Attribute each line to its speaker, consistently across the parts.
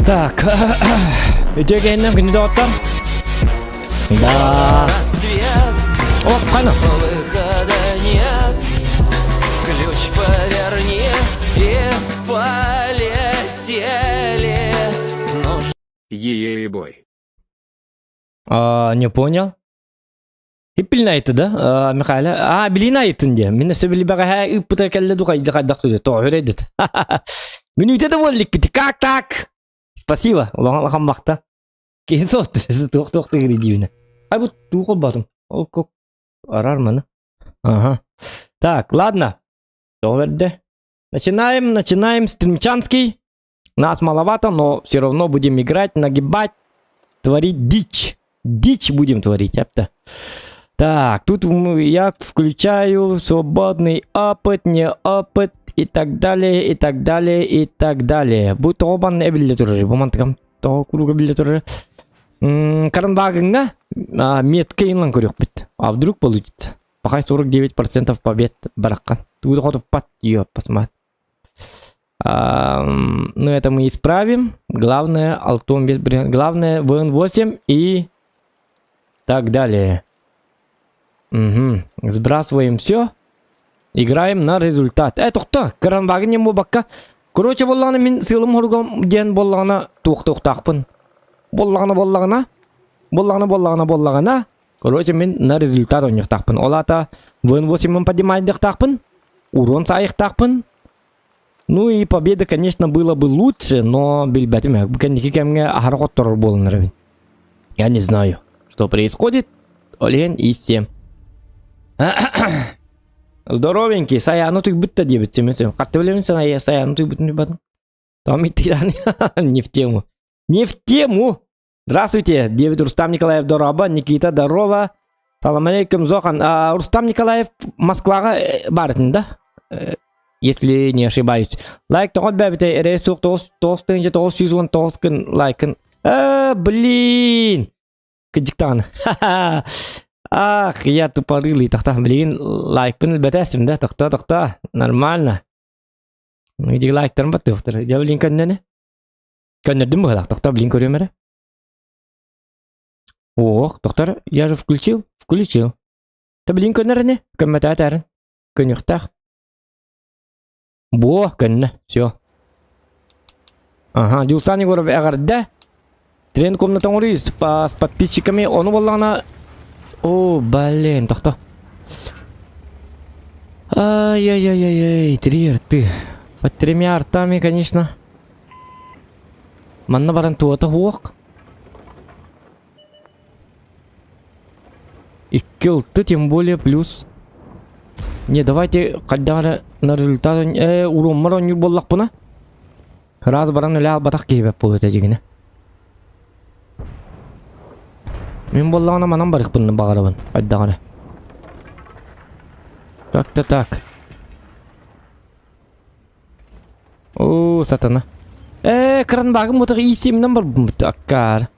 Speaker 1: Так. Өтегеннен күні доғыттар. Да. О, қайна.
Speaker 2: Ключ поверни и полетели.
Speaker 3: Ей-ей-бой.
Speaker 1: Не понял. Хиппилин айты да, Михайло. Билин айтын де. Мен өсі білі баға үппіта кәлі дұқайды қайдақ сөзі. Тоғыр едет. Мен өйтеді болдық кеті. Как так? Спасибо. Олаған лақан бақта. Кейін соқты. Сіз тоқты кредивіне. Ай, бұл туқыл батым. Ол көк арар маны. Ага. Так, ладно. Тоғырды. Начинаем. Стримчанский. Нас маловато, но все равно будем играть, нагибать, творить дичь. Дичь будем творить, это. Так, тут я включаю свободный опыт, не опыт и так далее, и так далее, и так далее. Будет тоғабан әбілі тұры. Бұмантығам тоғы күлуға білі тұры. Карандагыңа метка инлан көрек бит. А вдруг получится? Пока 49% побед бараққан. Туды қотып пат, ее посмотри. Ну, это мы исправим. Главное, алтон без брен. Главное, ВН8 и так далее. Угу. Сбрасываем все. Играем на результат. Тоқта. Каранбагы не мобакка. Короче, боллағына мен сылым ұрғам ден боллағына туқтақпын. Боллағына. Короче, мен на результат ойнықтақпын. Олата ВН8 поднимайдықтақпын. Урон сайықтақпын. Ну и победа, конечно, было бы лучше, но я не знаю, что происходит. Олен и 7. Здоровенький, Саяну ты будто девять. Как ты влюбился на Саяну ты будто не батон? Там и ты не в тему. Не в тему! Здравствуйте, Девид Рустам Николаев Дороба, Никита Здорово. Салам алейкум, Зохан. Рустам Николаев Москва барытын, да? Если не ошибаюсь. Лайк тоғыт бәбіте, рейсуқ 919 күн лайкын. Блин! Кыджықтан. Ах, я тупорылый. Тоқта, блин, лайкпын бәтәсім, да? Тоқта. Нормально. Ну, иди лайктарын бәтті, тоқтар. Я блин көннені? Көннердің бұғалақ, тоқта, блин көремері? Ох, тоқтар, я же включил. Та блин көннеріне? Көмметі әтәрін. Көнюқтақ. Бо, көнне, все. Ага, Дилсан Егоров әғарда. Трен комнатан ұрыз с подписчиками. Оны болағына... О, блин, тоқта. Ай-яй-яй-яй, 3 арты. Под 3 артами, конечно. Манна баран туата хуақ. 2 алты, тем более плюс. Не, давайте қаддағыра на результат. Уруммар он боллақ бұна. Раз баран өлі албатақ кейбәп болу өтәжігіне. Мен боллағына манан барық бұнны бағарабын. Қаддағыра. Как-то так. О, сатана. Кран бағым мұтығы есемінен бар бұмыты аққар.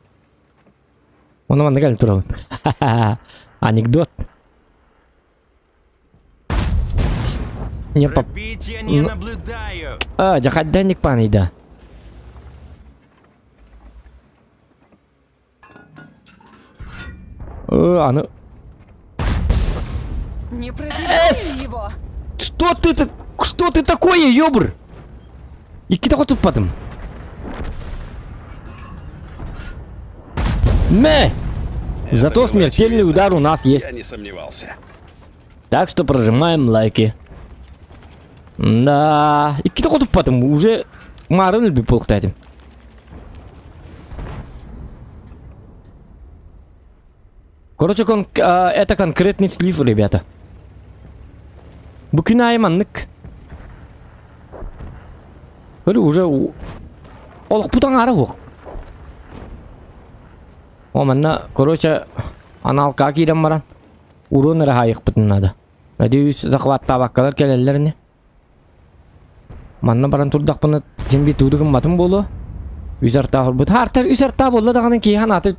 Speaker 1: Оны манда кәлі тұрабын. Анекдот. Не поп...
Speaker 3: Я не наблюдаю.
Speaker 1: Жахадданник панида. Ну...
Speaker 4: Не пробивай его.
Speaker 1: Что ты такое, ёбр? И кита хоть потом. Зато смертельный удар у нас есть.
Speaker 3: Я не сомневался.
Speaker 1: Так что прожимаем лайки. Да. И кита хоть потом уже марын любит полктать. Короче, это конкретный слив, ребята. Букина маннык. Говорю, уже олық путан ары оқ. О, манна, короче, аналқа кейден баран. Урон әрі хайық бұтын надо. Надеюсь, захватта баққалар келелеріне. Манна баран тұрдақ бұны жембе тудығын матым болу. Үзарта бұд. Артар үзарта болу дағанын кейхан аты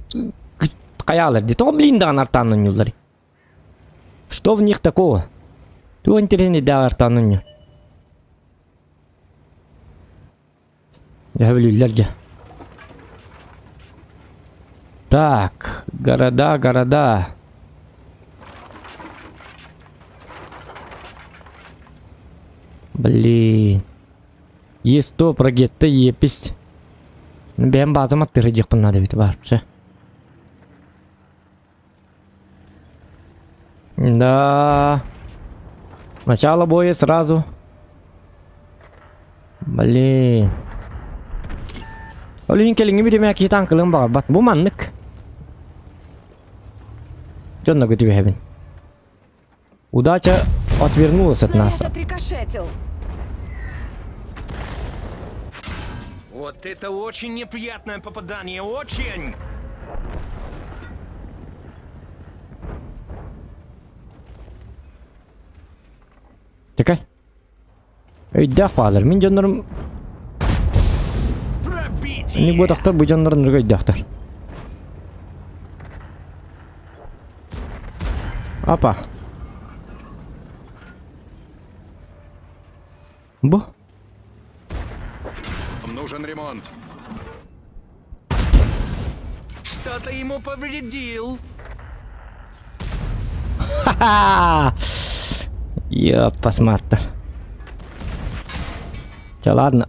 Speaker 1: қаялар. Дето блин даған артанын юллары. Что в них такого? Ту интересный да артанын. Я білулерге. Так, города. Блин. Есть то прогетто епись. Бәм базам аттыры жықпын надо бит барыпшы. Да. Начало боя сразу. Блин. Блин, келинги биреме ки танкылым бар. Бат бу маннык. Жонна көтүбе хебин. Удача отвернулась от нас.
Speaker 4: Снаряд отрикошетил.
Speaker 3: Вот это очень неприятное попадание, очень!
Speaker 1: Чекай. Өйдәк балар. Мин жоннорым
Speaker 3: Пробитие!
Speaker 1: не бу доктор бу жоннорун өйдәктер. Апа. Бу.
Speaker 5: Нужен ремонт.
Speaker 3: Что-то ему повредил.
Speaker 1: Ха-ха! Посмотри. Чё, ладно.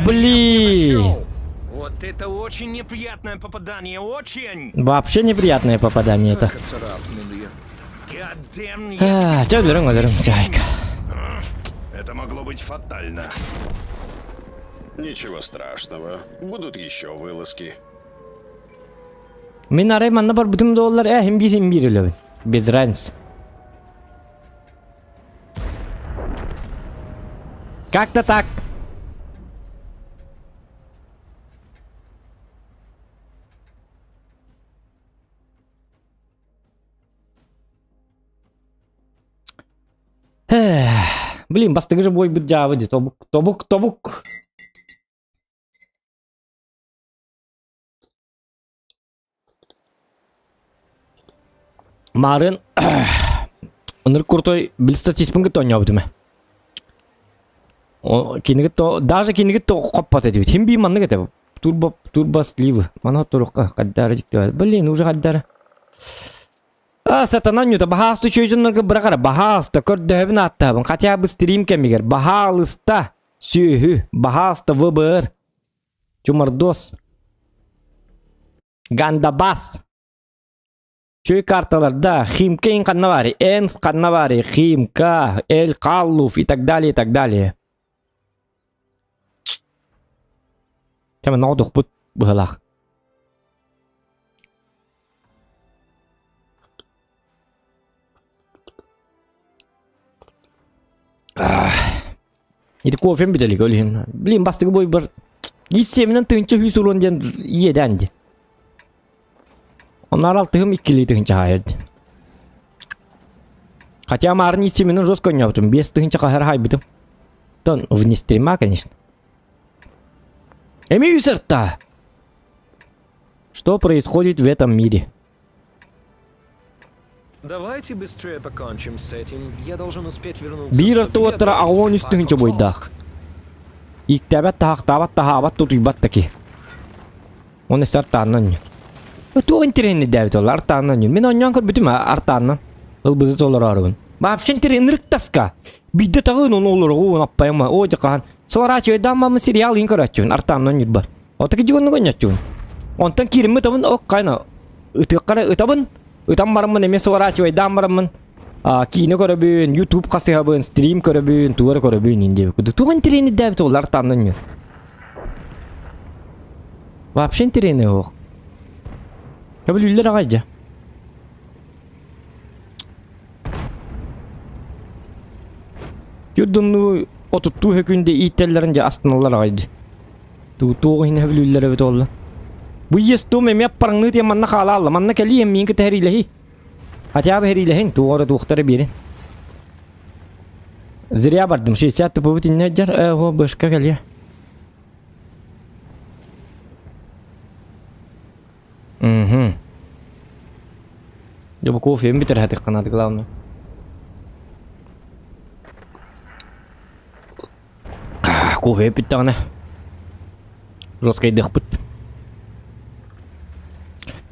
Speaker 1: Блин!
Speaker 3: Вот это очень неприятное попадание, очень!
Speaker 1: Вообще неприятное попадание это.
Speaker 5: Царапнули.
Speaker 3: God damn, я
Speaker 1: Чё, өлөрүң, чайка.
Speaker 5: Это могло быть фатально. Ничего страшного. Будут еще вылазки.
Speaker 1: Мен арай манна бар бүтүм доллар, хим бир эле. Без разницы. Как-то так. Блин, бастыгы же бой бит жабы ди. Тобук. Марын ыныр куртой билста тиспинге тоnya кинигит то даже кинигит то коппат эдибит. Хим би манны кете. Турбо сливы. Мана турукка каддары жиктебет. Блин, уже каддары. Сатана нюта бахасты чөйжүннөргө быракара бахасты көрдөбүн аттабын. Хотя бы стрим кемигер. Бахалыста сүйү. Бахасты ВБР. Чумардос. Гандабас. Чөй карталарда Химкейн каннавари, Энс каннавари, Химка, Эль Каллуф и так далее, и так далее. Тема наудух бут быгалах. Иди кофем бителик өлейін. Блин, бастығы бой бір. Есемінен тыңчы хүйсулон ден еденді. Onlar altığım ikili tığınca hayırdı. Хотя марни семенин жестко не yaptım. Без тığınca kahar haybidim. Тон вне стрима, конечно. Эмюзер-то! Что происходит в этом мире?
Speaker 2: Давайте быстрее покончим с этим. Я должен успеть вернуться.
Speaker 1: Bir
Speaker 2: чтобы я
Speaker 1: tuvattara
Speaker 2: добыл
Speaker 1: ağın üstünce
Speaker 2: артефакт.
Speaker 1: boydak. İlk tebet tahtabat tahabat tutuybattaki. Onu sert anlanıyor. Tuğun treni devlet olur artanlanıyor. Men onyan kır bütün artanlan. Ilbızı olur arabın. Bapşen treni rıktaska. Bir de tağın onu olur oğun appayama. O cakahan. Sonra çöyden mamı serial inkar açıyorsun. Artanlanıyor bar. Otaki cıgını koyuyorsun. Ondan kirimi tabın o kayna. Itıkkara ıtabın. Itam baramın eme sonra çöyden baramın. Kini korabın. YouTube kasıhabın. Stream korabın. Tuvar korabın. İnce. Tuğun treni devlet olur artanlanıyor. Bapşen treni o. Ya böyle üller ağaca. Gördüğünü oturttuğu hükünde itelerince aslında ağaca. Tuğu yine böyle üller evet oldu. Bu yestu meme parangı diye manna kala Allah. Manna keli yemin ki tehrilehi. Hati abi herilehin. Tuğu orada doktora birin. Zirya bardım. Şey siyah bu bitin ne car? O başka geliyor. Я бы кофе битер хатык канады главное. Кофе питтагана. Жесткий дых бит.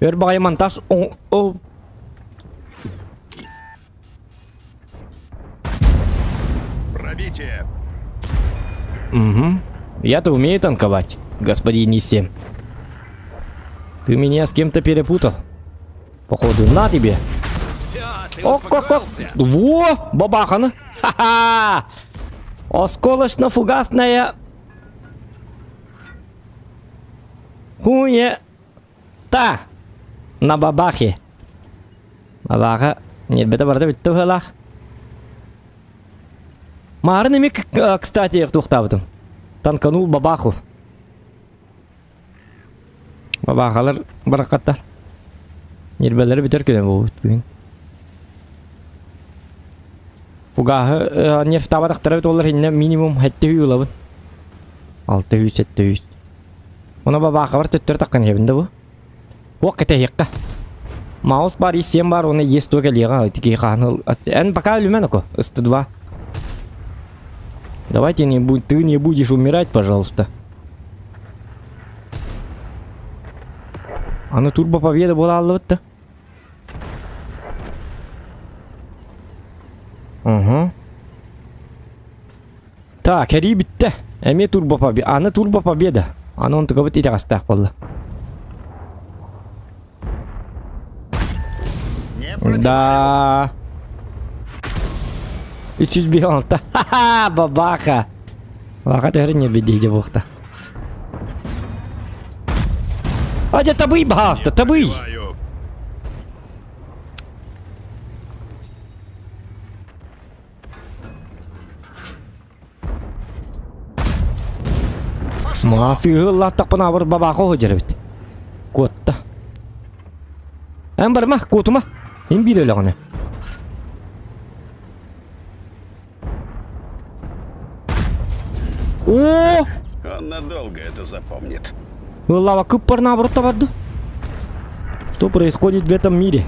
Speaker 1: Өр багай монтаж. О.
Speaker 5: Пробитие.
Speaker 1: Угу. Я-то умею танковать, господин Исем. Ты меня с кем-то перепутал. Походу, на тебе.
Speaker 3: Все, ты
Speaker 1: О, как.
Speaker 3: успокоился?
Speaker 1: Во, бабахана. Ха-ха. Осколочно-фугасная. Та. На бабахе. Бабаха. Нет, бета барды битті ғылақ. Мағыр неме, кстати, тұқтабыдым. Танканул бабаху. Бабахалар барақаттар. Нербелері бітер көден бұл бүгін. Фугахы нерв табадақтары бит олар хинне минимум 700 ұлабын. 600-700. Ona baba var töttür takkan hebinde bu. Vakit yakka. Маус бар и 7 бар, оны есть только лига, такие ханал. En пока люменоко, 102. Давайте ты не будешь умирать, пожалуйста. Аны турбо победа была аллы-то. Ага. Так, әри бітті. Әме турбо победа. Аны турбо победа. Аны он только вот эти растах было. Да. И чуть бегал-то. Ха-ха, бабаха. Бабаха ты не беди, где бог-то. А где табый, бахта, табый.
Speaker 5: Убиваю.
Speaker 1: Масы ғылла тақпына бір бабаха ғыжыр бет. Котта. Әм бар ма, коту ма? Мен бір өлі ғаны. О!
Speaker 5: Он надолго это запомнит.
Speaker 1: Лава кыппар наоборот табарды. Что происходит в этом мире?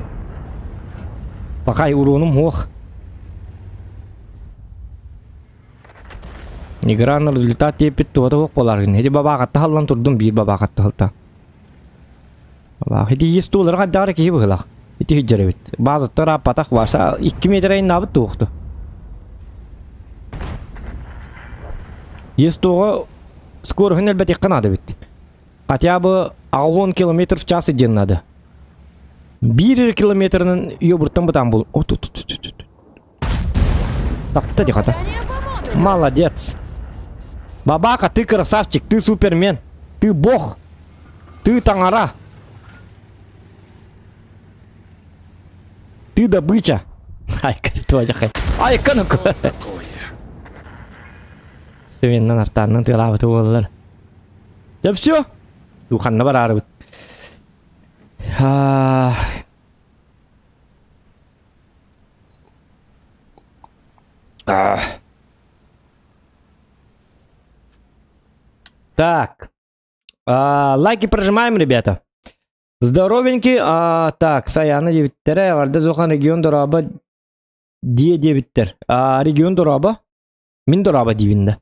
Speaker 1: Пока и уроном ох. Игра на результат тепет туата ох боларын. Хеди баба катта халлан турдум бир баба катта халта. Баба хеди естулар гаддары ки быгылак. Ити хиджеребит. Базы тара патак баса 2 метрейн набыт туухту. Естуга скоростын элбет якканады бит. Хотя бы 10 км в час иден надо. 1 километрнын ёбурттан бытан бул. Тапты дихата. Молодец. Бабака, ты красавчик, ты супермен. Ты бог. Ты тангара. Ты добыча. Ай, ты твоя хай. Ай, кануку. Свинна нартанын ты лавы болар. Да все. Туханна барары бит. Так. Лайки прожимаем, ребята. Здоровенький. Так, Саяна 9-тер. Варда Зохан регион дораба. Дие 9-тер. Регион дораба. Мин дораба дивинда.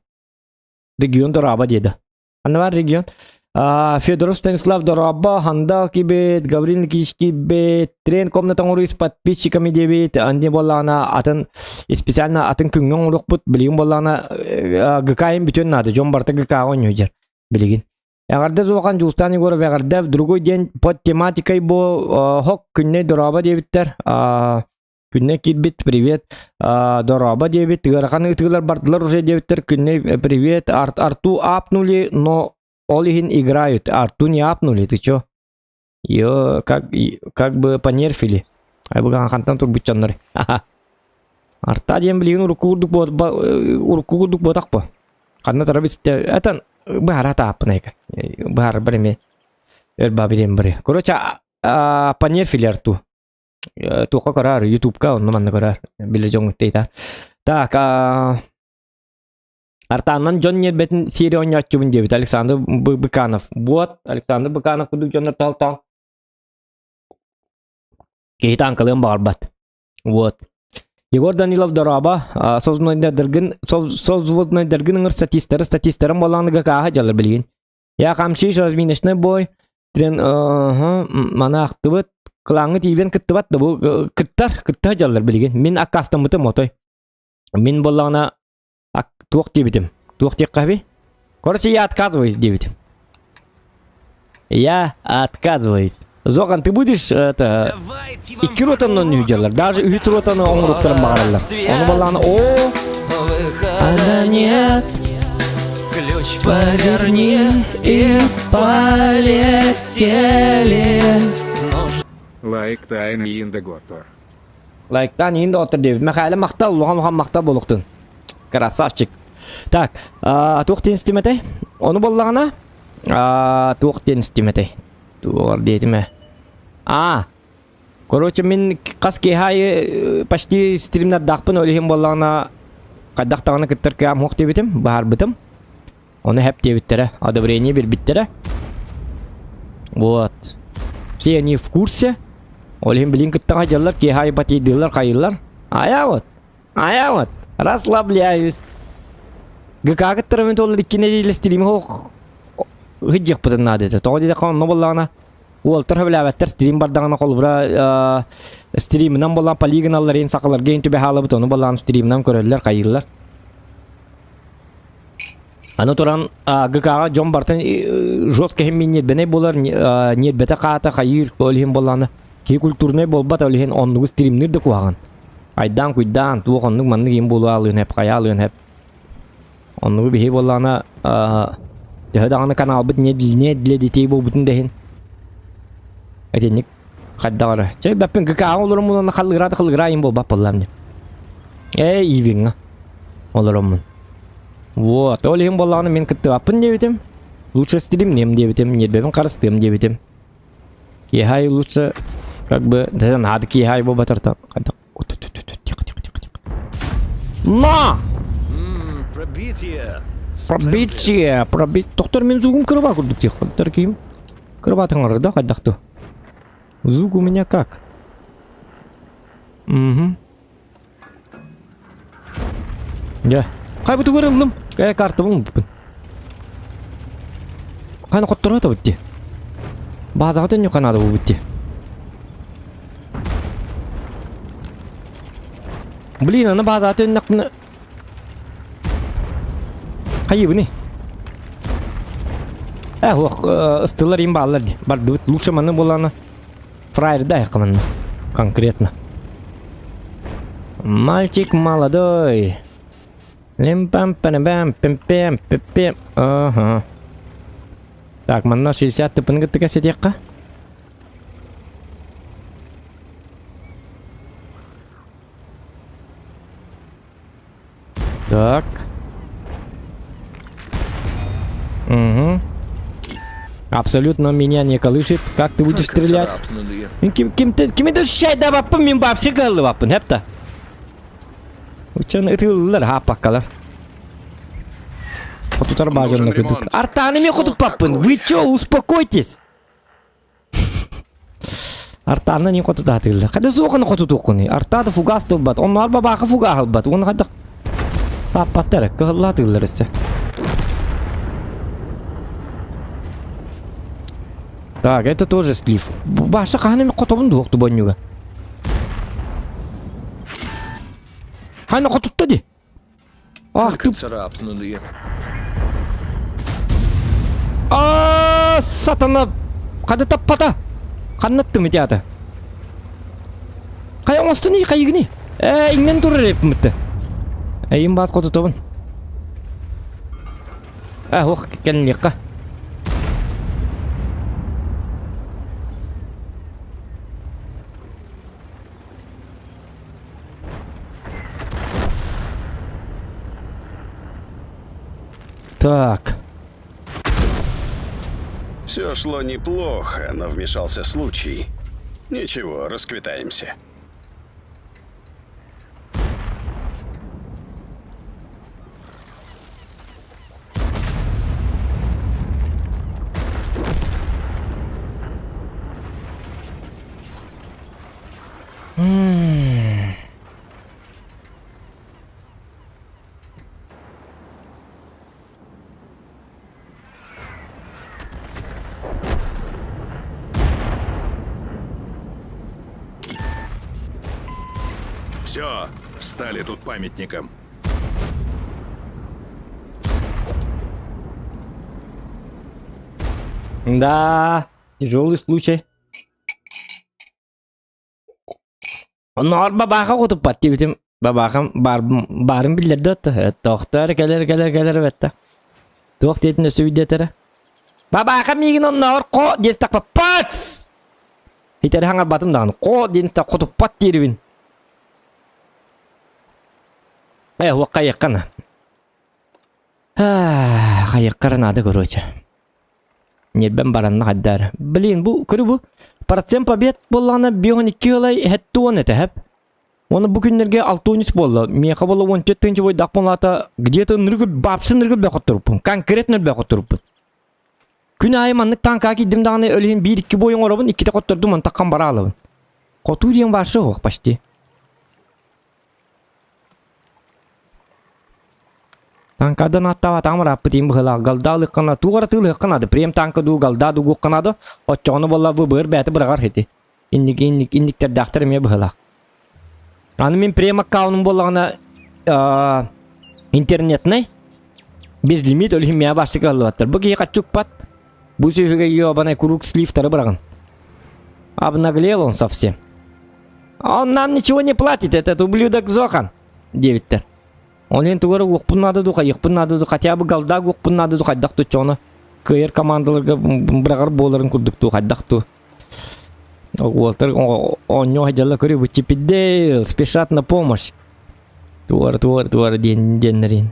Speaker 1: Регион дораба деда. Аны бар регион. Федоров Станислав дораба. Хандал кибет. Гаврил Никитич кибет. Трен комнатан урыс подписчиками дебет. Анде боллана атын. Специально атын күнгөн урукпут. Билигин боллана. ГКМ бүтөн нады. Жон барта ГК ойнуйдер. Билигин. Ягарда зоған жустаны көріп, ягарда в другой день под тематикой бо хок күнне дораба дебиттер. Күнне китбит, привет. Дораба дебит. Гараханы ытыгылар бардылар уже дебиттер. Күнне привет. Арту апнули, но олихин играют. Арту не апнули, ты чё? Ее как бы понерфили. Ай буган хантан тур бутчаннар. Арта дем билигин урукурдук ботак по. Канна тарабитте. Этан Бахарата апнайка. Бахар бреме. Бабирем бре. Короче, понерфили арту. Тука карар, YouTube-ка он наман карар. Билежон тейта. Так, артаннан Джон нербетин серия ойнатчубун дебит. Александр Быканов. Вот, Александр Быканов кудук Джоннер талтал. Кейтан калым барбат. Вот. Егор Данилов дораба, созвонной дергин статистером баланга каха жалар билген. Я камчиш разминочный бой. Трен мана актыбыт кылаңы тивен кыттыбат да бу кытта жаллар билген. Мен акастамытым отой. Мен боллагана туок дебитим. Туок тек каби. Короче, я отказываюсь, дебитим. Я отказываюсь. Зоган, ты будешь это...
Speaker 3: Давайте вам
Speaker 1: Икки ротанын үйделер. Даже үч ротаны оңруктарын багаралар. Оны боллагана о...
Speaker 3: выхода нет. Ключ
Speaker 1: Поверни и полетели.
Speaker 6: Like time in the gutter.
Speaker 1: Лайктан енді отыр деп. Мәхәлі мақтал, оған мақтал болуқтын. Красавчик. Так, туқ тен істеметей. Оны боллағына? Туқ тен істеметей. Туғыр дейтіме. Короче, мен қас кейхайы почти стримнат дақпын өлігін боллағына қайдақтағына кіттір кәм хоқ дебетім, бағар бітім. Оны хәп дебеттері, одобрение бір біттері. Вот. Все они в курсе. Олим блин кыттага жаллар кейхай патейдылар кайылар. А вот. Расслабляюсь. ГК кыттырымен толы иккене дейлі стрим хоқ. Хыджик пытын надо это. Тоғы деде қауын болағына. Ол тұрғы біләбәттер стрим бардағына қол бұра стримінен болған полигоналар ең сақылар гейн түбе халы бұт. Оны болған стримінен көрелілер кайылар. Аны туран ГК-ға жон бартын жестко хеммен нетбеней болар. Нетбеті қата қайыр олхен болағына. Кей культурный болбат олхен оннуғы стримнерді куаған. Айдан күйдан туық оннуг манныг ем болу алыын хеп, қая алыын хеп. Оннуғы бейхей болағына дағаны канал бұт не діле детей бол бұтын дәхен. Әтенік қаддағары. Чай бәппен ГК олырым мұнаны қалығыра ем бол бап болам деп. Ивенға олырым мұн. Вот, олхен болағына мен күтті баппын дебетем. Лучше стримнем дебетем, нетбәбін қарыстым дебетем. Кейхай лучше как бы даже надо кейхай боба тарта. На!
Speaker 2: Пробитие.
Speaker 1: Пробить. Доктор мен зугум кырба курдук тих. Доктор ким? Кырба таңыр да кайдакту. Зуг у меня как? Я. Кай буту көрөлдүм. Кай карта бул. Кайны коттор ата бутти. Базаға төнне қанады бұл бітте. Блин, аны базаға төнне қыны... Қайы бұны? Ыстылар ең бағалар де. Барды бұт, лучше маны боланы фраерді айқымын. Конкретно. Мальчик молодой. Лим-пам-пам-пам-пам-пам-пам-пам. Ага. Так, манна 60 тыпын гыттыка сетекка. Так. Абсолютно меня не колышет. Как ты будешь стрелять? Кем-то шайда баппын, мен бапшы кылы баппын, хепта. Учан ытылылар, хаппаккалар. Потутар бажанна кыдык. Артаны мен кутуп баппын. Вы чё, успокойтесь. Артаны не кутуп атылар. Када соғаны кутуп окуны. Артады фугас тылбат. Оны арба бақы фуга албат. Оны када саппаттар. Кылла атылар есе. Так, это тоже слив. Баша қаны қотабын доқты бонюга. Қаны қотутта де. Ах, ты...
Speaker 2: Царапнули.
Speaker 1: Сатана. Қады таппата. Қаннатты мүте ата. Қай оңысты не, қай егіне? Инген тұрыр реп мүтті. Ең бас қотутабын. Оқ, кәлін еққа. Так.
Speaker 5: Все шло неплохо, но вмешался случай. Ничего, расквитаемся.
Speaker 7: Все, встали тут памятником.
Speaker 1: Да, тяжелый случай. Onlar babağa kutup battı bizim babağım barın bilirdi öttü. Doktor gelir vette. Doktor dedin ösü videotere. Babağım yigin onlar ko diye takpa pats. Hiteri hangar batım dağın ko diye tak kutup pat dirivin. Vakka yakana. Kayakkarın adı короче. Небен баранна хаддар. Блин, bu көрü bu. Процент побед болланы бион 2 ылай хетті он этеп. Оны bu günlerге 6-13 болла. Меха болла 14-тінші бой дақпонлата где-то ныргыл бапсы ныргыл бәқот тұрыппын. Конкретно бәқот тұрыппын. Күн айыманлық танка кидім дағаны өлейін 1-2 бойын орабын, 2 тақот тұрдым, оны таққан бара алабын. Қоту дейін баршы оқ почти. Танкадан аттава тамыр аппы дейін бұғыла. Галда лыққана, туғара тыл лыққанады. Прем танка ду, галда ду ғуққанады. Отчоғыны болла бұр бәті бірағар хеті. Инниктер дақтыр ме бұғыла. Аны мен прем аккауным боллағына интернетнай. Без лимит өлі мия башы қалуаттыр. Бұл кей қатчук пат. Бұл сөйіге ебанай курук сливтары бірағын. Обнаглел он совсем. Он нам ничего не платит, этот ублюдок Зохан. Девиттер. Он ен тугары оқпын надо духа, еқпын надо духа, хотя бы галда оқпын надо духа, қайдақ чоны. Кайыр командаларға бірағар боларын күрдік ту, қайдақ ту. Уолтер, он не хотел көрі, вы чипидейл, спешат на помощь. Туар, деннерин.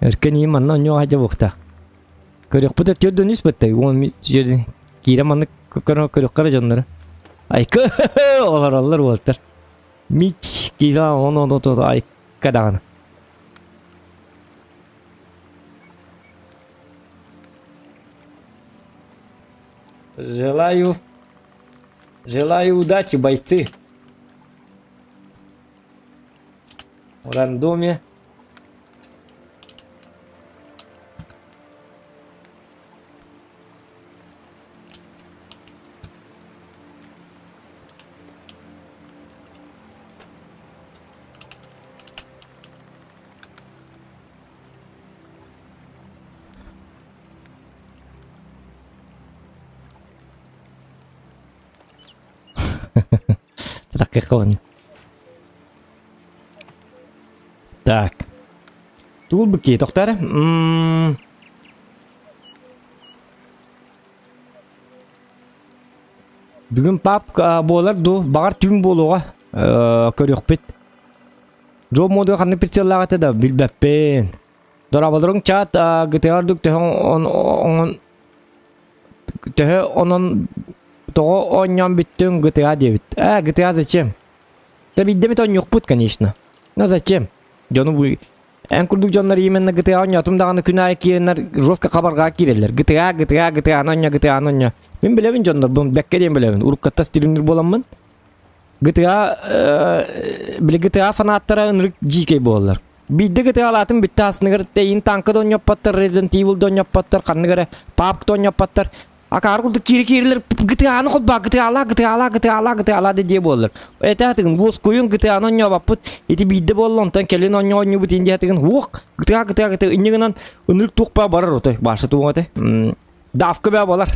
Speaker 1: Өркен еман, но не хотел бұқта. Көрек бұта түрді нүс бітті, он кейреманы көрек қара жонлары. Айқы, олар Уолтер. Мич, кейла, оны айқы. Кадана. Желаю удачи, бойцы. В рандоме. Так. Тут быки, тоқтар. Бүгін пап болар ду бағар түн болуға көрек бет. Жо моду қанны прицеллағаты да білбәппен. Дорабалырың чат гтр-дүк төхі онын тоғы оньян біттің GTA дебіт. GTA зачем? Да биддемет он юқпыт, конечно. Но зачем? Жону бұл... Ән күрдік жонлар еменні GTA оньятымдағаны күнайы керенлер жостқа қабарға керелер. GTA, анонья. Мен білемін жонлар, бұны бәкке дейін білемін. Урыққатта стилімдер боламын. GTA фанаттары ұнырық жикей болалар. Бидді GTA алатын бітті асынығыр дейін танкыда оньяппаттар, Resident Evil'da оньяппаттар, қанығыры Папк'та оньяппаттар. Акар курдук кири-кирилер GTA-ны хотба, GTA де боллар. Это атыгын воз көйін GTA-ны онья баппыт. Эти бидді боллонтан келен онья бут инде атыгын уқ GTA иннегінен үнірік туқпа барар отой. Башы туғын отой. Давка бә болар.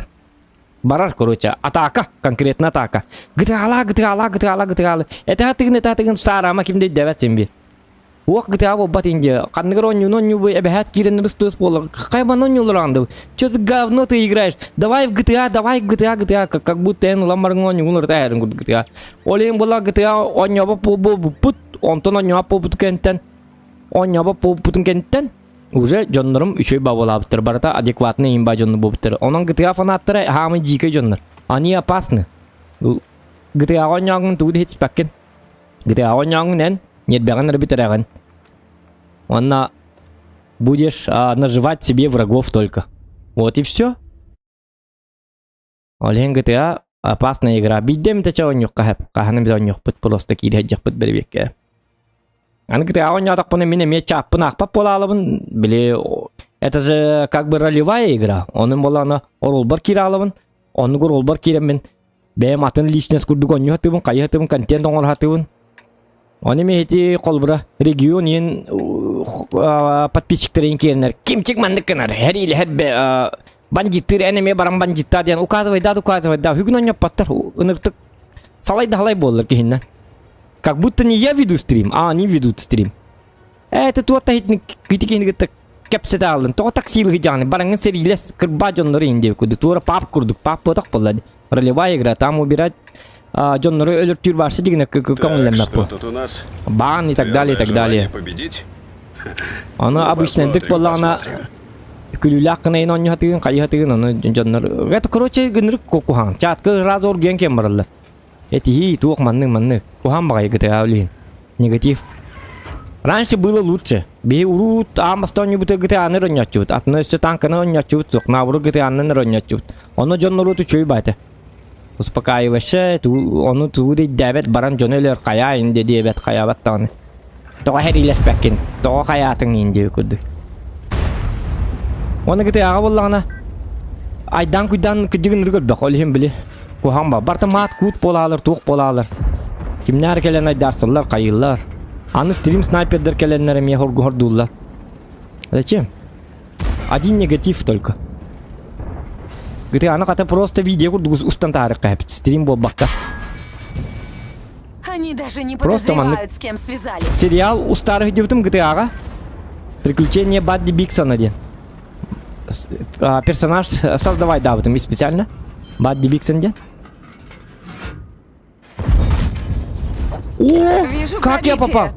Speaker 1: Барар, короче. Атака. Конкретно атака. GTA. Это атыгын сарама кимде дәвәт сенбе. Уақ GTA боббат инде. Қанығыр онью бой әбәхәт кирен рыстыз болар. Қайбан оньюлар анды. Чё за говно ты играешь? Давай в GTA. Как будто эн ламарың оньюлар тәйрін күрді GTA. Олейін бола GTA оньяба пұт. Онтон оньяба пұтын кенттен. Уже жонларым үшөй бабылабыттыр. Барата адекватны имба жонлы бобыттыр. Онын GTA фанаттары хамы жикай жонлар. Они опасны. GTA оньяғын туғыды хетс пәккен. GTA оньяғын ән нетбәғын рыбитарағын. Онна будешь наживать себе врагов только. Вот и все. Олен GTA опасная игра. Биддем тача оньюқ қахып. Қаханым біза оньюқ бұт просто кейді хеджіқ бұт бір бекке. Аны GTA оньядық бұны мене меча аппын ақпап бола алыбын. Біле, это же как бы ролевая игра. Оның боланы оролбар кире алыбын. Оны ғыр олбар киремін. Бәйім атын личность күрдік оньюқ атыбын, қайы атыбын, контент оңыр атыбын. Оны мехети колбура регион ен подписчиктерин кернер. Кимчик мандык кынар. Her или her бандиттер энеме баран бандиттар диян указывай да. Хүгін он яппаттар. Үніртік салай да халай болылар кейіннен. Как будто не я веду стрим, а они ведут стрим. Это туатта хитник китикенігітті кепсете алдын. Тоға таксилы хитяны. Барангын серилес кырба жонлары индев куды. Туара пап курдук. Пап потақ болады. Ролевая игра. Там убирать жонлары өліртүр барсы дегіне
Speaker 5: Так,
Speaker 1: көңілленмек
Speaker 5: что
Speaker 1: бұл.
Speaker 5: тут у нас?
Speaker 1: Бан и так далее, и так
Speaker 5: Желание
Speaker 1: далее.
Speaker 5: победить?
Speaker 1: Оны обычно дык боллағына күлілі аққына ен оңы хатығын, қайы хатығын, оны жонлары. Это, короче, гынрық кухан. Чатқы разы орген кем барылы. Эти хи, туық манның. Кухан бағай гыты авлиин. Негатив. Раньше было лучше. Бей урут, амастон юбуты гыты аны ронячут. Относится танканы ронячут, сук навру гыты аны ронячут. Оны жонлары тучой байды. Успокаивашы, оны тууды дәбет баран жонелер қая инде дебет қая баттаны. Тоға хер илеспәккен, тоға қаятың инде өкірді. Оны гыты аға боллағына айдан күйдан күдігін үргөлбәк, олихен білі. Кухан ба, барты маат кут болалар, туқ болалар. Кимнер келен айдарсылар, қайылар. Аны стрим снайпердер келенлері ме хордулар. Зачем? Один негатив только. Гыты аны қата просто видео курдугус устан тарық қайып. Стрим бол баққа.
Speaker 4: Они даже не
Speaker 1: Просто
Speaker 4: подозревают, с кем связались.
Speaker 1: Сериал у старых девтым GTA-га. Приключения Бадди Биксона ден. Персонаж создавай, да, в этом и специально. Бадди Биксон ден. О,
Speaker 4: Вижу
Speaker 1: как я
Speaker 4: пробитие.
Speaker 1: попал?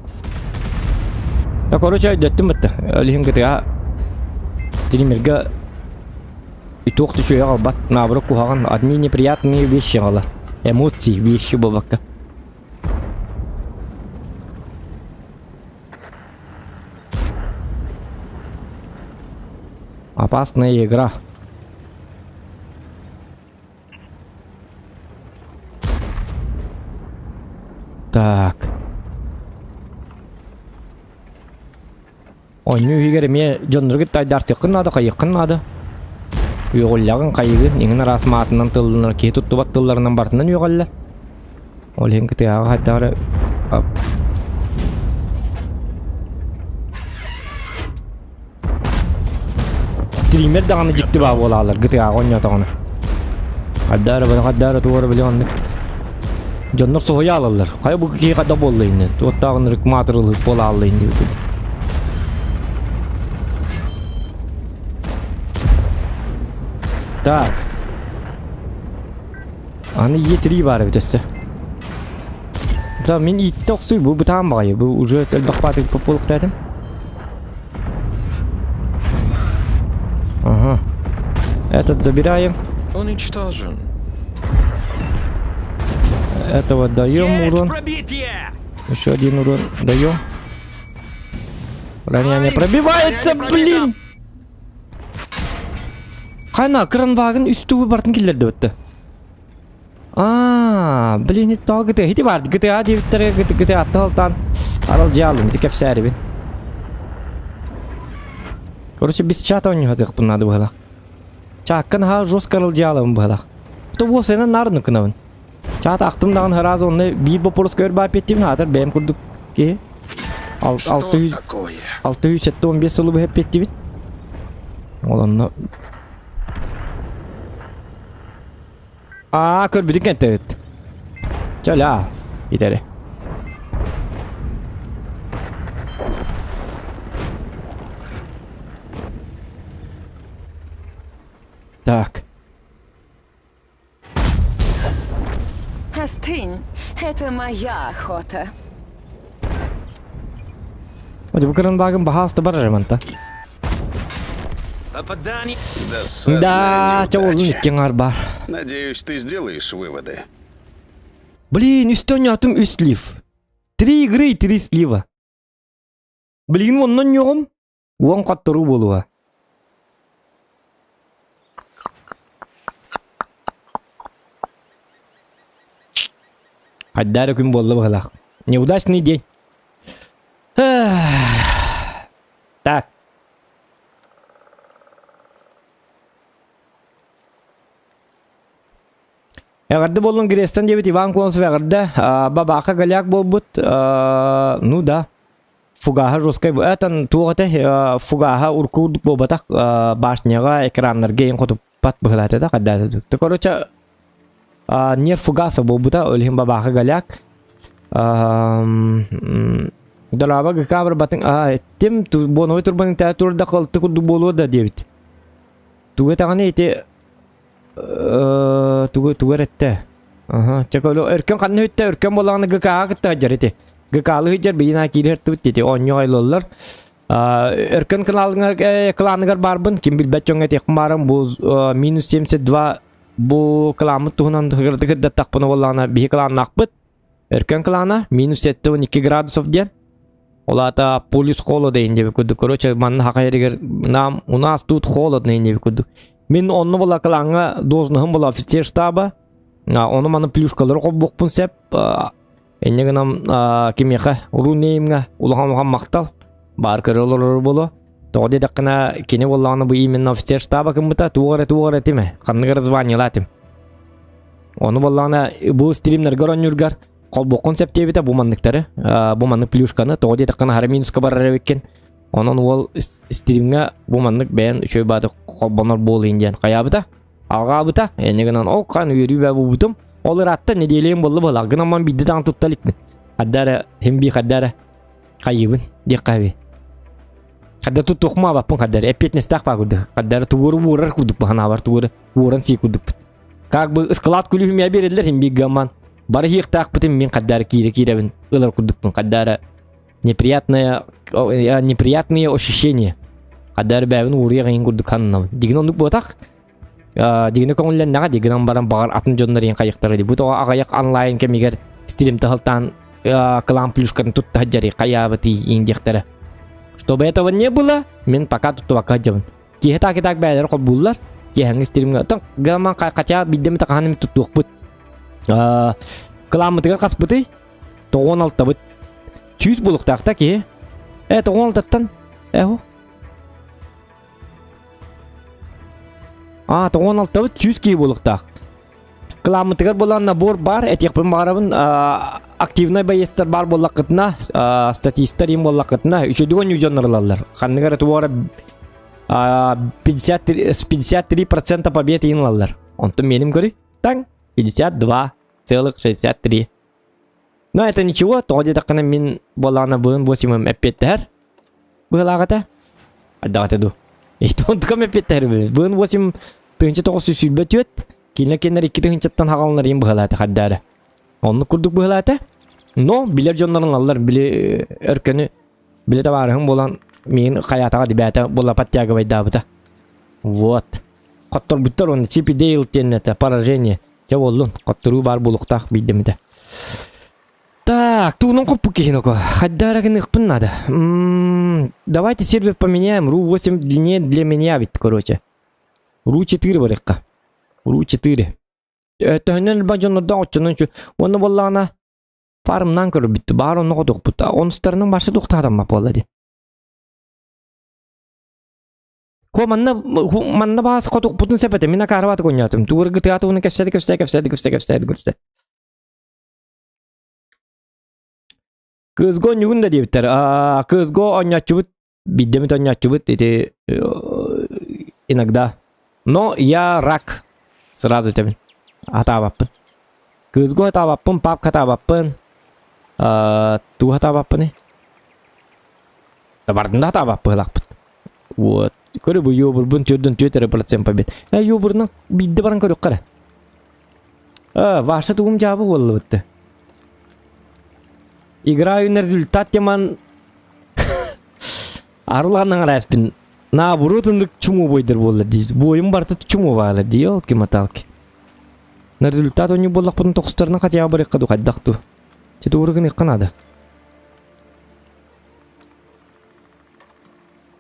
Speaker 1: Так, короче, дөттім бітті. Өлігім GTA стримерге и тоқты шөйе қалбат. Набыры кухаған одни неприятные вещи қала. Эмоции, вещи бұл баққа. Опасная игра. Так. Ойну егер ме жонлыргы тайдарсы қынады, қайы қынады. Үйғыллағын қайығы, еңін расматынан тылдыныр, кей тұтты баттыларынан бартынан үйғылы. Ол ең күті аға қайдары. Стример дағаны жікті бағы олалар, күті аға ойны атағаны. Қайдары туғыры білі ондық. Жонлар соғай алалар. Қай бұл кей қада болы енді. Оттағын рыкматырылы бола алды енді. Так. Аны E3 бар бітесі. Мен итті оқсый, бұл бұтаған бағай. Бұл уже әлбақ батыр популық дәдім. Ага. Этот забираем.
Speaker 2: Уничтожен.
Speaker 1: Этого даем
Speaker 3: Есть
Speaker 1: урон.
Speaker 3: пробитие!
Speaker 1: Еще один урон даем. Ранение пробивается, блин! Қайна, кранваген үстігі бартын келдерді өтті. Блин, это тағы GTA. Хеті барды, GTA девіттері, GTA аттығалтан. Арал жалым, это кәпсәрі бен. Короче, без чата он не хотел надо было. Чаккан ха жестко арал жалым было. То бұл сені нарын үкінавын. Чат ақтымдағын харазы оны бір бопорыс көр бап еттім, хатыр бәйім күрдік. Ке?
Speaker 7: Что такое?
Speaker 1: 615 сылы бұхеп еттім. Оланна... Көрбүдік кәнті. Чаля, етері. Так.
Speaker 4: Остынь. Это моя охота.
Speaker 1: Бұл кранваген бағасты бар ремонта.
Speaker 3: Попадание!
Speaker 5: Досадная
Speaker 1: Да, чего
Speaker 5: неудача.
Speaker 1: неткен бар.
Speaker 5: Надеюсь, ты сделаешь выводы.
Speaker 1: Блин, üstten attım 3 слив. 3 игры и 3 слива. Блин, оннан yoğum. Оң қаттыру болуға. Қайдары күн болды бағалақ. Неудачный день. Так. Эгерде болун Грестен дебит Иван Консов эгерде бабака галяк болбут. Ну да. Фугаха жосткай бу. Этан тугата фугаха уркудук болбатак башняга экраннарга эң котуп пат быхлаты да каддаты. Ты короче не фугаса болбута өлхим бабака галяк. Далаба гакабр батың тем ту боной турбаның тәтурда калты курду болу да дебит. Туга таганы эти тугаретте. Чаколо эркен канны үтте эркен болаганы гакага кытта жарете. Гакалы хижер бина кирер тутти оньо айлоллар. Эркен кланыгар барбын ким билбет чоңга текмарым бу минус 72 бу кламы тугунан гырды такпына боллагана би клан накпыт. Эркен клана минус 72 градусов ден. Олата полис холода инде куду. Короче манна хакайригер нам у нас тут холодно инде куду. Мен онны бола кланга должным бола офицер штаба. Оны маны плюшкалары коббукпун сеп. Энеге нам кимеха урунеймга улахам мактал. Бар кырылыр боло. Тоди дакына кене боллаганы бу именно офицер штаба кымбыта тугары тиме. Канныгар званиялатым. Оны боллагана бу стримнер горонюргар. Колбу концепт дебита бу мандыктары. Бу манды плюшканы тоди дакына хара минуска барар беккен. Онон ол стримга бу мандык бен үшөй бады колбонор болу инден каябыта. Алгабыта. Энегенан о кан үйрүбө бу бутум. Ол ратта неделем болду бола. Гынаман бидди таң тутталикмин. Каддара хемби каддара кайыбын декаби. Кадда туттукма баппын каддара. Эпетне стак багуды. Каддара тугуру вурар кудук бахана бар тугуру. Вуран си кудук. Как бы склад кулюфим я бередилер хемби гаман. Бары хиктак бутым мен каддара киребин. Ылар кудукпун каддара. Неприятные ощущения. Каддара бәбин урия гайын кудук ханна. Дигин ондук ботак. Дигин көңүллен нага дигин баран багар атын жоннор ен кайыктары ди. Бу тога агаяк онлайн кемигер стрим тахалтан клан плюшканы тутта хаджари каябыти индектері. Чтобы этого не было, мен пока тут вакаджабын. Кихета китак бәлер кол буллар. Киханги стримга. Тон гаман кача биддеми таканым туттук бут. Клан мытыгар каспыты. 16 бут. 100 булук такта ки. 16-тан. Эхо. 16 бут 100 ки булук так. Клан мытыгар болан набор бар. Этек пын барабын активный боецтер бар боллакытына, статистар им боллакытына 3 жоннарлар. Ханныгар туара 53% побед инлалар. Онты меним көрі. Таң 52,63. Но это ничего, тоди такана мен болана бын 8 эппеттер. Былагата. Адагата ду. Тонтука эппеттер бын 8 тынчы 9 сүлбөтөт. Кинекенер 2 тынчыттан хагалнар им былата хаддары. Onu kurduk bu halata. No, bilir jonların allar, bile örkeni, bile tavarım bolan min hayata dibata bola patyaga bayda. Вот. Который бутер он чипи дейл теннета поражение. Чаволун, который бар булуктах бидемде. Так, ту ну купуки хиноко. Хаддара кенекпын надо. Давайте сервер поменяем. Ру 8 длиннее для меня ведь, короче. Ру 4 барыкка. Ру 4. Төннен бажоннорда оччонун чу. Оны боллана фармнан көрүп битти. Баары оны кодук бутта. Онустарынын башы дуктадам болду. Манна баас кодук бутун сепете. Мина карабаты конятым. Туургы театуны кепседи. Кызго нюгунда дептер. Кызго онячубут. Биддемит онячубут. Это иногда. Но я рак. Сразу тебе. Атабаппын. Кызго атабаппын, папка атабаппын. Ту атабаппын. Бардында атабаппы лакпын. Вот. Көрі бұл йобурбын төрден 4% побед. Йобурның бидді баран көрік қара. Ваша туғым жабы болы бітті. Играю на результат теман. Арулғанның арайспын. На бұрутындық чуму бойдыр болы. Бойым барты чуму бағылы. Дейол кематалки. На результат он не был лапун тохстерна хотя бы рекаду хаддахту. Чето урган иканада.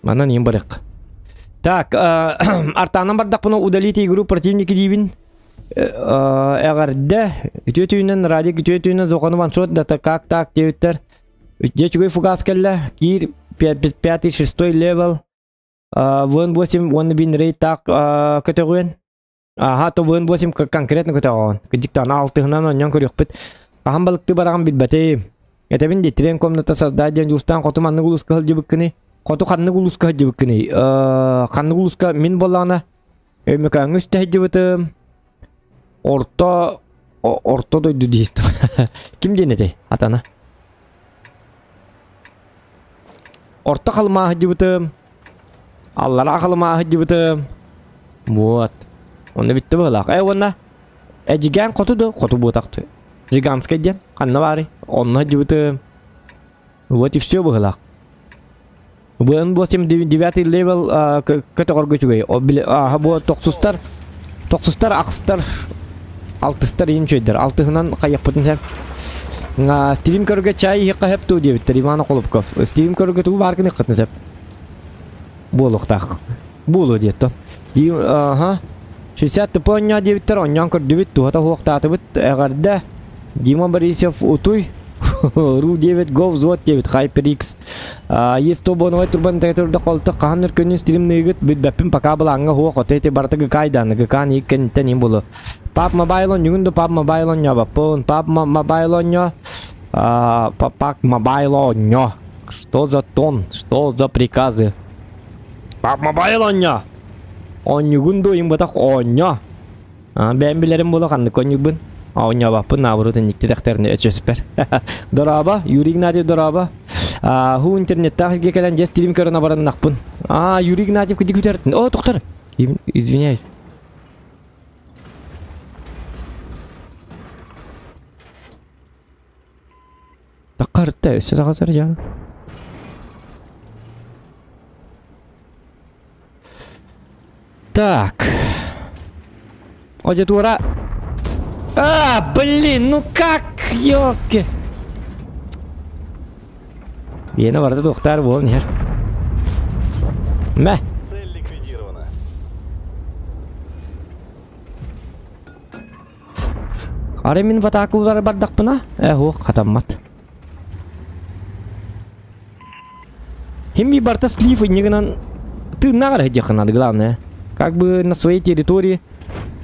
Speaker 1: Мана не барек. Так, артанан бардакпыны удалить игру противники дибин. Эгерде үтөтүүнөн радик үтөтүүнөн зокону ваншот дата как так деуттер. Үтөчүгөй фугас келле. Кир 5-6 левел. 1-8 1 вин рейт так көтөгөн. Aha, to buen bosim konkretno kötөгөн. Гыдиктан алтыгынан оннан көрөкпүт. Кахан балыкты бараган билбете. Этебин детирен комната создаден жустан котуманны гулуска хылжыбыккыны. Коту ханны гулуска хылжыбыккыны. Ханны гулуска мин боллана. Өмөкәң үстәһҗибетем. Орто дойду дейсті. Ким денете атана? Орта қалма хыджыбытым. Аллара қалма хыджыбытым. Вот. Оны битті бұлақ. Онна. Жиген қотуды. Қоту бұтақты. Жиганскай ден. Қанна бары. Онна хыджыбытым. Вот и все бұлақ. Бұн 9 левел категорга чугай. Бұ тоқсустар. Тоқсустар ақсыстар. Алтыстар ен чөйдер. Алтығынан қаяқ бұтын сәп. Стивим көрге чай хиққа хеп ту дебіттер. Ивана Қолыпков. Стивим көрге ту барқын иққытын сәп. Болуқтақ. Болу деттон. 60 поня дебіттер. Оннан көр дебіт. Туғата хуақтаты біт. Әғарда Дима Борисов ұтуй. Ру 9 Гов Зот 9 HyperX. Есть то боновай турбан тәйтұрды қолты қаған үркөнін стилім негіт бүт бәппін пақа бұлаңға хуақ отайты бартығы қайдан. Гықан екен тәнен болу. Пап мобайлон, югунду пап мобайлон нё бапун. Пап мобайлон нё. Пап мобайлон нё. Что за тон? Что за приказы? Пап мобайлон нё. Он югунду им батақ он нё. Бәм білерім болу қанды кон югбын. Он нё бапун набырудын никті дәқтеріне өчөспер. Дораба, Юрий Игнатьев Дораба. Ху интернетта хизге кәлен жес тилим көріна бараны нақпын. Юрий Игнатьев күді күтәртін. О, тоқтар. Извиняюсь. Тақарытта өсі дағазар жа. Так. Оже тура. Блин, ну как, ёлки. Ені барды тоқтар бол, нер. Мә.
Speaker 5: Цель ликвидирована.
Speaker 1: Ары мен ватакулары бардақпына? Оқ, қатаммат. Химми барта слифы негынан ты наград надо, главное. Как бы на своей территории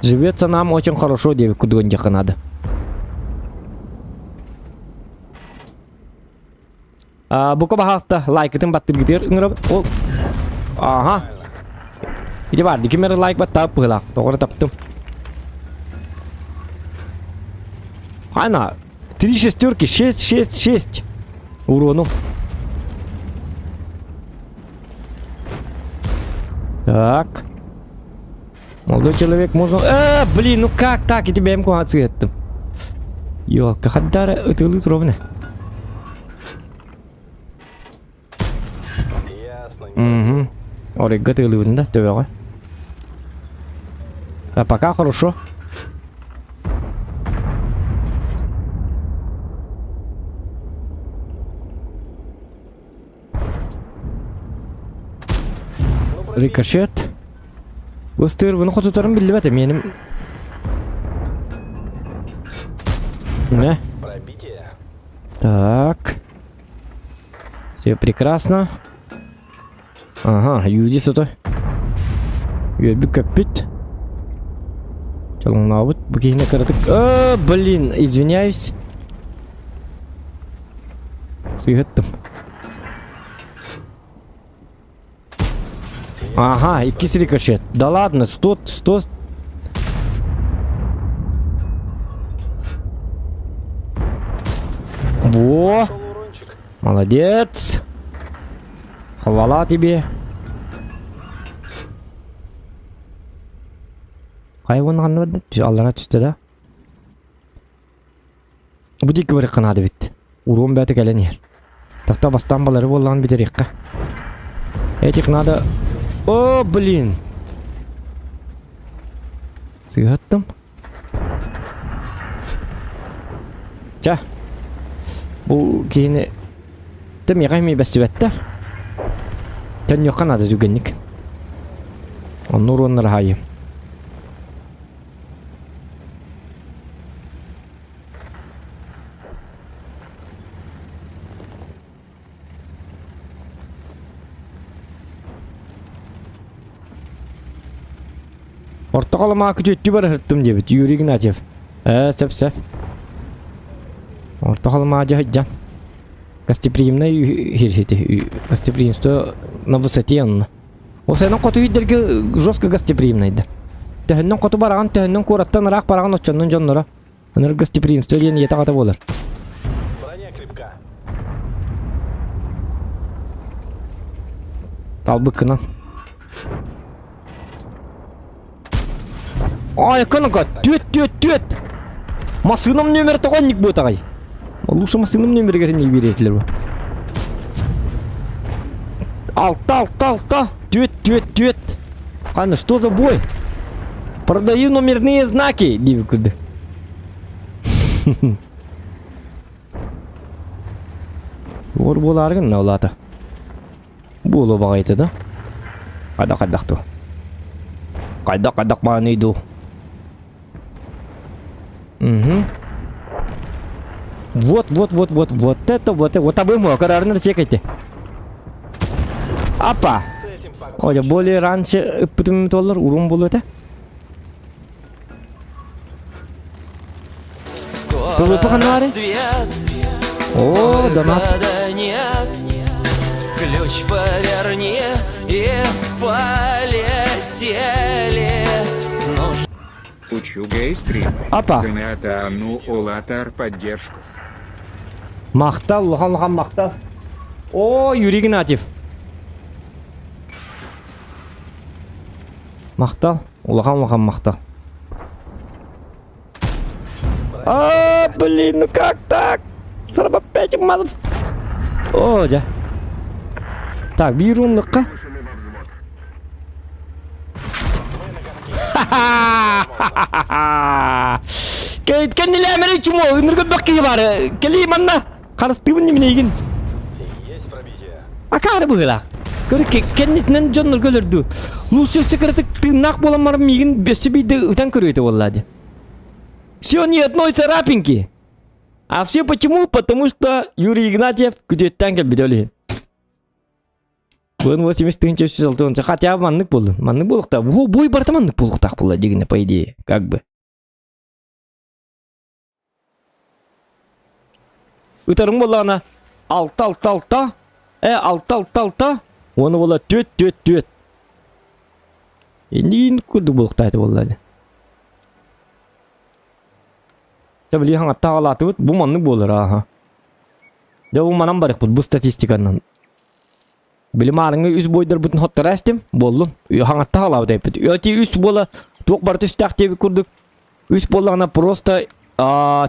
Speaker 1: живется нам очень хорошо, девик, куда надо. Бука бахаста лайк этим баттыр гитер ыңырап. Ага. Иде бар, дикемер лайк баттап пылак. Тоғыр таптым. Ана, 3 шестерки, 6 урону. Так. Молодой человек, можно... блин, ну как так? Я тебя ему отцветом. Ёлка, хаддара, это лут ровно.
Speaker 5: Ясно.
Speaker 1: Угу. Орик, готовы, да? Ты А пока хорошо. Рикошет. Быстыр, вы находитесь билли бәтем, енім. Не.
Speaker 5: Пробитие.
Speaker 1: Так. Все прекрасно. Ага, юди сото. Юди капит. Чалың набыт. Букейіне каратык. Блин, извиняюсь. Сыгыттым. Ага, и кис рикошет. Да ладно, что? Во! Молодец! Хвала тебе! Хайван ғанырды? Аллара түсті да? Бұд екі бір қынады бет. Урон бәті кәлен ер. Тақта бастан балары болған бедер еққа. Этих надо... О, блин! Сыгаттым. Ча. Бұл кейіні... Тім еғайми бәсті бәтті. Тән yoqқа надо дүгенник. Он уронлар хайым. Orta kalama kütüttü bara hırttım debit. Yuri Ignatiev. Сеп. Orta kalama acı hıccan. Гостеприимно хирхите. Гостеприимство на высоте он. Ол сенің қоты үйдерге жестко гостеприимнайды. Тәһіннің қоты бараған, тәһіннің қораттан арақ бараған отчанның жонлары. Оныр гостеприимство дейін ета қата болар.
Speaker 5: Броня крепка.
Speaker 1: Албықынан. Ай, қаныңға, төт. Масыным нөмір тоғанник бұ тағай. Лучше масыным нөмір керіне беретілер бұ. Алта. Төт. Қаны, что за бой? Продаю номерные знаки, дейбі күрді. Ор боларғын, наулаты. Болу бағайты да. Қайдақ-қайдақ-ту. Қайдақ бағаны үйду. Вот это. Вот обойму, карарны чекайте. Апа.
Speaker 5: С этим покончим.
Speaker 1: Оля, более раньше $5 урон был это? То вы погнали? О, донат.
Speaker 3: Ключ поверни и полетели.
Speaker 6: Учуга и стримы.
Speaker 1: Апа.
Speaker 6: Гната, ну, Олатар поддержку.
Speaker 1: Мақтал, лохан мақтал. О, Юрий Игнатьев. Мақтал, лохан мақтал. А, блин, ну как так? 45 малов. О, да. Так, бирунлыққа. Кейткен нелі әмірі чумо, өміргі баққи бар. Келей манна. Қарыстыбын неміне еген.
Speaker 5: Есть пробитие.
Speaker 1: Акары бұғыла. Көрі кеннетінен жонлар көлірді. Лучше секретік тыңнақ боламарым еген бөсі бейді ұтан көрейді олады. Все не одной царапинки. А все почему? Потому что Юрий Игнатьев күтеттен кел бедөлі. Бұны 83-66 хотя бы маннық болды. Маннық болықта. Бой барта маннық болықтақ болды дегені, по идее. Как бы. Үтәрің болағына. Алта. Алта. Оны бола төт. Енді көрді болықта әті болды. Біле хаңатта алаты бұд. Бұл маннық болыр. Бұл манан барық бұд. Бұл статистиканан. Білім арыңы үз бойдар бұтын хоттар әстім, болдым. Хаңатта қалау дейп біді. Өте үз бола, тоқ бар түстәк дейбі көрдік. Үз болағына просто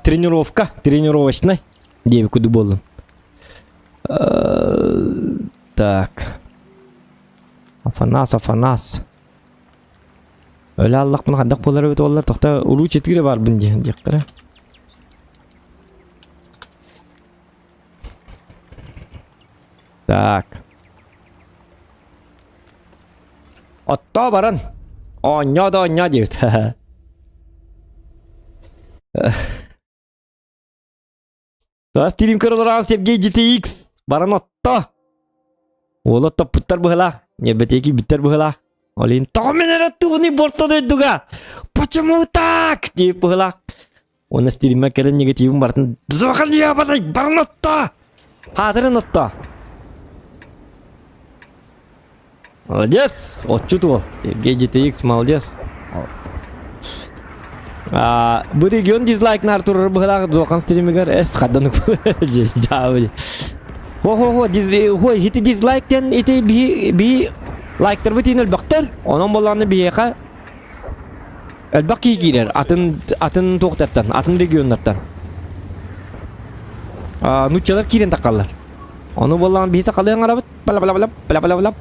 Speaker 1: тренировочный дейбі көрдік болдым. Так. Афанас. Өлі Аллах бұны қандақ болар өті олар. Тоқта ұру четкіре бар бұнде. Дектірі. Так. Отта баран. Оня дейбіт. Стрим көрілеран Сергей GTX. Баран отта. Олы топ-бұттар бұғылақ. Небетеки біттер бұғылақ. Олин, тоғменер отты бұны борта дөйдіға. Почему так? Дейіп бұғылақ. Оны стримме кәрін негативім бартын. Дұзуақын дейі абадай. Баран отта. Хатырын отта. Молодец! Вот чутул. GTX, молодец. Бұл регион дизлайкнар тұрыр бұғылағы доқан стримігер. Қадданық жес жауы. Хо, хиті дизлайктен еті бі лайктар бітейін өлбақтар. Оның болғаны бейеқа өлбақ кейкейлер. Атын тоқтаттан, атын регионлардан. Нұтчалар кейрен таққалар. Оның болғаны бейесі қалайын арабыт. Бала.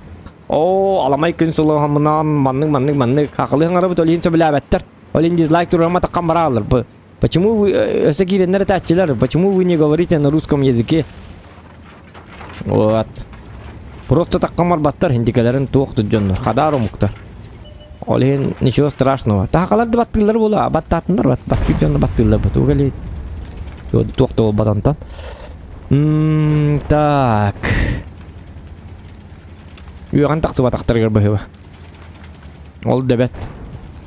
Speaker 1: О, аламай күн сұлы мұнан манның қақылығын арабыт олейін сөбілі әбәттір. Олейін дизлайк тұрғама таққан бара алыр. Почему вы, өсі кейренлері тәтчілер, почему вы не говорите на русском языке? Вот. Просто таққан барбаттар, хиндикаларын тоқты жонлар, қадар омуқтар. Олейін ничего страшного. Тақаларды баттылар болу, баттатындар, баттып жонлар баттылар бұт. Оғалей тоқты ол батантан. Так. Үйған тақсы батақтар көрбі. Ол дәбәт.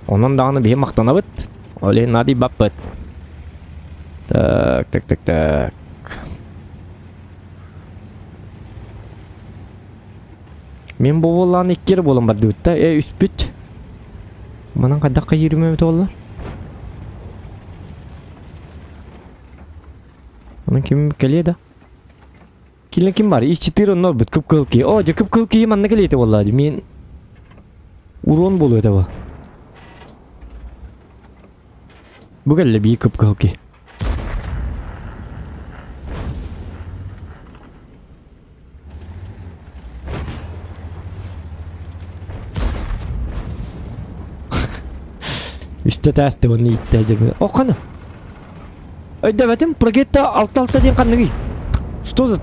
Speaker 1: Onun dağını bir maqtanabıt. Öyle nadi bappıt. Tak. Men bu bollarni ikki kere bolam bad debitda. Üst büt. Bana qadaqqa yürümemet ollar. Onun kim keliydi? Kim var? İç çıtır onlar bit kıpkılki. O ja kıpkılki manna keliydi vallahi. Men uron boluyor da bu. Bu gelle bir kıpkılki. Üstte testi bunu ihtiyacım. O kanı. Demedim progetta altta diyen kanı giy. Что за...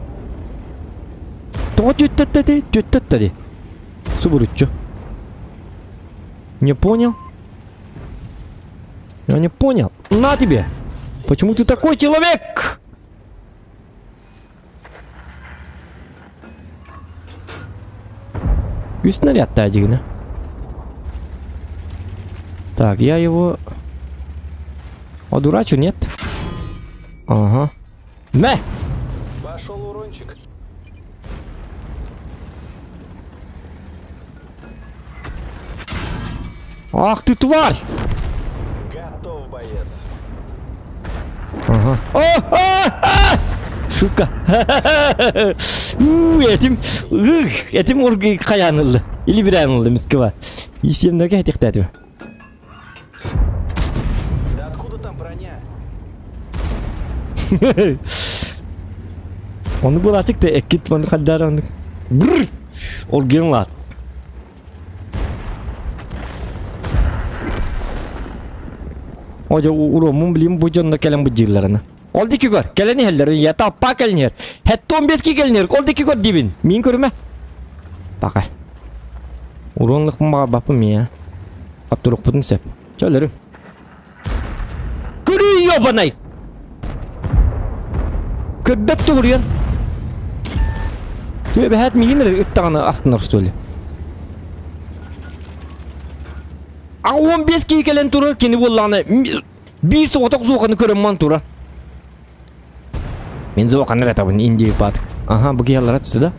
Speaker 1: Тётта-ди. Субуруччо. Не понял? Я не понял. На тебе! Почему ты такой человек? И снаряд тазик, Так, я его... Одурачу, нет? Ага. Мэ!
Speaker 5: Пошел урончик.
Speaker 1: Ах ты тварь!
Speaker 5: Готов, боец.
Speaker 1: Ага. Şuka. Etim orgu kayanıldı. İli bir anıldı miskiva. Isemdagi aytiqtadi.
Speaker 5: Да откуда там броня?
Speaker 1: Onu bu açık da ekit bunu kadar onu. Brrrt. Orgenlar. Oca urumun bilim bu canına gelen bu cırlarına. Oldu ki gör. Geleni helleri ya tappa gelinir. Hatta 15 ki gelinir. Oldu ki gör dibin. Min görme. Bakay. Urunluk mu bakım ya? Abduruk budun sep. Çölerim. Görüyor bana. Köbbet doğruyan. Tübe hat mi yine ıttağını aslında söyle. 15 ki gelen turur kini bollağını. Bir soğutak soğukanı körünman turur. Men soğukanı retabın indi bat. Aha bu giyalara tuttu da.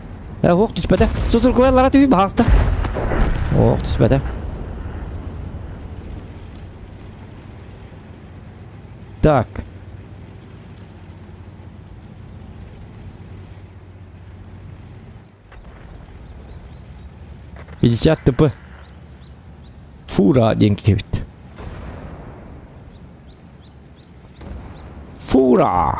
Speaker 1: Hoq tüspede. Susur koyarlara tüyü bahasta. Hoq tüspede. Так. Пятьдесят ТП. Фура деньги бит. Фура.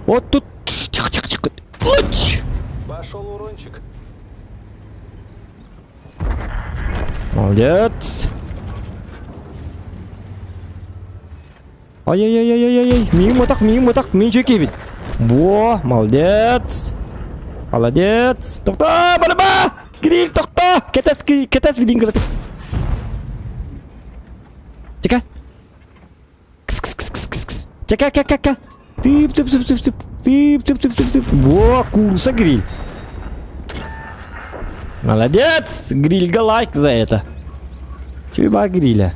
Speaker 1: Вот тут. Тихо. Уч!
Speaker 5: Пошел урончик.
Speaker 1: Молодец. Ай-яй-яй-яй-яй. Мимо так, мен чеки бит. Во, молодец. Молодец. Токта, барба. Гриль, токта. Кетес видин грати. Чека. Кс. Чека. Тип. Во, курса гриль. Молодец. Гриль лайк за это. Чуба гриля.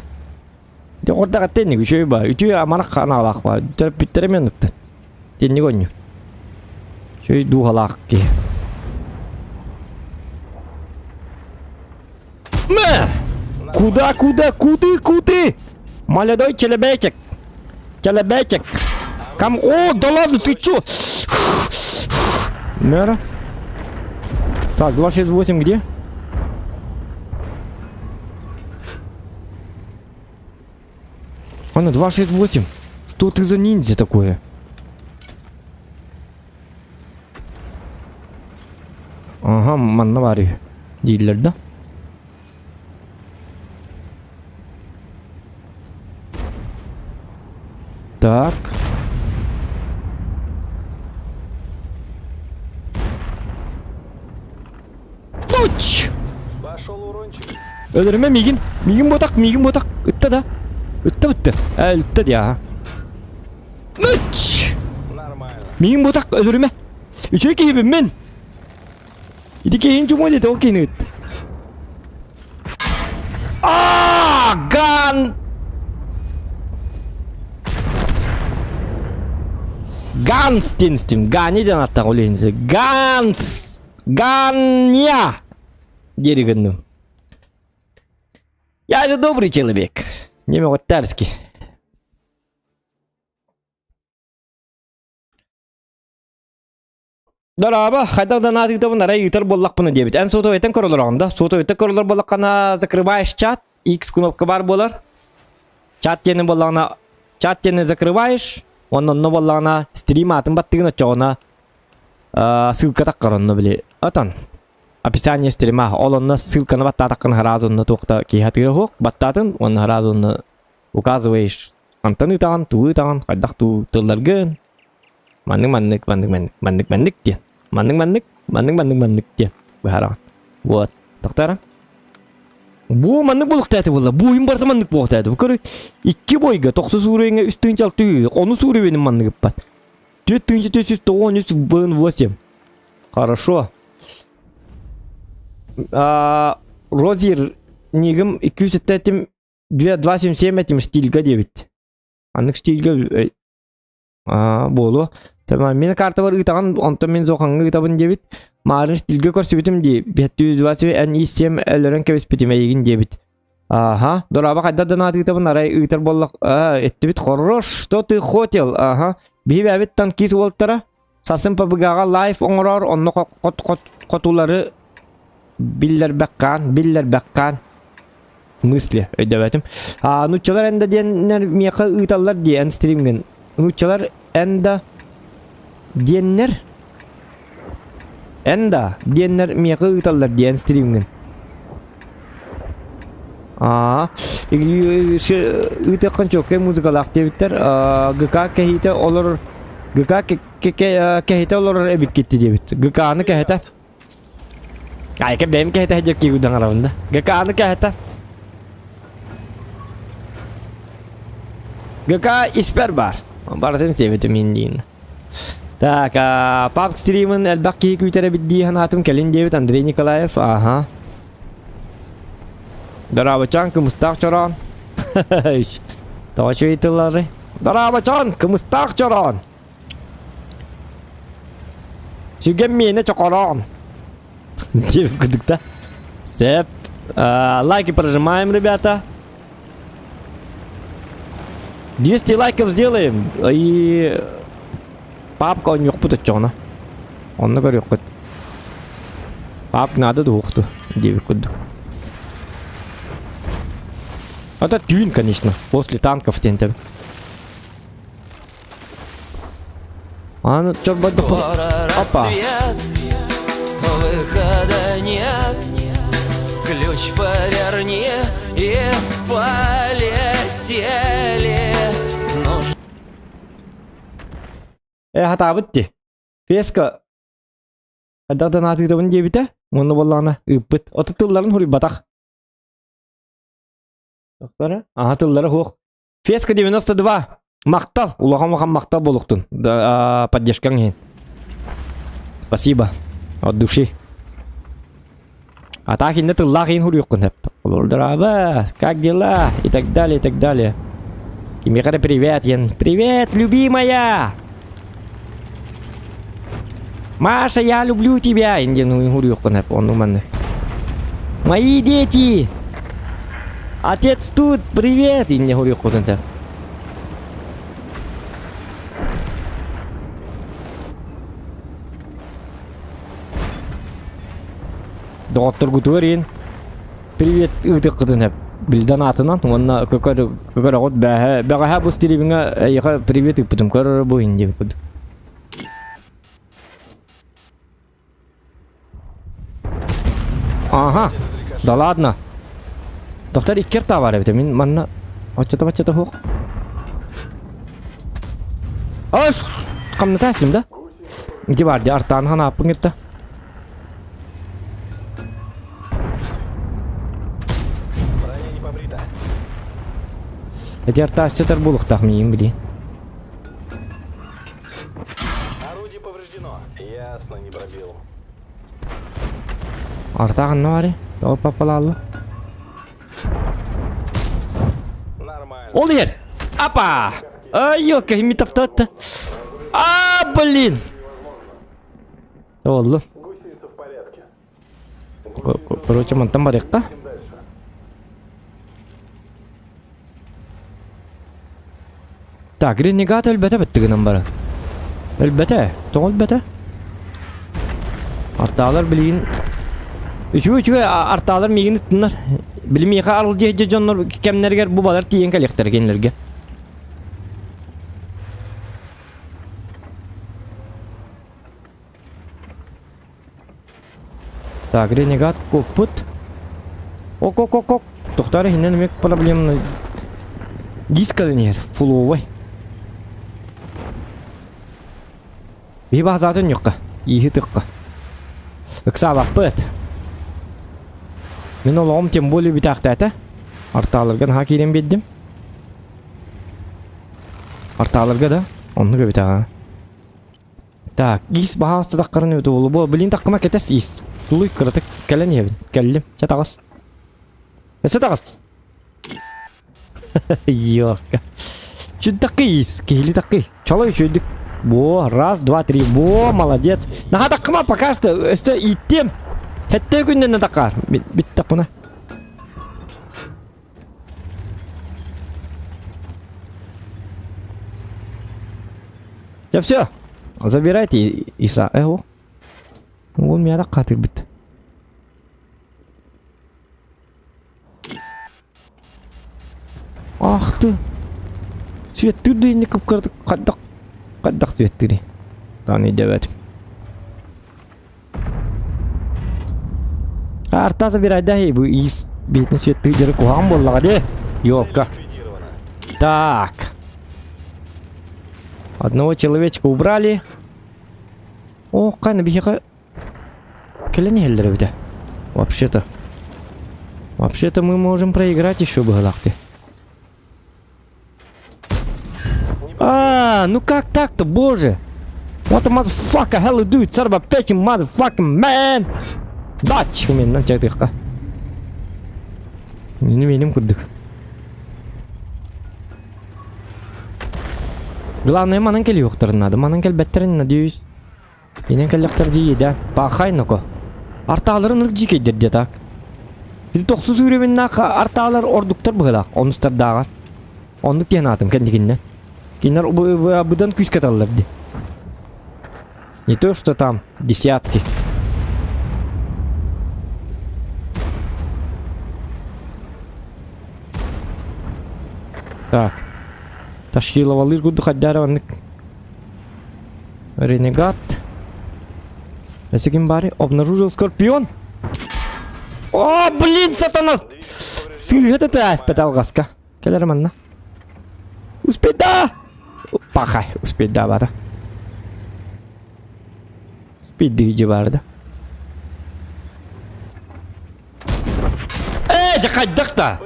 Speaker 1: De orada katen ne şey var. Ütü amanak kana bak var. Bitiremiyorum nokta. Tenni gonyo. Şey duhalak ki. Mı? Куды? Молодой человечек. Кам, о, да ладно, ты чё? Мэра. Так, 268 где? Она 268. Что ты за ниндзя такое? Ага, manna var ya. Değiller de. Так. Уч!
Speaker 5: Пошел урончик.
Speaker 1: Ölürüme Migin botak. Itta da. Itta. Itta ya. Uç!
Speaker 5: Нормально.
Speaker 1: Migin botak ölürüme. Üçü ki gibi men. İdiki hincu mu dedi okey nüt. Ган! Ганс денстим. Ганиден аттақ олейінізі. Ганс! Ганя! Дерегеннім. Я же добрый человек. Неме оттарский. Дараба, хайдағдан атықтабын арай үйтер боллақпыны дебет. Ән соты өйтен көрілер оғында. Соты өйтен көрілер боллаққана закрываешь чат. X кнопка бар болар. Чат тені боллағына. Чат тені закрываешь. Онны боллағына стрим атын баттығын отчағына ссылка таққар онны біле. Атан. Описание стрима. Ол онны ссылканы баттатаққын хаraz онны тоқта кейхатыға хоқ. Баттатын. Онны хаraz онны указываешь. Антын ұтаған, туы ұтаған. Қайдақ ту тылларғын. Мандык де. Мандык де. Бахараған. Вот. Тоқтарам. Бу мандык болық тәті болла. Бу им барты мандык болық тәті. Бұл көрі 2 бойға 90 сурайыңа үстін чалты. Оны сурай бенім мандык бат. 4398. Хорошо. Розер негім 277 этим стильга дебет. Анық стильга болу. Tamam, мен карта бар ытаған, онтан мен зоқанға ытабын дебет. Марын стильге көрсі бітім де. 520 ән естем әлірін кәбес бітім әйгін дебет. Ага, дораба қайда донаты ытабын арай ытар боллақ. Әтті бит, хорош, что ты хотел. Ага, бейбі әбет танкис олттара. Сасын пабыгаға лайф оңырар, онны қотулары биллер бәққан. Мысли, өйді бәтім. Нұтчалар әнді денер меқы ыталар де ән стримген. Нұтчалар әнді Деннер меқы ұталар дейін стримген. Үтеққан чөкке музыкалақ дебіттер. ГК кәхейті олар әбіт кетті дебіт. ГК-аны кәхеті. Айкеп дәйім кәхеті әжекке үдің арауында. ГК-аны кәхеті. ГК испер бар. Баратын себеті мен дейін. Так, пап стримын әлбақ кейі көйтері бідді ханатым кәлін дебет Андрей Николаев. Ага. Дарабачан, кымыстақ чоран. Таушы ейтілері. Дарабачан, кымыстақ чоран. Сүген мені чоқоран. Дебет күдікті. Сеп. Лайки прожимаем, ребята. 200 лайков сделаем. И... Папка он yok bu çona. Onunla göre yok. Pap надо духту. Девять куду. Это тюн, конечно. После танков тентем. А ну чё бы опа.
Speaker 8: Выхода нет. Ключ поверни и полетели.
Speaker 1: Hata bitti. Feska. Adada natı da bunca bite. Onu bollana ıpıt. O tılların huri batak. Doktora. Aha tılları hoq. Feska 92. Мақтал. Улахан мақтал болуқтын. Поддержкаң ген. Спасибо. От души. А так инде тыллах ген хури юқын хеп. Олордыраба. Как дела? И так далее, и так далее. И мне говорят привет, ен. Привет, любимая. Маша, я люблю тебя. Инде ну хури юқын хеп. Он уманны. Мои дети. Отец тут. Привет. Инде хури юқын хеп. Доктор Гутурин. Привет, ытык кытын хеп. Билдан атынан, онна көкөр гот бага бу стриминга яка привет ыпытым көрөр бу инде бут. Ага. Да ладно. Доктор иккерта бар бит. Мен манна ачата хук. Аш! Камна тастым да? Где бар? Артан хана апыңытта. Эти артастер булых тахмиим, блин.
Speaker 5: Орудие повреждено. Ясно, не пробил.
Speaker 1: Артаган навари. Опа, попалало. Ол ер. Апа! Ай, елка, ими таптатта. А, блин! Oldu.
Speaker 5: Гусеница в порядке.
Speaker 1: Короче, мантан бар екқа. Так, ренегат әлбәтә біттігінен бары. Әлбәтә, тоң әлбәтә. Арталар білейін. Үші арталар мейгін үттінлер. Білмейіға арыл жейді жонлар кәмнергер бұл балар тиен кәлектер кенлерге. Так, ренегат, кокпут. Ок. Тоқтары хинен мек проблемны. Дискалынер, фуловой. Bir bazatın yok. İyi tıkka. Iksa bakpıt. Men oğlum tem bolü bir tahtata. Artalargan hakirim bildim. Artalarga da onu gibi ta. Так, is bahası takkırın ödü olu. Bu bilin takkıma ketes is. Dulu kırıtık kelen yevin. Kellim. Çatağız. Çatağız. Yok. Şu takı is. Kehli takı. Çalıyor şöyle. Во, раз, два, три. Во, молодец. Наха такыма пока что өсті иттем. Хетте күннен такар. Бит такына. Все. Забирайте Иса. О. Он меня так катык бит. Ах ты. Свет ты да не капкардык кадак. Каддак светтири. Таны девет. Арта забирайда хей бу ис бетин светтири жері куған боллаға де. Ёлка. Так. Одного человечка убрали. О, кайна бихеха. Келени хелдері біде. Вообще-то мы можем проиграть еще бы галакты. А, ну как так-то, боже? What the motherfucker hell you do, son of a bitch, motherfucking man! Дач, у меня на чатыхка. Не видим кудык. Главное, мананкель юхтар надо, мананкель беттерин надеюсь. Иненкель яхтар жии, да? Пахай ну-ка. Арталарын ырк жикейдер де так. Биди 90 үременнақ арталар ордуктар бұғылақ, оныстар дағар. Ондық кен атым, кәндігінен. Кинер обыдан күз каталларды. Не то, что там десятки. Так. Ташкиловалыр гуду хаддараваннык. Ренегат. Ким бари? Обнаружил скорпион. О, блин, сатана! Сыгыта ты аспетал гаска. Келер манна. Успеть да! Пахай, успеть да бара. Успеть дыйджи барды. Жакайдакта!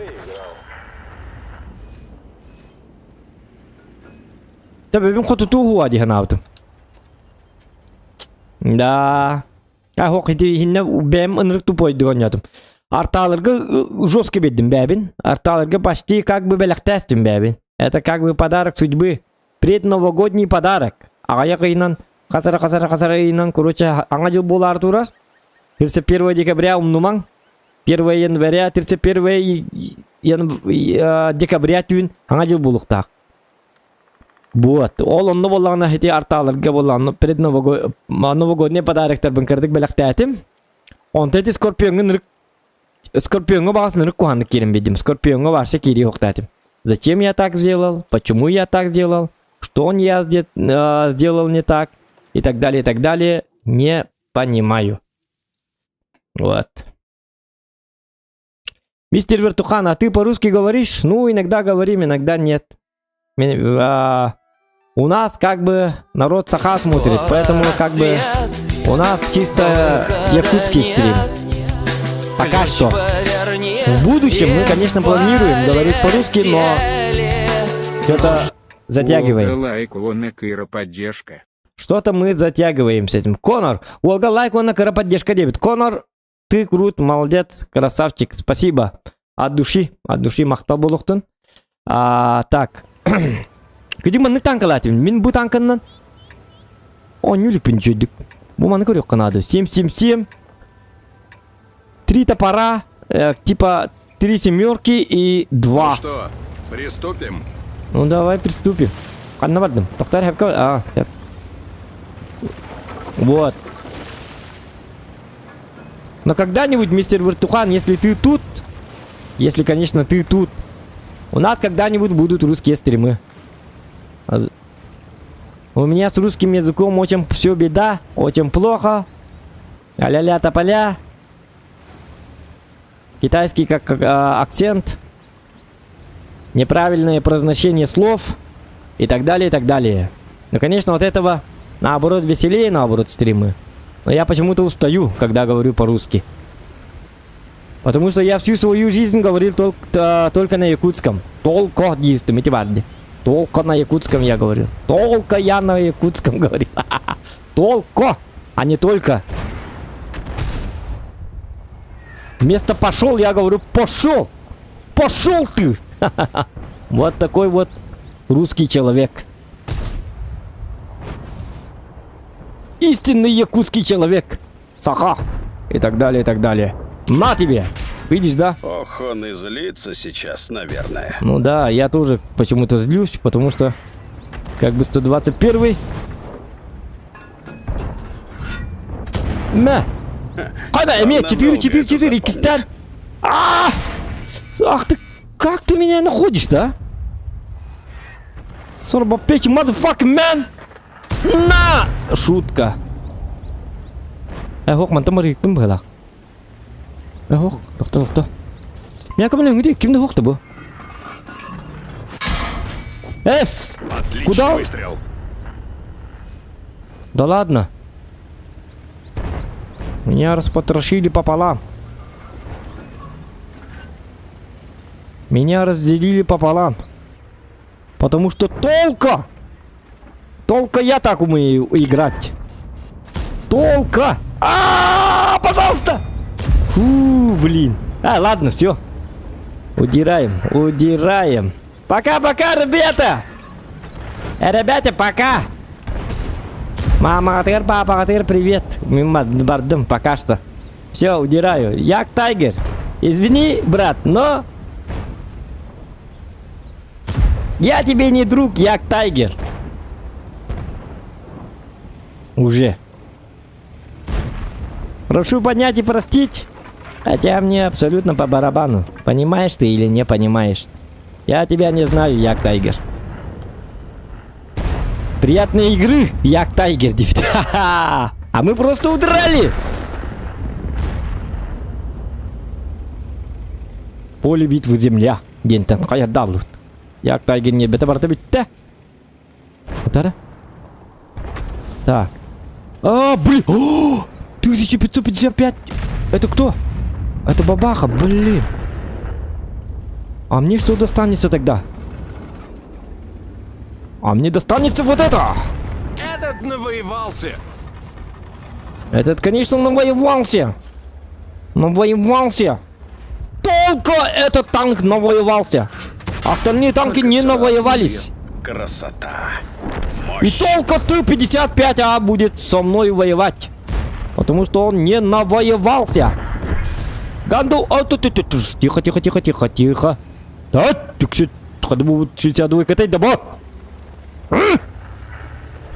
Speaker 1: Табебин хотуту хуа ди ханаутым. Да. А хок хинне бэм ынрык тупой дигонятым. Арталарга жестко беддим бэбин. Арталарга почти как бы беляхтестим бэбин. Это как бы подарок судьбы. Предновогодний подарок. Ағая қиынан, қасара қиынан, короче, аңа жыл бол Артура. 31 декабря умнумаң. 1 января, 31 декабря түйін аңа жыл болуқтақ. Вот. Ол онны болағына хети арталарға болағына предновогодний подароктар бұнкардық бәліқті әтім. Онтеті скорпионға бағасын ұрық қуғанды керім бедім. Скорпионға баршы кері оқты әтім. Зачем я так сделал? Почему я так сделал? Что он я сделал не так? И так далее, не понимаю. Вот. Мистер Вертухан, а ты по-русски говоришь? Ну, иногда говорим, иногда нет. У нас как бы народ Саха смотрит, поэтому как бы у нас чисто якутский стрим. Пока что. В будущем мы, конечно, планируем говорить по-русски, но что-то затягиваем.
Speaker 6: Лайк, вон Кира поддержка.
Speaker 1: Что-то мы затягиваем с этим. Конор, Волга лайк, вон Кира поддержка 9. Конор, ты крут, молодец, красавчик, спасибо. От души мақтал болуқтын. Так. Где мы танка латим? Мин бу танканнан. О, нюлик пинчудик. Бу маны көрек канады. 777. 3 топора. Типа 3 семерки и 2.
Speaker 7: Ну что, приступим?
Speaker 1: Ну давай приступим. Каннавардым. Токтар хэпка. Вот. Но когда-нибудь, мистер Вертухан, если ты тут, если, конечно, ты тут, у нас когда-нибудь будут русские стримы. У меня с русским языком очень все беда, очень плохо. А-ля-ля тополя. Китайский как акцент. Неправильное произношение слов. И так далее, и так далее. Ну, конечно, от этого, наоборот, веселее, наоборот, стримы. Но я почему-то устаю, когда говорю по-русски. Потому что я всю свою жизнь говорил только на якутском. Только на якутском я говорил. Только я на якутском говорил. Только, а не только. Вместо пошел я говорю пошел. Пошел ты. Вот такой вот русский человек. Истинный якутский человек. Саха. И так далее, и так далее. На тебе. Видишь, да?
Speaker 5: Ох, он и злится сейчас, наверное.
Speaker 1: Ну да, я тоже почему-то злюсь, потому что как бы 121-й. На. Хада, имеет 4-4-4, кистар. Ах ты, как ты меня находишь-то, а? Сорбапечи, motherfucking man. На! Шутка. Hốc mình tao mới tao mới là. Hốc, doctor. Меня ко мне где кем ты hốc ты был? Эс!
Speaker 7: Отличный
Speaker 1: Куда?
Speaker 7: выстрел.
Speaker 1: Да ладно. Меня распотрошили пополам. Меня разделили пополам. Потому что Только я так умею играть. Только! Пожалуйста! Фу, блин. Ладно, все. Удираем. Пока-пока, ребята! Ребята, пока! Мама, папа, привет. Мимо бардым, пока что. Все, удираю. Як Тайгер. Извини, брат, но... Я тебе не друг, Як Тайгер. Уже. Прошу понять и простить. Хотя мне абсолютно по барабану. Понимаешь ты или не понимаешь? Я тебя не знаю, Як Тайгер. Приятной игры, Як Тайгер. А мы просто удрали. Поле битвы земля. Гентен каядалут. Як Тайгер не бета барта битте. Утара. Так. Блин. 1555. Это кто? Это бабаха, блин. А мне что достанется тогда? А мне достанется вот это.
Speaker 3: Этот навоевался.
Speaker 1: Этот, конечно, навоевался. Только этот танк навоевался. Остальные танки не навоевались.
Speaker 5: Красота.
Speaker 1: И только Т-55А будет со мной воевать. Потому что он не навоевался. Ганду... Тихо. Да, ты 62 катать добро.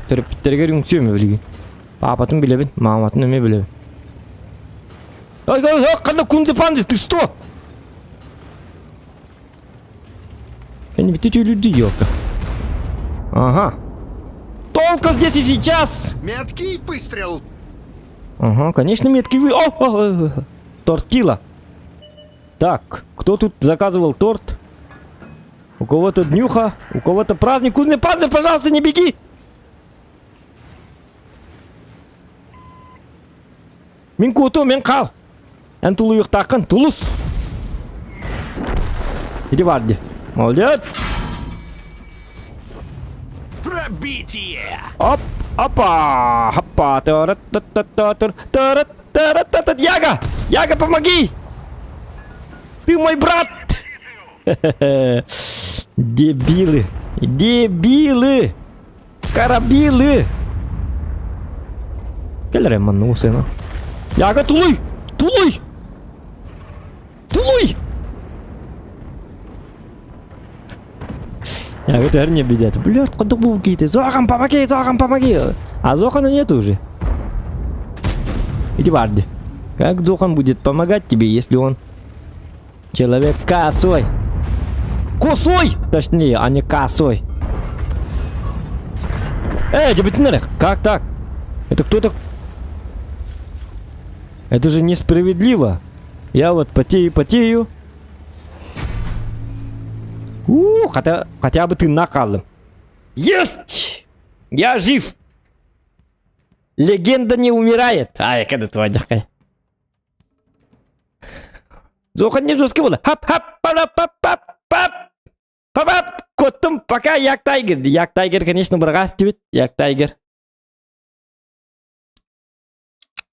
Speaker 1: Терегорим все мебели. Папа, ты билебен, мама, ты мебели. Ай, когда кунды-панды, ты что? Я не видите люди, ёлка. Ага. Только здесь и сейчас.
Speaker 7: Меткий выстрел.
Speaker 1: Ага, конечно, меткий вы... Тортила. Так, кто тут заказывал торт? У кого-то днюха, у кого-то праздник. Кузный панцирь, пожалуйста, не беги! Минкуту, минкал! Энтулуюк такан, тулус! Иди, Барди. Молодец!
Speaker 3: Пробитие!
Speaker 1: Опа! Яга! Яга, помоги! Ты мой брат! Дебилы! Дебилы! Карабилы! Келер эмман усена. Яга тулуй! Тулуй! Тулуй! Яга тер не бедят. Блядь, куда бугите? Зохан, помоги! Зохан, помоги! А Зохана нет уже. Иди Барди. Как Зохан будет помогать тебе, если он человек косой? Косой! Точнее, а не косой. Джабатинарах, как так? Это кто-то... Это же несправедливо. Я вот потею. Хотя бы ты накалым. Есть! Я жив! Легенда не умирает. Ай, когда твоя дякая. Зохан не жесткий было. Пап, коттым, пока як тайгер. Як тайгер, конечно, бірғас түбет. Як тайгер.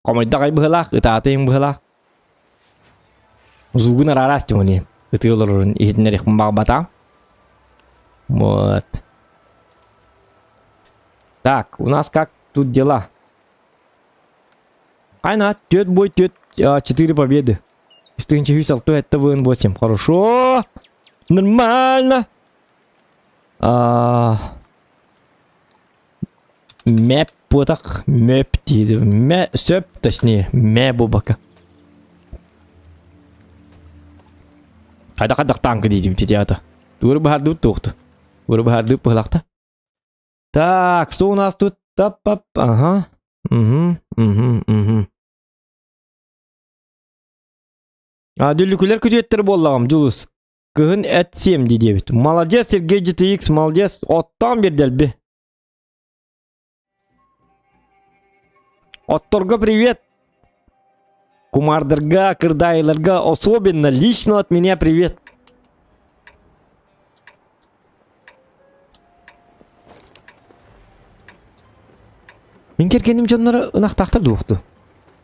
Speaker 1: Комайдағай бұғылақ, ұтатайын бұғылақ. Зугын арарас тюміне. Ұтылырын езінерек мұмбағы батам. Вот. Так, у нас как тут дела? Айна, 4 победы. Истынче Хюсал, это ВН8. Хорошо. Нормально. Мэп потак. Мэп дейді. Сөп, точнее. Мэ бубака. Қайда танкі дейді ата. Туры бахарды тоқты. Туры бахарды пығылақты. Так, что у нас тут? Тап-пап. Ага. Дүлікілер күтеттір болағым, Джулус. Кығын әтсем дейді бет. Молодец, Сергей GTX, молодец. Оттан бердел бе. Отторга привет. Кумардырга, кырдайларга, особенно, лично от меня привет. Мен кергенім жонлары ынақтақтыр дуқты.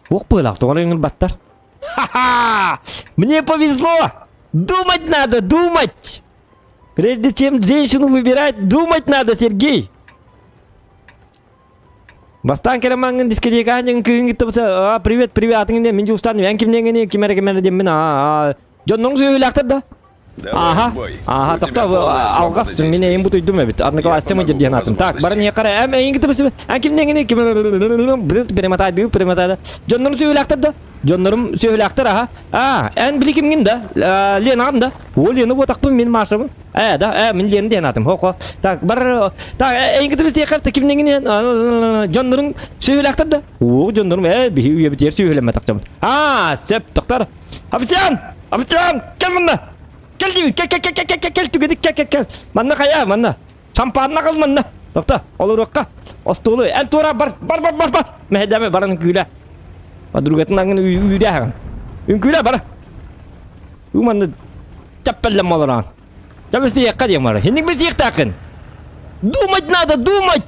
Speaker 1: Оқ бұғылақты, олар еңіл баттар. Ха-ха! Мне повезло! Думать надо, думать! Прежде чем женщину выбирать, думать надо, Сергей! Бастан керемаңын дискетека анжың күйін кетті болса, привет, атыңын мен жуыстан, мен кімден кемері дем мен, жонның сөйлақтыр да. Ага, тоқта, алғас, мен ең бұт үйдім әбіт, одноклассия мұн жерден атым. Так, барын не қара, ең кетті болса, кімден перемотайды. Жонның сөйлақтыр да. Жоннорым сөйлақтыр, ән білі кімген да, Лен ағым да. Ол Лені отақпын, мен маршабын. Мен Лені ден атым. Так, бар, ең кетті болса, еқарты кімден жоннорым сөйлақтыр да. Жоннорым, бейі үйе бітер сөйлеме тақчамын. Сәп, тоқтар. Абитян, кел мұнда. Кел деймін, кел түгедік, кел. Манна қая, манна. Шампанына қыл манна. Тоқта, олар оққа. Остолы, әл тура, бар. Мәхедәме, барының күйлі. Подругатын аңын үйді ағын. Үнкүйлі бара. Уманды чаппәлләм оларан. Чаппәлсі еққа дейм бара. Хеннің бесі еқті ақын. Думать надо, думать!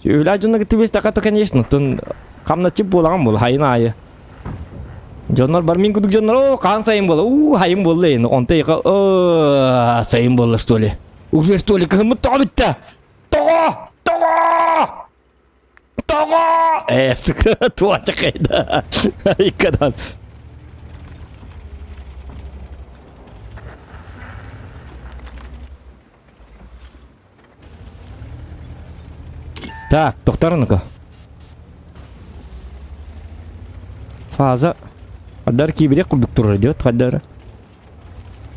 Speaker 1: Сөйлі жонна кетті бесі тақаты, конечно. Тон қамна чіп болаған бол, хайына айы. Жоннар бар мен күдік жоннар, қан сайын бол. Хайын болды енді. Онта еқа, сайын болды, что ли. Уже что ли, кығымы тоғытты. Тоға! Сықы туачы қайда. Икадан. Так, тоқтарыныка. Фаза. Қаддар кейбірек құлдық тұрыр дед, қаддары.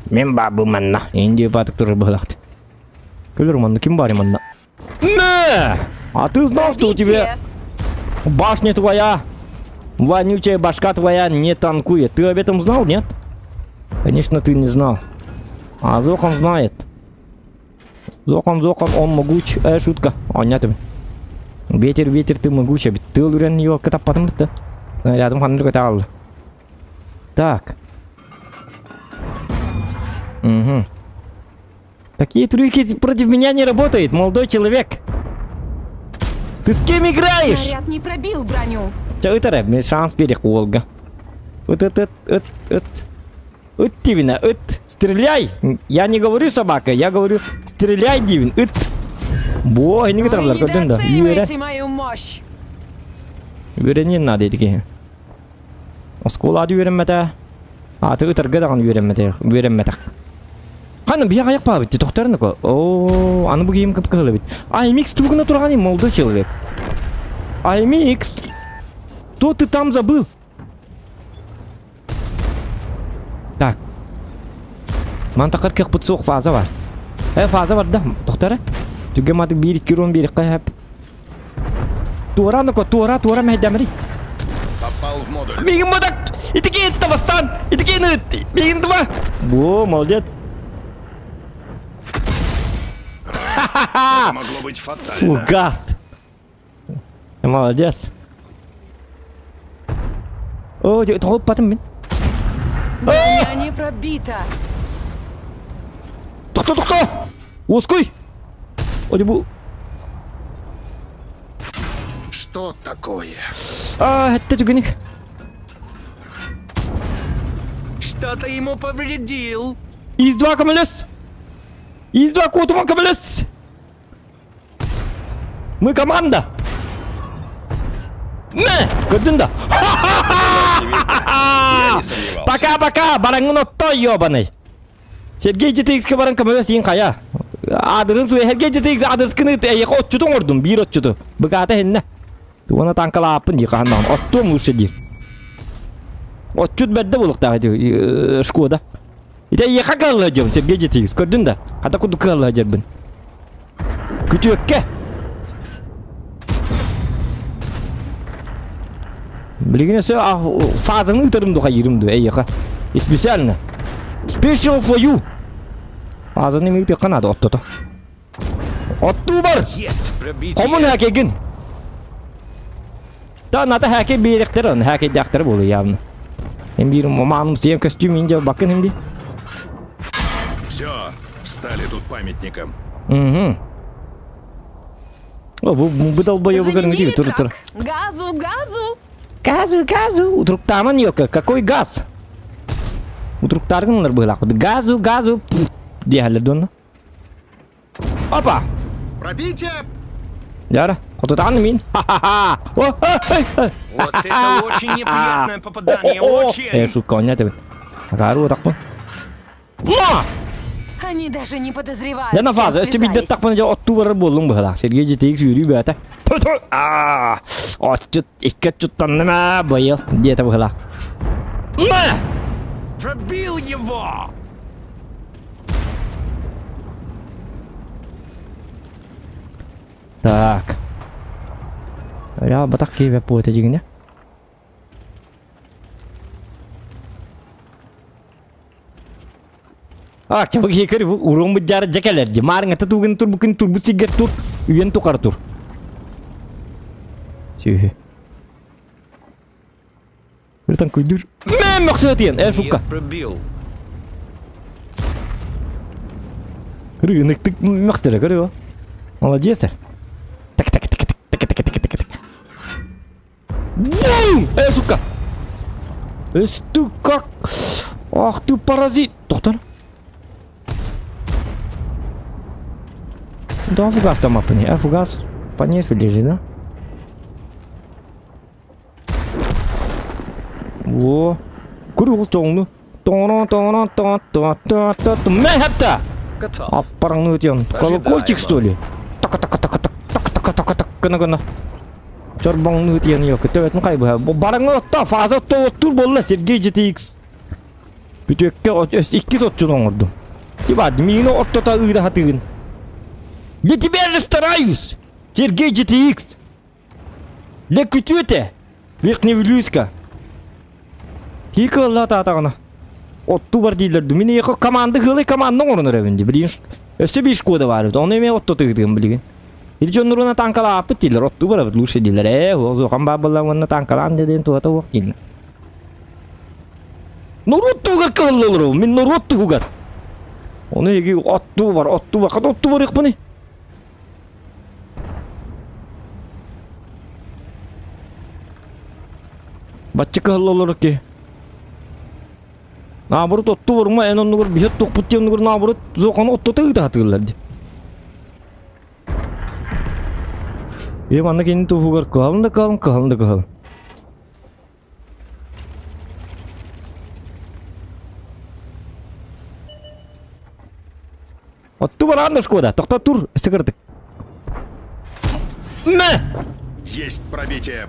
Speaker 1: Мен бабы манна. Енді батық тұрыр бұғылақты. Көлір манна, кім бар манна? А ты знал, что у тебя башня твоя, вонючая башка твоя не танкует? Ты об этом знал, нет? Конечно, ты не знал. А Зохан знает. Зохан, он могуч. Шутка. Нет. Ветер, ты могучий. Ты уверен, его катапатом-то? Рядом хандру катал. Так. Угу. Такие трюки против меня не работают, молодой человек. Ты с кем играешь?
Speaker 4: Снаряд не пробил броню.
Speaker 1: Чё это рэп? Мне шанс переколга. Вот. Ыт дивина, ыт. Стреляй. Я не говорю собака, я говорю стреляй дивин, ыт. Бо, не
Speaker 4: Вы
Speaker 1: гитарлар, көрдүн да.
Speaker 4: недооцениваете мою мощь.
Speaker 1: Үйренен надо едіге. Осколады үйренмеді. Аты ұтырға даған үйренмеді. Қаны бия қаяқ ба бітті, тоқтарыны ко. Ооо, аны бұл кейім кіп қылы бітті. IMX тугына тұрған им, молдой человек. IMX. Что ты там забыл? Так. Мантақыр 40 бұт соқ фаза бар. Фаза бар да, тоқтары. Түге мады 1-2 рон берік қайап. Туара ны ко, туара мәйдәмірі.
Speaker 7: Попал в модуль.
Speaker 1: Бегим мадак! Итаки Табастан! Итаки ныт! Бегим два! Во, молодец!
Speaker 7: Это могло быть
Speaker 1: Фу,
Speaker 7: фатально.
Speaker 1: газ! Молодец! О, ты толп потом, блин.
Speaker 4: Броня не пробита.
Speaker 1: Кто? Ускуй! Оди бу.
Speaker 7: Что такое?
Speaker 1: Это тюгник.
Speaker 3: Что-то ему повредил.
Speaker 1: Из-2 камелес! Из-2 котума камелес! Мы команда! Көрдің да?
Speaker 5: Я не сомневался.
Speaker 1: Пока-пока! Бараңын отто, ёбаный! Сергей GTX-ке барың камелес ең қая. Адырын суе, Сергей GTX адырскыны әйеқі отчутың ордым, бір отчуты. Бұқаты хенне. Оны танкалапын диқаннан. Оттом ұршы дир. Отчут бәдді болықтағы шкода. Ите еқа қалығы жем, Сергей GTX. Көрдің да? Ата құды қалығы жербін. Күті өкке. Білігіне сө, фазыңны ұтырымды қайырымды, әйеқа. Специально. Special for you. Фазыңны мейті қанады оттыты. Отту бар!
Speaker 3: Есть пробитие.
Speaker 1: Комын әкеген. Да, надо хәке беректер, он хәке дәктер болу явно. Hem bir маманым сен костюм инде бакын hem
Speaker 7: Все, встали тут памятником.
Speaker 1: Угу. О, bu долбоёбы görün
Speaker 4: Заменили
Speaker 1: gibi tur.
Speaker 4: трак. Газу.
Speaker 1: Газу. Утруктаман yok. Какой газ? Утруктаргынлар было. Газу. Диялды оны. Опа.
Speaker 7: Пробитие!
Speaker 1: Яра, отудан мин. Ха-ха-ха.
Speaker 3: Вот это очень неприятное попадание. Очень.
Speaker 1: Şu konya tabii. Гару так mı? На!
Speaker 4: Они даже не подозревают.
Speaker 1: Я на
Speaker 4: с кем
Speaker 1: фаза, тебе
Speaker 4: связались.
Speaker 1: так мана отту бар болдың быгыла. Сергей GTX yürüyor be ata. Отчут, iki çuttan nima bayıl diye bıgıla. На!
Speaker 3: Пробил его.
Speaker 1: Так. Ya batak gibi bu öteciginde. Çabuk yıkarı bu. Uğrum bu jar cekelerci. Marın atı tuğun tur bukun tur bu sigar tur. Üyen tukar tur. Sih. Bertang kuydur. Mem maksudnya, suka.
Speaker 3: Я пробил.
Speaker 1: Рынок ты махтера, говорю. Молодец. Так. Бум! Сука! Ты как? Ах ты паразит! Доктор? Да, фугас там апни. Фугас понерфи лежит, да? Во. Курул тоңну. Мэхапта!
Speaker 3: Готов.
Speaker 1: А паранует он. Колокольчик, что ли? Так. Кына. Чорбаңны өтен yok. Төбетін қай бұға. Барыңы отта, фаза отта оттур болла, Сергей GTX. Бүтөкке 2 отчун оңырды. Дебады, мені оттата ұйда хатығын. Я тебя расстараюсь, Сергей GTX. Для күтөте. Верхневилюйска. Хикі алла татағына. Отту бар дейлерді. Мені еқі команды ғылы командың орыныр әвенде. Білейін, өсі 5 коды бар. Оны еме отта тұғыдығын білген. Или что нуруна танкала апытилер, отту бар лучше дилер. Озоқан бабылан ванна танкалан деден туата уақтилер. Нурутту гар кылылыр, мен нурутту гар. Оны еге отту бар, отту бар иқпыны. Бачы кылылыр ке. Nabrut ottu vurma en onu bir hot tokput diye onu nabrut zokan ottu tığdı hatırlar diye. Benim anla kendini tofugar kalın da kalın. Ottu var andas koda. Tokta tur sıkırdık. Ne?
Speaker 7: Есть пробитие.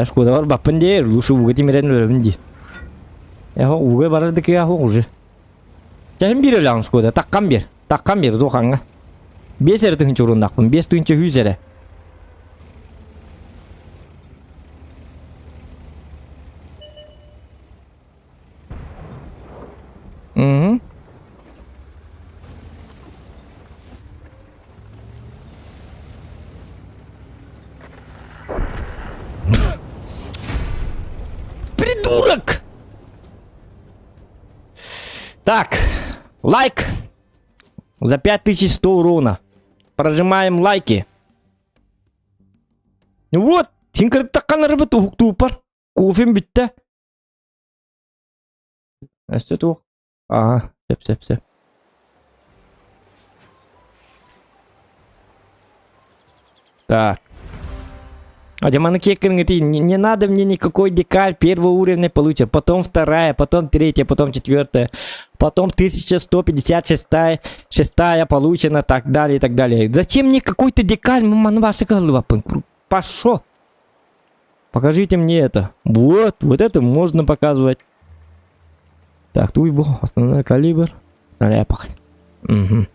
Speaker 1: Skoda var bappen diye lusu buga timiren ölüm diye. Ya ho uga barardık ya ho uca. Cahim bir ölen skoda takkan bir zokanga. 5 ere tığınca urundakpın 5 tığınca 100 ere. Hı. Придурок! Так, лайк за 5100 урона. Прожимаем лайки. Вот, тинкер таккан рыбы тухук тупар. Кофем битте. Эсте тух. Ага, сеп. Так. Адемана кекер не надо мне никакой декаль первого уровня получить, потом вторая, потом третья, потом четвертая, потом 1156 шестая получена, так далее, и так далее. Зачем мне какой-то декаль, мама, ваша голова? Пошел. Покажите мне это. Вот это можно показывать. Так, туйбо, основной калибр. Снаряпах. Угу.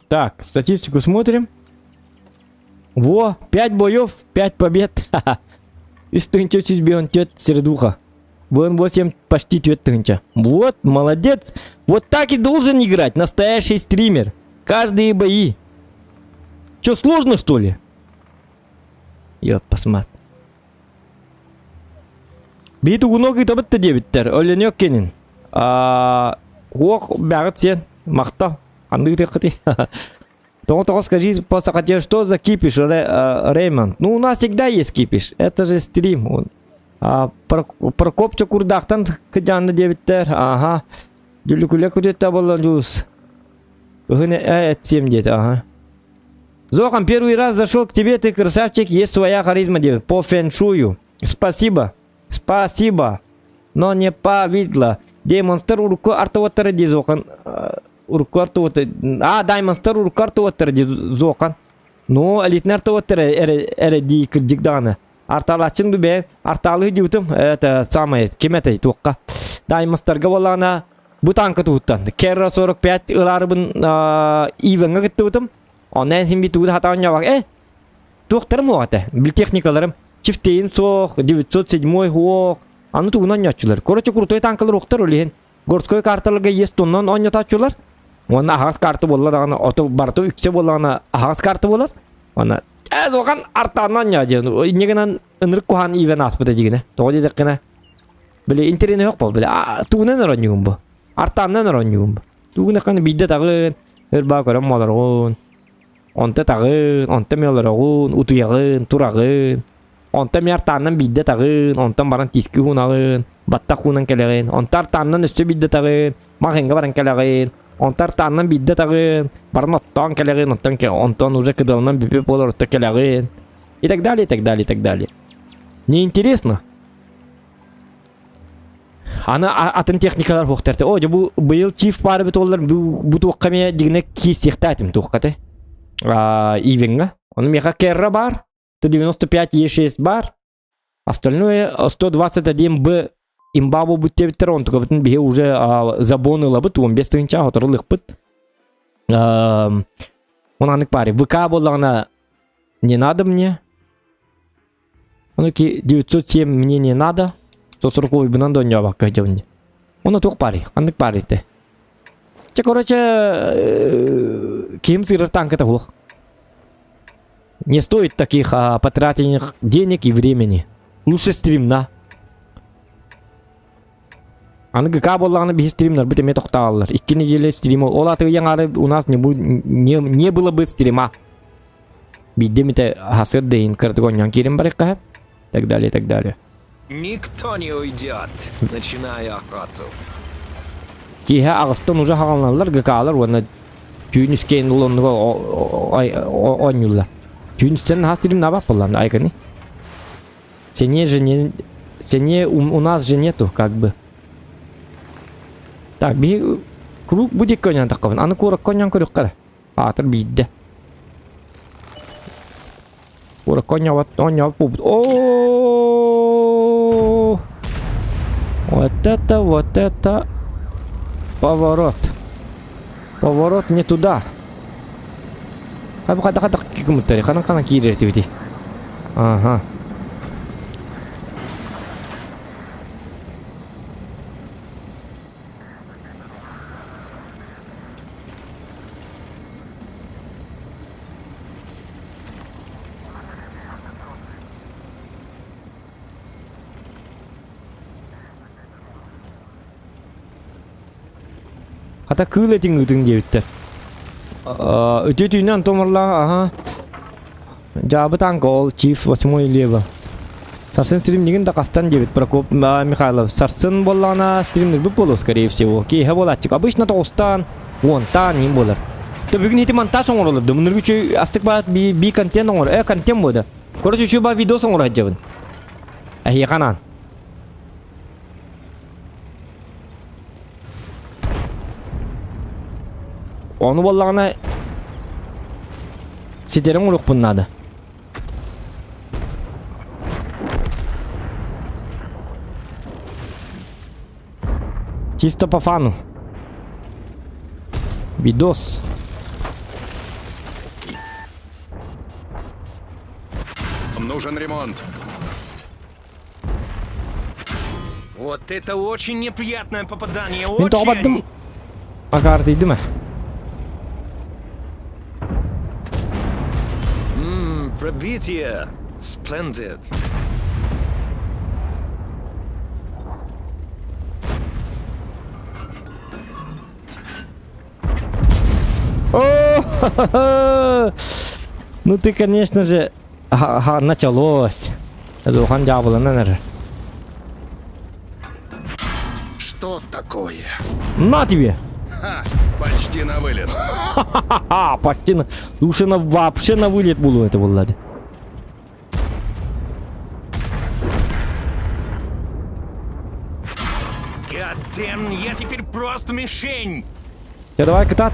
Speaker 1: Так, статистику смотрим. Во, 5 боев, 5 побед. Из тынча сизбен тет сердуха. Вон 8 почти тет тынча. Вот, молодец. Вот так и должен играть настоящий стример. Каждые бои. Чё, сложно что ли? Ёп, посмотри. Бит угунок и тобытты дебиттер. Оленёк кенин. Ох, бәріт сен. Мақта. Андый текати. То скажи, просто хотел, что за кипиш, Реймонд? Ну, у нас всегда есть кипиш. Это же стрим. Прокопча курдахтан кыджанды дебиттер. Ага. Дюлікуле кудетта была люс. Этсем дед, ага. Зохан, первый раз зашел к тебе, ты красавчик, есть своя харизма, дед. По фэншую. Спасибо. Но не повидло. Демонстр урку артоватары ди Зохан. Урку артоватары. Даймонстр урку артоватары ди Зохан. Ну, элитный артоватары эреди кырдикданы. Арталачын бе, арталы диутым. Это самое, кем это туққа. Даймонстрга болана. Бутанка туттан. Керра 45 ыларыбын ивенге кеттутым. Ondan şimdi tuğdu hatanya bak. Tuğtarım o hata. Bil teknikalarım. Çifteyin soğuk. 907 hoğuk. Anı tuğunan yatçılar. Koraça kurutoy tankalar oktar olihin. Gorskoy kartalarga yes tonnan on yatatçılar. Ona ahas kartı bollar. Ana oto barto yükse bollar. Ana ahas kartı bollar. Ona okan artandan yatçı. Negenan ınırık kuhan even aspıda jigine. Toğdu dekine. Böyle internet yok bol. Böyle tuğunan aranyum bu. Artandan aranyum bu. Tuğunan kan bidde tağın. Her bakarım malarğın. Onta tağın, onta meylarağın, utuyağın, turağın. Onta meyartandan bidde tağın, onta baran tiski hunağın, batta hunan keleğin. Onta artandan üstü bidde tağın, mağınga baran keleğin. Onta artandan bidde tağın, baran ottan keleğin, ontan уже кыдалынан бипеп болар отта keleğin. И так далее, и так далее, и так далее. Не интересно? Ана атын техникалар хоқтарты. О, bu быйыл чиф бары бит олар bu туққаме дигне кисехтатым туққаты. Ивенга. Он меха керра бар. 195 Е6 бар. Остальное 121Б имбабу будьте ветеран. Только потом беге уже забоны лабыт. Он без тынча готовых пыт. Он анык пари. ВК болана не надо мне. Он 907 мне не надо. 140 бинан до него кайдённи. Он атук пари. Анык пари те. Короче, кем сырыр танк это хух. Не стоит таких потраченных денег и времени. Лучше стрим, на. Аны ГК боллағаны бі стримнар бітеме тоқтағалар. Иккені еле стрим ол аты ең ары у нас не было бы стрима. Бидде мите хасыр дейін картогоньян керем бар еққа. Так далее, так далее.
Speaker 2: Никто не уйдет, начиная охоту.
Speaker 1: Кейхе ағыстан уже хағалналар ГК-алар, оны түйініс кейін ұлынығы ойнылар. Түйіністен ха стрим набақ болған, айканы. Сене у нас же нету, как бы. Так, би круг будет коньян такой. Аны курак коньян көрік қара. Атыр бейді. Курак коньян вот пубд. О, вот это поворот. Поворот не туда. Хада кикмуттари. Хана кирерти бити. Ага. Хата кылетин үтүн дебитте. Өтөтүнөн томорла, ага. Жабы танкол, чиф 8 лево. Сарсын стрим деген да кастан дебит Прокоп Михайлов. Сарсын боллана стримдер бүп болу, скорее всего. Кейхе болатчык. Обычно 9-тан, 10-тан нем болар. То бүгүн эти монтаж оңоролду. Мунун үчү астык бат би контент оңор. Контент болду. Короче, үчү ба видео оңор аджабын. Канан. Onu bollarına siterim uruk bunlarda. Чисто по фану. Видос.
Speaker 7: Нужен ремонт.
Speaker 3: Вот это очень неприятное попадание.
Speaker 1: Ben topattım. Akardıydı mı?
Speaker 2: Пробитие. Splendid.
Speaker 1: Ну ты, конечно же, началось. Духан дьявола, наверное.
Speaker 7: Что такое?
Speaker 1: На тебе!
Speaker 7: Ха, почти на вылет.
Speaker 1: Ха-ха-ха, почти на... Лучше вообще на вылет было это, Влади.
Speaker 3: Гаддем, я теперь просто мишень.
Speaker 1: Я давай катать.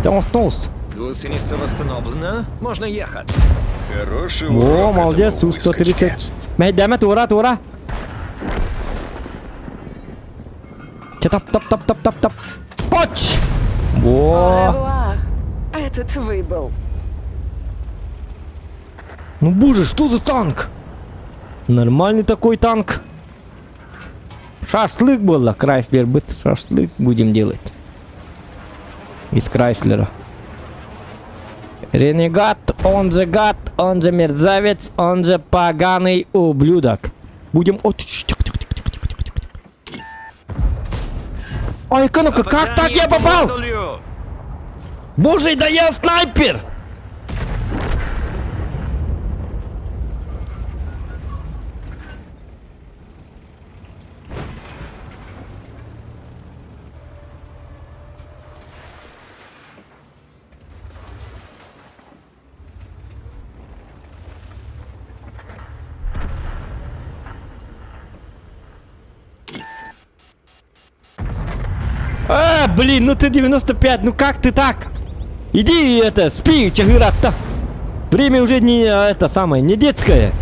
Speaker 1: Ты уснулся.
Speaker 2: Гусеница восстановлена. Можно ехать.
Speaker 5: Хороший
Speaker 1: О,
Speaker 5: урок
Speaker 1: молодец,
Speaker 5: этому выскочке.
Speaker 1: Су-130. Мәйдәмә, тура. Тап. Поч! Во!
Speaker 4: Ревуар. Это твой был.
Speaker 1: Ну боже, что за танк? Нормальный такой танк. Шашлык было, Крайслер быт, шашлык будем делать. Из Крайслера. Ренегат, он же гад, он же мерзавец, он же поганый ублюдок. Будем... Ой, экономка, как так я попал?
Speaker 3: Попадание
Speaker 1: Боже, да я снайпер! Блин, ну ты 95, ну как ты так? Иди спи, чагырат-то. Время уже не это самое, не детское.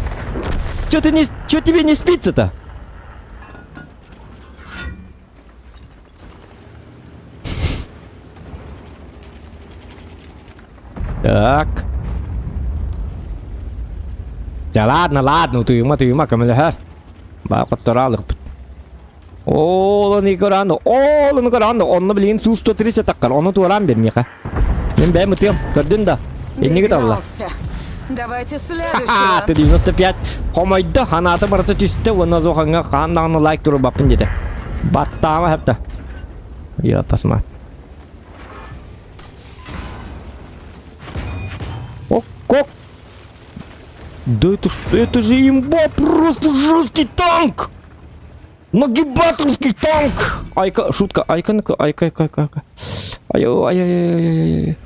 Speaker 1: Чё тебе не спится-то? Так. Да ладно, ты камеля. Ба, потторалых. Ооланы көрәнді, онны білейін Су-130 таққар, оны туаран бермейқа. Мен бәй мұтым, көрдің да, еннегі табыла.
Speaker 4: Доигрался. Давайте
Speaker 1: Ха,
Speaker 4: следующего.
Speaker 1: ты 95, қомайды, ханаты барыты түсті, оны зоқаңа қандағыны лайк тұры бапын деді. Баттама хепта. Я посмотрю. Как? Да это что? Это же имба, просто жесткий танк! Нагибаторский танк! Айка, шутка, айка. Ай.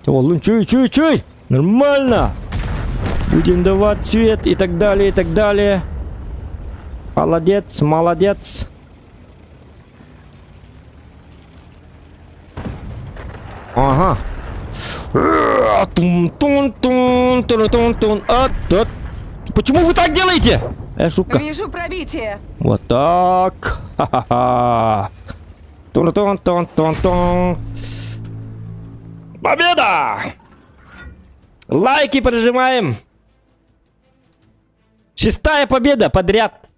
Speaker 1: Волын, чуй! Нормально! Будем давать цвет и так далее, и так далее. Молодец. Ага. Тун-тун-тун. Почему вы так делаете? Шутка.
Speaker 4: Вижу пробитие.
Speaker 1: Вот так. Ха-ха-ха. Тун-тун-тун-тун-тун. Победа! Лайки прожимаем. 6-я победа подряд.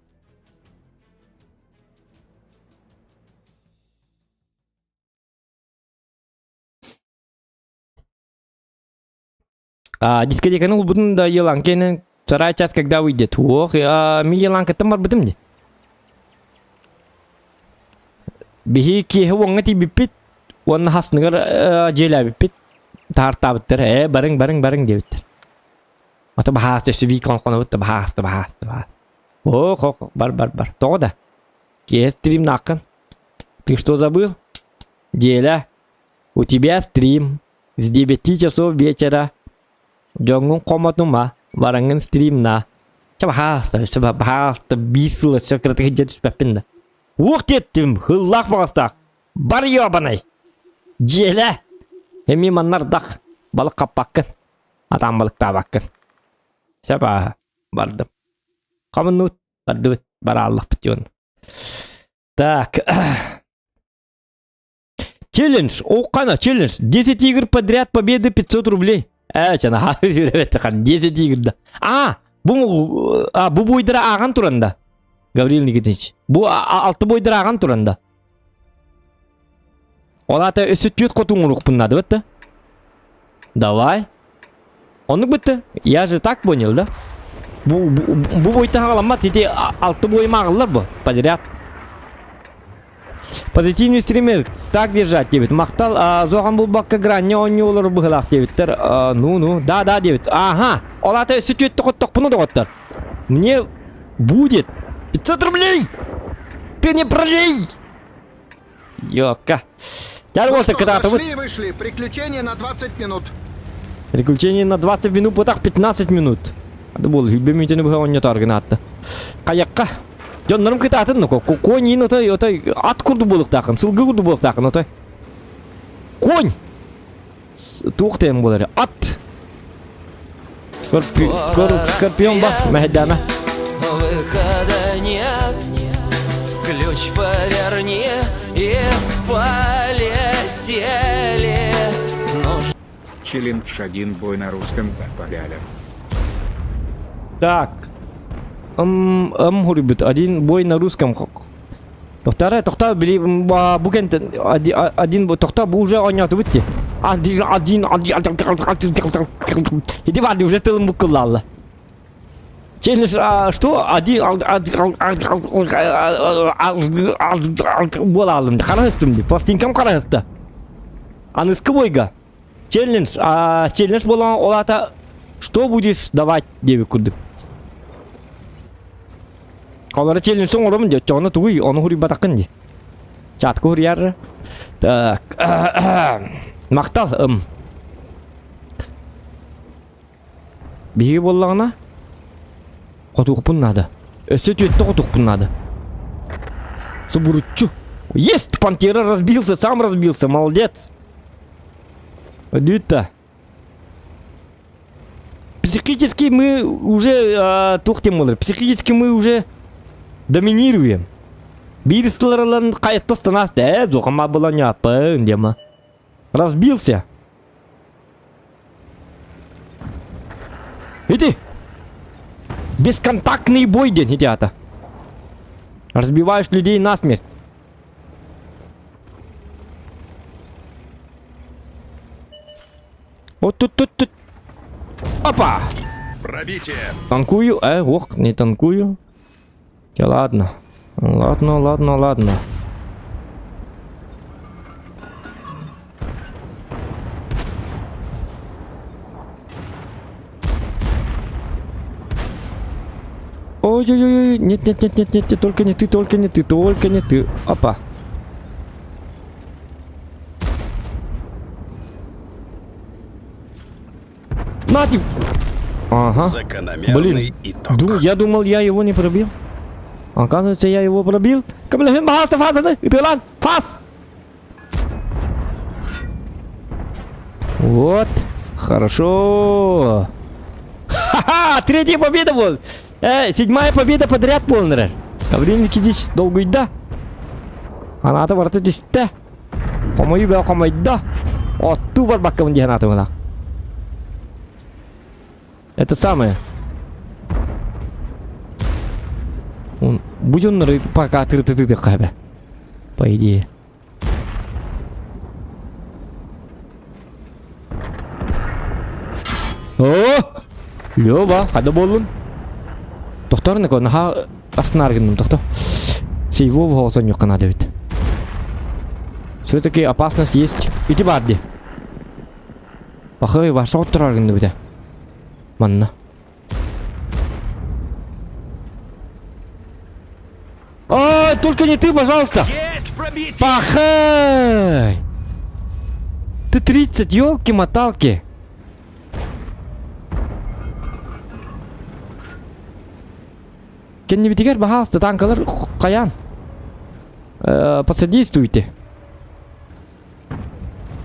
Speaker 1: Дискотека, ну, будем да еланки, вторая часть, когда выйдет. Ох, ми еланка там бардым не. Бихи кеhe вонгати бипит, он хаснығыр желя бипит. Тарта биттер, барың дебиттер. Ата бахасты сүби конқона бітті, бахасты. Ох, бар. Тоғда. Кеhe стрим нақын. Ты что забыл? Деля, у тебя стрим с 9 часов вечера. Жонгун комнатума, барангын стримна. Бахасты, бисылы, секреті жетіс пәппінді. Уқ деттім, хыллақ бағыстақ. Бар ебаный. Деля. Эми маннардақ балық қаппаққын. Атам балық табаққын. Сәпа бардым. Қамынут барды бара Аллах бітен. Так. Челлендж. Оқана челлендж. 10 игр подряд победы 500 рублей. Чана 10 игрда. Бұл бойдыра аған тұранда. Гавриил Никитич. Бұл 6 бойдыра аған тұранда. Олата өсөт котуң урук пуннады, бітті? Давай. Онық бітті? Я же так понял, да? Бұл бойты ғаламат, тете 6 бойым ағылар бұл, подряд. Позитивный стример, так держать, дебет. Мақтал, зоған бұл баққа гранне онне олар бұғылақ, дебеттер. Да, дебет. Ага, олата өсөт қоттық пұны доғыттар. Мне будет 500 рублей! Ты не пролей! Ёка.
Speaker 7: Вышли. Приключения на 20 минут.
Speaker 1: Приключения на 20 минут, вот так 15 минут. Это был любимый тяну был он не торгнат. Каякка. Жондарым кытатын, ну конь, ну то от курду был такан, сылгы курду был такан, ну то. Конь. Тухтем было. От. Скорпион ба, мехдана.
Speaker 8: Выхода нет. Ключ поверни и полетели.
Speaker 6: Челлендж 1 бой на русском Таполяля.
Speaker 1: Так. Хурибит, 1 бой на русском. Вторая, тохта, били, букент, 1 бой, тохта, уже онят, видите? Один. Иди воды, уже ты мукулала. Челлендж, что? Болалым, қарастым, пластинкам қарасты. Анысқы бойға. Челлендж болған олата, что будешь давать, деве күрдік. Олары челленджің оламын де, жоғына туғый, оны хури батақын де. Чатқы хури яры. Так. Мақтал, Биге болағына? Котуқ бұннады. Өсет өтті котуқ бұннады. Субуручу. Есть! Пантера разбился, сам разбился. Молодец. Дюта. Психически мы уже психически мы уже доминируем. Бирстлерлан қайытты станасты. Зоғама была не апын, дема. Разбился. Иди. Бесконтактный бой день, ребята. Разбиваешь людей насмерть. Вот тут. Опа!
Speaker 7: Пробитие.
Speaker 1: Танкую. Ох, не танкую. Ладно. Ладно, ладно, ладно. Ой-ой-ой, нет, нет, нет, нет, нет, нет, только не ты, только не ты, только не ты. Опа. На ты! Ага.
Speaker 5: Закономерный
Speaker 1: Блин,
Speaker 5: итог.
Speaker 1: я думал, я его не пробил. Оказывается, я его пробил. Кабелин, бахаста, фаза, Италан, пас! Вот. Хорошо. Ха-ха! Третья победа был. 7-я победа подряд полная. Времени здесь долго да. Она-то варта здесь да. Помою бел комой да. О, ту бар бакка вон диханата была. Это самое. Он будем на пока ты кабе. По идее. О! Лёва, када болун? Доктор не кон ха останаргин доктор. Сейво в голосон yok надо ведь. Все-таки опасность есть. Иди барди. Пахай ваш отраргин ведь. Манна. Ой, только не ты, пожалуйста.
Speaker 3: Есть пробитие!
Speaker 1: Пахай! Ты 30, ёлки-моталки. Kendini bitiger bahas tankalar kayan. Посодействуйте.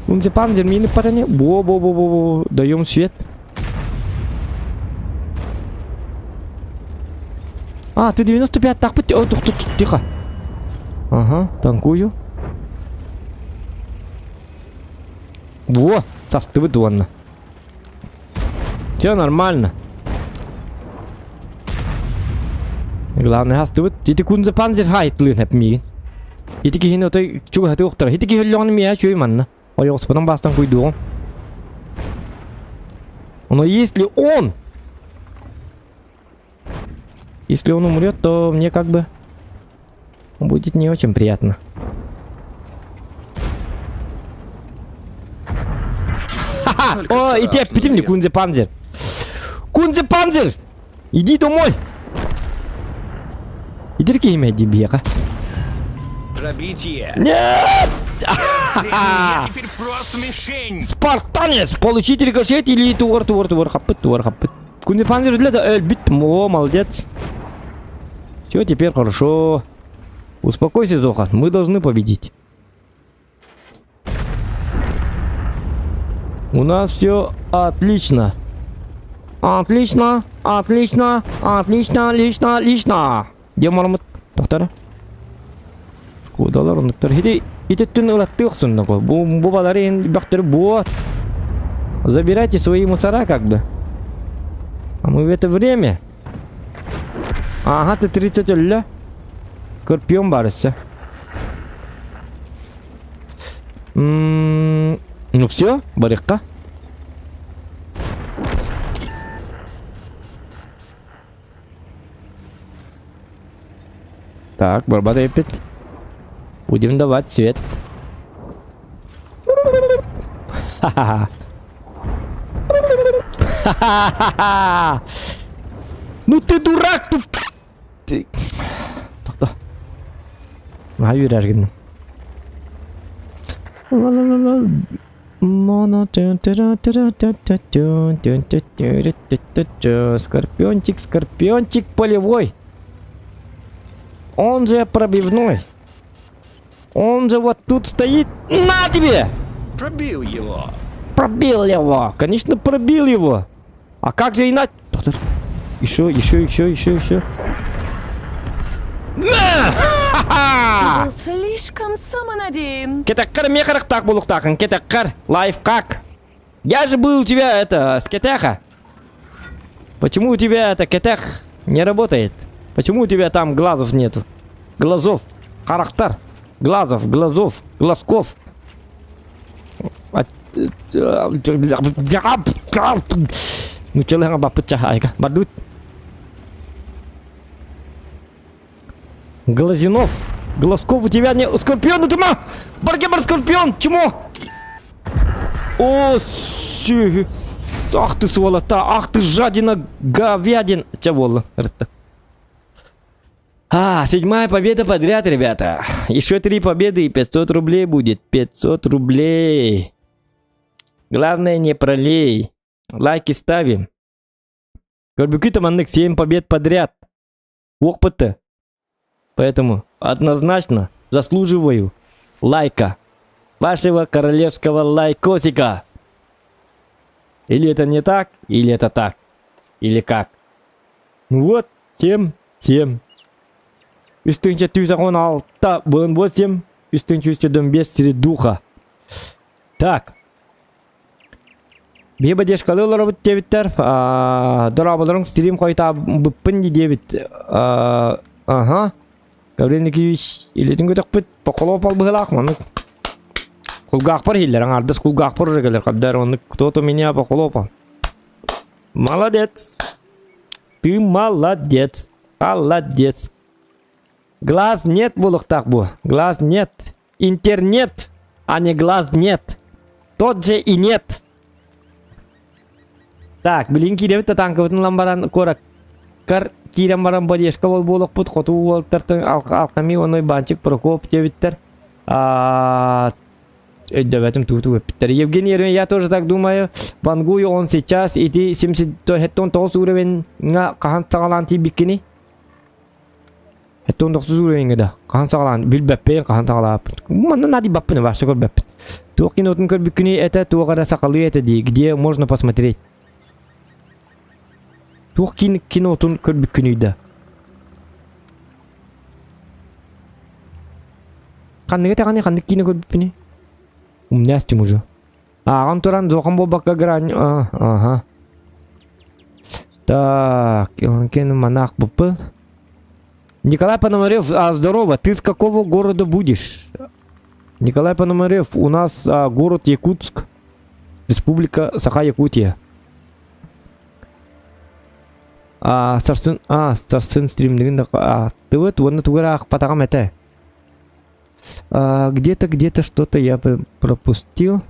Speaker 1: Унзе панзер мины патане. Бо. Даем свет. А, ты 95 так пути. О, тихо. Ага, танкую. Во, состывы донна. Все нормально. Главное, остывы. Тити кунзе панзер хайт лын хэп ми. Итики хино той чуга хаты оқтара. Итики хиллон ми чуй манна. Ой, господам бастан куйду. Но если он умрет, то мне как бы будет не очень приятно. Ха-ха! О, и тебе пяти мне Кунзе Панзер. Кунзе Панзер! Иди домой! Иди к имя Дибьека.
Speaker 3: Пробитие!
Speaker 1: Нет!
Speaker 3: Я теперь просто мишень!
Speaker 1: Спартанец! Получите рикошет или тур. Хаппет. Кунзе Панзер для бит. О, молодец. Все, теперь хорошо. Успокойся, Зохан. Мы должны победить. У нас все отлично. Отлично. Где марамыт? Доктор? Скудалар доктор. Итеттен улаттыйсың нako. Бу баларын бактыр вот. Забирайте свои мусора как бы. А мы в это время. Ага, ты 30 ля. Скорпион барысы. Ну все, барыхка. Так, барбада опять. Будем давать свет. Ха-ха-ха. Ха-ха-ха. Ну ты дурак, ты. Тоқта. Маю рәргін. Скорпиончик полевой. Он же пробивной. Он же вот тут стоит. На тебе!
Speaker 3: Пробил его!
Speaker 1: Пробил его. Конечно, пробил его. А как же иначе? Доктор. Еще. На!
Speaker 4: Был слишком самонадеян.
Speaker 1: Кетеккар мехарах так булуктакан. Кетеккар. Лайфхак. Я же был у тебя с кетеха. Почему у тебя кетех не работает? Почему у тебя там глазов нету? Глазов. Характер. Глазов. Глазков. Ну челенга бапыча айка. Бадут. Глазунов. Глазков у тебя не... Скорпион, это ма! Баргебар, скорпион! Чему? О, ах ты сволота, ах ты жадина, говядин. Чего? Седьмая победа подряд, ребята. Еще 3 победы и 500 рублей будет. 500 рублей. Главное, не пролей. Лайки ставим. Горбюки командных 7 побед подряд. Опыта. Поэтому однозначно заслуживаю лайка. Вашего королевского лайкосика. Или это не так, или это так. Или как. Ну вот, 7. Üstünce 116 bölün 8. Üstünce 115 среди духа. Так. Беба дешкалылар бит дебиттер. Дорабаларың стрим койта биппин дебит. Ага. Гаврил Никитич илетин көтөк бит. Поколоп ал быгылак маны. Кулгак бар хиллер, аңардыс кулгак бар регелер кабдар оны кто-то меня поколопал. Молодец. Ты молодец. Молодец. Глаз нет, булых так бу. Глаз нет. Интернет, а не глаз нет. Тот же и нет. Так, блин, кидем-то танковый ламбаран корак. Кар кидем баран бодешка бол булых пут хоту волтертен алками оной банчик Прокоп девиттер. Давайте тут Питер Евгений, я тоже так думаю. Вангую он сейчас идти 70 уровень на каханталанти бикини. Это он тоже уровень да. Каханталан билбеппе каханталап. Mana надо баппе ваше горбеппе. Токин отын бикини это то когда сакалы это где можно посмотреть. Токин кино отын бикини да. Канны таганы канны кино бикини. Умнястим уже. Антуран зохам бобака грань. Ага. Так, он монах был. Николай Пономарев, здорово. Ты с какого города будешь? Николай Пономарев, у нас город Якутск. Республика Саха-Якутия. Старсын стримдигин. Ты вот на туграх потагам это. Где-то что-то я пропустил.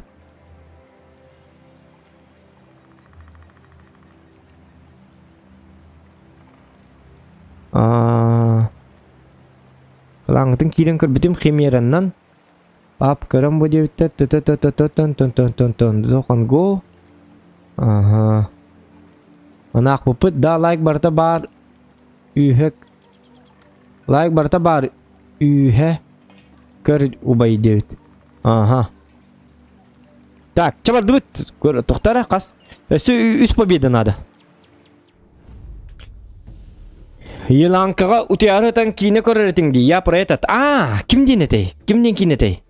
Speaker 1: Лаңтың кирен көрбітім химераннан. Ап көрім бұ деуітті. Доқан Ага. Анақ бұпыт да лайк барта бар. Үйхек. Лайк барта бар. Үйхе. Көр убай деуіт. Ага. Так, чабар дұбыт. Тоқтара қас. Үс победа надо. Еланкаға утиарытан кейіне көріретін де. Я про этот. Кімден етай? Кімден кейін етай?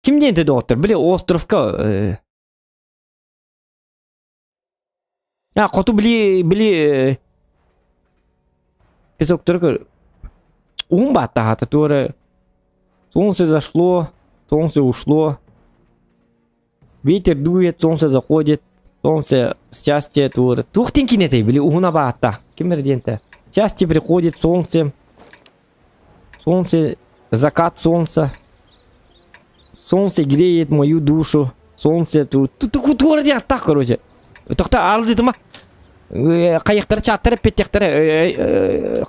Speaker 1: Кімден етай доғыттыр? Біле, островка. Қоту біле... Песоктыр көр. Уң батта хаты туры. Солнце зашло, солнце ушло. Ветер дует, солнце заходит. Солнце счастье туры. Тухтинки не ты, были угуна батта. Кемерденте. Счастье приходит, солнце. Солнце, закат солнца. Солнце греет мою душу. Солнце тут. Тут туры так, короче. Тохта алды тыма. Каяқтар чаттар, петтектар.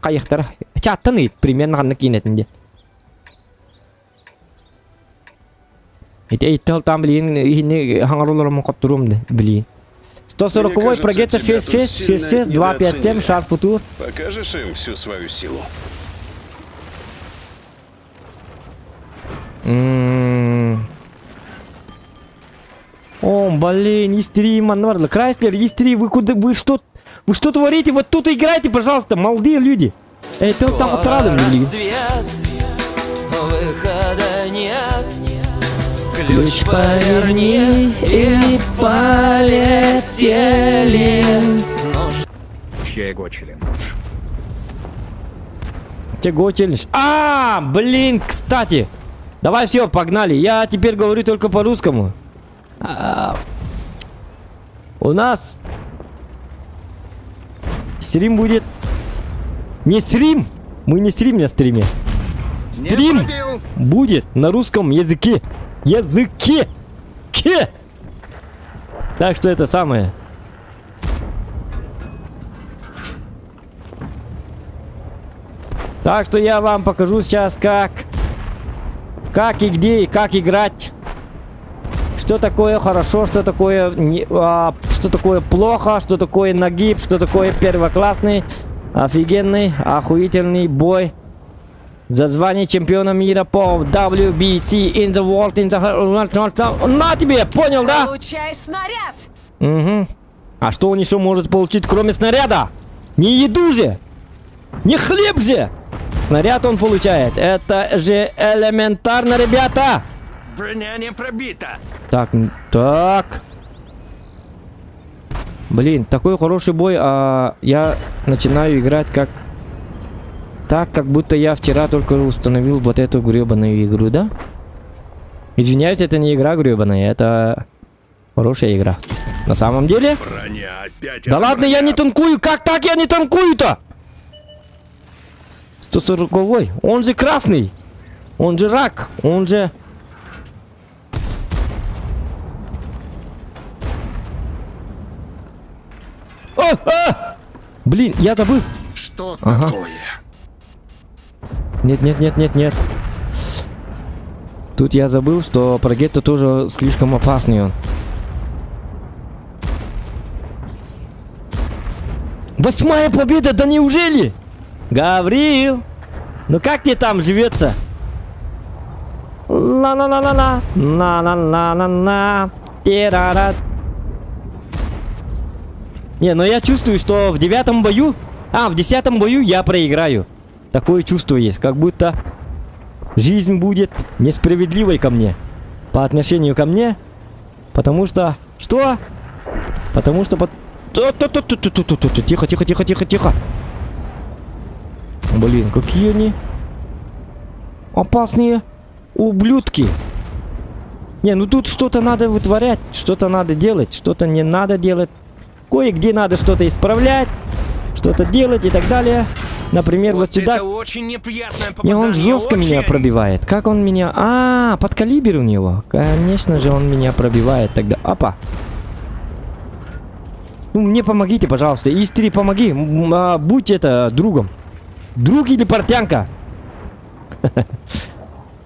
Speaker 1: Каяқтар. Чаттаны примерно ғанны кейнетінде. Эйтел там, блин, хангаруларымын қаптырумды, блин. 140-й, прогетто 66, 257, шар футур.
Speaker 5: Покажешь им всю свою силу?
Speaker 1: О, блин, истри, манварла. Крайслер, истри, вы куда, вы что творите? Вот тут играйте, пожалуйста, молодые люди. Эйтел там вот радом, блин.
Speaker 8: Выхода нет. Ключ поверни и полетели.
Speaker 6: Чего челлендж?
Speaker 1: Чего челлендж? Блин, кстати. Давай все, погнали. Я теперь говорю только по-русскому. У нас стрим будет Не стрим! Мы не стрим на стриме.
Speaker 7: Не
Speaker 1: Стрим
Speaker 7: пробил.
Speaker 1: будет на русском языке. Языке! Ке! Так что это самое. Так что я вам покажу сейчас как и где и как играть. Что такое хорошо, что такое что такое плохо, что такое нагиб, что такое первоклассный, офигенный, охуительный бой за звание чемпиона мира по WBC in the world, in the... На тебе, понял, да?
Speaker 4: Получай снаряд!
Speaker 1: Угу. А что он еще может получить, кроме снаряда? Не еду же! Не хлеб же! Снаряд он получает. Это же элементарно, ребята!
Speaker 3: Броня не пробита.
Speaker 1: Так. Блин, такой хороший бой, а я начинаю играть как будто я вчера только установил вот эту гребаную игру, да? Извиняюсь, это не игра гребаная, это хорошая игра. На самом деле?
Speaker 5: Броня опять
Speaker 1: Да ладно, я не танкую! Как так я не танкую-то? 140-й, он же красный! Он же рак, он же... Блин, я забыл.
Speaker 7: Что такое?
Speaker 1: Нет. Тут я забыл, что Прогетто тоже слишком опасный он. Восьмая победа, да неужели? Гаврил, ну как тебе там живется? Ла-ла-ла-ла-ла, на-на-на-на-на, терара. Не, но я чувствую, что в 9-м бою, в 10-м бою я проиграю. Такое чувство есть, как будто жизнь будет несправедливой ко мне. По отношению ко мне. Потому что... Что? Потому что... Тихо. Блин, какие они опасные ублюдки. Не, ну тут что-то надо вытворять, что-то надо делать, что-то не надо делать. Кое-где надо что-то исправлять, что-то делать и так далее. Например, вот сюда...
Speaker 3: Это очень неприятное
Speaker 1: Не,
Speaker 3: попадание.
Speaker 1: он жестко меня
Speaker 3: очень.
Speaker 1: пробивает. Как он меня... подкалибер у него. Конечно же, он меня пробивает тогда. Опа. Ну, мне помогите, пожалуйста. Истри, помоги. Будь это другом. Друг или портянка?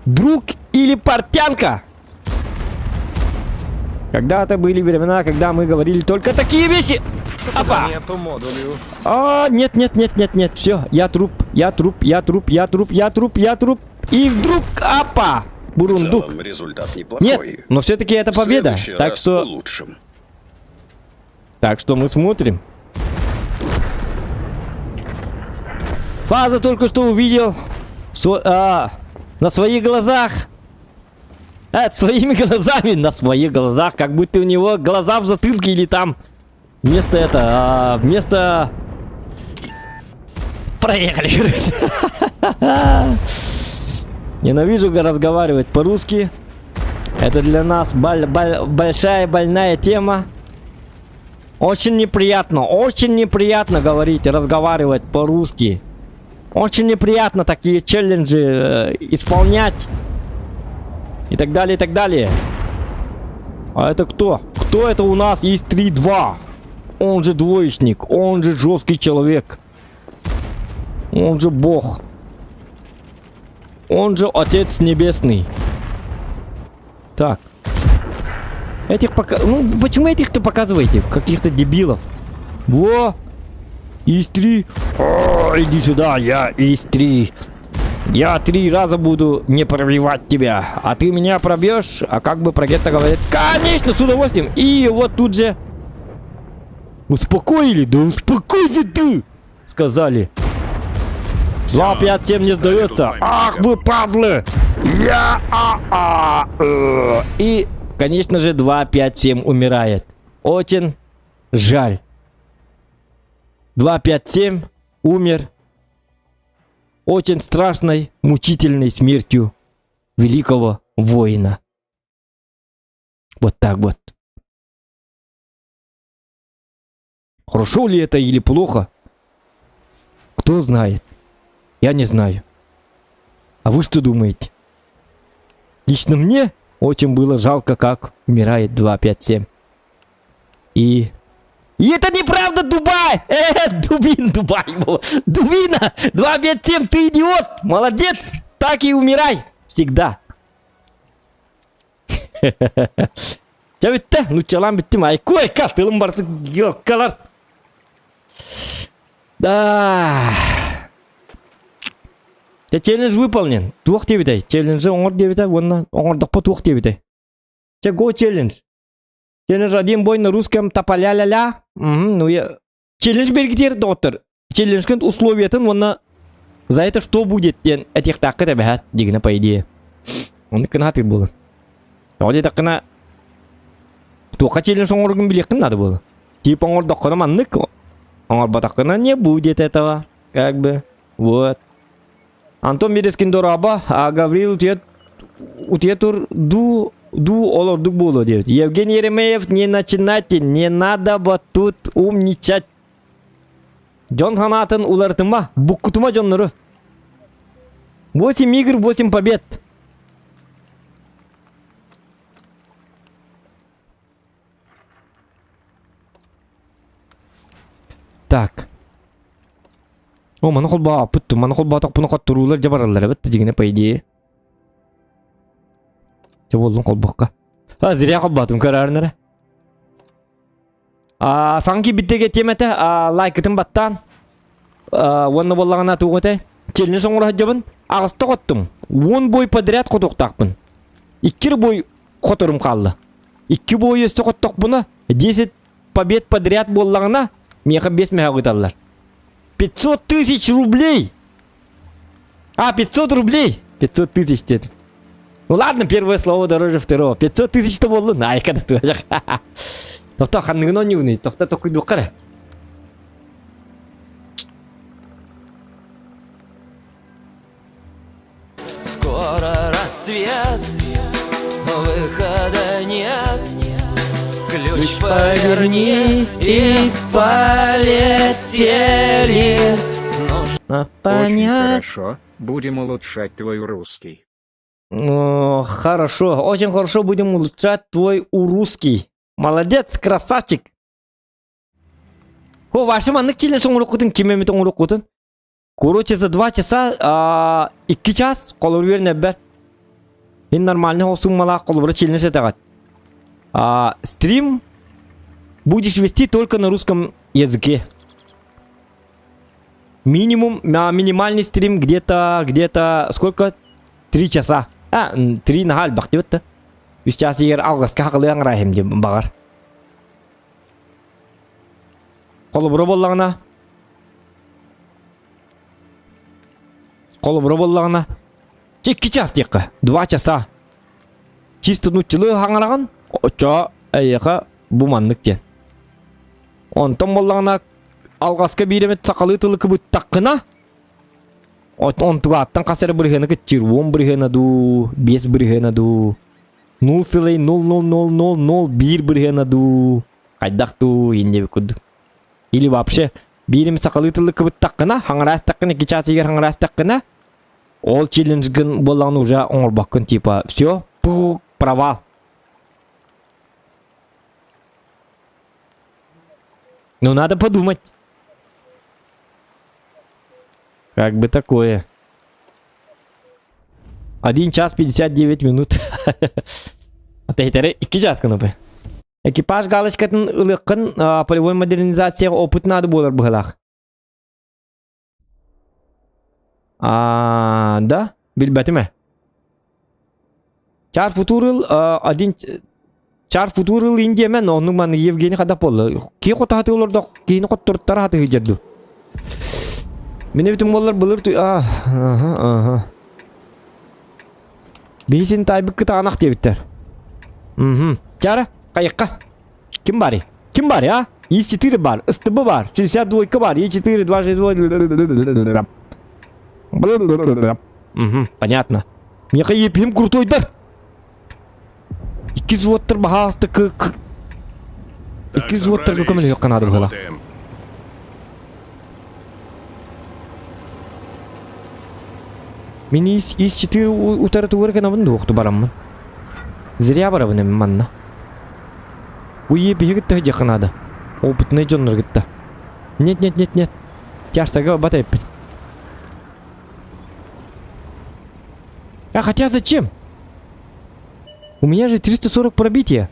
Speaker 1: Друг или портянка? Когда-то были времена, когда мы говорили только такие вещи. Опа!
Speaker 3: Попадание по модулю.
Speaker 1: Нет. Все, я труп. И вдруг, опа!
Speaker 5: В
Speaker 1: Бурундук.
Speaker 5: целом результат неплохой.
Speaker 1: Нет, но все-таки это
Speaker 5: В
Speaker 1: победа.
Speaker 5: следующий
Speaker 1: Так
Speaker 5: раз
Speaker 1: что...
Speaker 5: улучшим.
Speaker 1: Так что мы смотрим. Фаза только что увидел на своих глазах. Своими глазами, на своих глазах, как будто у него глаза в затылке или там вместо проехали, короче. Ненавижу разговаривать по-русски. Это для нас большая больная тема. Очень неприятно говорить, разговаривать по-русски. Очень неприятно такие челленджи исполнять. И так далее. А это кто? Кто это у нас? Есть 3-2. Он же двоечник. Он же жесткий человек. Он же Бог. Он же Отец Небесный. Так. Ну, почему этих-то показываете? Каких-то дебилов. Во! Истри. Иди сюда, я Истри. Я 3 раза буду не пробивать тебя. А ты меня пробьешь? А как бы Прогетто говорит: конечно, с удовольствием. И вот тут же успокоили. Да успокойся ты! Сказали. 2-5-7 не сдается. Ах вы падлы! И, конечно же, 2-5-7 умирает. Очень жаль. 2-5-7 умер очень страшной, мучительной смертью великого воина. Вот так вот. Хорошо ли это или плохо? Кто знает? Я не знаю. А вы что думаете? Лично мне очень было жалко, как умирает 257. И это неправда, Дубай! Дубин, Дубай! Дубина! 257, ты идиот! Молодец! Так и умирай! Всегда. Ча битті? Ну чалам бітті ма. Кой, катылым барды. Ёккалар. Да. Челлендж выполнен. Тух дебітай. Челленджі оңыр дебітай. Онна оңырдықпа тух дебітай. Че го челлендж. Челлендж один бой на русском тапаля-ля-ля. Ну я... Челлендж бергитер, доктор. Челлендж кент условиятын, онна... За это что будет? Этих так это бәхәт. Дегіна по идее. Он кына хатыр болын. Оде тақына... Туха челлендж оңыргын білекін надо было. Типа оңырдыққына маннык. Оңырбатақына не будет этого. Как бы. Вот. Антон Березкин дораба, а Гаврил утетур ду олордук болу девит. Евгений Еремеев, не начинайте, не надо вот тут умничать. Джон Ханатын улартыма, буккутума Джоннуру. 8 игр, 8 побед. Так. О, мана холба апытту. Мана холба атақ бұны қаттырулар жабаралар әбітті дегіне по идее. Че болдың қолбаққа. Зря қолбатым көрәрінірі. Санки биттеге теметі лайкетін баттан. Онны болағына туғытай. Челіне соңыр жабын. Ағысты қоттым. 10 бой подряд қотуқтақпын. 2 бой қотырым қалды. 2 бой өсті қоттық бұны. 10 побед подряд болағына меқы 5 меға қыталар. 500 тысяч рублей! 500 рублей! 500 тысяч дедім. Ну ладно, первое слово дороже второго. 500 тысяч-то болды. Айқада туажақ. Тоқта, қандығын он юғны. Тоқта, тоқыйды оққара.
Speaker 8: Скоро рассвет, выхода нет. Ключ поверни и полетели. Нужно
Speaker 6: Очень
Speaker 8: понять.
Speaker 6: хорошо. Будем улучшать твой русский.
Speaker 1: Хорошо. Очень хорошо будем улучшать твой русский. Молодец, красавчик. Ваши маннык челлендж оңыр оқытын, кемемет оңыр оқытын. Короче, за 2 часа, 2 час қолыр верін әббәр. Мен нормальный олсың мала қолыбыры челлендж етағат. Стрим будешь вести только на русском языке. Минимальный стрим где-то сколько? 3 часа. 3 на халь бақты бітті. 3 час егер алғысқа қақылы аңырайым деп бағар. Қолыбыры боллағына. 2 час деқі. 2 часа. Чисто нұтчылы аңыраған. Оча әйеқа бұманлық ден. Онтан боллағына алғасқа бейремет сақалы тұлы күбіт таққына. Онтуға аттан қасары біргені күтчір. 10 біргені ду, 5 біргені ду. 0,00001 біргені ду. Қайдақ ду, енде бүкіді. Или вообще, бейремет сақалы тұлы күбіт таққына. Хаңырас таққына, 2 час егер хаңырас таққына. Ол челленджгін боллағын уже оңыр баққын типа. Все, провал. Ну, надо подумать. Как бы такое. 1 час 59 минут. Опять 2 час канапы. Экипаж галочкатын ылыққын полевой модернизацияға опыт надо болар бұғылақ. Да? Билбәті ме? Чар футурыл Чар футурыл индемен, оның маны Евгений қадап олы. Кей қота хаты оларда, кейіні қот тұрттары хаты хиджерду. Мене бітім олар бұлыр тұй... Бейсен тайбік кіта анақ дебіттер. Чары, қайыққа. Кім бари? Кім бари, а? Е4 бар, ыстыбы бар, 62 бар, Е4, 262... Понятно. Меқа епем крутойдар. 200 ваттыр бағалысты күк. 200 ваттыр көмілі өққан ады бұғыла. Мен ис-4 утары тугар канабын доқты барамын. Зря барабын әмін манна. Уе бігітті жақынады. Опытный джоннер гітті. Нет. Тяжтага батайппен. А хотя зачем? У меня же 340 пробития.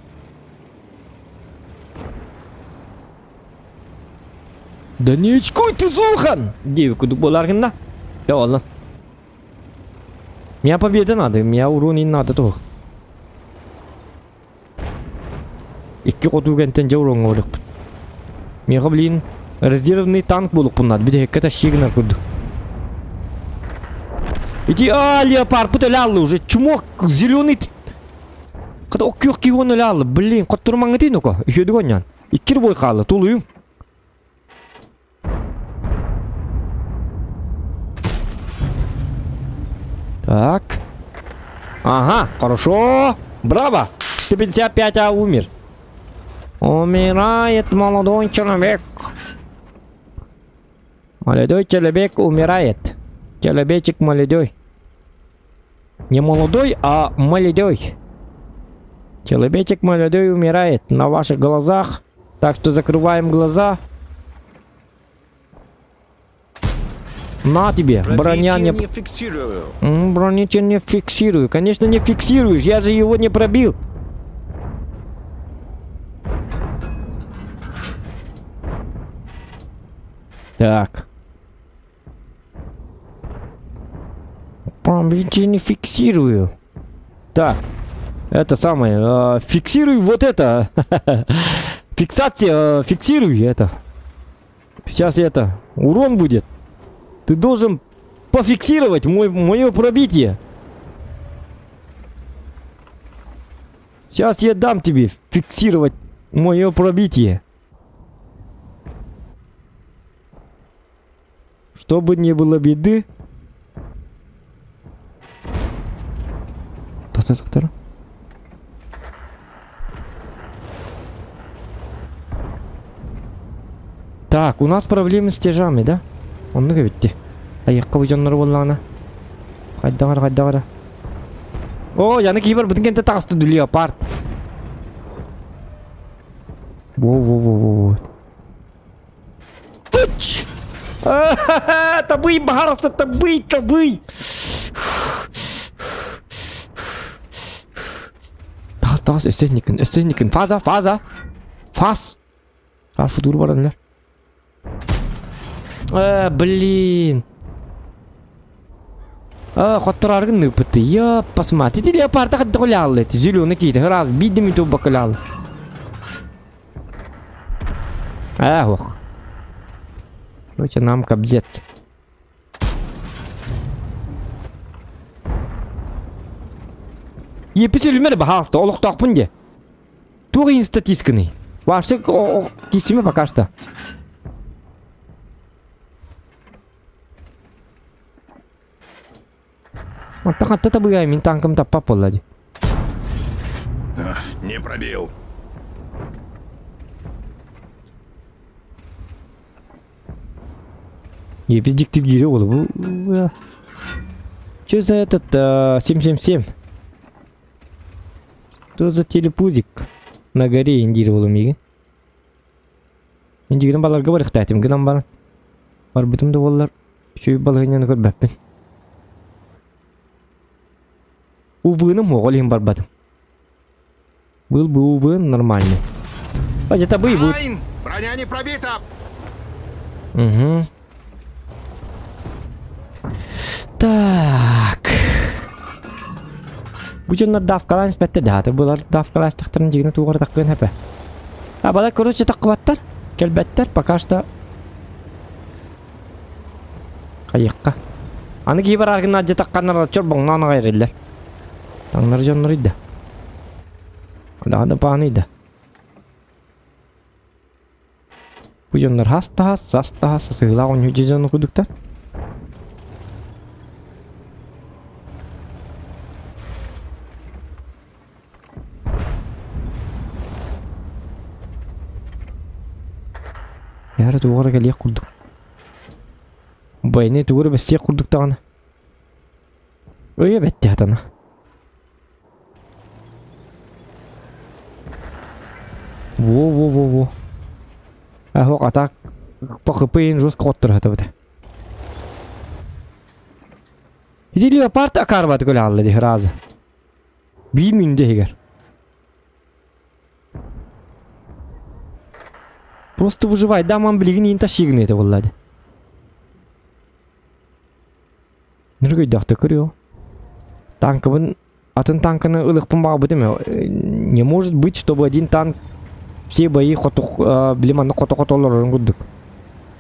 Speaker 1: Да не очкуй ты, Зулхан! Девку дуболаргин на. Я ладно. Меня победа надо, меня урон не надо toch. Икки котугентен жаурон олық. Меға блин, резервный танк болық бұнады. Биде хеккета шегінар көрді. Иди, леопард, бұт әлі уже. Чумок, зеленый. Қада оқиық кейгон әлі. Блин, қот тұрмаңы дейін оқа. Үшеді гонян. Иккер бой қалы, толуым. Так. Ага, хорошо. Браво. Ты 55, а умер. Умирает молодой человек. Молодой человек умирает. Человечек молодой. Не молодой, а молодой. Человечек молодой умирает на ваших глазах. Так что закрываем глаза. На тебе, броня не...
Speaker 2: не фиксирую.
Speaker 1: Броню не фиксирую. Конечно, не фиксируешь. Я же его не пробил. Так. Пробитие не фиксирую. Так. Это самое. Фиксируй вот это. Фиксация. Фиксируй это. Сейчас это. Урон будет. Ты должен пофиксировать мое пробитие. Сейчас я дам тебе фиксировать мое пробитие. Чтобы не было беды. Та-та-та-та. Так, у нас проблемы с тяжами, да? Он говорит, аяққа бұжанлары болағына. Қайда. О, яны кейбір бұдың кенті тағысты леопард. Во. Уч! Табый, бағарасы, табый. Тағыс, өстенікін. Фаз. Арфы дұры баранлар. Блин. Хоттыраргын ныпыты. Посмотрите, леопарда қадды құлялы. Зеленый кейді. Раз, бидім үті бақылялы. Ох. Короче, нам кабзет. Епіс өлімері бағасты. Олық тоқпын де. Туғы инстатискіні. Вашы кесімі пока что. Вот так это бы min танком тапа поллади.
Speaker 5: Не пробил.
Speaker 1: Я без диктировал. Что за этот 777? Что за телепузик на горе индировал миги? Индиграм балар говорит, кстати, гнам бар. Барбитум доллар. Еще балгanya нагор баппен. Увыным оголим барбатым. Был бы увы нормальный. А это бы и будет.
Speaker 5: Броня не пробита.
Speaker 1: Угу. Так. Бучон надав калан спетте да. Это было надав калан стахтарн дигна тугар таккын хапе. А бала короче таккваттар. Келбеттер пока что. Кайыкка. Аны кейбір аргын аджы такканнар чор боңнаны кайрылдар. Таңнар жоннор иді. Ада паны иді. Бұ жоннор хаста сығыла он үжі жоны күдіктар. Яры туғыры кәлек құрдық. Байны туғыры бәстек құрдық тағаны. Öyle betti hatana. Во. А так похопаем жестко оттыр хата буде. Иди леопард акарбат гөл алды ди разы. Bilmiyorum дегер. Просто выживай, да мам билигин ин ташигин это валлади. Нерге дахты көрüyor. Танкыбын атын танканы ылыкпын багы бутем. Не может быть, чтобы один танк все бои билиманны кото-котолорын гуддук.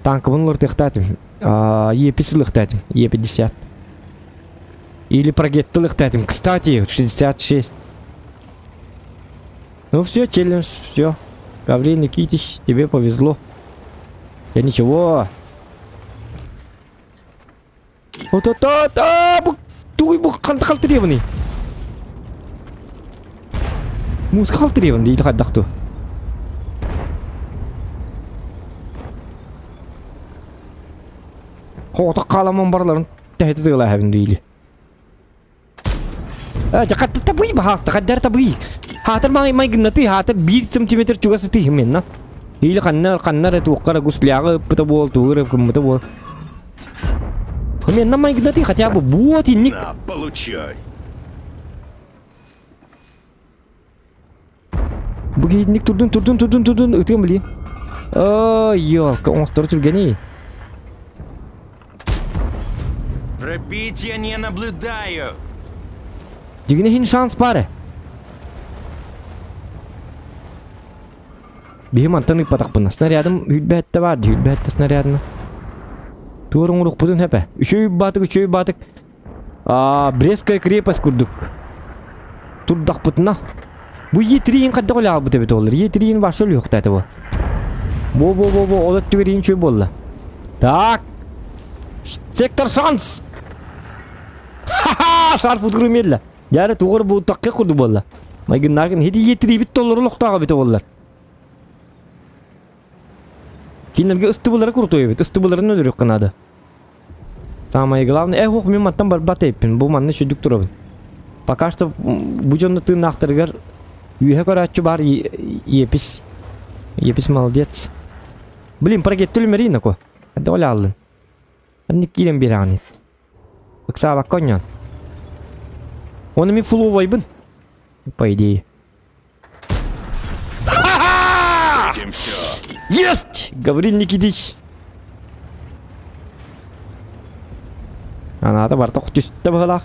Speaker 1: Танкыбын лыртыктатым. Е50 лыктатым, Е50. Или прогетты лыктатым. Кстати, 66. Ну все, челлендж, все. Гаврил Никитич, тебе повезло. Я ничего. Вот туй bu kaltırıyorum. Muz kaltırıyorum değil kaddaktı. Hota kalamam barların tehdit ediyorlar hem değil. Jakarta tabii bahas, takdir tabii. Hatar may gnati hatar 1 cm juga setih menna. Hil kannar itu kara gusliaga betul tuh betul. Менна май гнати хотя бы вот и ник.
Speaker 5: На, получай.
Speaker 1: Буги ник турдун. Өткен били. Ёлка, он стар жүргени.
Speaker 3: Пробить я не наблюдаю.
Speaker 1: Дигине хин шанс бар. Бихим антаны патакпын. Снарядым хүлбәтте бар, хүлбәтте снарядны. Турун урук будун хепе. Үшөй батык. Брестская крепость курдук. Турдак бутна. Бу Е3-ин кадда кола бу тебе толор. Е3-ин башыл yok таты бу. Бо. Олат тиберин чөй болла. Так. Сектор шанс. Ха-ха! Шарф утгырмелла. Яры тугыр бу такка курду болла. Майгыннагын хеди Е3 бит толор локтага бите боллар. Кинерге ыстыбылары куртуй бит. Ыстыбыларын өлөрүк кынады. Самое главное, мен маттан барбат эппин. Бу манны чөдүк турабын. Пока что бу жонду тын актыргар үйе көрачу бар Епис. Епис молодец. Блин, прогеттүл мерина ко. Хадда оля алдын. Анник килен бирани. Бакса бакконьян. Оны мен фулу вайбын. По идее.
Speaker 5: С этим все.
Speaker 1: Есть! Гаврил Никитич. Она-то барток тюсты бахалах.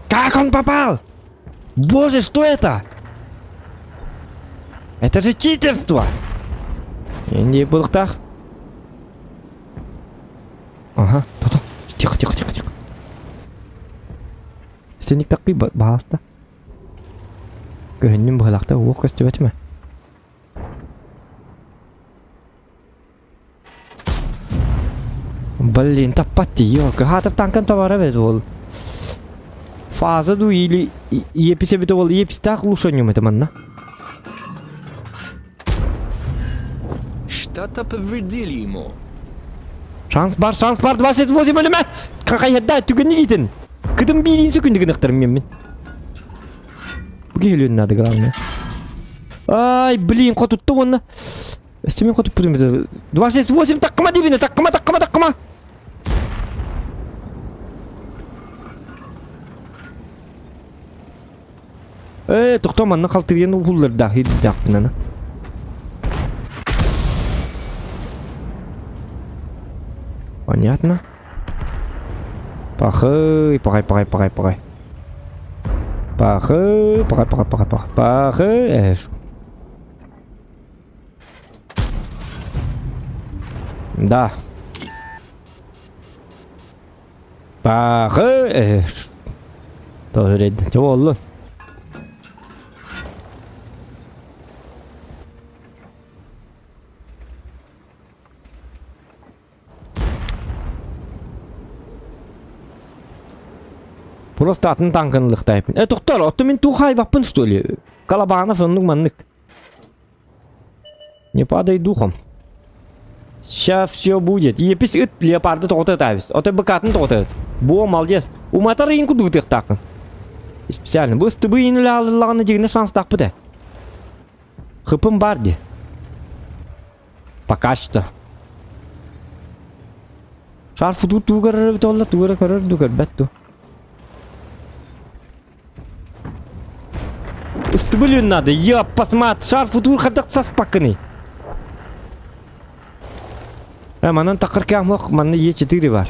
Speaker 1: Как он попал? Боже, что это? Это же читерство! Инди булхтах. Ага, то. Тихо. Сеник такой баста. Гөннүм бахалахта уок көстөбөтүмө. Блин, таппатти, ёлка, хатып танкан товара бет ол. Фаза ду или Еписе бет ол, Епистах лушоньюм это манна.
Speaker 2: Что-то повредили ему.
Speaker 1: Шанс бар, 28 өліме! Какай хадда, түгін негейтін. Кыдым бейін сөкіндігін ықтырым мен. Бұге өлін нады главное. Ай, блин, қотутты оны. Өстемен қотып бұдым беді. 28 таққыма дебіне, таққыма. Тоқтаманны қалтырген ұғылыр дақи дақпын ана. Понятно. Пахай. Да. Пахай. Тоже редно. Чего олла? Просто атын танканы лыктайпын. Токтор, отто мен тухай баппын, что ли? Калабана фоннук маннык. Не падай духом. Сейчас все будет. Епис леопарды тоқтат авис. Оты быкатын тоқтат. Бо, молодец. У мотора инку дугтых такын. Специально. Бұл стыбы инулі алылағаны дегіне шанс тақпыды. Хыпым бар де. Пока что. Шарфы туғырыр біті олар, туғырыр бәтту. Стыбылын надо, еп, посмат, шарфы туғыр қадақ сас пақыны. Манан тақыр кәміқ, манна Е4 бар.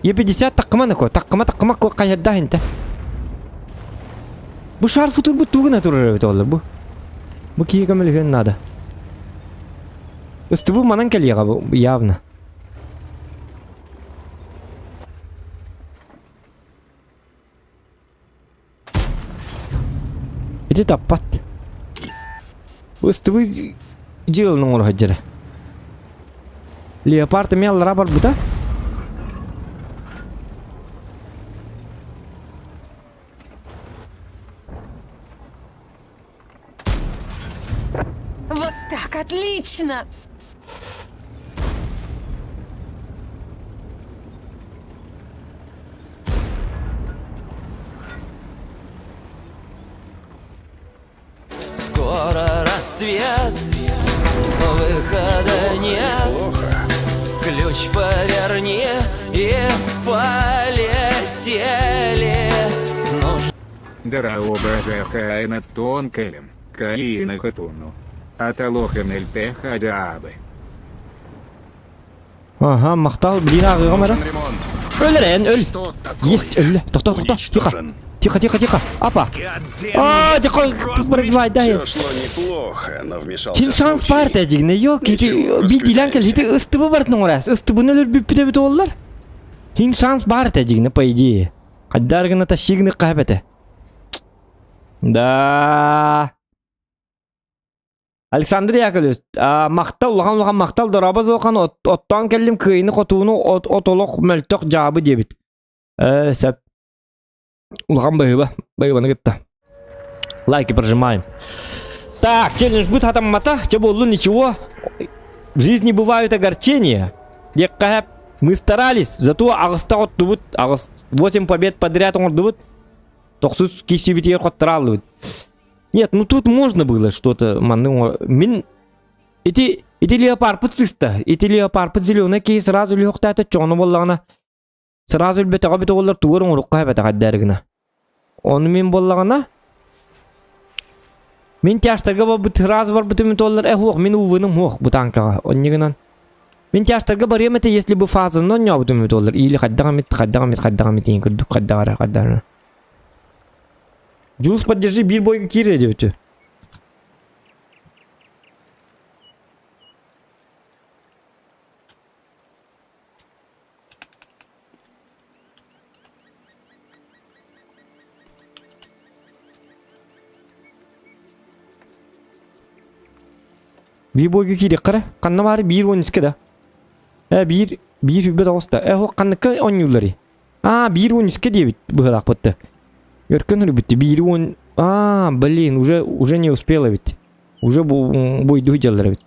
Speaker 1: Е50 таққыманы қой, таққыма қой қайырда хенті. Бұл шарфы тұр бұл туғына тұрыр өте олар бұл. Бұл кейі көмілген надо. Үсті бұл манан кәлеға бұл, явно. Иди таппат. Үсті бұл жылының ұрға жыры. Леопарды меллара бар бұда?
Speaker 4: Вот так, отлично!
Speaker 8: Скоро рассвет, выхода нет. Ключ поверни и полетели.
Speaker 6: Дара образа Каина тонкелем, Каина хатуну. Аталохан эльпеха дабы.
Speaker 1: Ага, мақтал, блин, ағыға мара.
Speaker 5: Ремонт.
Speaker 1: Өлірен, өл.
Speaker 7: Что такое?
Speaker 1: Есть, өлі. Тоқта, тихо. Тихо. Апа. Тихо, пробивай, дай.
Speaker 5: Все шло неплохо, но вмешался
Speaker 1: Кин шанс
Speaker 5: случай.
Speaker 1: бар тәжігіне, елки, бит иләнкел, жеті ыстыбы бартының орас. Ыстыбыны өлір бүппіде біті олар. Кин шанс бар тәжігіне, по идее. Қаддарғына ташигіні қайбәті. Да. Александр Яковлевич, мақтал, ұлған мақтал, дұрабыз оған оттан келдім күйіні қотуыны отолық мөлтіқ жабы дебіт. Сәп. Ұлған байыбаны кетті. Лайки прожимаем. Так, челлендж будет хатаммата, чеболу ничего. В жизни бывают огорчения. Деккахеп, мы старались, зато ағыста оттубут, 8 побед подряд оңырдубут. Тоқсыз кесебетер қоттыралдыбут. Нет, ну тут можно было что-то, мин... Эти леопард подсыста, эти леопард под зеленый кей сразу легкта это чону боллагана. Сразу бетага бет олар тугар оңрукка бет гаддергина. Оны мен боллагана. Мен тяштарга бут раз бар бутым толлар хох, мен увыным хох бутанкага. Оннигинан. Мен тяштарга баремете, если бы фаза, но не бутым толлар. Или хаддагамит ин курдук хаддагара. Джулс, поддержи бирбойга кире девчонки. Бирбойга кире кара. Канна бары бир ойныске да. Бир бет оста. Хо канныкка ойнулары. Бир ойныске дебит быгылак бутты. Веркан любит бир он. Блин, уже не успела ведь. Уже бой дуйдалар ведь.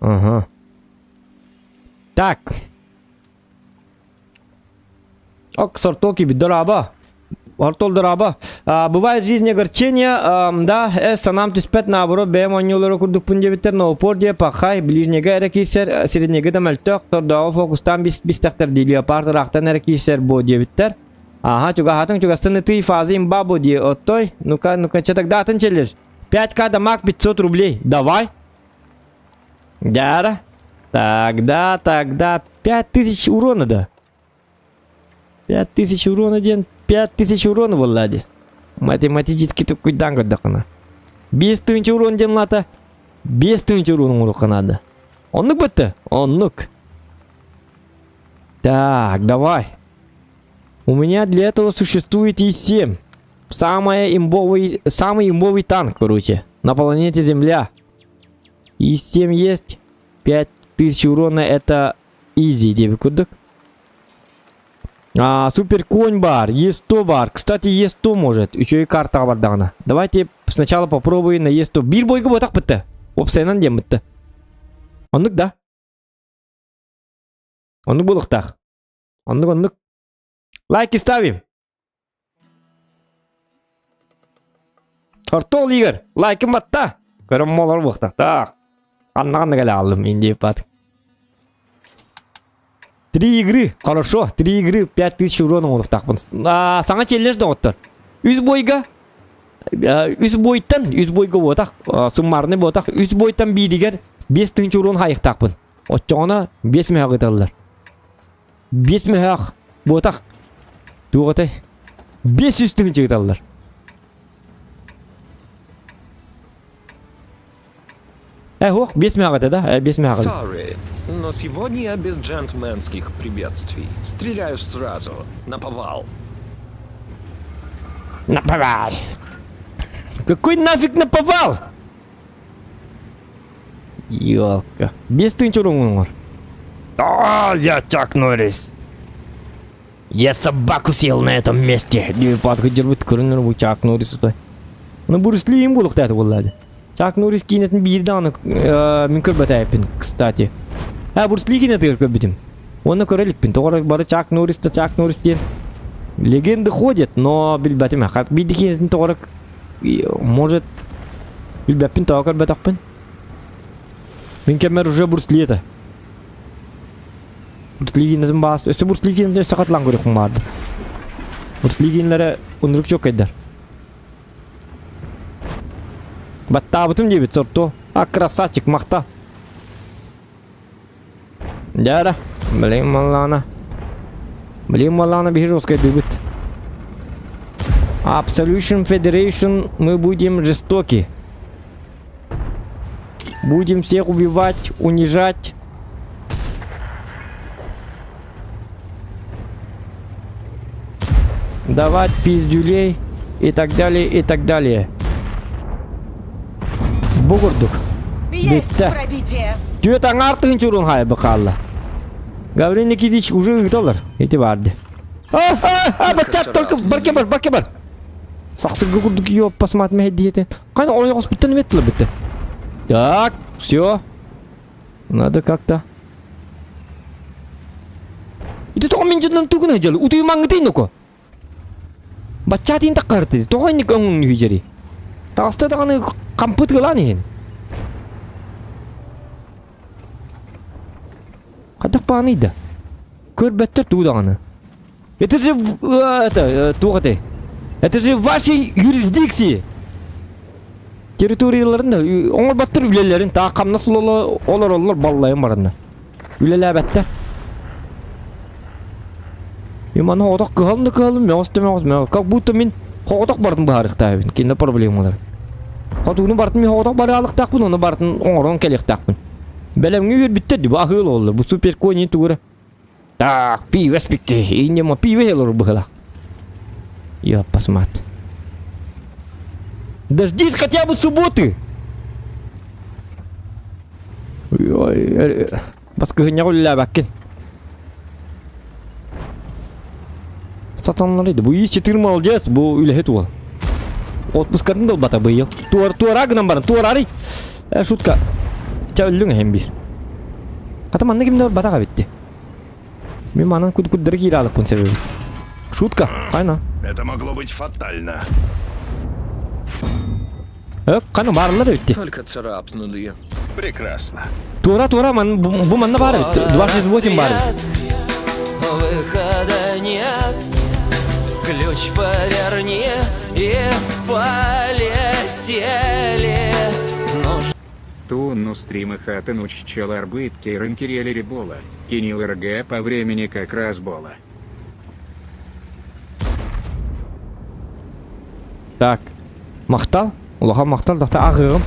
Speaker 1: Ага. Так. Сортоки бедораба. Артол дораба. Бывает в жизни огорчения, да, санам туспет наоборот, бэм аньюлору курдук пундевитер, но упор де пахай, ближнега эрекисер, среднега да мальток, тордава фокустан бистахтер дилия парта рахтан эрекисер бо девитер. Ага, чуга хатан, чуга сыны ты фазы им бабу де оттой. Ну-ка, че тогда атын челлендж? 5к дамаг 500 рублей. Давай. Да. Тогда 5000 урона, да. 5000 урона, ден. 5000 урона, Влади. Математически такой данго дакана. 5000 урон ден лата. 5000 урон урокана, да. Оннук бітті? Оннук. Так, давай. У меня для этого существует И-7. Самый имбовый танк, короче. На планете Земля. И-7 есть. 5000 урона это изи, деби кудык. Супер конь бар. Е100 бар. Кстати, Е100 может. Еще и карта бар дана. Давайте сначала попробуем на Е100. Bir бойга ботак бітті. Опсайнан дем бітті. Оннук да. Оннук болуктак. Оннук. Лайки ставим. Артол Игорь. Лайкым батта. Көрім молар болуктак. Так. Аннағанды кәлі алдым. Инде пат. 3 игры. Хорошо. 3 игры. 5000 урона болуктак. Саңа челлендж да оттыр. Үз бойга. Үз бойга ботак. Суммарны ботак. Үз бойттан бейдігер. 5000 урон хайықтақпын. Отчоғына 5 мехақ еталылар. 5 мехақ. Ботак. Туғатай. 500 тыңы еталылар. Ох, 5 мехақ ете, да? 5 мехақ ете.
Speaker 2: Sorry, но сегодня я без джентльменских приветствий. Стреляешь сразу, наповал.
Speaker 1: Наповал. Какой нафиг наповал? Ёлка. 5000 урон var. Я Чак Норрис. Я собаку съел на этом месте. Девипатка держит көрінер бұл Чак Норрис. Ну Брюс Ли им болуқты әті болады. Чак Норрис кейнетін бір даны мен көрбәт әйіппін, кстати. Брюс Ли кейнеті көрбәтім. Оны көрелікпін. Тоғыр бары Чак Норрис ден. Легенды ходят, но білбәтім. Биді кейнетін тоғыр может білбәтпін тоғы көрбәт ақпын. Мен кәмер уже Брюс Ли еді. Брюс Ли кейнетін басы. Өсі Брюс Ли кейнетін өсі қатылан көрекім барды. Брюс Ли кейнілері ұнырық жоқ әйдер. Батта бұтым дебет сорто. Красавчик, мақта. Дәрі. Блин, малана бежовская дебет. Absolution Federation мы будем жестоки. Будем всех убивать, унижать. Давать пиздюлей и так далее, и так далее. Бугурдук.
Speaker 4: Есть
Speaker 1: Бесте.
Speaker 4: пробитие.
Speaker 1: Түйет аңартығын чурун хай бақалла. Гаврин Никитич уже ұйталар. Еті барды. Бачат, только барке бар. Сақсы гугурдук ёп, посмотри мәді етін. Қайна орай қос біттен меттілі бітті. Так, все. Надо как-то. Это тоға мен жындан түгін әжалы. Утыю маңғытайын око. Бачатын таққарты. Тоға не көңін үйжері. Тағысты тағаны қампыт қылан ең. Қадақ бағанайды. Көрбәттір туғдағаны. Это же... туғатай. Это же в вашей юрисдикции. Территорияларында оңыр баттыр үлелерін тағы қамнасыл олар баллайын барында. Үлелі әбәтті. Мана хоғдақ қығалым, мәғыз. Как будто мен хоғдақ бардың бағарықта әбін. Кенде проблемалар. Қатуыны бардың мен хоғдақ бары алықтақпын, оны бардың оңырын кәлектақпын. Бәлемге өр біттеді, бұл ақыл олар. Бұл супер көйнен туғыры. Так, пиве спекте. Инема пиве елор бұғыла. Я посмотрю. Дождись хотя бы субботы. Басқа ғыня ғылла бәккен. Сатанлар еді. Бұл ес-4 молодец. Бұл үлі ол. Отпускатын да бата бұйыл. Туара ғынан барын. Туарары. Шутка. Чәулің әм бір. Қатам анны кемді батаға бетті. Мен манан күд-күддері кейі алып бұн себебі. Шутка. Қайна.
Speaker 7: Это могло быть фатально.
Speaker 1: Қаны барылар өтті.
Speaker 2: Только царапнули.
Speaker 5: Прекрасно.
Speaker 1: Туара, бұл манна бары. 268 бары.
Speaker 8: Выхода нет. Ключ поверни и полетели.
Speaker 6: Тунну стримы хаты нуччал арбыт кейрын кирелери бола. Кинил РГ по времени как раз бола.
Speaker 1: Так. Мақтал? Улаға мақтал, дақта ағығым.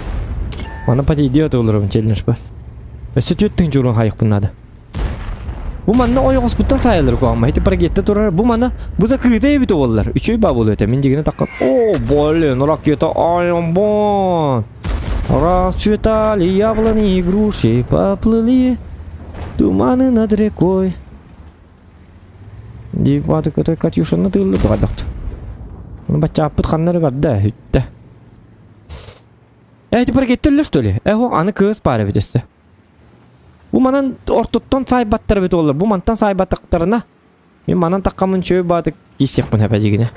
Speaker 1: Мана пати идиот олырым челлендж ба. Ösütüttün jurun hayık bunladı. Bu manna oyogos buttan sayılır koğama. Heti paragette durar. Bu manna bu da kırıtaya bit oğullar. Üçüyü babulu öte. Min digine takkap. Блин, ракета Айамбон. Расцветали яблони и груши, поплыли туманы над рекой. Диваты көтөй Катюшаны тылды дадакты. Оны бача аппыт ханнары гадда хүтті. Эти парагеттерлер, что ли? О, аны кыз пары битесті. Bu manın ortuttun saybatları bit olur. Bu mantan saybatıklarına. Мен манан таккамын чөй бады кисекпин хепежигине.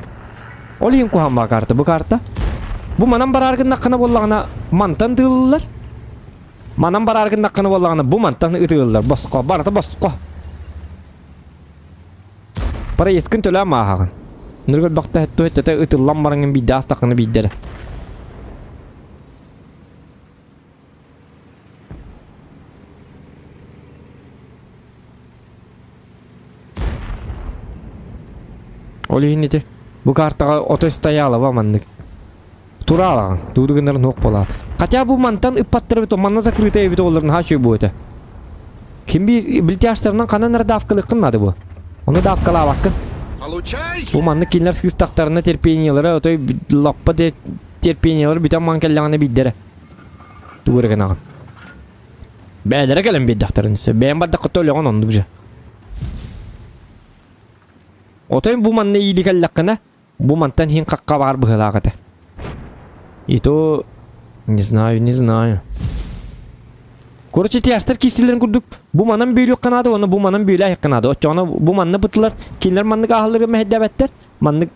Speaker 1: Олин кухамма карта bu karta. Bu manан бараргын наккана боллагана мантан тылылар. Манан бараргын наккана боллагана bu мантан ытылылар. Боско барата боско. Пара ескин төлө мааган. Нургул бакта хетту хеттете ытыллам бараңын бидde астакыны биддере. Олинити. Bu kartaga otostoyala va mandık. Туралаған. Тудыгындар нок болар. Хотя bu mantan иппаттыр бит, манна закрытый бит оларын хачы бу это. Ким билтяштарынан канан давкалык кылмады бу. Оны давкала баккын.
Speaker 7: Получай!
Speaker 1: Bu manны кинлер сыстактарына терпениялары, отой лаппа де терпениялары бүтән манкаллаганы биддере. Тугырган аган. Бәдәре келем биддактарын. Бәйән бадда кытолган онды бу. Отой bu manны ийликәлләккәнә, bu мантан хин какка бар быгылагыды. И то не знаю. Короче, тияштар кисилерин курдук. Бу манан бөйлөк канады, оны бу манан бөйлө айык канады. Очоны бу манны бытылар, кинлер манны ахылыры мехдебеттер, манны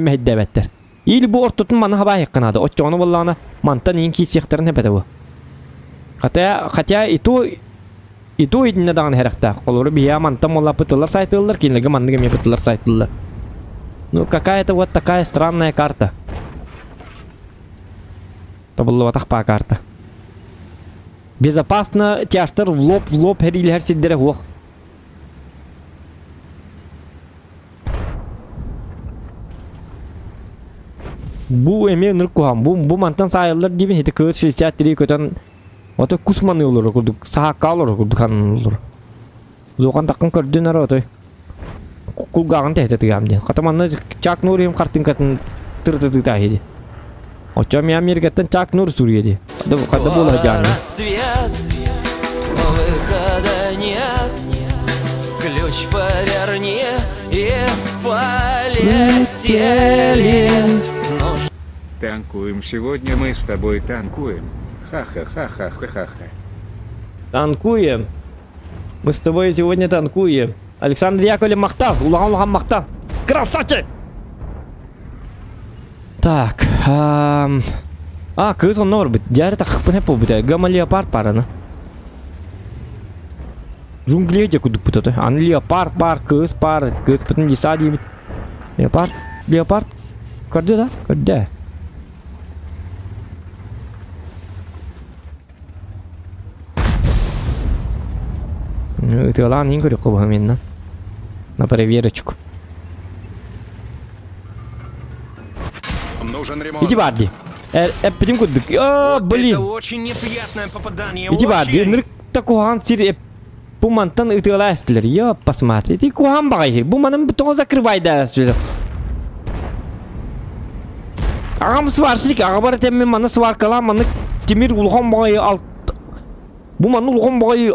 Speaker 1: мехдебеттер. Или бу ортотун манны хаба айык канады. Очоны боллана мантан ин кисияктерин хепете бу. Хотя и то идине даган херекта. Колору бия мантан молла бытылар сайтылар, кинлеге манныга ме бытылар сайтылар. Ну какая-то вот такая странная карта. Это была такая карта. Безопасно тяштар в лоб херил хер сиддере хуак. Бу эме ныркуам. Бу мантан сайылдар дибин хети кыт 63 көтөн ото кусманы олор курдук. Сахакалор курдук хан олор. Логан такын көрдүнөр отой. Кулгаган тететигамди. Катаманны Чак Нурим картинкатын тыртыды тахиди. Очо ми Америкаттан Чак Нур сурьеди. Када була жаны.
Speaker 8: Рассвет, выхода нет. Ключ поверни и полетели.
Speaker 6: Танкуем сегодня, мы с тобой танкуем. Ха-ха-ха-ха-ха-ха.
Speaker 1: Танкуем. Мы с тобой сегодня танкуем. Александр Яковлев мактал, улаган мактал. Красавчик! Так, кыз он нор бит. Жары такпын хеп бит. Гама леопард параны. Жунглеже кудуп бит. Аны леопард бар, кыз бүтүн дисади бит. Леопард. Көрдү да? Көрдү. Это ладно, не говорю, кого именно. На проверочку.
Speaker 7: Нужен ремонт.
Speaker 1: Иди барди. Пидим кудук. О, блин.
Speaker 3: Это очень неприятное попадание.
Speaker 1: Иди барди.
Speaker 3: Очень.
Speaker 1: Нырк такухан сир bu mantan ытыла эстилер. Я посмотри. Иди кухан багай. Bu манан бутон закрывай да. Агам сварщик, агабар темме мана сваркала, мана темир улган багай алт. Bu manı ulğun bagay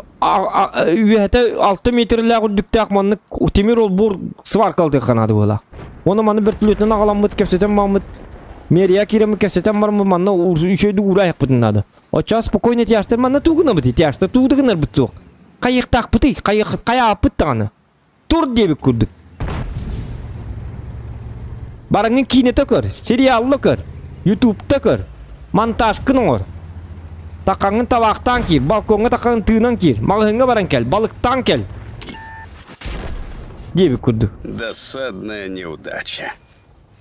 Speaker 1: üyete 6 metrler güdüktak manı temir ol bur svarkaldı kanadı bola. Onu manı bir tülütün ağalanmıt kefseten mamıt meriya kiremi kefseten var mı manı üçeydi uğray yapıdınladı. O ças spokojne tiyastır manı tuğuna bıtı tiyastır tuğduğunar bıtı. Kayık tak bıtı kaya apıt tağını. Tur diye bir kurduk. Barangın kine takır, seriyallı kır, YouTube'da kır, montaj kınır. Takangın tabaktan kir, balkonga takangın tığından kir, malhınga baran kel, balıktan kel. Diye bir kurdu.
Speaker 5: Досадная неудача.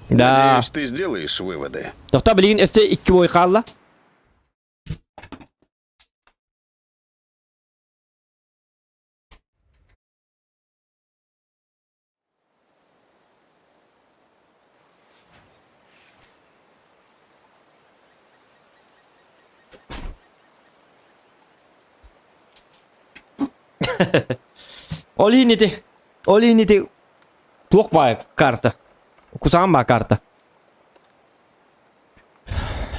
Speaker 1: Da.
Speaker 5: Надеюсь, ты сделаешь выводы.
Speaker 1: Dokta bilgin üstte 2 boy kalla. Олинити. Плохая карта. Кусама карта.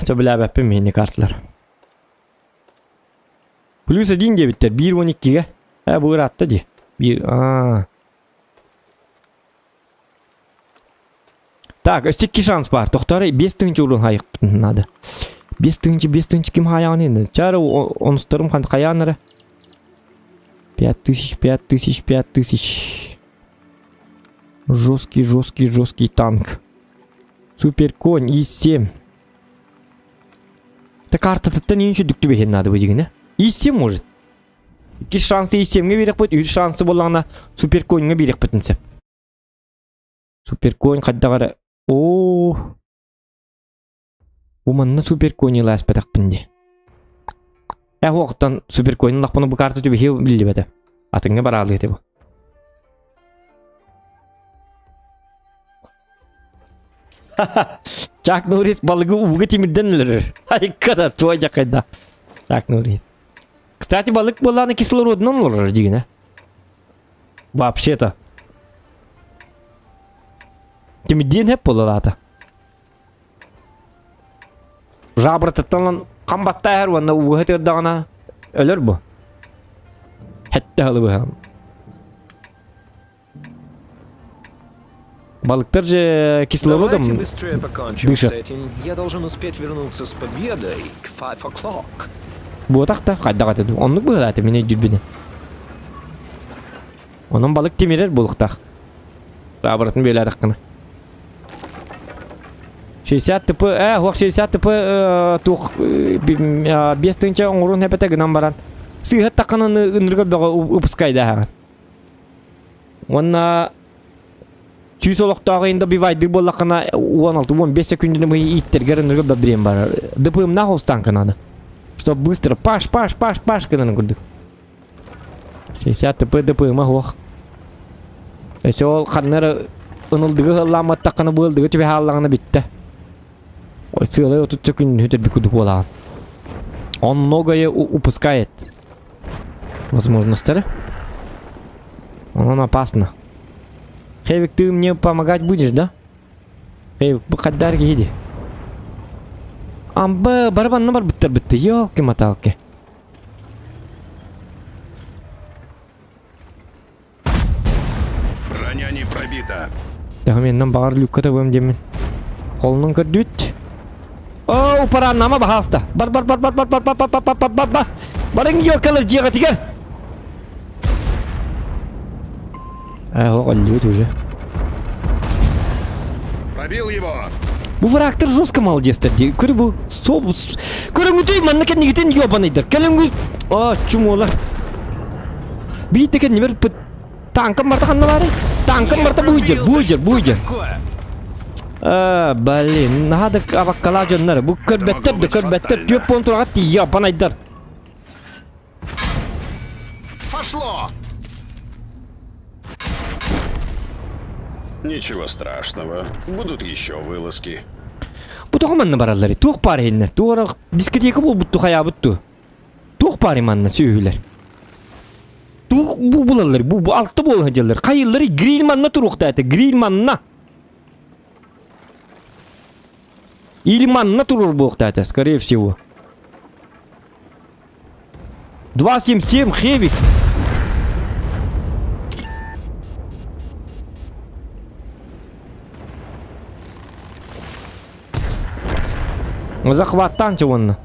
Speaker 1: Что бля бәппім карталар. Плюс 1 дебиттер. 1-12-ге. Бұл ратты де. Так, өстекке шанс бар. Тоқтары 5-тіңінші ұрын хайық надо. 5-тіңінші кім хаян енді? Чары оныстырым қанды қаяныры. 5000. Жесткий танк. Супер конь И-7. Это карта тұттан ең үші дүкті бейхен надо өзігіне. И-7 может. 2 шансы И-7-ге берек бұд, 3 шансы болағына супер коньға берек бұтынсып. Супер конь қаддағары. О, уманна супер конь илас бәтақ бінде. Оқтан супер конь лақпыны бұл карта түбі хеу білді бәді. Атыңға баралы ете бұл. Чак Норрис балығы уғы темірден өлір. Айқада туа жақайда. Чак Норрис. Кстати, балык боланы кислородынан өлір дегені. Вообще-то. Темірден хеп болалаты. Жабыртыттан қамбатта әр ванна уғы тердағына өлір бұл. Хәтті халы бұл. Балыктар же кислородом
Speaker 2: Давайте быстрее покончим
Speaker 1: дышат.
Speaker 2: с этим. Я должен успеть вернуться с победой к 5 o'clock.
Speaker 1: Bu takta kayda katıdı. Onluk bu zaten mene dürbünü. Onun balık temirer buluktak. Rabaratını böyle adakını. 60 tıpı, hoş 60 tıpı tuğ 5 tınca onurun hepete gınan baran. Sığıt takının ınırgı dağı upıskayda hemen. Ona Süysoluktağı indi bir vaydır bolakına 16-15 sekundini bu ittirger ınırgı da bireyim var. Dıpığım nahos tankınadı. Что быстро паш кыданы күрдүк. 60 ТП ДПМа хох. Эсе ол каннары ынылдыгы ылламат таканы болдыгы тебе халлагына битти. Ой, сылы 30 секунд өтөр бик күдүк болаган. Он многое упускает. Возможностары. Он опасно. Хевик, ты мне помогать будешь, да? Хевик, бахадар иди. Амба барабанна бар бітті. Ёлки-маталки.
Speaker 7: Броня не пробита.
Speaker 1: Так, менден бағар люкката көм демен. Қолының көрдүт. Оу, параннама бағаста. Бар. Барың ёлкалар жиға тигер. Олют уже.
Speaker 7: Пробил его.
Speaker 1: Bu врагтар жестко молодецтер. Көрі бұл көріңгітей манна кәдігітен ёбанайдар. Кәліңгі чумолар. Бейті кәдіне бір танкам барта қанналары. Танкам барта бұйдер. Блин, надо аваққала жонлары. Бұл көрбеттер төп пон тұрға тей ёбанайдар.
Speaker 7: Пошло.
Speaker 5: Ничего страшного. Будут еще вылазки.
Speaker 1: Bu toxumanna baralları. Tox pari henne. Toğra diskoteka bol buttu xaya buttu. Tox pari manna söhüler. Tox bu bulalları. Bu altta bol hacalar. Qayılları grill manna turuqta ete. Grill manna. Или манна турur bu oqta ete. Скорее всего. 277 Хевик. Захваттан чуонна.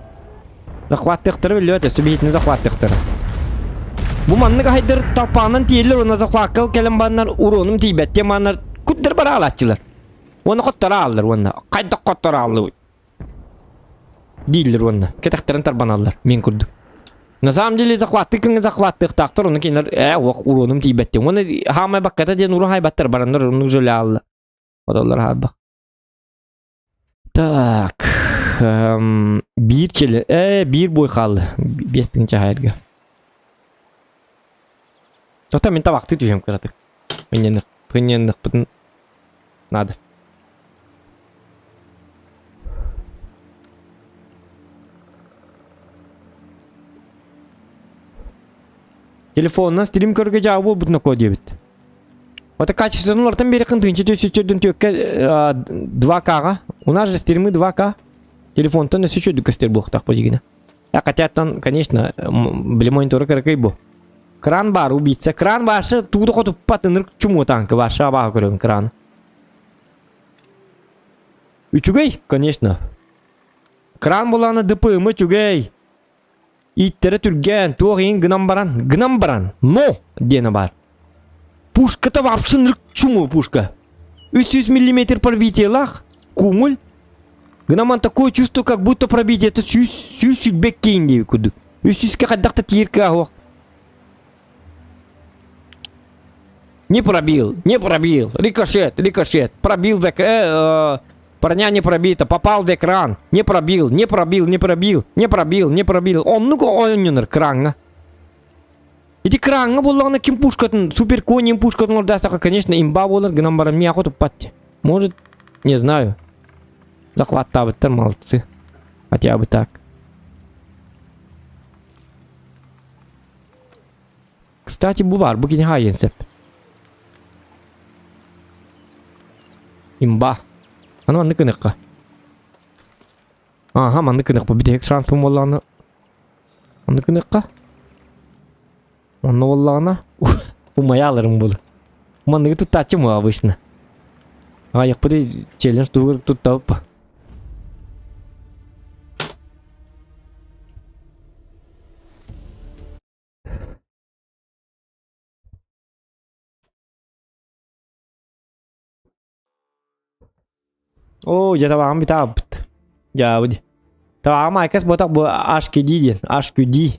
Speaker 1: Захваттыктыр билет, субъектни захваттыктыр. Бу манны кайдыр тапанын тиелер, оны захватка келен баннар уронум тийбетте маннар куддер бара алатчылар. Оны коттара алдыр оны. Кайда коттара алды. Дилер оны. Кетектерин тарбан алдыр. Мен курдук. На самом деле захваттык тактыр, оны кинер уронум тийбетте. Оны хамай бакката ден урун хайбаттар барандар, оны жөле алды. Одолар хайбак. Так. Bir kele, bir boy kaldı. 5-tinci hayırga. Zaten minta vakti diyeyim kıratık. Pınyanlık, bıdın. Nada. Telefondan stream körge cevabı butuna koy diye bit. Ota kачественныйлардан бери кынтынчы төсөчөрдөн төккө 2K'га. У нас же стримы 2К. Телефонтан өсөчө дүкөстер буктак бу жигине. Я хотятан, конечно, били мониторы керекей бу. Кран бар убийца. Кран башы туду котуп патыныр чуму танкы башы абага көрөм кран. Үчүгей, конечно. Кран буланы ДПМ үчүгей. Иттері түрген, туғын гынам баран. Но, дені бар. Пушка-то вообще нырк чуму пушка. 300 миллиметр пробитие лах, кумуль. Гынаман такое чувство, как будто пробитие. Это чуть-чуть беккейн куду. 300 кадак-то тирка ахуах. Не пробил. Рикошет. Пробил в парня не пробито, попал в экран. Не пробил. Он, ну-ка, он не крanga. Эти крanga боллағына кем пушкатын, супер конем пушкатын ордасаға, конечно, имба болар, гынан барам мия қотып патти. Может, не знаю. Захваттабыттар молодцы. Хотя бы так. Кстати, bu var. Bugün hayensep. Имба. Аны манны кыныкка. Ага, манны кыныкпа. Битек шанпым боллағына. Манны кыныкка. Манны боллағына. Умай алырым бұл. Манны тұттачым ол обычно. Аяқ бұды челлендж тұттауып. О, я табағым біта бұд. Я бұд. Табағым айкас бұтақ бұл HQD ден. HQD.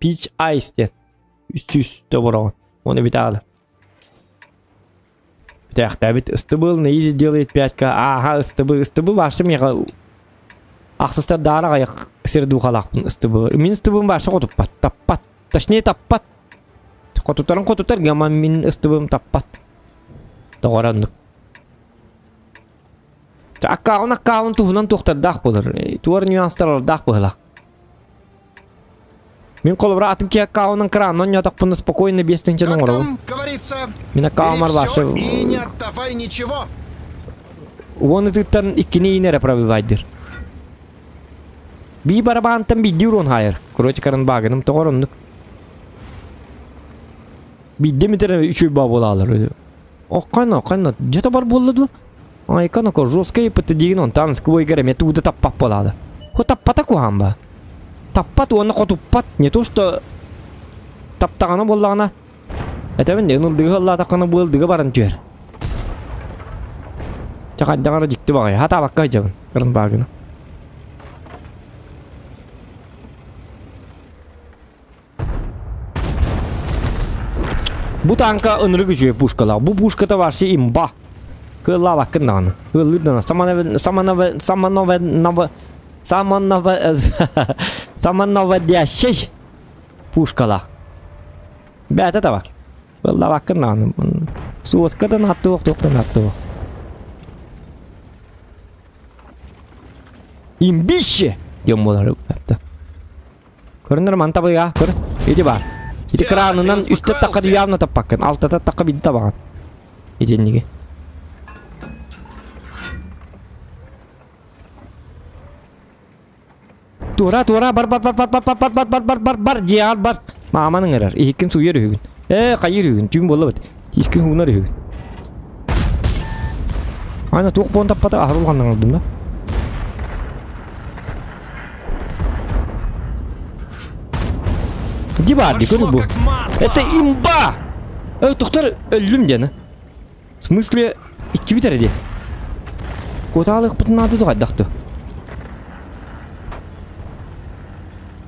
Speaker 1: Pitch Ice ден. Үсті бұрағын. Оны біта алы. Бітәқті біт. Үсті бұл. Нейзі делает 5К. Аха, үсті бұл. Үсті бұл башы меға. Ақсыстар дары ғаяқ серді ұқалақпын үсті бұл. Мен үсті бұл башы қотып бат. Таппат. Ташне таппат. Қотуттар. Гаман мен үсті бұл таппат. Тоғарандық. Аккаун туһунан туқтардақ болыр. Туар нюанстарлардақ болар. Мен қолыбыра атын ке аккаунын кранын ятақ бұны спокойно бестінченің
Speaker 7: Как
Speaker 1: орал.
Speaker 7: там говорится,
Speaker 1: Мен аккаумар
Speaker 7: бери
Speaker 1: башы.
Speaker 7: всё и не отдавай ничего.
Speaker 1: Оны тұттарын иккіне инері пробивайдыр. Би барабантын биддер он хайыр. Короче карын бағыным тоғырынлық. Бидде метері үшөй ба бола алыр. О, қайна. Жата бар болыды. Ай, канако, жесткая пыты деген он таныск бой гәрем, это уды таппап болады. Хо таппата куған ба? Таппат, оны қотуппат, не то, что таптағаны болағына. Әтәбін де, ұнылдығы алла тақаны болдығы барын түйер. Чақайдағары жікті бағай, хата баққа жабын, қырын бағыны. Бұ танка ынры күші пушкала, бұ пушката баршы имба. Хыла бакындан. Хылыдана самонаводящий пушкала. Бәті та бар. Хыла бакындан. Суоткадан аттуық. Имбище! Дем болары бәтті. Көріндір ман табыға, көр. Еті бар. Еті кранынан үсті тақады явно таппақын. Алтата тақы биді табаған. Етеннеге. Тура, бар, жиал бар. Маманың әрар, екін суер үйін. Қайыр үйін, түйін болы бәді. Тескін хуынар үйін. Айна тоқ болын таппады, ағыр болғандан алдым да. Де бар, де көрі бұл. Это имба! Тоқтар өлім дені. В смысле, икі бітер де. Коталық бұтын ады дұға дақты.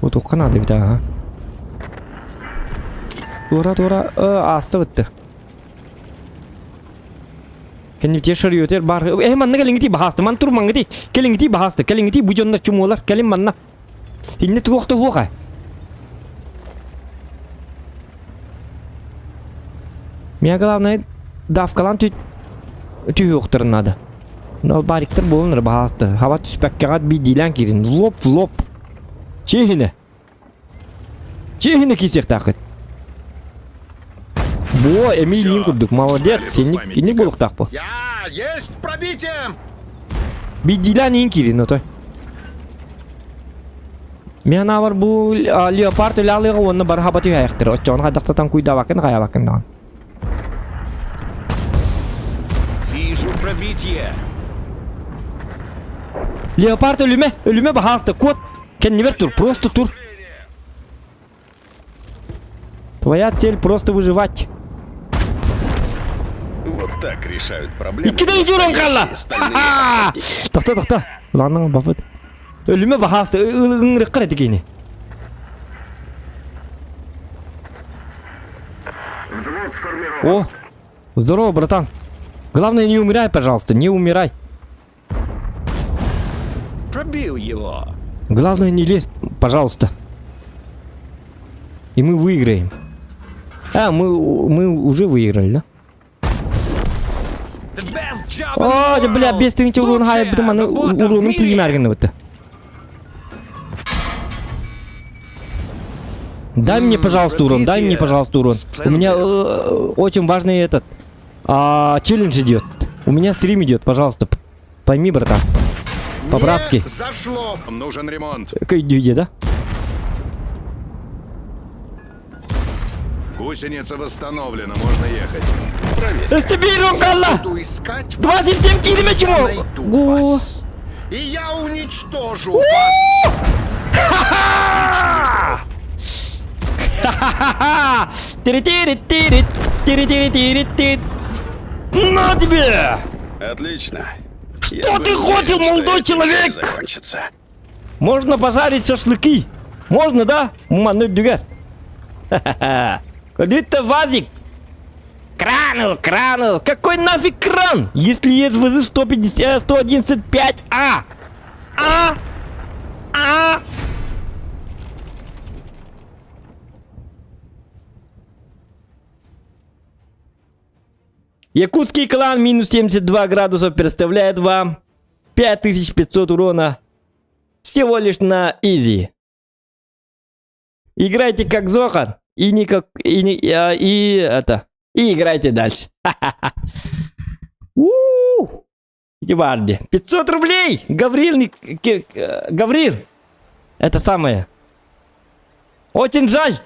Speaker 1: Вот ух надо бит, ага. Тура, асты бітті. Кәнептер шырыотер бар. Манны кәліңгіті бағасты, ман тұр маңғыты. Кәліңгіті бағасты, кәліңгіті бұжондар чумолар. Кәлім манна. Хинне тұғықты хуға. Меня главное, давкалан түйі оқтырын надо. Ол бариктер болыныр бағасты. Хава түспәккеғат бейдейлән керін. Лоп. Чехіне кейсек тақыт. Во, Эмилин курдук, молодец.
Speaker 5: Встали
Speaker 1: Сен
Speaker 5: под
Speaker 1: не булук так по.
Speaker 7: Я! Есть пробитие!
Speaker 1: Бидилан ин кирин отой. Мен авар бу леопард лалыга онны бар хабаты яктыр. Очон хадактан куйда бакын кая бакын.
Speaker 3: Вижу пробитие.
Speaker 1: Леопард ölüme бахалты. Кот. Kendini ver тур, просто тур. Твоя цель просто выживать.
Speaker 5: Вот так решают проблемы.
Speaker 1: İkide jurun kalla. Тохта. Ланның бафыт. Ölüme бахалты. Ыңрык кыр этикени. О, здорово, братан. Главное, не умирай, пожалуйста, не умирай.
Speaker 2: Пробил его.
Speaker 1: Главное, не лезь, пожалуйста. И мы выиграем. А, мы уже выиграли, да?
Speaker 3: The best job in
Speaker 1: О,
Speaker 3: the
Speaker 1: бля,
Speaker 3: world.
Speaker 1: без тыңчы урон хайып бітім аны
Speaker 3: Лучшая работа в
Speaker 1: уроным
Speaker 3: мире.
Speaker 1: тиім әргіні бітті. Дай мне, пожалуйста, урон, дай мне, пожалуйста, урон. У меня очень важный этот челлендж идет. У меня стрим идет, пожалуйста. Пойми, братан. По-братски.
Speaker 7: Не зашло!
Speaker 5: Нужен ремонт.
Speaker 1: Виде, да?
Speaker 5: Гусеница восстановлена, можно ехать. Проверь.
Speaker 1: Стебирон калла!
Speaker 7: Буду искать
Speaker 1: 27 километров чего?
Speaker 7: найду
Speaker 1: О.
Speaker 7: вас. И я уничтожу вас!
Speaker 1: Ха-ха-ха! Тири-тири-тири-тири-тири-тири-тири. На тебе!
Speaker 5: Отлично.
Speaker 1: Что ты хотел, молодой человек?
Speaker 5: Закончится.
Speaker 1: Можно пожарить шашлыки. Можно, да? Муманный дюгер. Ха-ха-ха. Куда-то вазик. Кранул. Какой нафиг кран? Если есть ВЗ 111.5А. Якутский клан минус 72 градуса представляет вам 5500 урона всего лишь на изи. Играйте как Зохан и не как и играйте дальше. Ебарди. 500 рублей! Гаврил. Это самое. Очень жаль,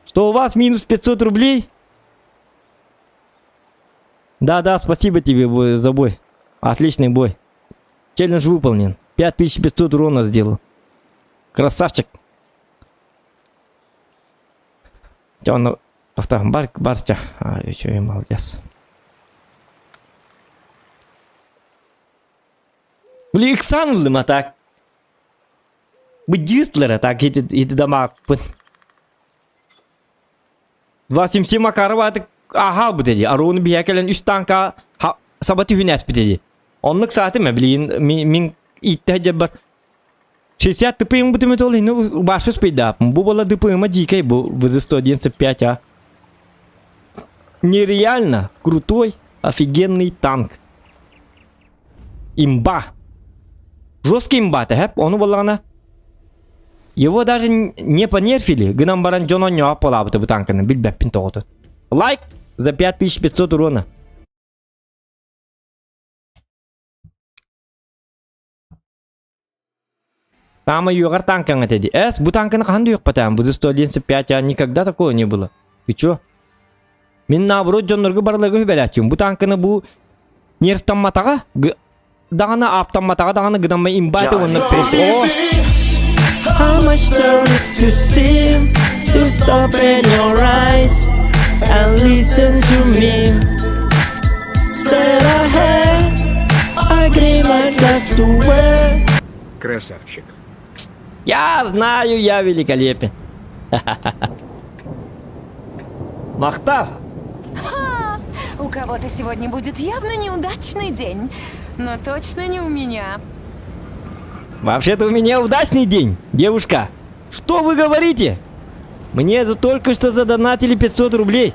Speaker 1: что у вас минус 500 рублей. Да, спасибо тебе за бой. Отличный бой. Челлендж выполнен. 5500 урона сделал. Красавчик. Тёна, барстя. Еще и молодец. Блин, Иксанлым атак. Буддистлер атак. Иди дома. 27 Макарова атак. Aha bu dedi. Aronu bir yakelen 3 tanka sabati hünes bir dedi. Onluk saati mi bilin min ihtiyacı 60 ТПМ bu demet olayı ne başı spida. Bu bola ТПМ дикой bu ВЗ 111.5А. Нереально крутой, офигенный танк. Имба. Жесткий имба-то, хэп? Он болана. Его даже не понерфили. Гынам баран Джонон не апала bu танканы. Билбеппин тоғыты. Лайк за 5500 урона. Самый югар танкан это ди. Bu танканы қанды yok потом. Bu 111.5А никогда такого не было. Ты чё? Мен наоборот жонлорго барлыгы хүбелячым. Bu танканы bu нерфтан матага дагана аптан матага дагана гыдамай имбаты онны просто. О! How much there is to see to stop in your eyes and listen to me. Straight ahead, I give my best to wear.
Speaker 6: Красавчик.
Speaker 1: Я знаю, я великолепен. Махтар.
Speaker 4: У кого-то сегодня будет явно неудачный день. Но точно не у меня.
Speaker 1: Вообще-то у меня удачный день, девушка. Что вы говорите? Мне за только что задонатили 500 рублей.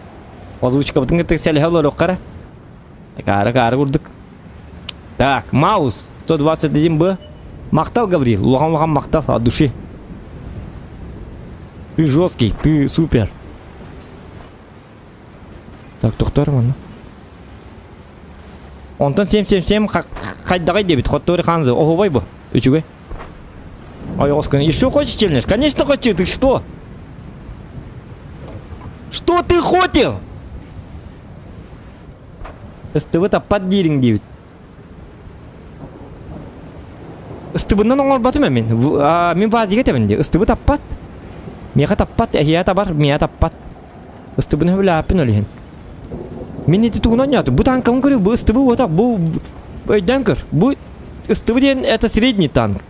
Speaker 1: Озвучка бутынга тексели хелло кара. Кара курдык. Так, Маус 121Б. Махтал, Гаврил. Луган махтал от души. Ты жесткий, ты супер. Так, тоқтар мана. Онтан сем қайдағай дебет, хоттори ханзы. Ого бай бу, үчүгай. Ай, Оскар, еще хочешь челлендж? Конечно хочу, ты что? Что ты хотел? СТВ-то поддиринг дебет. СТВ-нан оңор батым мен. Мен вазиге тебен де. СТВ таппат. Мега таппат, эхия табар, мега таппат. СТВ-ны хөвләппен олихен. Мен эти тугунан яту. Бу танкам көрі, бу СТВ вот бу... Дэнкер, бу... СТВ ден это средний танк.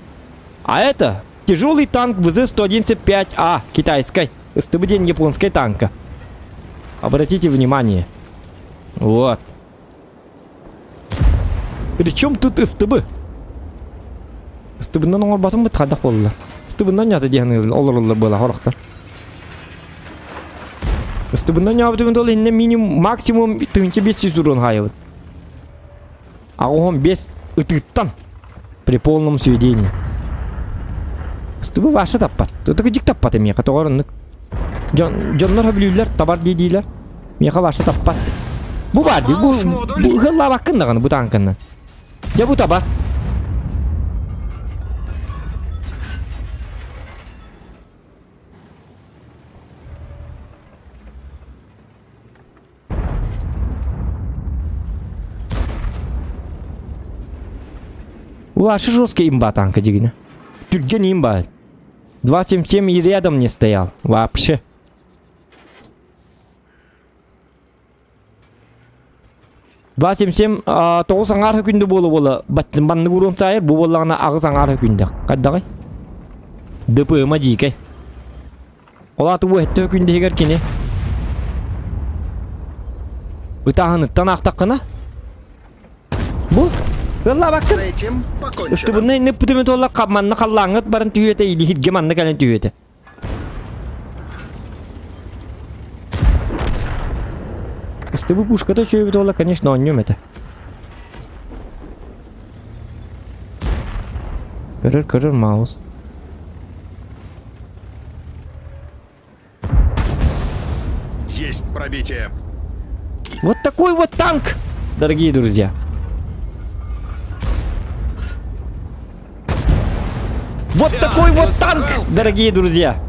Speaker 1: А это тяжелый танк ВЗ-111-5А китайской. СТВ ден японской танка. Обратите внимание. Вот. Причем тут СТБ? СТБ-нан оңор батым бұт қадақ болылар. СТБ-нан яту дегені олар бола хорықтар. СТБ-нан яту дегені минимум максимум 1500 урон хайывыд. Ағуғын 5 ұтыттан. При полном сведении. СТБ ваша таппат. Это жик таппат емеға тоғарынлық. Жонлар хөбілеулер табар дейдейлер. Меға ваша таппат. Бұ бар dey, бұ ғылла баққындағаны бұ танкынна. Ja bu табар. Ваша жесткая имба танка дигина. Тюрген имба. 277 и рядом не стоял. Вообще. Два 77 тоғыз аңар хүкінді болы банны көрім сайыр бұл болағына ағыз аңар хүкінді қаддағай ДПМа жейкай олаты бұл әтті хүкінді егер кене ұтағыныттан ақтаққына бұл ғылла
Speaker 7: С
Speaker 1: баққын
Speaker 7: этим покончено.
Speaker 1: ұстыбынна иніп бүтімет олар қабманны қаллаңыт барын түйеті или хитге манны кәлін түйеті СТБ пушка-то что это, конечно, он нем это. Корр маус.
Speaker 7: Есть пробитие.
Speaker 1: Вот такой вот танк, дорогие друзья. Вот
Speaker 3: Всё,
Speaker 1: такой
Speaker 3: ты
Speaker 1: вот танк,
Speaker 3: успокоился?
Speaker 1: дорогие друзья.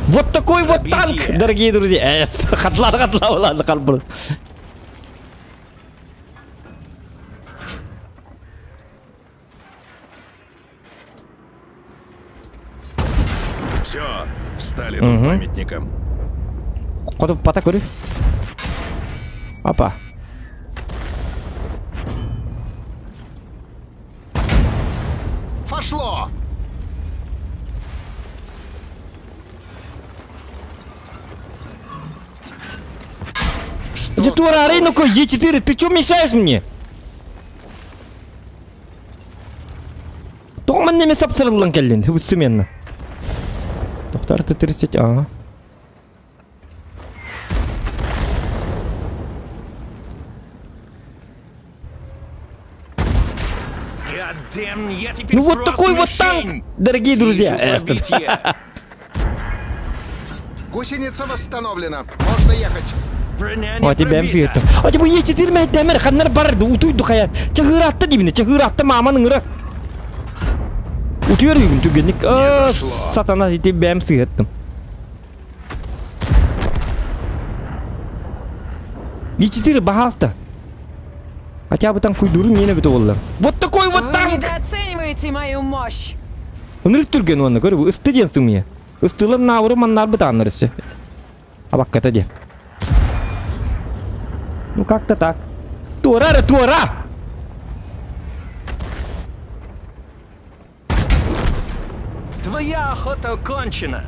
Speaker 1: Вот такой вот танк,
Speaker 3: Пробитие.
Speaker 1: дорогие друзья. Хатла, ладно, карбон.
Speaker 7: Все, встали над памятником.
Speaker 1: Кото пата көрі. Апа.
Speaker 7: Пошло!
Speaker 1: Где тура арей, ну-ка, Е4, ты чё мешаешь мне? Тоғман неме сапсырылын келден, үстіменні. Тоқтар Т-30, ага.
Speaker 3: Goddamn, я теперь
Speaker 1: Ну вот
Speaker 3: просто
Speaker 1: такой вот
Speaker 3: мишень.
Speaker 1: танк, дорогие друзья.
Speaker 3: Вижу пробитие.
Speaker 7: Гусеница восстановлена. Можно ехать.
Speaker 3: Броня не
Speaker 1: О, тебя
Speaker 3: пробита.
Speaker 1: мсыгетті. О, тебе Е4 мәйдәмір, қаннар барды, ұтуйды қая. Чағыратты дейміне, чағыратты маманың ұры. Ұтуер үйгін түгенік.
Speaker 7: зашло.
Speaker 1: Сатана тебе мсыгеттім. Е4 бағасты. Хотя бы там куйдуру нені біті олар. Вот такой вот
Speaker 4: Вы
Speaker 1: танк!
Speaker 4: недооцениваете мою мощь.
Speaker 1: Үнірік түрген оны көрі, ұсты денсің мие. Ұстылым науыры маннар бұтаныр үсі. А бақ кәті де. Ну как-то так. Туара!
Speaker 3: Твоя охота кончена.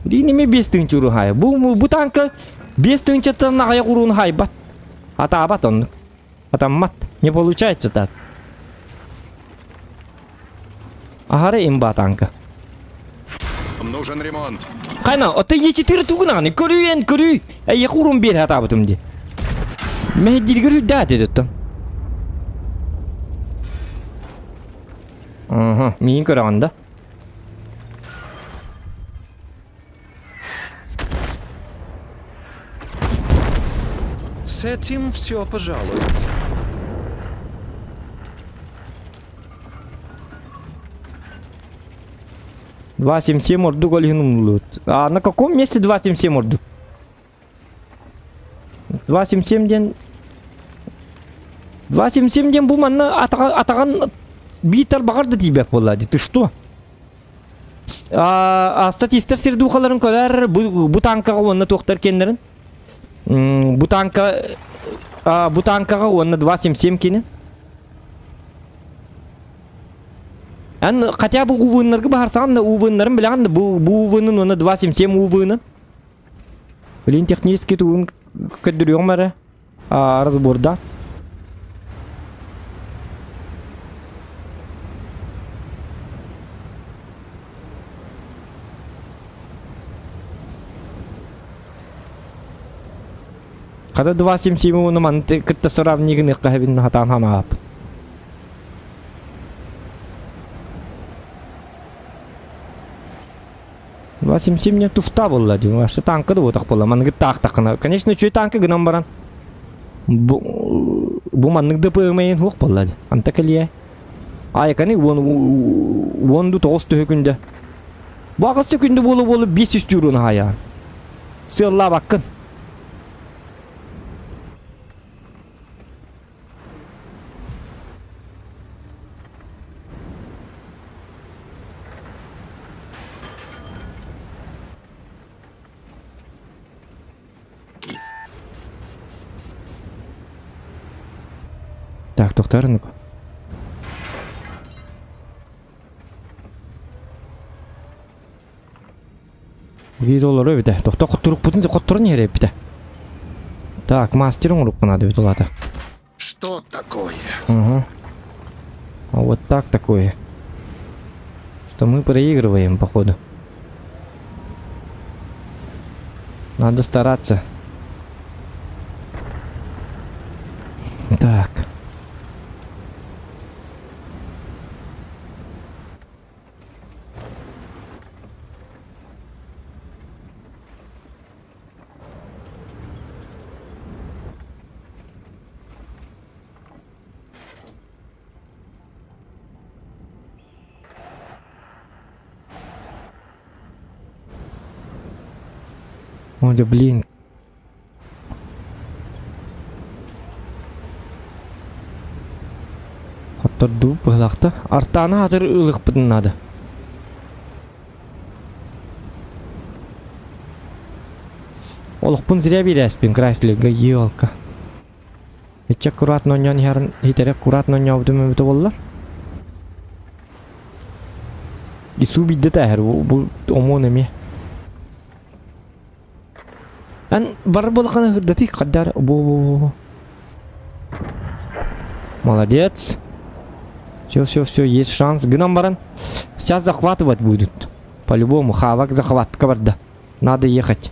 Speaker 1: Ринеме бес тыңчы ұры хай. Бұл танка бес тыңчаттан ағая құруын хай бат. Ата абат оны. Атаммат. Не получается так. Ахары имба танка.
Speaker 7: Нужен ремонт.
Speaker 1: Қайна, оты Е4 туғынағыны. Көрі. Әйе құруын бер хата бұтым де. Мәхеддері көрі дәт едеттін. Мен көрі ағында.
Speaker 2: С этим все, пожалуй.
Speaker 1: Два 7 орду голигнули. А на каком месте 277 орду? 277 ден... 277 ден бұл манна атаған бейтар бағарды дейбек болады. Ты что? Статистер серді ұқаларын көлер бұ танкаға онына тоқтар кендерін. Бұ танкаға онына 277 кені. Ән қатя бұл ұвынларға бағарсаған да ұвынларын білаған да бұл ұвынын оны 277 ұвыны. Білін технический тұғын көддіріғым әрі разборда. Когда 277 оны манты күтті сравнигін иққабин хатан хана ап. Васим мне туфта была, дим, что танка да вот так была, man так. Конечно, чуть танка гнам баран. Бу man да поймаен хук была, антакалия. Ай, кани вон ду толсты хүкүндө. Багасы күндө болу 500 юрун хая. Сылла баккын. Так, тоқтарынып. Гейз олар өбіті. Тоқта құттырық бұтын құттырын ере өбіті. Так, мастерін ұрып қынады өбіті олады.
Speaker 7: Что такое?
Speaker 1: Ага. А вот так такое. Что мы проигрываем, походу. Надо стараться. Так. Ой, да блин. Құттырду бұғылақты. Артаны атыр ұлық бұдын ады. Олық бұн зіря бір әспен крайслігі елка. Етче күратын оньян херін етерек күратын оньян бұды мәбіті болылар. Ису бидді тәхір бұл омон әме. Ән бар болықаны ғырдаты қаддар. Молодец. Все, есть шанс. Гном баран. Сейчас захватывать будут. По-любому, хавак захват. Кабарда. Надо ехать.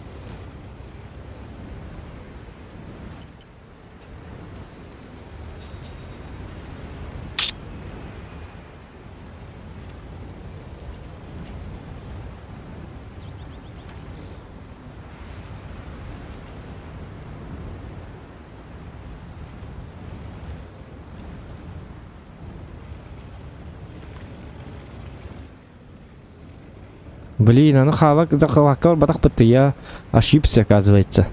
Speaker 1: Блин, ну хавак захавакал батах пыты, я ошибся, оказывается.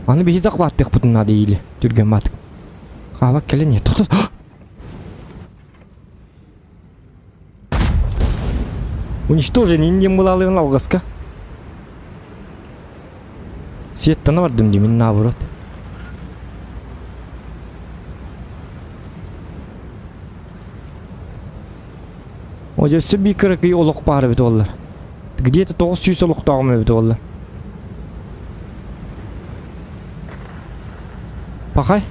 Speaker 1: Аны бейі захваттық пытын надо или түрген матық. Хавак келе не? Тұқ. Уничтожение индем была лывна алгаска. Светтана бардым деймін наоборот. Оже сөбі кірік олық бары бет олар. Где-то 900 олық тағымы бет олар. Пахай.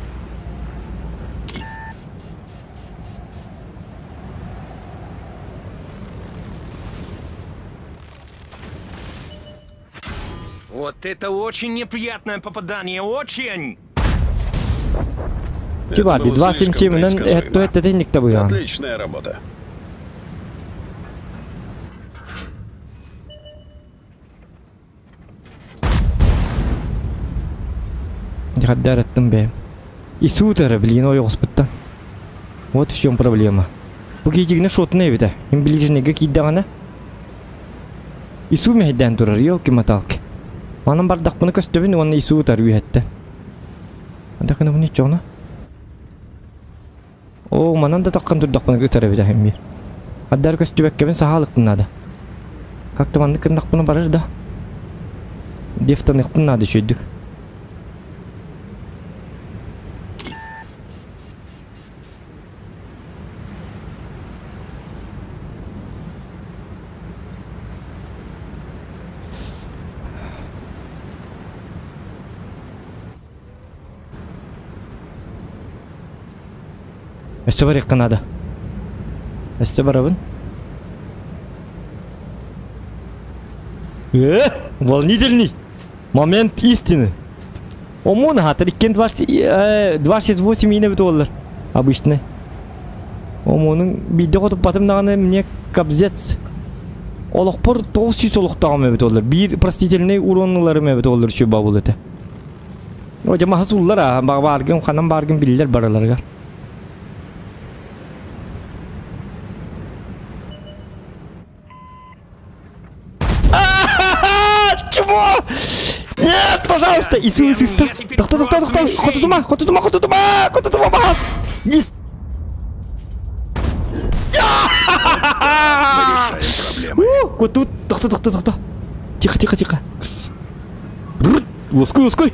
Speaker 3: Вот это очень неприятное попадание, очень!
Speaker 1: Кибарди,
Speaker 5: было
Speaker 1: 277
Speaker 5: слишком
Speaker 1: нан
Speaker 5: предсказуемо.
Speaker 1: это тенникте бу ян.
Speaker 5: Отличная работа.
Speaker 1: Дихаддар аттым бе. Исутары блин ой госпитта. Вот в чем проблема. Бу кийигине шотны бите. Им билижинеге кийдагана. Ису мехден турар ёлки маталки. Манам бардак буны көстөбүн оны исутар үйөттен. Анда кына буны чона. О, манан да таккан турдак буны көтөрө бите хемми. Аддар көстөбөккебин сахалыктын нада. Как-то манды кындак буны барыр да. Дефтаныктын нада шөйдүк. Өстө бар икканада. Өстө барабын. Волнительный момент истины. Омон хатыр иккен 268 ине бит олар. Обычный. Омонун бидде котуп батымдаганы мне кабзец. Олокпор 900 олуктаган бит олар. Бир простительный уронлары бит олар şu бабул эте. О жама хасуллар а баргын ханам баргын биллер бараларга. Нет, пожалуйста, Иисус, Хоту тума, Низ.
Speaker 5: Решаем проблемы.
Speaker 1: Коту, тохта. Тихо. Лоской.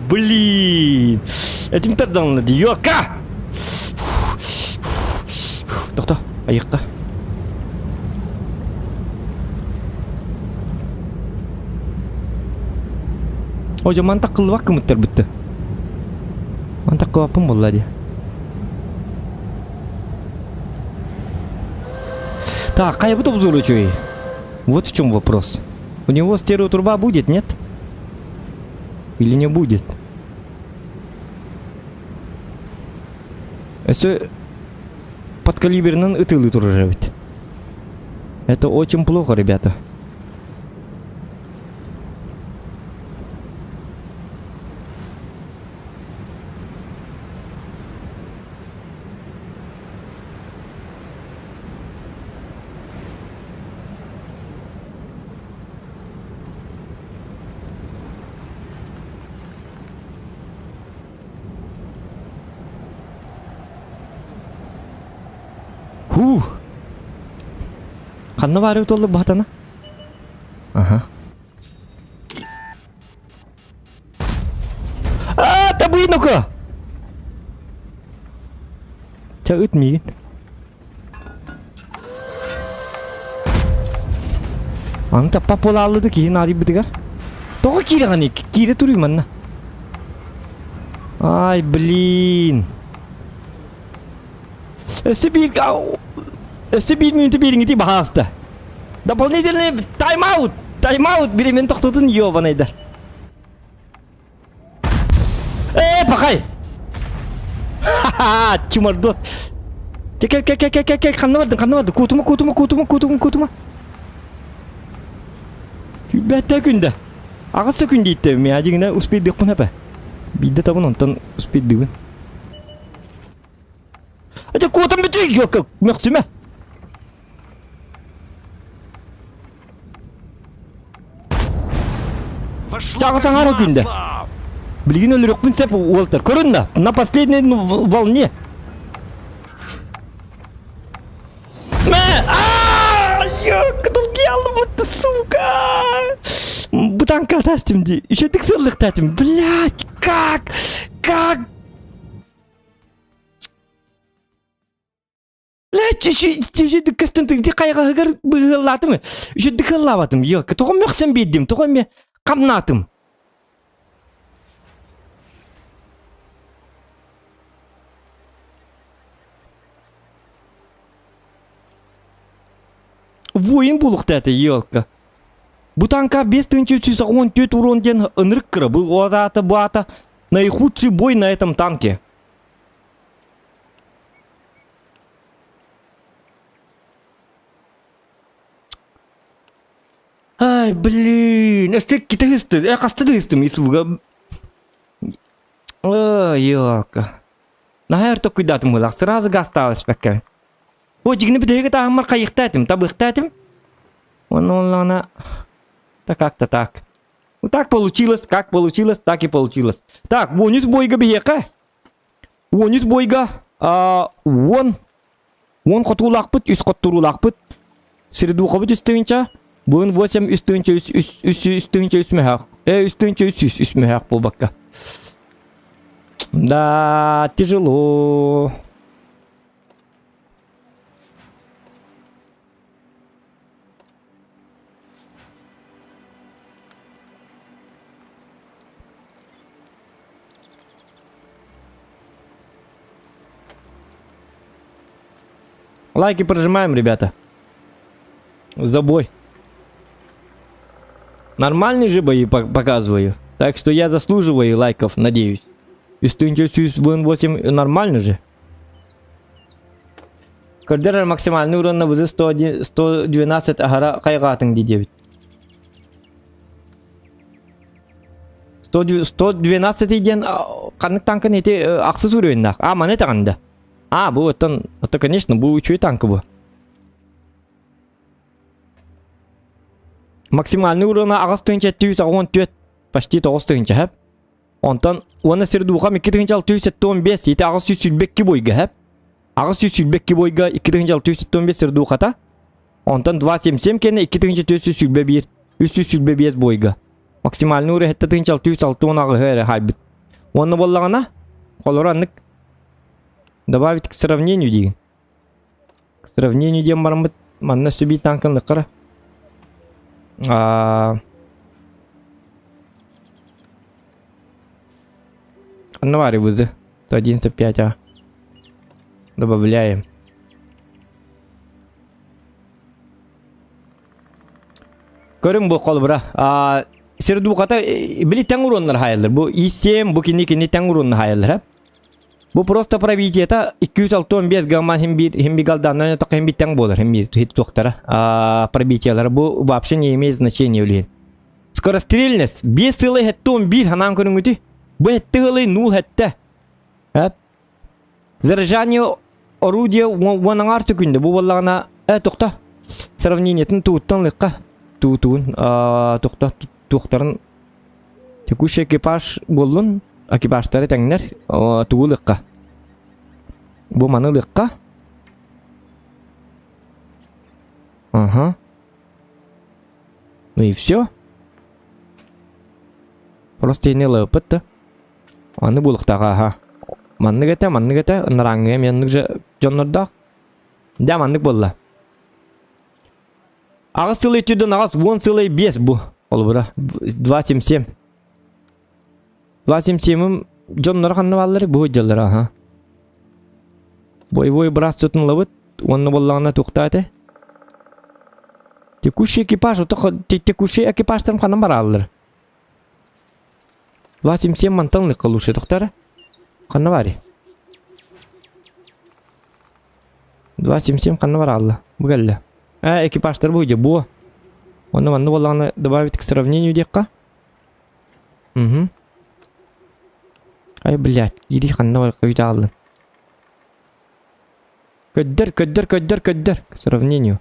Speaker 1: Блин. Этим тардан надо, ёка. Тохта, аяққа. Hoca mantak kılbak kımıttır bitti. Mantak kılbapım vallahi. Так, а я буду обзорочу. Вот в чем вопрос. У него стереотруба будет, нет? Или не будет? Это подкалиберный ытылы туржавит. Это очень плохо, ребята. Kanna var ya tollu bahtana. Aha. Tabu ini kok. Cakut mi? Anta papola aldı ki nari bitigar. Toka kira kan kira turi mana? Ay blin. Öste bir minute birinci bahasta. Дополнительный тайм-аут. Беремен тоқтотun yiyor bana eder. Bakay. Çumardos. Çek. Kanına vardı. Kutuma. Bette günde. Ağası günde itti. Meyacığına uspid dökün hep. Bir de tabi ondan uspid dökün. Aca kutum bütün yok. Meksime. Чагасаң ары күнде. Билген өлүрөк принцип Уолтер. Көрүн да. На последней волне. Кыдылги алып отты, сука. Бутанка тастим ди. Еще тексырлык татим. Блядь, как? Блядь, еще диккастын тыгди кайга хыгар быгылатым. Еще дикыллабатым. Yok, тоғым мөксен беддим. Тоғым ме камнатым. Воин булук тәте елка. Бу танка 5314 урон ден ынырык кыры. Бу ата. Наихудший бой на этом танке. Ай, блин. Какие-то гисты. Я касты гистым, исуга. Ой, ёлка. Нахер то куйдатым было. Сразу гасталось пока. О, дигни бедеге та амар кайыктатым, табыктатым. Она... Да как-то так. Ну так получилось, как получилось, так и получилось. Так, вонюс бойга бияка. Вонюс бойга. Вон котулакпыт, үс коттурулакпыт. Среду хобыт үстүнча. Вон 8 үстүнча үсмехак. Үстүнча үсмехак болбакка. Да, тяжело. Лайки прожимаем, ребята. За бой. Нормальные же бои показываю. Так что я заслуживаю лайков, надеюсь. Истинчусь 8 нормально же. Кордер максимальный урон на вызов 112 агара кайгатың дейді. 112 иден қанық танкын ете ақсыз уройыннақ. Маны тағында. Бұл это, конечно, бұл үші танкі бұл. Максимальный урон ағыз түйінші 714, почти 9 түйінші әп. Онтан, оны сірдуға 2615, еті ағыз сүлбекке бойға әп. Ағыз сүлбекке бойға 2615 сірдуғата. Онтан 277 кені 2401, 305 бойға. Максимальный урон 7606 ағыз әрі хайбіт. Оны болағына, қолыранлық добавить к сравнению деген. К сравнению деген барымбыт. Манна сөбей танкын лыққыра. Аннавари вызы. 115, добавляем. Көрім бұл қол бұра. Серду қата білі тәң ұронлар хайылыр. Бұл И7, бұл кені тәң ұронлар хайылыр. Бұл просто правитета 265 гамман химбигалданнан так химбитян болар химбит доктора. Пробитиялар бұл вообще не имеет значения улин. Скорострельность без силы хеттон бир ханан көрүнгүтү. Бұл хеттыгылы 0 хетте. Заряжание орудия ванан арты күнде. Бұл боллагана токта. Сравнениетін туыттан лыкка. Туытуын токта тоқтарын. Текущий экипаж болын. Экипажтары тәңнер туылыққа. Бұл манылыққа. Ага. Ну и все. Просто енелі өпітті. Аны бұлықтаға, ага. Манны кәті. Нараңғы меннік жонларда. Да, маннық болла. Ағыз сылы түдін ағыз 10 сылы 5 бұл. Ол бұра. 277. 277-ім жонлары қанны балылары бұл жоллары, аха. Боевой брас сөтін лавыт, онны боллағына тоқтады. Текущий экипаж, текущий экипажтан қанын бар алылыр. 277 манталны қылушы тоқтары. Қанны бары? 277 қанны бар алылы. Бұл кәлі. Экипажтар бұл же, бұл. Онны боллағына добавить к сравнению декқа. Угу. Ай, блядь, иди ханна какой-то аллы. Көддер. К сравнению.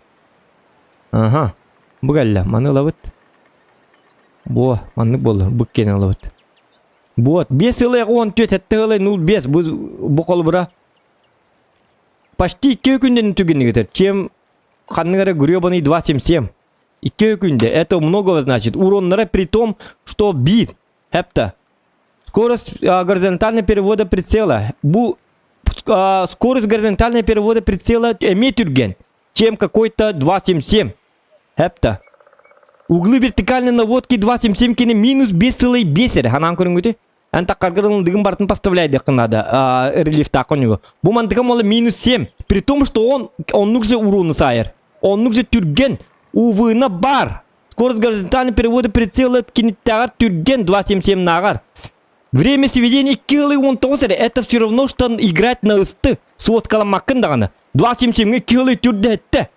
Speaker 1: Ага. Бугалля, маны лавыт. Бо, маны болы, буккені лавыт. Вот, 5 ылы 14, әтті ылы 05, бұл қолы бұра. Почти 2 күнден түгені кетер. Чем ханныгара гребаный 277. 2 күнде. Это многого значит. Уроннара при том, что бит. Хепта. Скорость горизонтального перевода прицела. Скорость горизонтального перевода прицела метюрген, чем какой-то 277. Хепта. Углы вертикальной наводки 277 кені минус 5 сылай бесер. Ханан көрінгіде? Анта қарғырын дығын бартын поставляет деқін надо. Релифта қонығы. Бұл мандықым олы минус 7. При том, что он же уроны сайыр. Он же тюрген. Увына бар. Скорость горизонтального перевода прицела кені тағар тюрген 277 нағар. Время сведения 2,19 это все равно, что играть на ысты. Суот каламаккын даганы. 2,77-ге 2 түрді әтті.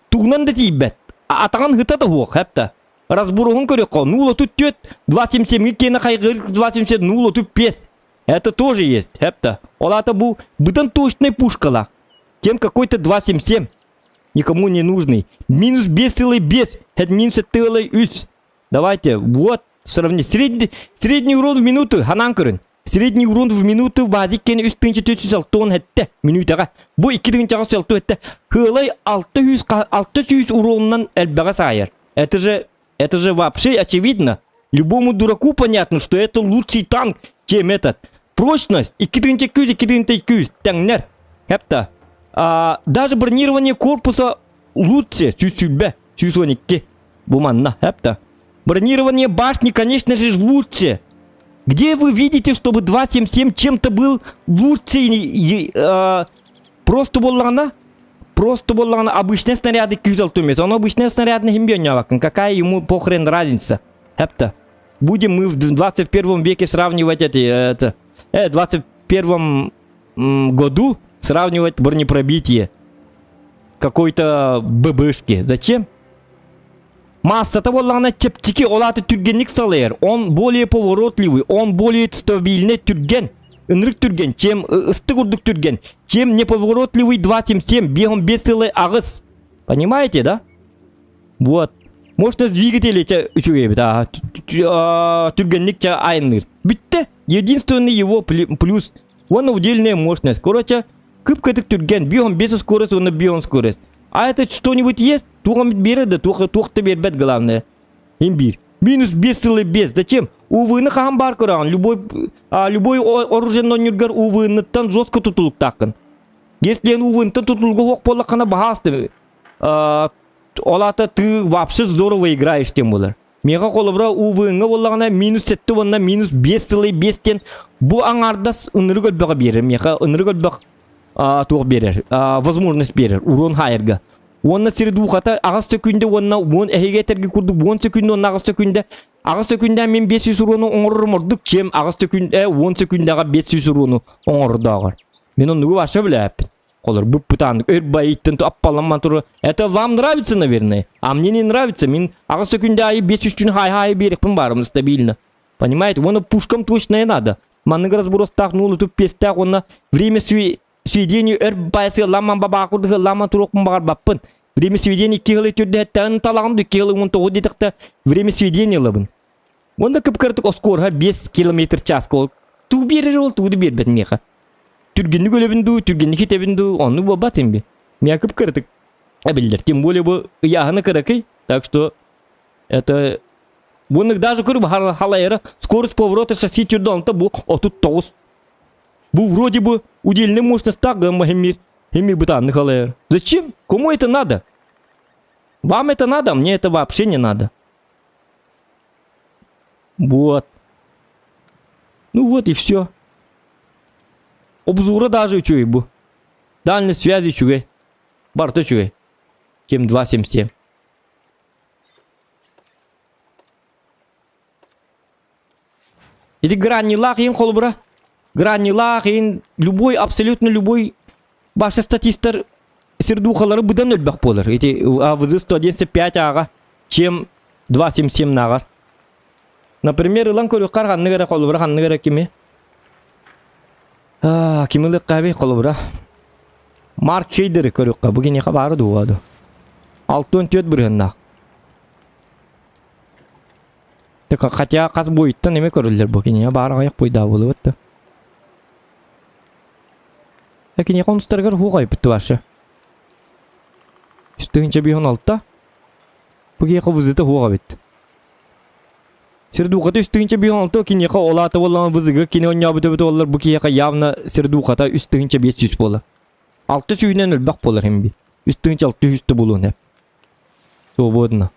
Speaker 1: Туғынан да тейбет. Атаған ғыта да хуақ, әпті. Разбуруғын көрек қо. 0,34. 2,77-ге кені қайғыр 2,77, 0,35. Это тоже есть, әпті. Олата бұл бұдан точный пушкала. Тем какой-то 2,77. Никому не нужный. Минус 5,5. Это минус 5,3. Давайте, вот. Сравни. Средний урон в минуту. Ханан көрін. Средний урон в минуту базик кен үстінші 406 әтті. Минутаға. Бұл 2,6 әтті. Хылай 600 уроннан әлбәға сайыр. Это же вообще очевидно. Любому дураку понятно, что это лучший танк, чем этот. Прочность 2,200, 2,200. Тәңнер. Әпті. Даже бронирование корпуса лучше. Чуть-чуть. 12. Буманна. Әпті. Бронирование башни, конечно же, лучше. Где вы видите, чтобы 2,77 чем-то был лучше? Просто боллана обычные снаряды 206. Он обычные снаряды не бьёт. Какая ему похрен разница? Эпта. Будем мы в 21 веке сравнивать в 21 году сравнивать бронепробитие какой-то ББшки. Зачем? Масса-то боллана чепчики олаты түргенник салайыр. Он более поворотливый, он более стабильный түрген. Инрик түрген, чем стыгурдук түрген. Чем неповоротливый 2,77, бегом бесцелый агыс. Понимаете, да? Вот. Мощность двигателя түргенник айныр. Битте. Единственный его плюс. Он удельная мощность. Короче, кыпкатык түрген. Бегом без скорость, он бегом скорость. А это что-нибудь есть? Тугам береді, туқты бербет главное. Имбир. Минус 5,5. Зачем? Увыны хам бар көраған. Любой оруженный нюргар увыныттан жестко тутулук тақын. Если он увыныттан тутулуға оқ болақана бағасты. Олата ты вообще здорово играешь тем болар. Меға қолыбыра увыны болағана минус 7 онна минус 5,5-тен бұл аңардас ыныры көлбіға берір. Меға ыныры көлбіға туқ берер. Возможность берер. Урон хайырға. Онна сирду хата агас секунде онна он эхетерге курду 10 секунде онна агас секунде мен 500 урону оңормордук чем агас секунде 10 секундага 500 урону оңордагар. Мен onu башы билеп. Колор бу путан эрбайттын аппаламан туру. Это вам нравится, наверное. А мне не нравится. Мен агас секунде 500 күн хай берекпин барым стабильно. Понимаете? Оны пушкам точно не надо. Маннык разброс так 0,5 так онна время сведению эрбайсы ламан бабакурды ламан турокмун багар баппын. Время сведения 2,4 тан талагымды 2,19 дедикте время сведения лабын. Онда кыпкыртык оскорга 5 км/час кол. Ту берер ол туды бербет меха. Түргенни көлөбүндү, түргенни хитебүндү, onu бабатым би. Мен кыпкыртык. Билдер, тем более бу яханы кыракай. Так что это буны даже көрүп халайра скорость поворота шасси түрдөнтө бу 39. Бу вроде бы удельная мощность так, хеми бытанных халайр. Зачем? Кому это надо? Вам это надо, мне это вообще не надо. Вот. Ну вот и все. Обзора даже чуй бу. Дальность связи чуй. Барта чуй. Кем 2,77. Иди грани лахин холбра. Грани лахин любой, абсолютно любой башы статистар сердухалары бұдан өлбәк болыр. Эти АВЗ 195 аға, чем 2,77 нағар. Например, илан көрі қарғанны кәрі қолыбыра, қанны кәрі кеме? Кемілік қәбей қолыбыра. Марк Шейдері көрі қа, бұген еқа бары дуғады. 6-4 біргіннақ. Хотя қаз бойыттан еме көрілдер бұген еқа бары қаяқ бойда болы өтті. Ләкин я констаргар хугай битти башы. Үстігінші бейхон алтта. Бұғы еқа вызыты хуға бит. Сердухата үстігінші бейхон алтта. Кен еқа олаты болған вызыға. Кен оня біті олар бұғы еқа явна сердухата үстігінші 500 болы. 600 сүйінен өлбәк болыр хемби. Үстігінші 600 болуын әп. Свободно.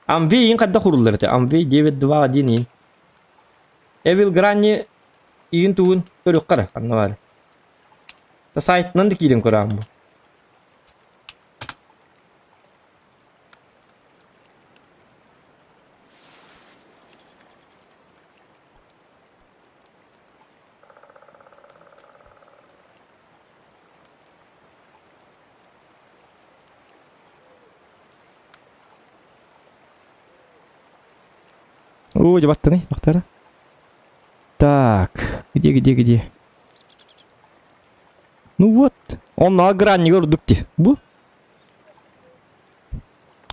Speaker 1: Амвей қадда құрылырды. Амвей 921. Эвил гранни иін туын көрік қара. Қанна бары. Сайтынан да кейден көрағым бұл. О, жабаттаны, доктора. Так, где? Ну вот, он на грани гордукте. Бу.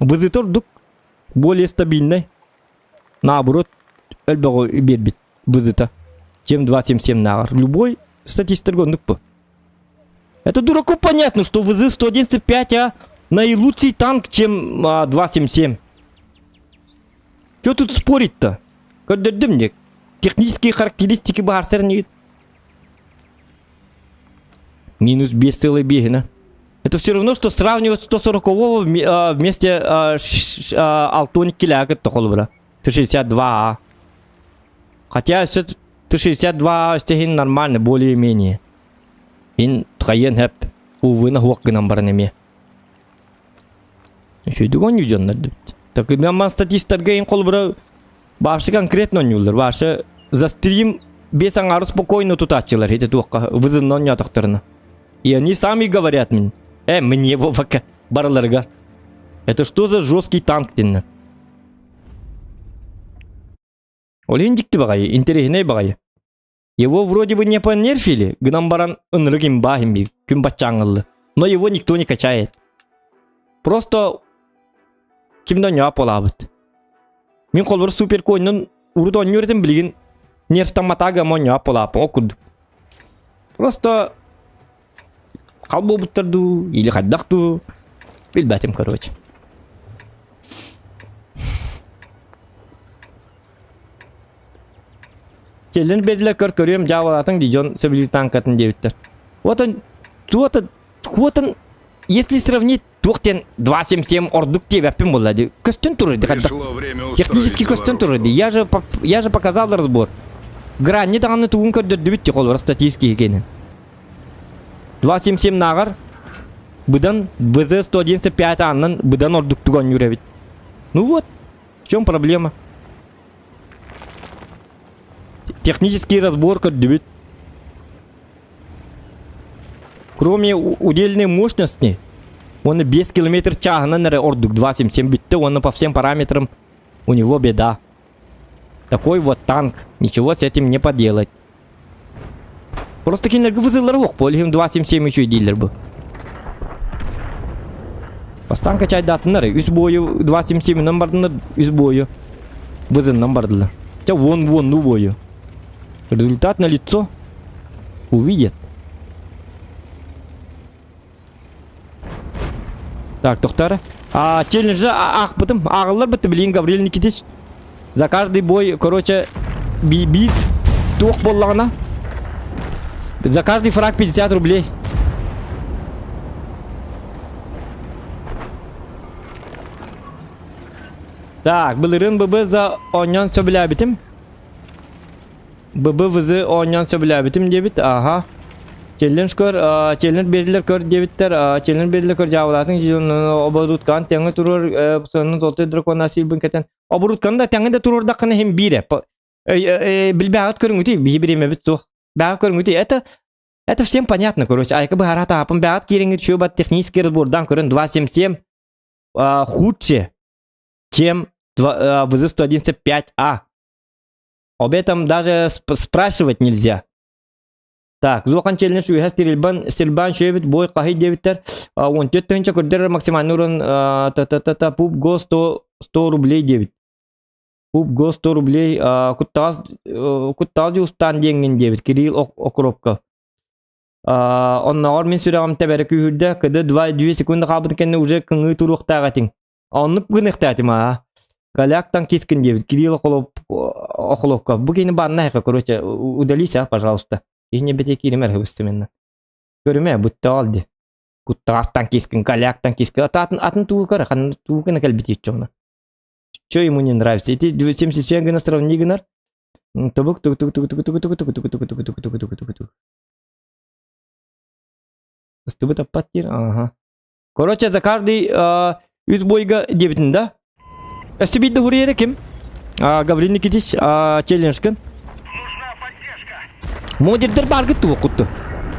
Speaker 1: Вызытор дук более стабильный. Наоборот, эльбого бедбит вызыта, чем 2.7.7 нагар. Любой статистик гондук. Это дураку понятно, что ВЗ 111.5 наилучший танк, чем 2.7.7. Что тут спорить-то? Когда мне технические характеристики Барсер нет. Минус 5,1. Это все равно, что сравнивать 140-го вместе Алтоник Киляка Тохолбра. 162. Хотя Т-62 стегин нормально, более-менее. Ин тхайен хэп. Увы, на хуак гнамбарнеме. Еще и дугон юджан надо. Так и нам статистика ин колбра. Баши конкретно нюллер. Баши за стрим без ангару спокойно тут ачилар. Это туака вызынно не атахтарна. И они сами говорят мне. Мне его пока барларга. Это что за жесткий танк тенно? Олиндикти багай, интересный багай. Его вроде бы не понерфили, гнамбаран энргим бахимби, кюмбачангл. Но его никто не качает. Просто кимда не аполабыт. Мин колбар супер койнун урдон юрден билген нерфтаматага мо не аполап окуд. Просто қалбо буттарду или хаддахту билбатим, короче. Челлен бедлер көрөм жабалатын дижон сөбүлү танкатын дебиттер. Вот он, если сравнить тоқтен 2.7.7 ордук тебяппен болады. Көстен турыды. Технический көстен турыды. Я же показал разбор. Грани дағаны туғын көрдірді бітті қолбар статистики екенін. 2.7.7 нағар бұдан ВЗ 111.5 аннан бұдан ордук туған юребит. Ну вот, в чем проблема? Технический разбор көрдүбүт. Кроме удельной мощности, он 10 км в час на ордук 2.7.7 битты, он по всем параметрам у него беда. Такой вот танк, ничего с этим не поделать. Просто кинерг вызылар ох, полигим 2.7.7 еще и дилер был. Постан качать датнары, из бою 2.7.7 номернар из бою. Вызыл номердылар. Хотя вон ну бою. Результат на лицо увидят. Так, тоқтары. Челленджі ақпытым. Ағылар бітті білейін, Гаврил Никитич. За каждый бой, короче, бит тоқ боллағына. За каждый фраг 50 рублей. Так, былырын ББ за оньон сөбілі бітім. ББ вызы оньон сөбілі бітім дебіт. Ага. Челлендж көр, челлендж берілер көр дебиттер, челлендж берілер көр жауылатын оборудкан, теңі тұрыр, сонын толты дракон асилбін кәтен. Оборудкан да теңі де тұрыр даққаны хем бире. Біл бәғат көрің өте, бейі біреме біт соқ. Бәғат көрің өте, это всем понятно, короче. Айка бұхара тапын бәғат кереңі түші бәт технический разбордан көрін 2.7.7 худше, чем ВЗ 111.5А. Об этом даже спрашивать нельзя. Так, зохан челлендж уйха стрельбан шебит бой қахи дебиттер. Он тетті көрдер максимальный урын пуп го 100 рублей дебит. Пуп го 100 рублей куттағыз устан денген дебит. Кирилл Окропка. Онна ор мен сүрағым тәбәрі күйірді. Кіді 2 секунды қабыды кәнне уже күңі тұруқтағатың. Оннық күнықтатым а. Галяктан кескін дебит. Кирилл Окропка. Бұл кейіні барына әйқа, короче, удалися, пожалуйста. И не бете киример хвыстыменно. Көріме, бұтты алды. Куттағастан кескін, галяктан кескін. Атын туғы кәрі, қанын туғы кіні кәлбет ет жоғына. Чё ему не нравится? Эти 77 гына сравни гынар. Тубук. Стубы таппаттир. Ага. Короче, за каждый үз бойга дебитін, да? Өстібейді хұрері кім? Гаврил Никитич, челленджкін. Модердер бар гытты оқытты.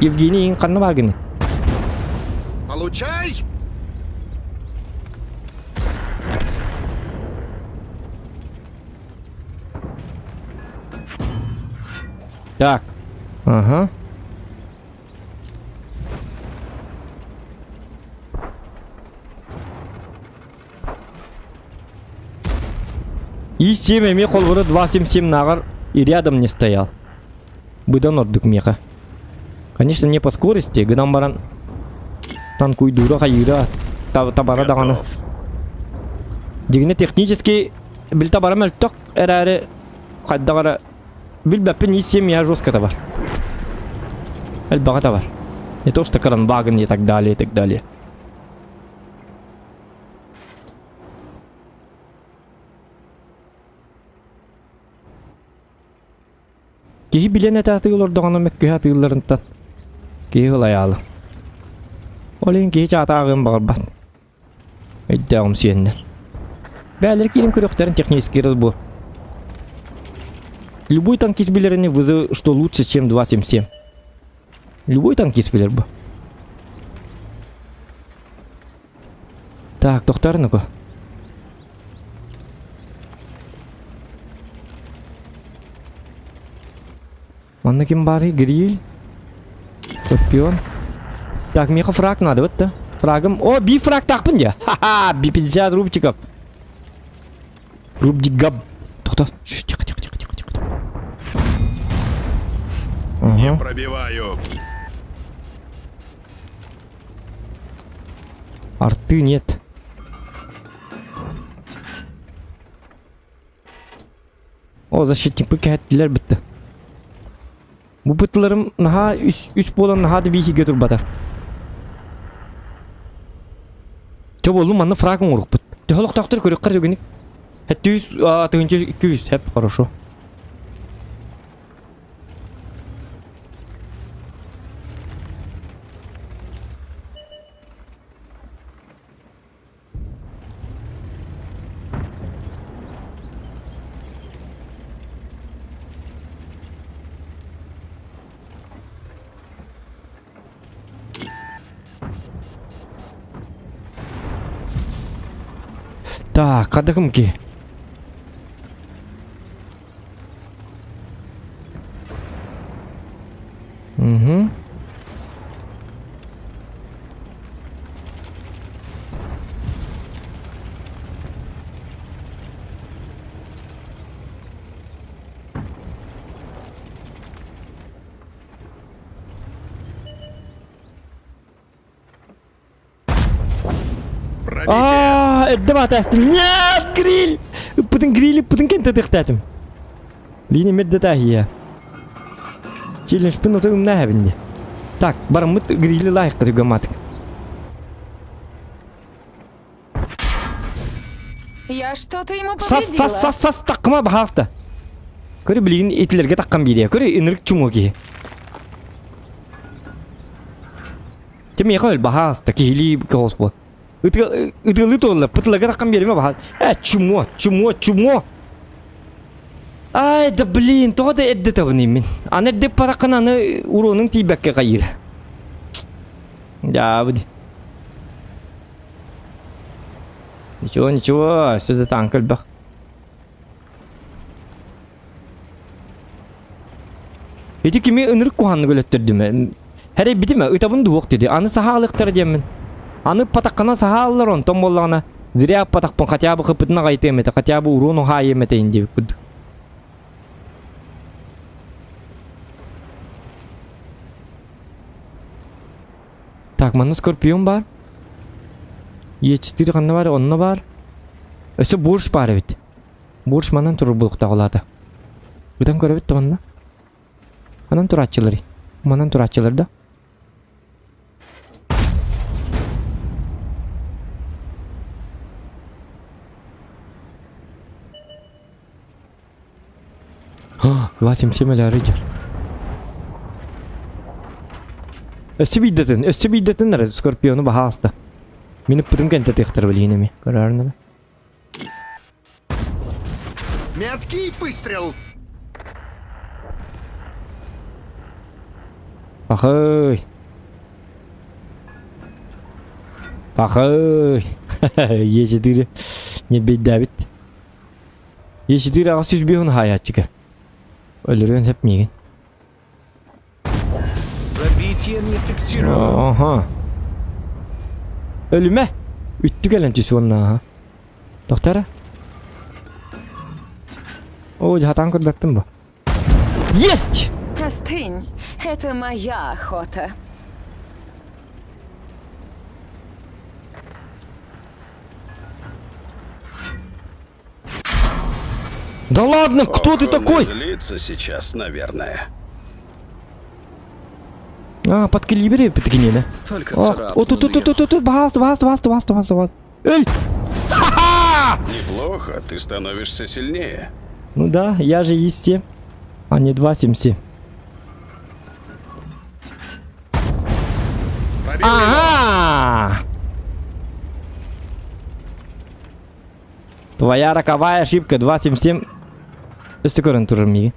Speaker 1: Евгений қанны бар гыны.
Speaker 7: Получай!
Speaker 1: Так. Ага. И 7 эми колбуру 277 нагар и рядом не стоял. Быдан ордук меха. Конечно, не по скорости, гынан баран танк уйдура хайыра табара даганы.
Speaker 7: Готов.
Speaker 1: Дигне технически бил табара мөлтөк эрәре кайдагара бил бәппен и 7 я жестко табар. Элбага табар. Не то что кранваген и так далее, и так далее. Кихи билен этаты улар доганы мекке хатыларын тат. Кихи лаялы. Олен кихи чатагын багырбат. Эйдагым сиендер. Бәлер кирин көрөктөрүн технический разбор. Любой танкист билерини вызов, что лучше, чем 277. Любой танкист билер бу. Так, тоқтарыныку. Манна ким бары? Гриль. Скорпион. Так, меха фраг надо, вот да. Фрагом. О, би фраг тақпын я. Ха-ха, би 50 рубчиков. Рубдигаб. Тохта. Тихо, тихо, тихо, тихо, тихо.
Speaker 5: Не
Speaker 1: Ага.
Speaker 5: пробиваю.
Speaker 1: Арты нет. О, защитник пыкәттілер бітті. Бұл бұттыларым наға үс болан наға да бейхеге тұр батар. Чо болу манны фрагын ұрық бұт. Төхілік тақтыр көрек қар жөгенік. Әтті 100, тығынчы 200. Әп, хорошо. Так, қадығым ке. Угу.
Speaker 5: Пробитие.
Speaker 1: Это батастым. Нет, гриль! Путын гриль, путын кенте тықтатым. Линия меддата хия. Челлендж пынуты умна хабинде. Так, барымыт грилі лайықты гаматык.
Speaker 4: Я что-то ему повредила.
Speaker 1: Сас, таққыма бахафта. Көрі білген етілерге таққан бейде. Көрі инірік чуңу ки. Тем ехал бахаста, кихили кахос бол. Үтілі толы, пытыларға таққан береме бахас. Чумо. Ай, да блин, то да эдді тавыны мен. Аны эдді парақын аны уроның тейбәкке қайыр. Да, бұды. Ничего, сюда танкл бақ. Эти кеме ынырық қуғанны көлеттірді ме? Әрі біді ме? Үтабын дуық деді. Аны саға алықтар демен. Аны патаққана саға алылар он, том болағына. Зіря патақпын, қатя бы қыпытына қайты еметі, қатя бы урону ға еметі енді күдді. Так, маны скорпион бар. Е4 қанны бар, онны бар. Өсі борш бар бит. Борш манан тұрыр бұлықта қолады. Бұдан көрі бітті манна. Манан тұр атчылары. Манан тұр атчылар да. Васим семелері жар. Өсі бейдетін әрі скорпионы баға асты. Мені бұтын кәнті тектір білгені ме? Көрәріні бі?
Speaker 7: Меткий выстрел.
Speaker 1: Пахой. Е4 не бейді бит. Е4 аға сөз бейін хай атчыға. Өлірген сәп меген.
Speaker 2: Укрытие не фиксировано.
Speaker 1: Ага. Ölüme. Üttü gelentisi onunla. Doktora. О, жаһатан көрбөкпүн бу. Есть!
Speaker 4: Остынь. Это моя охота.
Speaker 1: Да ладно, кто ты такой?
Speaker 5: Злится сейчас, наверное.
Speaker 1: А, под калибри подкини, да?
Speaker 2: Только
Speaker 1: Ох,
Speaker 2: царапнул
Speaker 1: о, тут,
Speaker 2: её.
Speaker 1: бас. Эй! Ха-ха!
Speaker 5: Неплохо, ты становишься сильнее.
Speaker 1: Ну да, я же есть 7, а не 2,77. Ага! Твоя роковая ошибка 2,77. Üstü көрін тұрыр меге.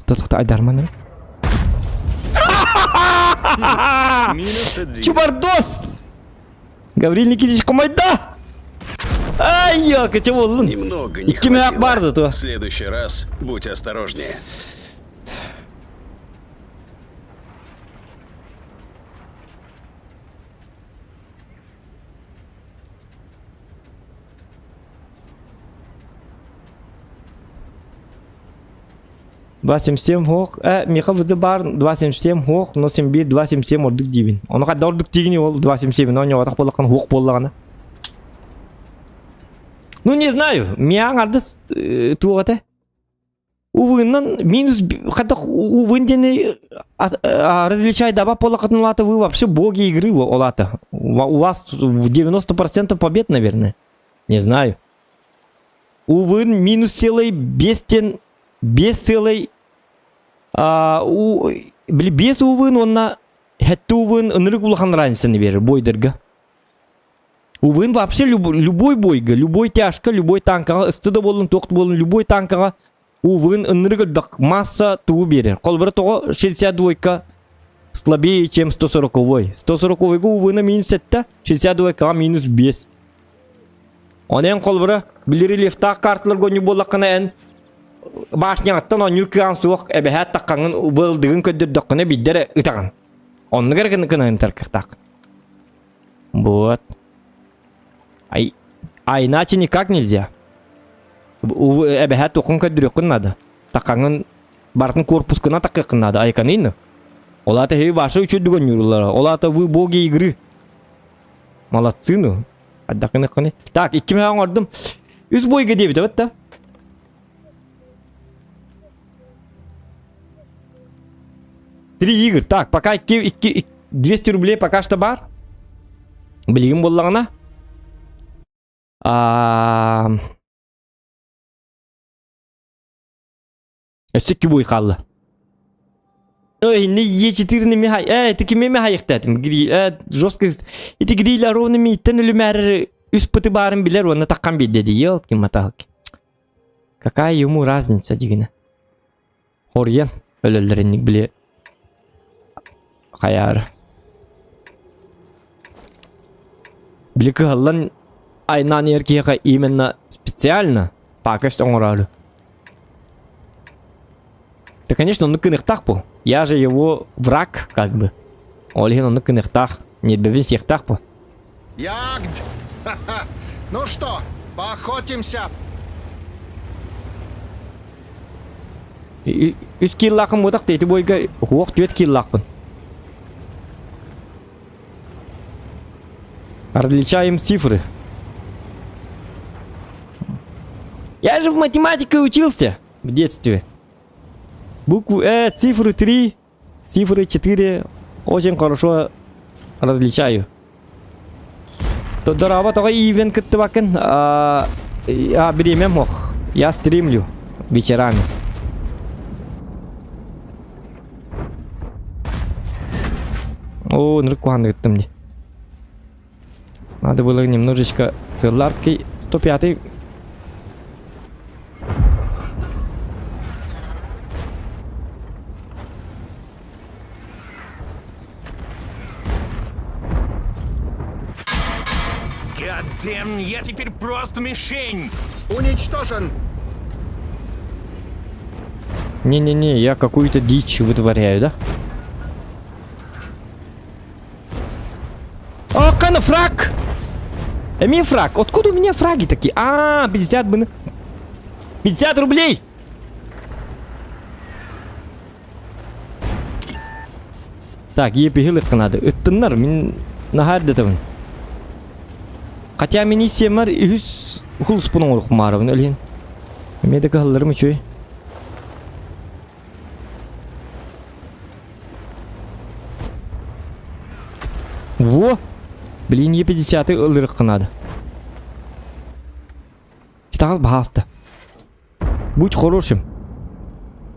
Speaker 1: Тұтықты айдарманы.
Speaker 5: Минус 1.
Speaker 1: Чубардос! Гаврил Никитич комайда! Ай, ёлка, чего лун?
Speaker 5: Немного не
Speaker 1: Икки меак
Speaker 5: хватило.
Speaker 1: барды то.
Speaker 5: В следующий раз будь осторожнее.
Speaker 1: Двадцать семь хок. Миха вызы бар 277 хок, но 71 277 ордук дивин. Оны кадда ордук дигини ол 277, но не отак болакан хок боллагана. Ну не знаю, мияң ардыс тугата. Увыннан минус кадда увын дене различай даба болакатын лата вы вообще боги игры олата. У вас 90% побед, наверное. Не знаю. Увын минус целый бестен без целый без увын онна хетті увын ынырық улахан раньсыны берір бойдырға. Увын вообще любой бойға, любой тяжка, любой танкаға, ыстыда болын, тоқты болын, любой танкаға увын ынырық үлбақ масса туы берір. Қолбыры тоғы 62-ка слабее, чем 140-ой. 140-ойға увына минус 7, 62-ка минус 5. Онен қолбыры білері лефтақ картылар көні болақына ән башняттан он юкан суық әбәхәт таққанын бұлдығын көддірдіққыны биддері ұтаған. Оны кәргіні кінігін тәркіқтақ. Вот. А иначе никак нельзя. Әбәхәт тоқын көддіріққын надо. Таққанын бартын корпускына таққықын надо. Айқанын. Олата хей башы үшүдігін юрулары. Олата вы боги игры. Молодцы, ну. Аддақыны қыны. Так, 2 мең ордым. Үз бойға дебіті, вот да. 3 игр. Так, пока 200 рублей пока что бар. Білігім болағына. Өсіккі бой қалды. Ой, не Е4 неме хай. Это кемеме хайықтатым. Жестко. Это грилля ровно мейттен үлімәрі үс пыты барын білер, оны таққан бейдеді. Елки маталки. Какая ему разница, дегені. Хорген. Өлілдірінік біле. Хайар. Блика халлан айнан еркеха именно специально пакость оңыралу. Да, конечно, он кынықтақ бұл. Я же его враг, как бы. Олеген он кынықтақ. Нет, бебен сехтақ бұл.
Speaker 7: Ягд! Ха-ха. Ну что, поохотимся?
Speaker 1: Үз киллақым өтақ дейті бойға оқ 4 киллақпын. Различаем цифры. Я же в математике учился в детстве. Букву цифры 3, цифры 4 очень хорошо различаю. То дораба только ивен кыттыбакын, беремем мог. Я стримлю вечерами. О, ныркуан гыттым не. Надо было немножечко Церларский 105-й.
Speaker 3: Гаддем, я теперь просто мишень.
Speaker 7: Уничтожен!
Speaker 1: Не-не-не, я какую-то дичь вытворяю, да? мене фраг! Мне фраг. Откуда у меня фраги такие? 50 бы. 50 рублей! Так, епигилик канады. Ыттыннар, мен нахарды табын. Хотя мені семер үз хулс бұның ұрық марабын өлген. Меді қағылырым үшөй. Во! Блин, Е50 ылырық қанады. Читағыз бағасты. Будь хорошим.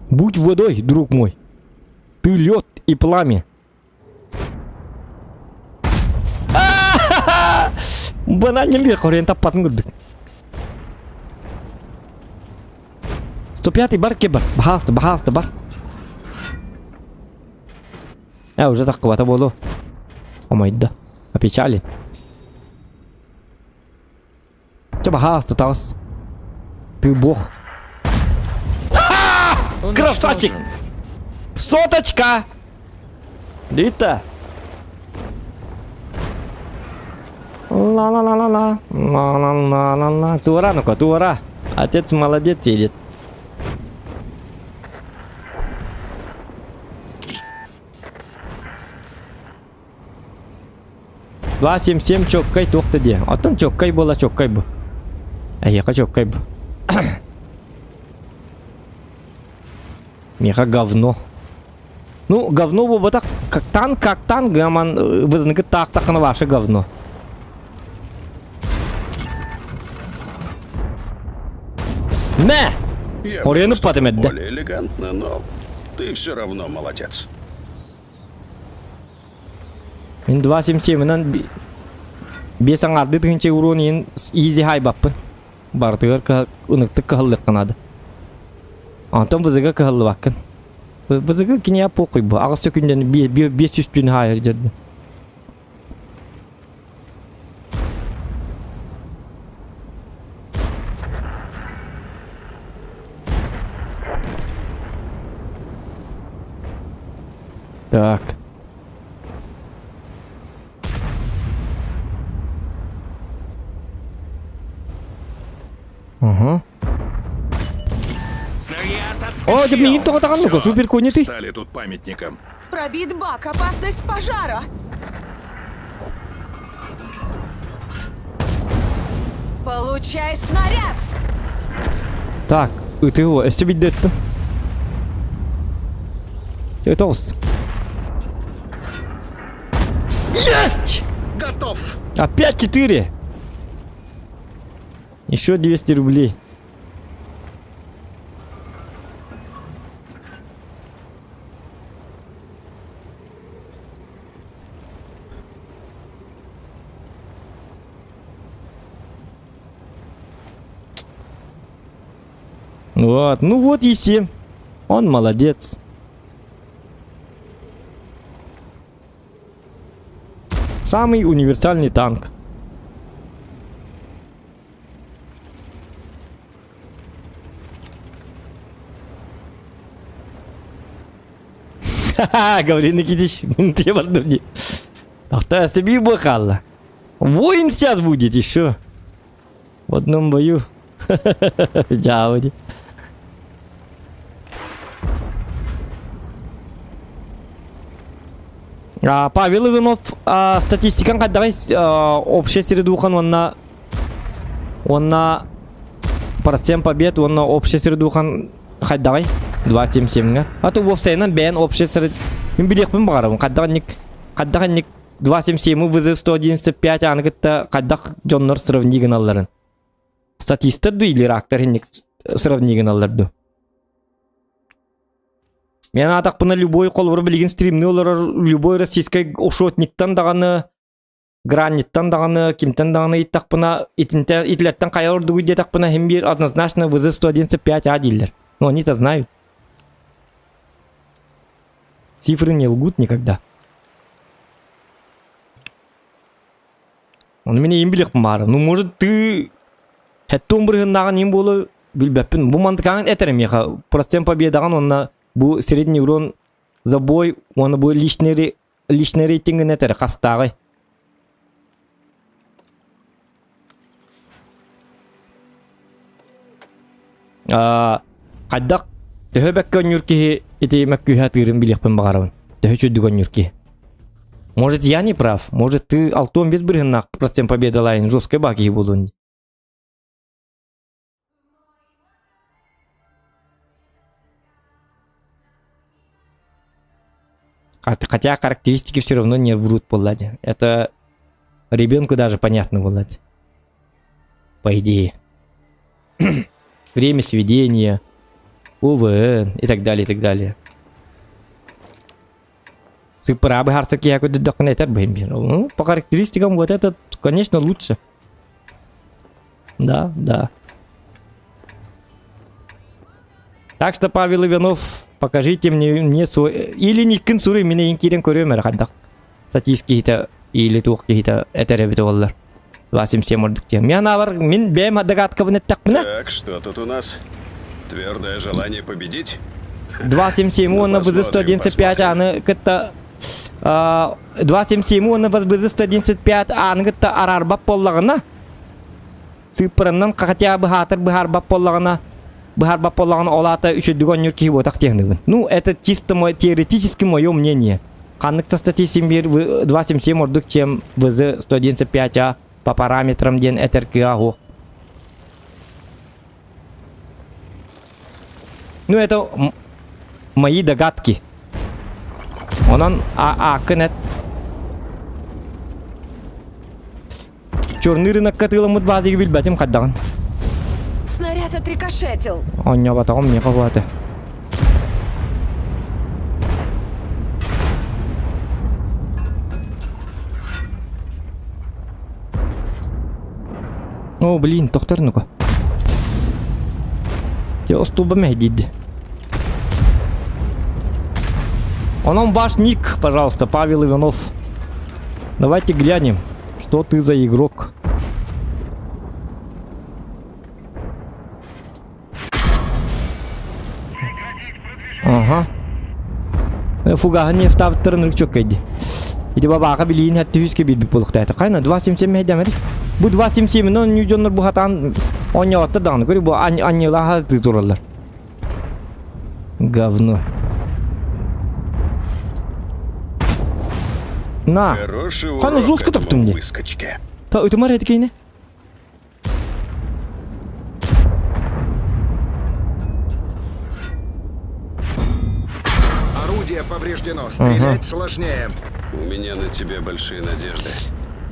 Speaker 1: Будь водой, друг мой. Ты лед и пламя. Бана немер корен таппатын көрдік. 105 бар кебар. Бағасты бар. Уже так қывата болу. Омайды. Опечален. Че бағасты тағыз. Ты бог. Красавчик! Соточка! Дита! Ла-ла-ла-ла-ла. Ла-ла-ла-ла-ла. Тура, ну-ка, тура. Отец молодец сидит. Два 7-7 чоккай тоқты де. Атын чоккай бола чоккай бу. Аяқа чоккай бу. Меха говно. Ну, говно бу так как танк, гаман вызныгы так на ваше говно. Не!
Speaker 5: Я
Speaker 1: Оренып
Speaker 5: бы
Speaker 1: потом
Speaker 5: поступил
Speaker 1: да.
Speaker 5: более элегантно, но ты все равно молодец.
Speaker 1: Мен 277-нан бесаң арды тыгынча урон ен изи хай баппын. Бартыгар ыныкты кахыллык канады. Антон вызыга кахыллы баккын. Вызыга кине покой бу. Агыс сөкүнден 500 түйін хайыр жерді. Так. Ага.
Speaker 3: Снаряд
Speaker 1: О,
Speaker 3: отскочил.
Speaker 1: деп мені тоқтаған ну-ка, супер кони ты.
Speaker 5: Стали тут памятником.
Speaker 4: Пробит бак, опасность пожара. Получай снаряд.
Speaker 1: Так, ты его, если бить это. Это толст. Есть!
Speaker 7: Готов.
Speaker 1: Опять 4. Еще 200 рублей. Вот, ну вот Е7. Он молодец. Самый универсальный танк. Ха-ха, Гаврин Никитич, ты вардуни. А что я себе бахала? Воин сейчас будет еще. В одном бою. Джауди. Павел Иванов, статистикан каддай общая средухан, он на процент побед, он на общая средухан каддай 277. А то в сейнан бен общая сред. Мен билек пен багарам, каддай 277 вызы 195, а ангытта каддай Джоннор сравниган алларын. Статистер ду или рактор сравниган алларду. Мен атақ бұны любой қолбыр білген стримні олар любой российской ошотниктан дағаны, граниттан дағаны, кемтан дағаны иттақ бұна, итлеттен қайыр ордуғы детақ бұна хем бір однозначно вызы 195 а дейлер. Но они-то знают. Цифры не лгут никогда. Он меня им білек бар. Ну может ты хәттон бірген даған ем болы білбәппін. Бұл мандықаңын әтерім еға. Процент победаған онна bu средний урон за бой, он бу личный рейтинг нетер кастагы. Каддак төһөбәк конюрки итемәк күһә тырым билекпен багарабын. Төһө чүдү конюрки. Может, я не прав. Может, ты алтон без брыгнак процент победы лайн жесткой баги будун. Хотя характеристики все равно не врут, Палладе. Это ребенку даже понятно, Палладе. По идее. Время сведения, УВН и так далее, и так далее. Сыпыра бы харсаки я куда доконетер бы. Ну, по характеристикам вот этот, конечно, лучше. Да, да. Так что, Павел Иванов, покажите мне свой... Или не консуры, меня инкирен көрөмер хаддак. Статистики это или тухки это ребята оллар. 27 мордуктен. Меня навар, мен бем догадка в неттакна.
Speaker 5: Так, что тут у нас? Твердое желание победить?
Speaker 1: 277 он на базы 195, а на это... 277 он на базы 195, а на это арарба поллагана. Цифрынан хотя бы хатер бы харба поллагана. Бахарба поллагана олата еще дугонюр кихибо так технигун. Ну, это чисто теоретически мое мнение. Каныкта статистимир 277 ордук, чем ВЗ 195, а по параметрам ден этеркиагу. Ну, это мои догадки. Онан кенет. Черный рынок катыламут базы билбатим хаддаган.
Speaker 4: Снаряд отрикошетил.
Speaker 1: Он не потом мне какого-то. О, блин, тоқтар ну-ка. Я стуба медиди. Он ваш ник, пожалуйста, Павел Иванов. Давайте глянем, что ты за игрок. Ага. Фуга не встав тырнырык чөккейди. Иди бабаға билейін хәтті хүске билбіп болуқтайды. Қайна 277 мәйдәмәді. Бұл 277 нон нюджонлар бұл хатан оңяғатты дағыны көрі. Бұл аннелар хаты туралар. Говно. На.
Speaker 5: Хороший
Speaker 1: Қаны
Speaker 5: урок
Speaker 1: жестко таптым
Speaker 5: этому
Speaker 1: не.
Speaker 5: выскочке.
Speaker 1: Та өтімар әді кейіне.
Speaker 7: Орудие повреждено. Стрелять сложнее.
Speaker 5: У меня на тебя большие надежды.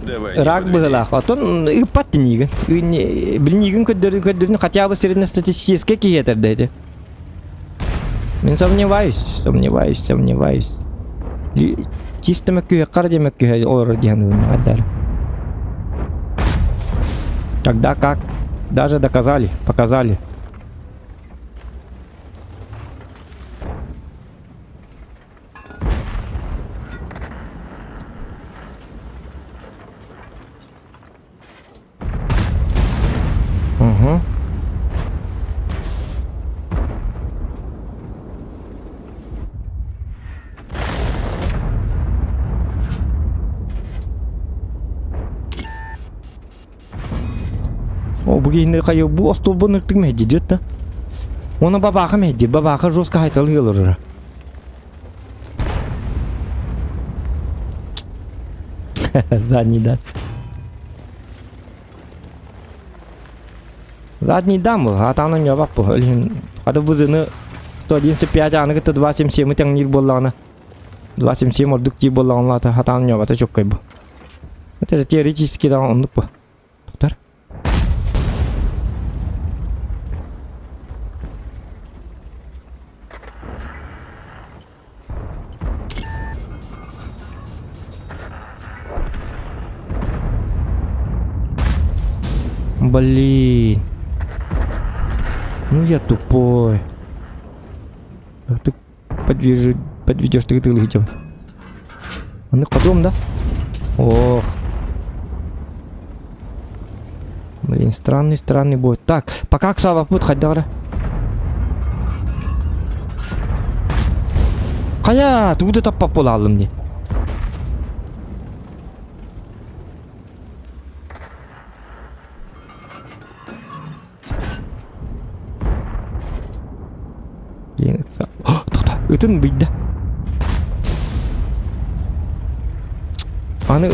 Speaker 5: Давай. не
Speaker 1: Рак
Speaker 5: подведи.
Speaker 1: было. Потом и патниган. Блиниган көддөрүн хотя бы среднестатистический кейтер дайте. Мен сомневаюсь. Чисто маккүйе, қарде маккүйе олар дегенді гаддар. Тогда как? Даже доказали, показали. Угу. О, бүгін қайы бұл остобы нұрттың мәйді деді. Оны бабаға мәйді, бабаға жосқа қайталы елір. Задний дам. Задний дам бұл, атаны не бақ бұл. Қады бұзыны 195, аны күтті 277 тәңнер болағына. 277 ордық дей болағына атаны не бақта жоқ қай бұл. Это же теоретически да ондық бұл. Тоқтар. Блин. Ну я тупой. Как ты подведешь ты летел. Он их потом, да? Ох. Блин, странный бой. Так, пока Ксава путь хоть дара. Кая, ты куда-то популал мне. Ытын бийді. Аны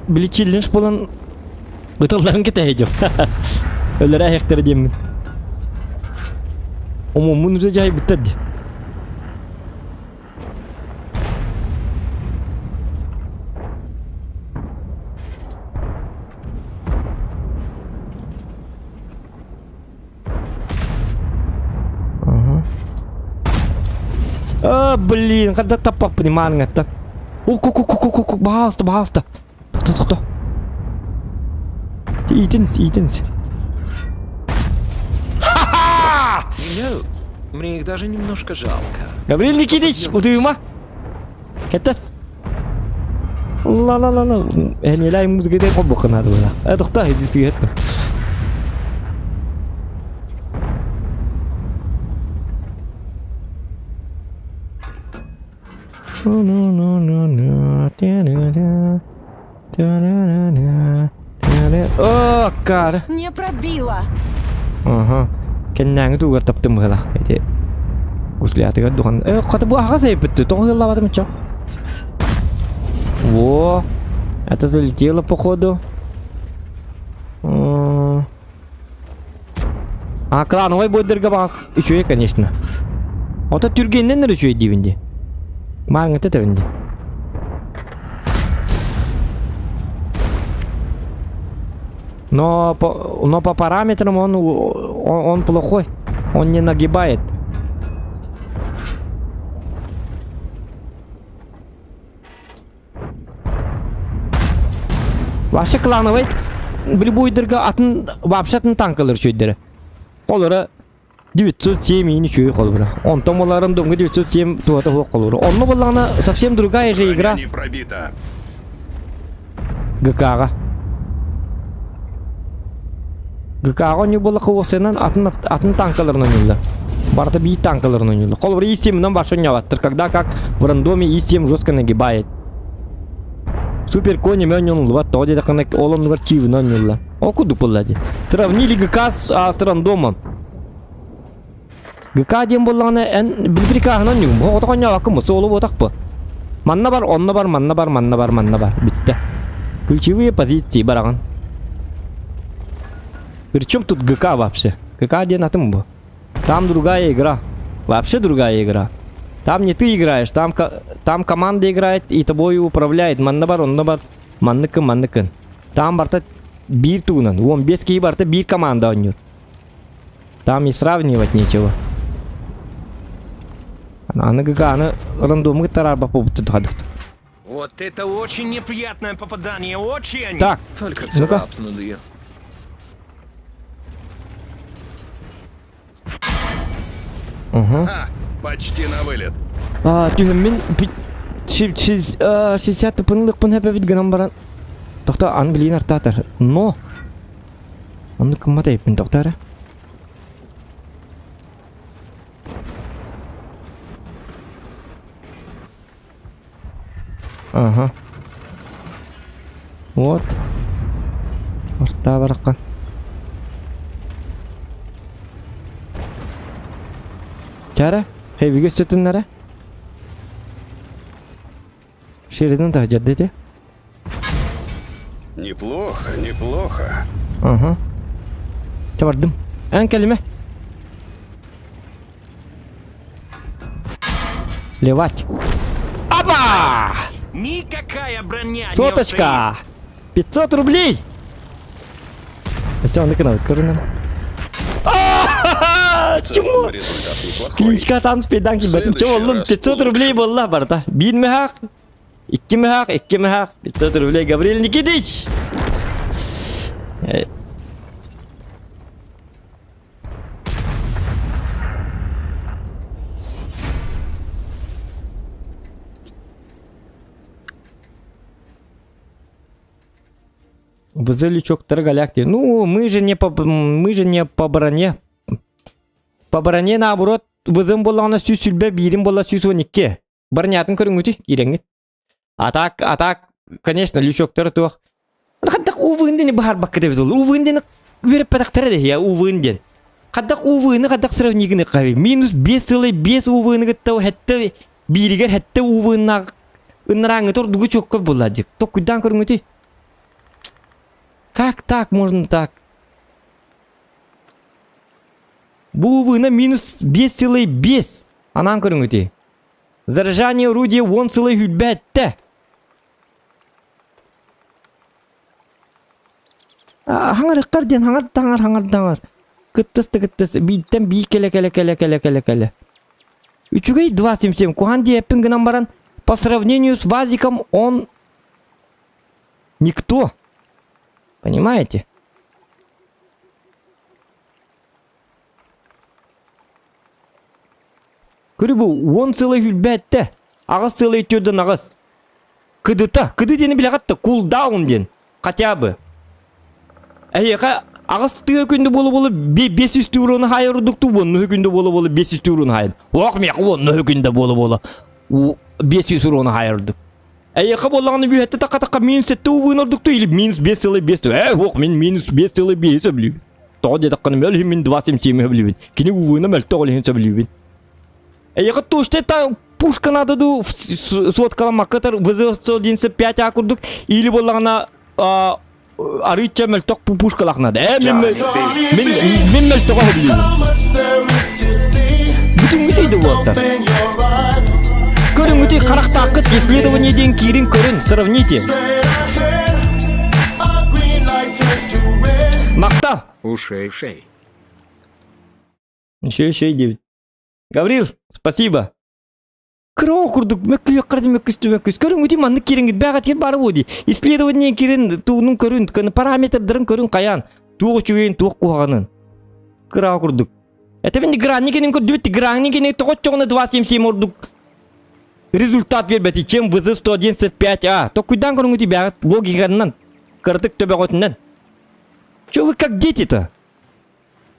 Speaker 1: білічілінш болан ытылдарын кетәйі жоқ. Өлері аяқтары демін. Омо, мұн уже жай бұттады. Блин, когда топак понимаю, это. Баста. Кто? Иденс.
Speaker 2: Мне их даже немножко жалко.
Speaker 1: Гаврил Никитич, удуюма? Кетас. Ла. Не лай музыка дай побока надо было. Это кто иди сигарету? О, кар.
Speaker 4: Не пробила.
Speaker 1: Ага. Кеннәң тугар таптым гала. Эти. Гуслятыга духан. Каты бу ага сейбетти. Тоң лаватым чо. Во. Это залетело походу. А клановой бойдерга бас. Üçüye, конечно. Ota Türkiye'nin nerede üçüye dibinde? Мангат это венди. Но по параметрам он плохой. Он не нагибает. Вообще клановый любой дырга атын вообще атын танкалар чөйдері. Олары 907 ини чөй қолбыра. Он томаларым домғы 907 туата хоқ қолбыра. Онны болағына совсем другая же игра.
Speaker 5: Не пробита.
Speaker 1: ГК-ға. ГК-ға не болы қуысынан атын танкаларын ойнылды. Барда бей танкаларын ойнылды. Қолбыра И7-нан башы ойняваттыр, когда как в рандоме И7 жестко нагибает. Супер кони мен ойнылды. То деді қана олым бар чивін ойнылды. О, куды бұлады. Сравнили ГК с рандомом. ГК дем болғаны білбірікағынан нюм. Оғыта қойня вақымы, соғылы отақ бұ. Манна бар, онна бар. Бітті. Ключевые позиции бараған. Причем тут ГК вообще? ГК ден атым бұ. Там другая игра. Вообще другая игра. Там не ты играешь, там команда играет и тобой управляет. Манна бар, онна бар. Манныкын. Там барта бир туғынан. Он без кей барта бир команда ойныр. Там и сравнивать нечего. Аны ГК-ны рандомы тарар бапобыты дұғадық.
Speaker 3: Вот это очень неприятное попадание, очень!
Speaker 1: Так,
Speaker 2: Только
Speaker 1: ну-ка.
Speaker 2: царапнули.
Speaker 5: Ха, почти на вылет.
Speaker 1: Түйіммен 60 пынлық әпі бітгенім баран. Тоқта, аны білейін артатыр. Но! Аны кім матайыппен тоқтары? Ага. Вот. Орта бараққан. Чара? Хейбіге сөтін нәрі? Шериден тағы жадды де?
Speaker 5: Неплохо.
Speaker 1: Ага. Чабардым. Ән кәліме? Левать. Опа!
Speaker 3: Никакая броня не
Speaker 1: Соточка! 500 рублей! Все, он экономит, корона. Чему?
Speaker 5: Результат неплохой.
Speaker 1: Кличка там спейданки бәтім. Че олым 500 рублей болла барда. 1 мехақ, 2 мехақ, 500 рублей. Гаврил Никитич! Базылючоктар галактик. Ну, мы же не по броне. По броне, наоборот, вызым болағына сүйс сүлбе, бирим бола сүйс 12. Бронятын көрің өте, ереңгет. А так, конечно, лючоктар туақ. Қандақ увындені бағар баққы деп ол. Увындені өріп пәтақтары де, увынден. Кадак увыны кадак сравнигini кави. Минус 5,5 увыны гыттау хетте биригер хетте увына ынраңы тордугу чокко боладык. Токуйдан көрүңүти. Как так можно так? Бу увына минус 5,5. Анан көрүңүти. Заряжание орудия 10,5. Хаңар карден хаңар. Кыттыс. Биттен би келе. Үчүгей 2,77. Кухан диэппин гынан баран. По сравнению с Вазиком он никто. Понимаете? Көрүбү 10,5. Агыс целый тёдөн агыс. Кыды дени билегатты. Кулдаун ден. Хотя бы. Эйка агыс түгөкүндө болу 500 урон хайырдыкту бу күндө болу 500 урон хайыр. Ок мек оны күндө болу 500 урон хайырдык. Эйка болгону бүйөттө такка минус 7 увынырдыкту или минус 5,5. Ок мен минус 5,5 билбейм. Тоде такканы мел мен 27 билбейм. Кини увына мел тоголен билбейм. Эйка тоште та пушка надо ду соткалама катар ВЗ-195 акурдук или болгона арыча мел ток пушкалак надо. Мен мел тога билбейм. Бүтүн бүтөйдү болта. Көрүңүти карактакыт исследованиеден кийин көрүн, сравните. Мактал.
Speaker 6: Ушей.
Speaker 1: Шей девит. Гаврил, спасибо. Кыроо курдук, мөккү көрүңүти манны кириңит бага тер бары боди. Исследование кирин туунун көрүн, параметрдерин көрүн каян. Тугу чугейин тугу куганын. Кыроо курдук. Это мен гранни кенин көрдүбүт, гранни кенин тогоччоны 2,77 ордук. Результат бербети, чем ВЗ-195А. То куйдан көрүңүти бага логиканан, кырдык төбөгөтүнөн. Чё вы как дети-то?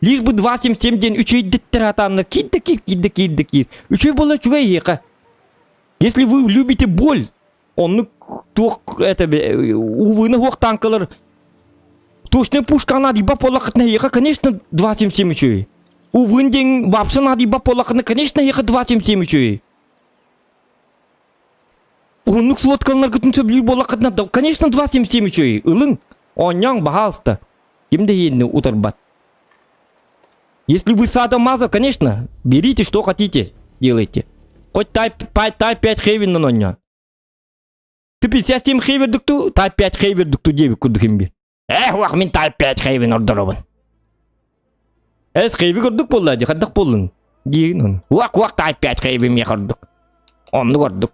Speaker 1: Лишь бы 2,77 ден 3 деттер атанны. Кир. 3 боло чугай ека. Если вы любите боль, он это увы на хох танкалар. Точно пушка надо ба полакатна ека, конечно 2,77 чуй. Увы ден вообще надо ба полакатна, конечно ека 2,77 чуй. Унук сводкалар гытын сөблүр болакатна, конечно 2,77 чуй. Улың, оняң бахалста. Кимде енді утарбат. Если вы садомазо, конечно, берите что хотите, делайте. Хоть тайп 5 хейвен на ноня. Ты 57 хейвер дукту, тайп 5 хейвер дукту деби кудхимби. Вах мен тайп 5 хейвен ордоробын. Хейвер гордук боллади, хаддак болын. Дейін он. Вах тайп 5 хейвен ме гордук. Онны гордук.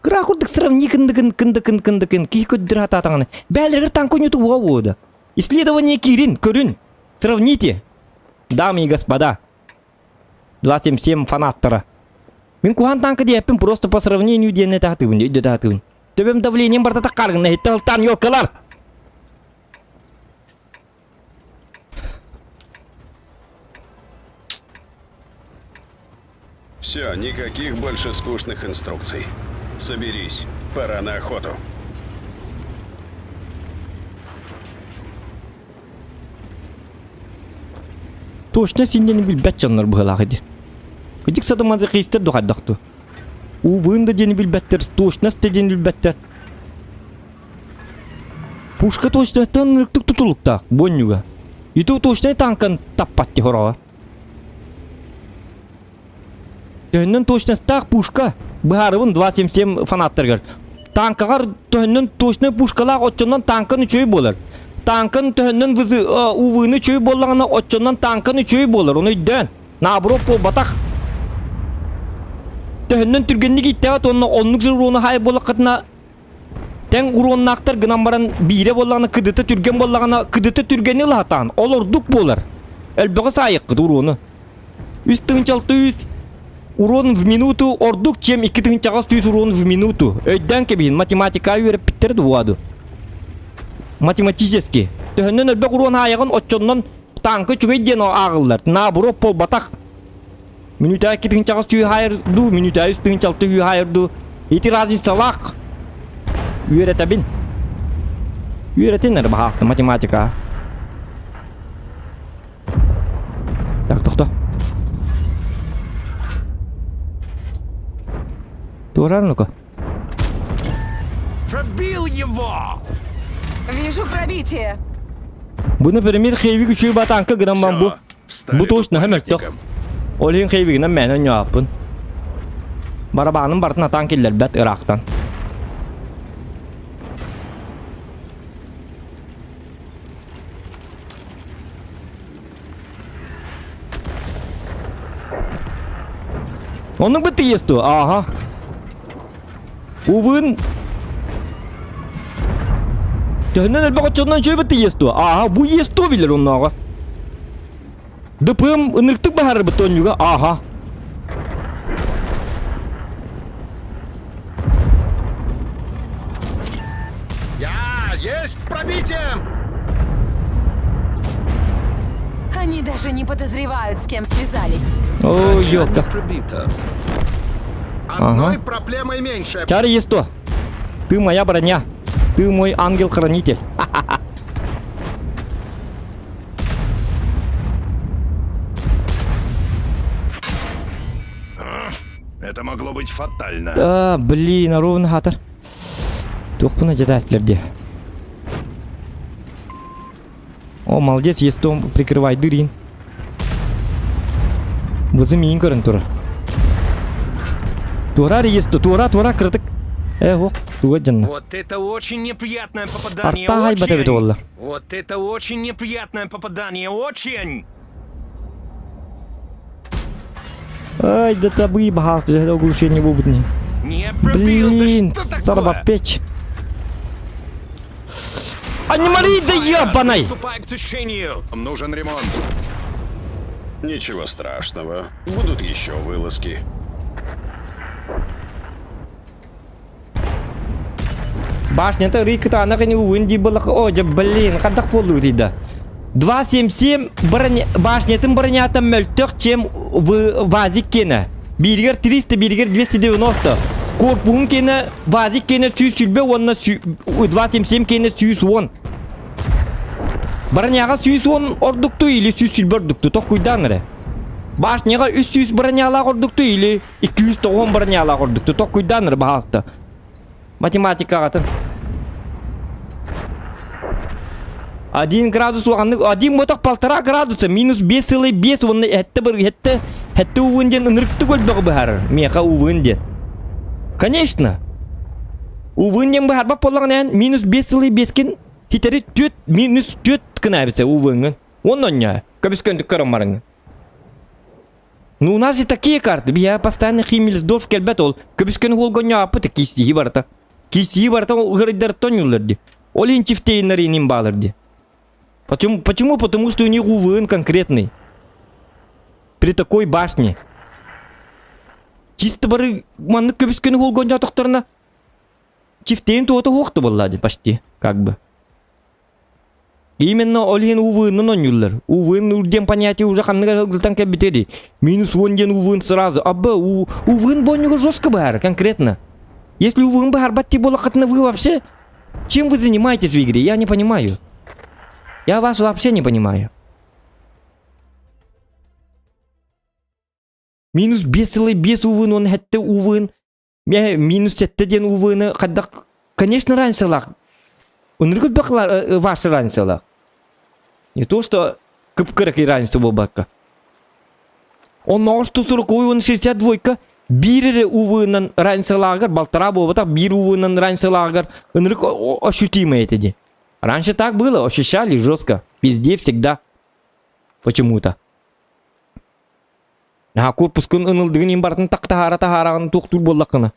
Speaker 1: Крахурдык сравни кындыкын кий көддүр ататаңаны. Бәлергер танк ойнуту уа. Исследование кирин, көрүн. Сравните. Дамы и господа. 2,77 фанаттара. Мен кухан танка деппин просто по сравнению дене татыбын. Төбем давлением барта такаргын, талтан ёлкалар.
Speaker 5: Все, никаких больше скучных инструкций. Соберись, пора на охоту.
Speaker 1: Точно синдени билбет жаннар быгалагыды. Кыдык садамазы кыйстыр духаддакту. Увында дени билбеттер, точно стеден билбеттер. Пушка точно тынырыктык тутулукта, боннюга. Иту точно танкан таппатти хорова. Төннөн точно стак пушка. Быгарыбын 2,77 фанаттаргар. Танкагар төннөн точно пушкалар отчондан танкын үчөй болар. Танкын төннөн вызы увыны чөй боллагана отчондан танкын үчөй болар. Оны дөн. Наоборот по батак. Төннөн түргенник иттебат оннук жыл урону хай болакытына. Тен уроннактар гынан баран бире боллагана кыдыты түрген боллагана кыдыты түргени латан. Олордук болар. Элбеге сайык урону. Үстүн чалты урон в минуту ордук, чем 2,100 урон в минуту. Өйден кебин математика үйреп биттерди буаду. Математически. Төннөн элбек урон аягын отчоннон танкы чүгейден агылдар. Наоборот пол батак. Минута 2,100 хайырду, минута 3,6 хайырду. Эти разница лак. Үйретебин. Үйретенер бахакты математика. Тура, ну-ка.
Speaker 3: Пробил его!
Speaker 4: Вижу пробитие.
Speaker 1: Bu например, хейви күчүй батанка гынан бу.
Speaker 7: Всё, встали
Speaker 1: Bu точно
Speaker 7: тут
Speaker 1: хәмәк тох.
Speaker 7: памятником.
Speaker 1: Олин хейвигинен мәнен япын. Барабанын бартын атан келлер бәт Ирактан. Оның бітті есту, аха. Увын. Тәһінен әлбәқ отчоннан жөй бітті есту, аха. Бұ есту білер оннаға. Дыпым ынықтық бахары бітті онюға, аха.
Speaker 7: Есть пробитие!
Speaker 4: Они даже не подозревают, с кем связались.
Speaker 1: О,
Speaker 2: Броня не
Speaker 1: ёпта.
Speaker 2: пробита.
Speaker 7: Одной проблемой меньше.
Speaker 1: Чары есту. Ты моя броня. Ты мой ангел-хранитель.
Speaker 7: Это могло быть фатально.
Speaker 1: Да, блин, ровно хатар. Тух пуна жадастырды. О, молодец, есту прикрывай дырин. Вызы көрін тура. Тура есту, тура кырдык. Ох, туа жанна.
Speaker 3: Вот это очень неприятное попадание,
Speaker 1: Артай бата бит олла.
Speaker 3: Вот это очень неприятное попадание, очень!
Speaker 1: Ай, да табы бахас, да оглушение бубутни.
Speaker 3: Не пробил,
Speaker 1: Блин,
Speaker 3: да что
Speaker 1: сарба
Speaker 3: такое?
Speaker 1: печь. А не мори, да ебаной!
Speaker 3: Приступай к тушению!
Speaker 7: Нужен ремонт.
Speaker 5: Ничего страшного. Будут еще вылазки.
Speaker 1: Башня-то рикта, она не уинди была. О, да блин, когда полу да. 277 башня-тым бронятым мөлтөк, чем в вазик кена. Биргер 300, биргер 290. Корпун кена, вазик кена 100 сүлбе, онна 277 кена 110. Броняға 110 ордукту или 100 сүлбе ордукту, ток куйданыры. Башняға 300 бронялақ ордукту или 290 бронялақ ордукту, ток куйданыры бағасты. Математика атын. 1 градус оғанны, 1 мотақ 1,5 градусы, минус 5,5, оны әтті увынден ұнырықты көлбігі бұхар, меқа увынден. Конечно. Увынден бұхар бап болағын ән, минус 5,5кен, хитері 4, минус 4 кін әбісі увынден. Онын я, көбіскөндік көрім барыңын. Ну, у нас же такие карты, я постоянно химились дос келбет ол, көбіскөні олғын я апыты кистигі барта. Кистигі барта ғырыдар тонюларды. Олин чифтейнері ним балырды. Почему? Потому что у них УВН конкретный. При такой башне. Чисто бары манны көбіскені олғын жатықтарына чифтейн туота оқты болады почти, как бы. Именно олин УВН онюллар. УВН урден понятие уже ханныгар ғылтан кәбітеді. Минус 1 ден УВН сразу. Абба, УВН бонюга жестко бар, конкретно. Если УВН бар батти бола қатына вы вообще... Чем вы занимаетесь в игре? Я не понимаю. Я вас вообще не понимаю. Минус 5,5 УВН, он хәтті УВН. Минус 7 ден УВН. Қаддақ, конечно, раньсалақ. Он рүгіт бақылар ваши раньсалақ. Не то, что кып-кырық и раньсы бұл баққа. Он мағыр 140, он 62-ка. Бирі УВН раньсалағыр, балтара болбата, бир УВН раньсалағыр. Он рүк ощутимо это. Раньше так было, ощущали жестко. Везде, всегда. Почему-то. А корпус күн ынылдығын имбартын тақ-тахара-тахарағын тоқтур боллақына.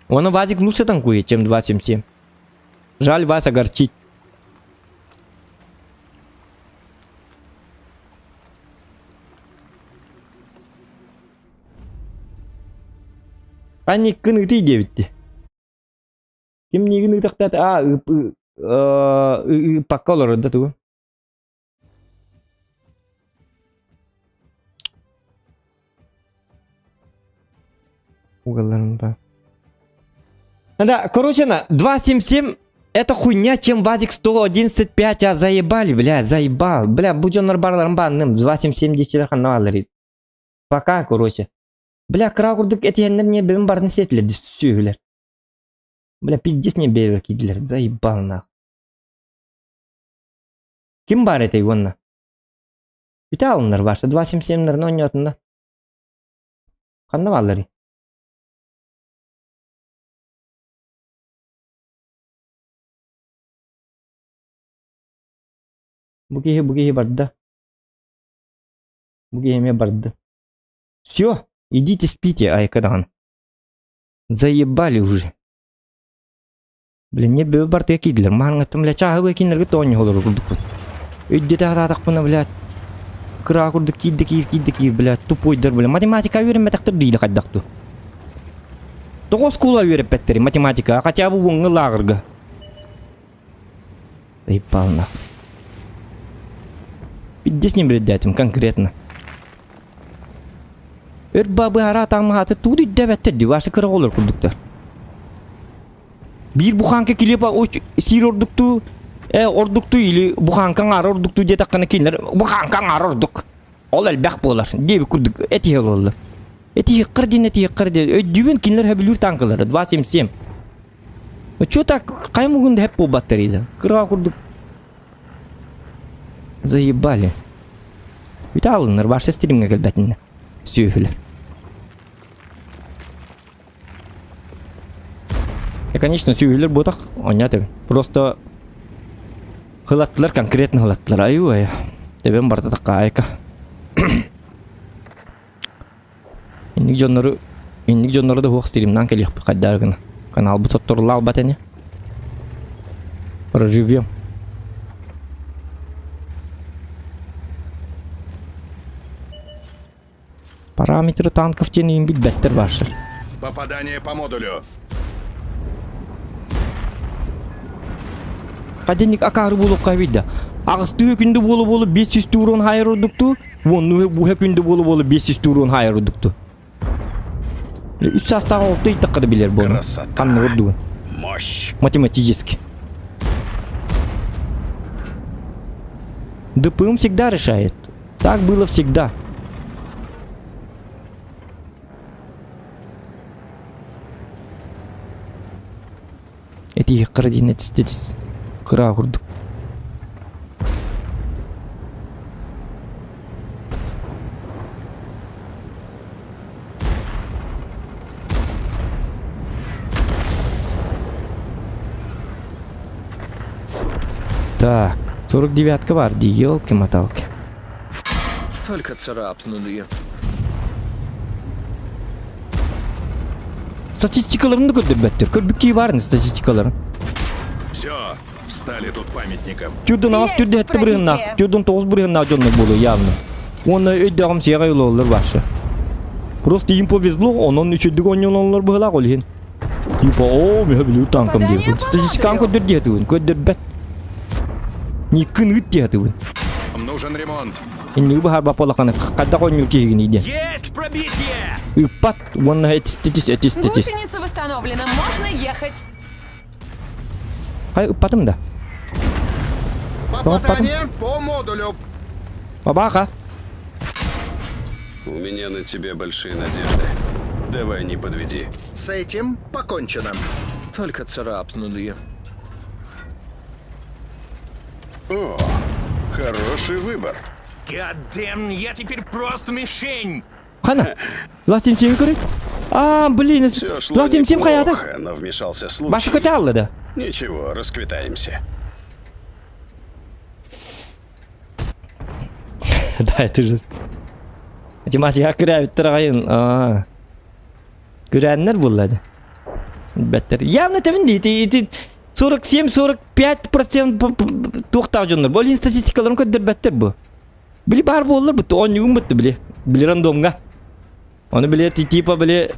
Speaker 1: Он вазик лучше танкует, чем 277. Жаль вас огорчить. Они кыныты девятти. Кем не кыныты тахтат, пока олар да ту. Уголарында. Да, короче, 277 это хуйня, чем вазик 111.5, а заебали, бля, заебал. Бля, будь он нарбарларым банным, 277 10 каналарит. Пока, короче. Бля, кыра курдук этиеннер не бем барын сетилер, сөйлер. Бля, пиздец не бевер кидилер, заебал нах. Ким бар этой вонна? Үтә алыныр башы, 277-нерін ойнатында. Қанды баллары? Бугеhe барды. Бугеhe барды. Все, идите спите, айкадан. Заебали уже. Блин, не бе барты кидлер. Маңытым, бля, чағы кинлерге тоңы olur курдук. Өйдете ататақ бұны, бля. Кыра курдук кийді, бля, тупойдар, бля. Математика үйренметақтыр дейді қайдақту. 9 кула үйреп бәттері математика, хотя бы оңы лағырға. Заебал нах. Здесь не бредятим конкретно. Бабы ара тамахаты туды дәбәттер вашы кыра olur курдуктар. Bir buxanka kilip o sir orduktu orduktu ili buxankan ar orduktu diye takkana kinler buxankan ar orduk. Ol elbaq bolar. Diye kurduk eti oldu. Eti qırdı. Dübün kinler hebilür tanklar 277. Ço tak qaymugunda hep bu batteriydi. Kıra kurduk. Заебали. Ведь алыныр башы стримге келбетинне. Сүйүлөр. Конечно, сүйүлөр ботак ойнатып. Просто хылаттылар, конкретно хылаттылар. Ай. Дебем барда такка айка. Инник жоннору да хук стримнан келип кайдаргын. Канал бу тоттурлал батене. Проживем. Параметры танков тенин бит беттер башы.
Speaker 7: Попадание по модулю.
Speaker 1: Каденник акары болуп кайбыйда. Агысты күндө болуп 500 турон хайыр урдукту. Вону бу күндө болуп 500 турон хайыр урдукту. 3 састагы опты итаккады билер болу. Канны урду.
Speaker 7: Мощь.
Speaker 1: Математически. ДПМ всегда решает. Так было всегда. Эти координаты здесь крагурду. Так, 49-ка var diye ёлки-моталки.
Speaker 2: Только царапнули.
Speaker 1: Статистикаларını gördürbettir. Körbükki var mı statistikaların?
Speaker 7: Все, встали тут памятником.
Speaker 1: Türden az
Speaker 4: Есть,
Speaker 1: türde etti bırığına.
Speaker 4: правитель.
Speaker 1: Türden toz bırığına canlı bulu явно. Onu ödağım siyah yolu olur başı. Просто им повезло, onun üçüddük oynananlar bıhla kolhin. Типа, о, мен білер танкам
Speaker 4: Попадание
Speaker 1: дейбін.
Speaker 4: по
Speaker 1: Статистиканы
Speaker 4: модулю.
Speaker 1: көддірдетуін, көддірбет. Никін үттетуін.
Speaker 7: Нужен ремонт.
Speaker 1: Inni bu harba polakana kadda konyu kegini de.
Speaker 3: Есть пробитие!
Speaker 1: Ипат, вон эти.
Speaker 4: Гусеница восстановлена, можно ехать.
Speaker 1: Hay ipatım da.
Speaker 7: Попадание по модулю.
Speaker 1: Бабаха.
Speaker 5: У меня на тебе большие надежды. Давай не подведи.
Speaker 7: С этим покончено.
Speaker 2: Только царапнули.
Speaker 5: О, хороший выбор.
Speaker 3: Гаддем, я теперь просто мишень!
Speaker 1: Хана. Ластим семи көрек. Блин.
Speaker 5: Все шло
Speaker 1: Ластим сем хаята.
Speaker 5: неплохо, но вмешался случай.
Speaker 1: Башы көте алды да.
Speaker 5: Ничего, расквитаемся.
Speaker 1: Да, это же. Математика кірәбіттір ғайын. Көрәнлер болады. Бәттер. Явно тәвін дейді. 47-45% тоқтау жонлар. Болин статистикаларын көддір бәттер бұ. Білі бар болылар бұтты. Он юғын бұтты білі. Білі рандомға. Оны білі типа білі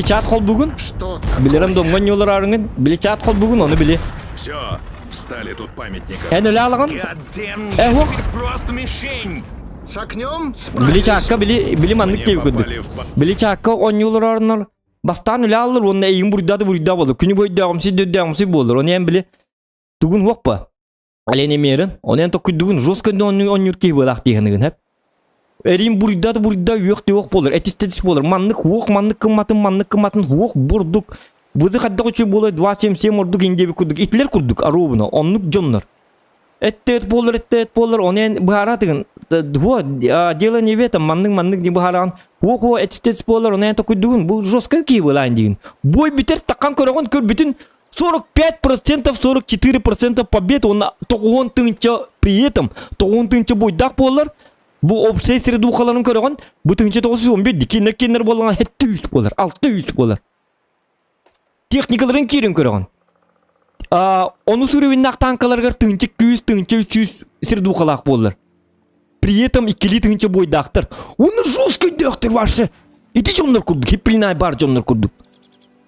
Speaker 1: чат қол бүгін.
Speaker 7: Что
Speaker 1: Білі рандомға нелер арыңын. Білі чат қол бүгін. Оны білі.
Speaker 7: Все, встали тут памятником.
Speaker 1: Ән өлі алған.
Speaker 3: Гаддем, я
Speaker 1: Эх, ох.
Speaker 3: теперь просто мишень!
Speaker 7: С огнем
Speaker 1: Білі
Speaker 7: справились.
Speaker 1: чакка білі мандық
Speaker 7: Не
Speaker 1: кеу көдді.
Speaker 7: попали в
Speaker 1: Білі чакка он юлар арынар. Бастан өлі алыр. Оны әйін бұрда болды. Күні бойдағымсы дөддағымсы болыр. Оны ән білі. Түгін хоқ па. Әлен емерін. Оны ән тоқ күдігін. Жос күнді он юр кей болақ дейгінігін әп. Erin burada yok bolur. Etis bolur. Manlık kımmatın huok burduk. Vızı kadda uçu bolur. 277 orduk inge bir kurduk. İtler kurduk arubuna. Onluk jonlar. Et bolur. Onen baharatın. Huo dela ne vetam manlık ni baharan. Huo etis bolur. Onen takudun. Bu joska ki bolan din. Boy biter takan koragon kör bütün 45%, 44% побед он тоғын тыңча при этом тоғын тыңча бойдақ болар. Bu obsesiri duqalarını көреген, bu тыңча 915 кенер болған 700 болар, 600 болар. Техникаларын керін көреген. Onu sürüvünnak tankalarga тыңча 200, тыңча 300 сир duqalақ болар. При этом ikili тыңча бойдақтыр. Оны жестко дöktür vaşı. Ити жонлар курдuk, хиппилинай бар жонлар курдuk.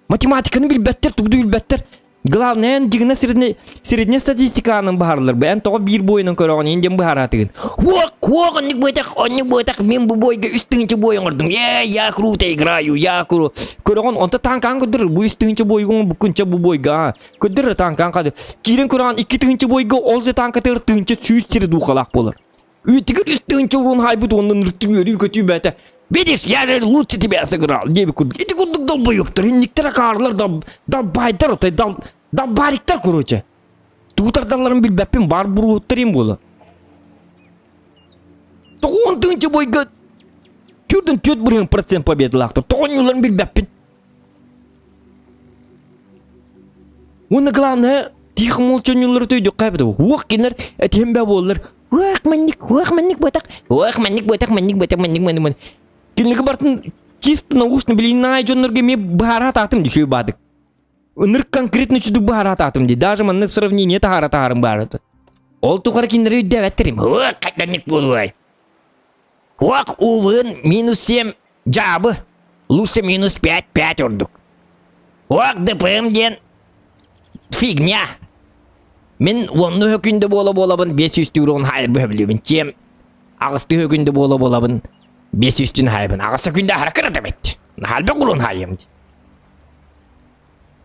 Speaker 1: Математиканы билбеттер, тугду билбеттер. Главное, дигне средняя статистиканың бахарлар. Ben тоғы bir бойының көреген енден бахаратығын. Онник бойтақ, мен бұл бойға үстіңінші бойын ұрдым. Я круто играю, я круто. Көреген, онта танкан көдір, бұл үстіңінші бойығын бүкінші бұл бойға. Көдір танкан қады. Кейлен көреген, 2-тіңінші бойға олсы танкатыр тыңінші сүйіс сері дуқалақ болыр. Үйтігір үстіңінші ұрын хайбыт, ондан ұрттың өрі көтүй бәті. Видишь, я же лучше тебя сыграл. Деби курдук. Иди курдук долбоёптыр. Инниктер акарлар да байдар отай да бариктер короче. Тутардаларын билбеппин бар буруттарым болу. Тоғын тыңчы бойга түрдін 4% победа лақтыр. Тоғын юларын билбеппин. Оны главное тихо молча юлары төйдік қайбыды. Уақ келер, әтембе болыр. Уақ манник ботақ. Келінгі бартын чисто наушны білейнай жонларға ме бағарат атым дешөй бадық. Үнір конкретно чүдік бағарат атым де. Даже манны сравнение тағарым бағараты. Ол тұқар кендері өйді әвәттерім. Уақ қайтанник болуай. Уақ увын -7 жабы. Лучше -5 ордық. Уақ ДПМ ден фигня. Мен онны өкінді болабын 500 тұрғын хайыр бөбілебін. Чем ағысты өкінді болабын 500'tün hayvan. Ağası günde hareket edemetti. Halbuki kulun hayımdı.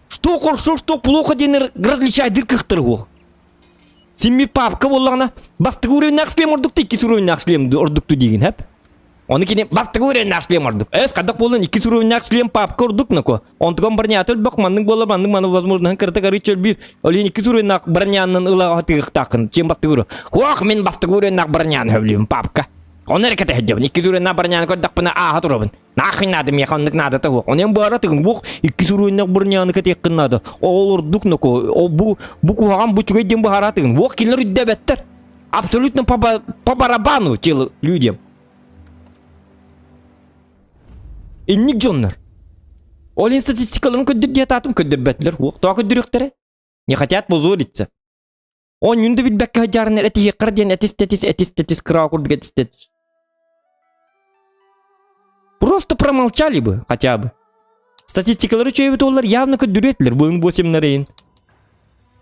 Speaker 1: Что хорошо, что плохо, день различает дыркахтыр гох. Симми папка боллана бастыгы уреннак шлем ордук, 2 уреннак шлем ордукту деген хеп. Оны кене бастыгы уреннак шлем ордук. Кадак болын 2 уреннак шлем папка ордук нако. Онтуган бронятыл бакманның болар, манның маны возможно кырта рычөл бир. Олен 2 уреннак бронянын ылага тыгыктакын. Чем бастыгы? Хох, мен бастыгы уреннак бронян хөблем папка. Он әрекет әдебін. 2 уреннак бронян көрдік бұны аға тұрабын. Нахын нады механник нады тағу. Онен бара тығын бұқ 2 уреннак броняны кетеккін нады. Ол ордук нако. Бұ куған бұ чүгейден бұхара тығын. Бұқ келер үдді бәттір. Абсолютно по барабану чел людям. Инник жонлар. Олен статистикаларын көддір диетатым көддір бәттілер. Бұқ туа көддіректері. Не хотят позориться. Он юнды билбәкке хаджарынер әті еқірден әтис қыра құрдық әтис. Просто промолчали бы, хотя бы. Статистикалары чөйбіт олар явно көддіретілер бұның босемнарейін.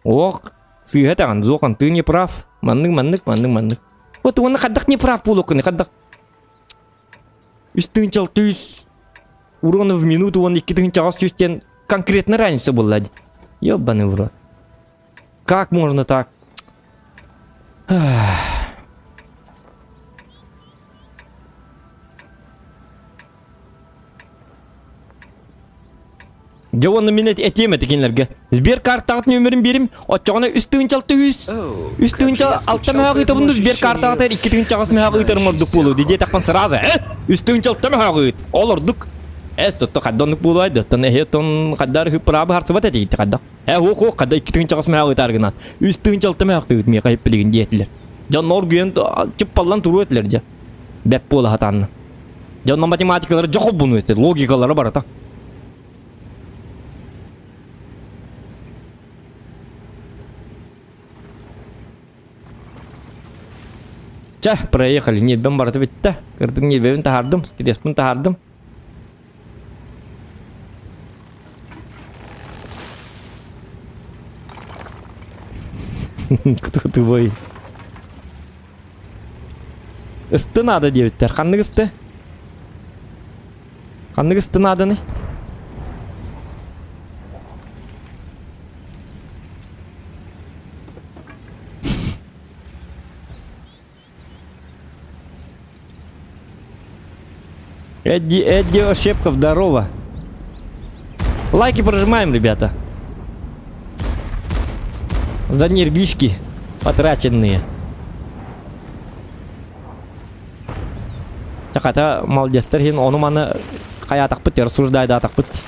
Speaker 1: Ох, сыйға таған, зоқан, ты не прав. Манның. Вот оны қаддақ не прав бұл оқыны, қаддақ. 300 урона в минуту, он 200 конкретно разница была. Ёбаный в рот. Как можно так? Жауанны мен әтем әтекенлерге. Сбер картағыт нөмірін берім. Отчағына үстігінші 600. Үстігінші 6 мәғі ұйтабынды сбер картағыт 2-тігінші ағыс мәғі ұйтарым ордық болу. Деде тақпан сыразы. Үстігінші 6 мәғі ұйт. Ол ордық. Тұтты қаддонлық болу айды. Тұны әйеттон қаддар хүппырабы харсыбат әтейті қаддақ. Оқ, қадда 2-тігінші ағыс мәғі ұйтарғына. Үстігінші 6 мәғі ұйт меға еппілігін дейетілер. Жан оргүйен чып паллан тұру өтілер жа. Бәп болу хатанны. Жан математикалары жоқып бұны өтілер. Логикалары барата. Ча, проехали. Нельбен бараты бітті. Кірдің нельбен тахардым. Стреспін тахардым. Кто ты бой? Isты надо дебеттер. Қанның ысты? Қанның ысты надо не? Эдди Ошепков, здорово. Лайки прожимаем, ребята. За нервишки потраченные. Так это молодецтер, хин оны маны кая атақпыт, рассуждайды атақпыт.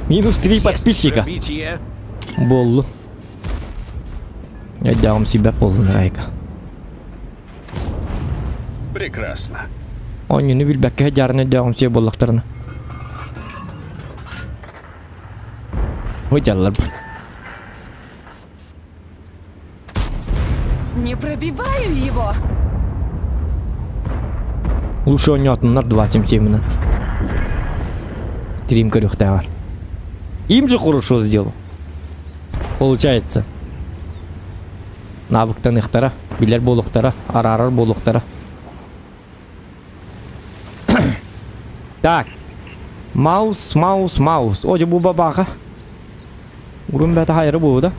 Speaker 1: Минус 3 подписчика.
Speaker 2: Пробитие.
Speaker 1: Боллу. Я дам себя полный райка.
Speaker 5: Прекрасно.
Speaker 1: Он не билбәккә жарны дам себе боллактарны. Выделлар.
Speaker 4: Не пробиваю его.
Speaker 1: Лучше он не отнар 277. Стрим корюхтавар. Им же хорошо сделал. Получается. Навыктан ихтара, билер болуктара, арарар болуктара. Так. Маус. Оже бу бабаха. Урун бата хайры бу да.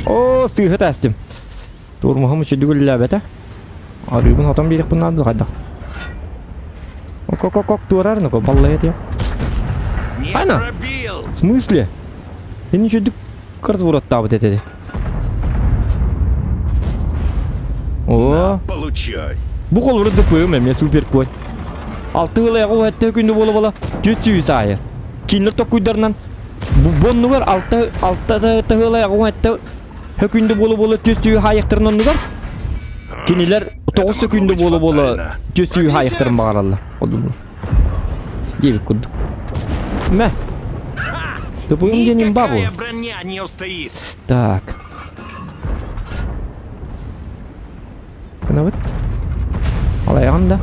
Speaker 1: О, сыгы тастым. Турмухам үчү дүгүллә бата. Арыбын хатам берек bundan духада. Ок, турар ну-ка, баллает я.
Speaker 3: Не
Speaker 1: Ана?
Speaker 3: пробил!
Speaker 1: В смысле? Я ничего дик разворот-то вот это. О,
Speaker 7: Получай.
Speaker 1: bu kol vurdu pöğüm ya süper koy. Altı hılaya o hatta günde bola götüyü sayı. Kinler tokuydarından bu bonnu var altta hılaya o hatta hökünde bola götüyü hayıktırın var. Kiniler 9 sekünde bola götüyü hayıktırın bağıralım. Oldu mu? Девик кудuk. Мә. Да будем где-нибудь бабу.
Speaker 3: Никакая броня не устоит.
Speaker 1: Так. Кына бит. Алайган да.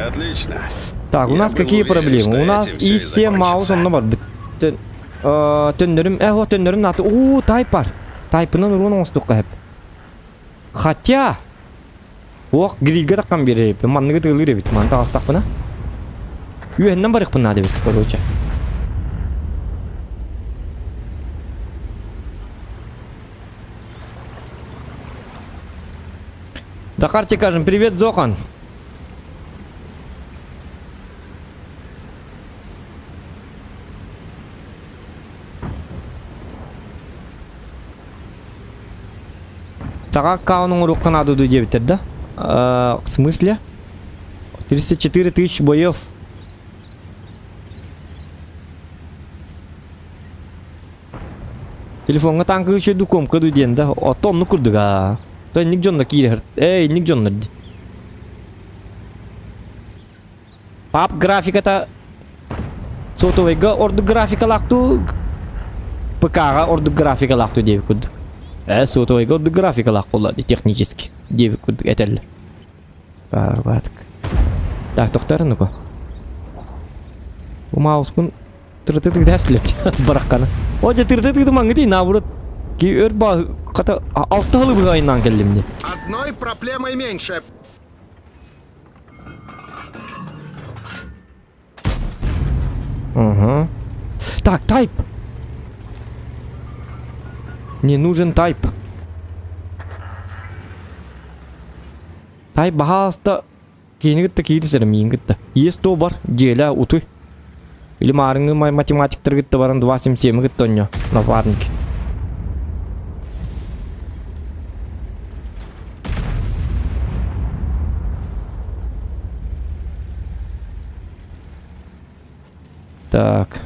Speaker 5: Отлично.
Speaker 1: Так, у
Speaker 5: Я
Speaker 1: нас
Speaker 5: был
Speaker 1: какие
Speaker 5: уверен,
Speaker 1: проблемы?
Speaker 5: что
Speaker 1: У нас
Speaker 5: этим всё и
Speaker 1: и 7 маус,
Speaker 5: закончится.
Speaker 1: он бар бит. Төннөрүм, вот төннөрүм наты. Уу, тайп бар. Тайпынан урун оңстукка хеп. Хотя ок грилге таккан берип, манныгы тыгылыр бит. Ман тагыстакпына. Үйөннөн барык бунна деп, короче. Да карте кажем, привет, Зохан. Сага кауның уруккан адуду дебитер да? В смысле? 34 тысяч боев. Телефонга танкы еще дуком каду ден да? Отом ну курдыга. То ник жонна кире. Эй, ник жонна. Пап графиката сотовайга орду графика лакту. ПК-га орду графика лакту деп куд. Сотовайга орду графика лак болады технически. Деп куд этел. Барбатк. Так, тоқтар ну-ка. Bu mouse'un tırtıdık dəslət bıraqqanı. Oca tırtıdık mangıdı navrut. Ki ör ba kata altı halı bir ayından geldim de.
Speaker 7: Одной проблемой меньше.
Speaker 1: Ага. Так, тайп. Не нужен тайп. Тайп бағаста кейіні гітті кейді сәрі мейін гітті. Ес то бар, желі ұты. Или марыңы математиктер гітті барын 277 гітті оньо. Напарники. Так.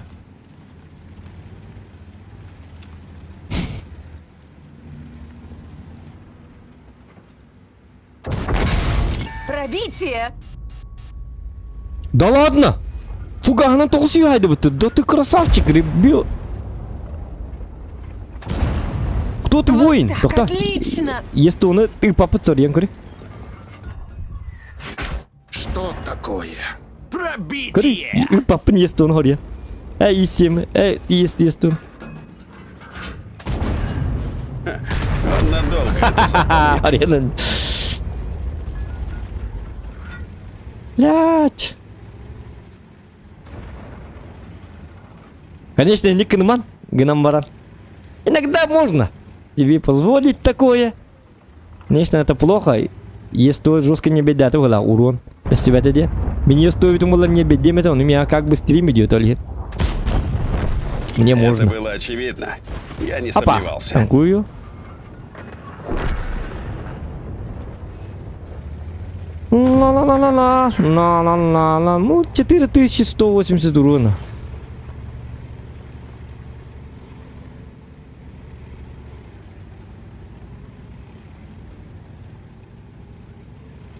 Speaker 4: Пробитие!
Speaker 1: Да ладно! Фугахана тоғыз үйайды бұтты. Да ты красавчик, ребят. Кто ты,
Speaker 4: Вот
Speaker 1: воин?
Speaker 4: так,
Speaker 1: Тоқта.
Speaker 4: отлично!
Speaker 1: Если оны ты папа царьен көрі.
Speaker 7: Что такое?
Speaker 1: Көрі.
Speaker 3: Пробитие!
Speaker 1: Папа не есті оны хория. Ей, есем. Ей, есті оны. Аренан. Блять. Конечно, не кнман, гнамбаран. Иногда можно тебе позволить такое. Конечно, это плохо. Если жестко не беда, то была урон. Без тебя это делать. Мне стоит умоло не бедем это, он у меня как бы стрим идет, Ольга. Мне
Speaker 5: Это
Speaker 1: можно.
Speaker 5: было очевидно. Я не
Speaker 1: Опа,
Speaker 5: сомневался.
Speaker 1: танкую. Ла-ла-ла-ла-ла. Ну, 4180 урона.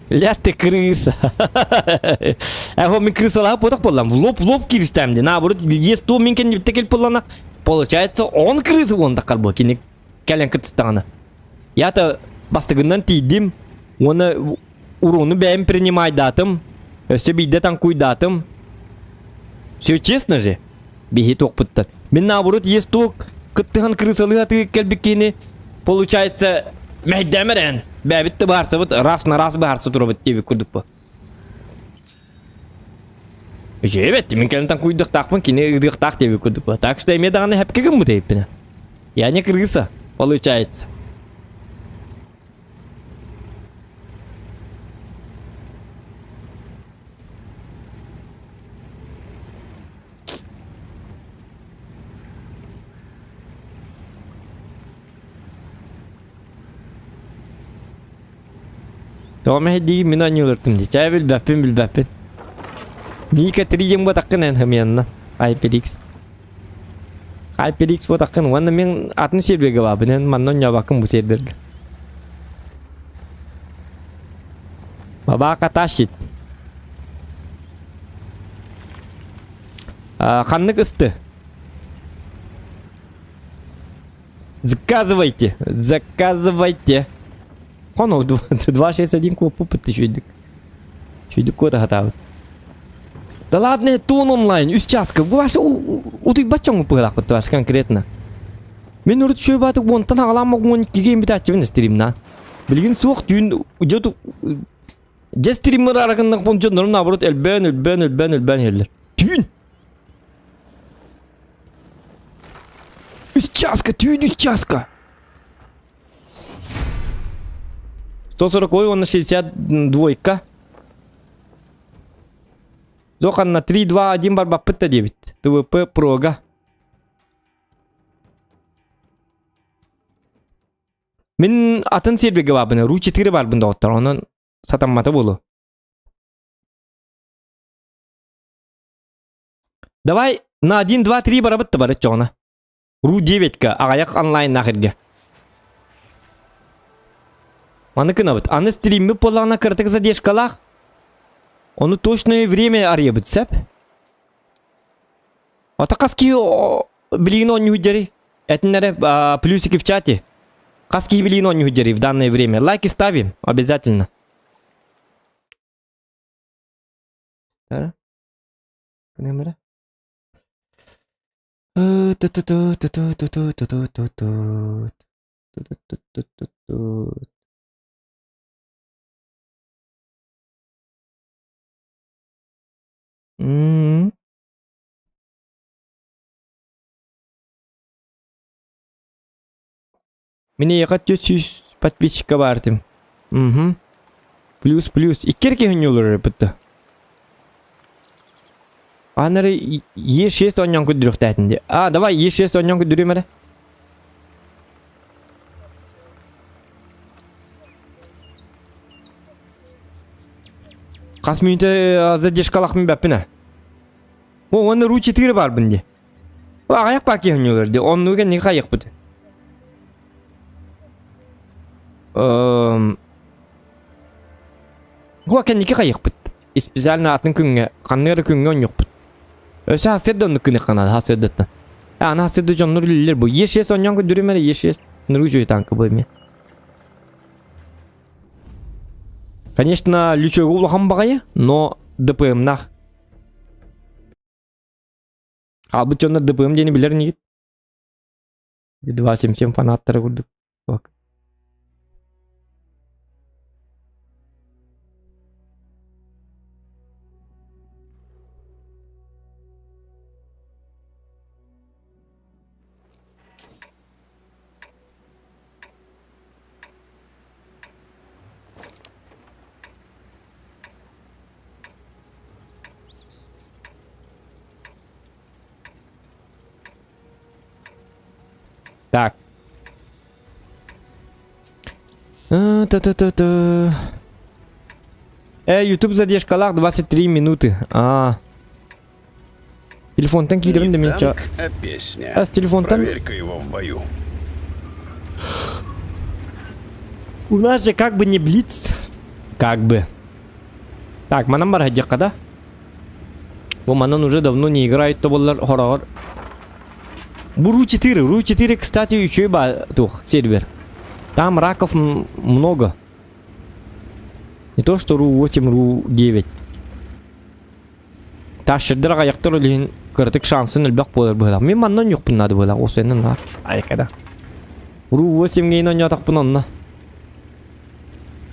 Speaker 1: Ля ты крыса. А вот мы крысала поток полам. В лоб киристем. Наоборот, есть то минкен не текель полана. Получается, он крыса он так карбо. Кини кален кытстана. Я-то бастыгынан тидим. Оны урону бәйім принимай датым. Все бейді танкуй датым. Все честно же. Бейі тоқ бұттан. Мен наоборот, есть то кыттыған крысалы аты кәлбеккені. Получается, мәйдәмірен. Бәбітті барса бұд, раз на раз барса тұры бұд тебе күрдік бұ. Жебетті, мен кәлін танкуй дықтақпын, кені дықтақ тебе күрдік бұ. Так что еме дағаны әп кегім бұд еппіні. Я не крыса, получается. Tamam hadi min anıyorlardım diye. Çay bilbapin. Mika triyem bu takın en hem yanına. HyperX. HyperX bu takın. Vanda men atın serverge var. Ben mannon ya bakın bu serverge. Baba kataşit. Kanlık ıstı. Заказывайте. Оно 261 купу подтащить. Чуть кода готов. Да ладно, тон онлайн, участка. Ваш у ты бачон пылах вот ваш конкретно. Мен урут чөй батык вонтан алам могон киген битачы мен стримна. Билген сук дүйүн жоту же стример аракындак бон жонор наоборот элбен херлер. Дүйүн. Участка. 140 он на 62. Зохан на 3-2-1 бар баппытта дебит. ТВП прога. Мен атын серверге бар бұны. Ру 4 бар бұнда оттар. Онын сатамматы болу. Давай на 1-2-3 бара бітті бары чоғына. Ру 9-ка. Ағаяқ онлайн нахырге. Маны кына бит. Аны стримі полағына кыртық задешкалақ. Оны точное время ария бит сәп. Ата қаски білігін он юджери. Этінлері плюсики в чате. Қаски білігін он юджери в данное время. Лайки ставим. Обязательно. Да? Кынемірі? Міне яқат 400 подписчика бардым. Плюс. Иккерке хүнюлары бұтты. Анары Е6 оньон күдірік тәтінде. Давай Е6 оньон күдірі мәрі. Қас мүнті задешкалақ мен бәппіні. Оны ру 4 бар бұнде. Ағаяқ бәке хүнюларды. Оны өген не қайық бұды. Гуакен неке қайық бұд. Специально атын күнге, қаннығыры күнге он жоқ бұд. Өсі хасырды оны күні қанады, хасырдыттан. Аны хасырды жонлар үлілер бұл. Е6 оньон күдірі мәрі, Е6. Нұру жөй танкі бұл мен. Конечно, лючөгі ұлған бағайы, но ДПМ-нақ. Албыт жонлар ДПМ дені білер негет. 277 фанаттары көрдік. Бак. Так. Та-та-та-та. YouTube задержкалар 23 минуты. Телефонтан кидем
Speaker 5: Не
Speaker 1: да мен ча.
Speaker 5: танк, а песня.
Speaker 1: А с телефонтан
Speaker 5: Проверь-ка его в бою.
Speaker 1: у нас же как бы не блиц. Как бы. Так, манам бар хаджакка да? Бу манан уже давно не играет, то болар хорогор. Бу Ру 4, кстати, еще и тух, сервер. Там раков много. Не то, что Ру 8, Ру 9. Ташырдыр аяқтар өлейін көрдік шансын үлбәк болар бұғылақ. Мен маннан жоқ бұннады бұғылақ, осы әнін нар. Айқада. Ру 8 гейін ойнатақ бұнанна.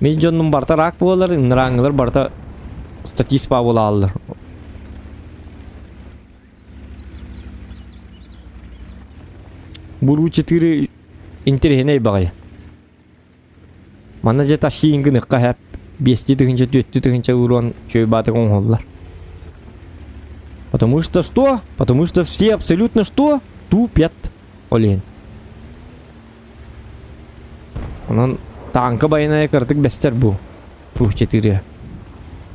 Speaker 1: Мен жонның барта рак болар, ныраңылар барта статиспа бола алыр. Бу Ру 4 интерхеней бағай. Мана же ташки ингін ыққа әп 5 тігінші, 4 тігінші урон чөй баты қоңғолар. Потому что что? Потому что все абсолютно что? Тупят. Олен. Онан танка байная картык бестер бу. Ру 4.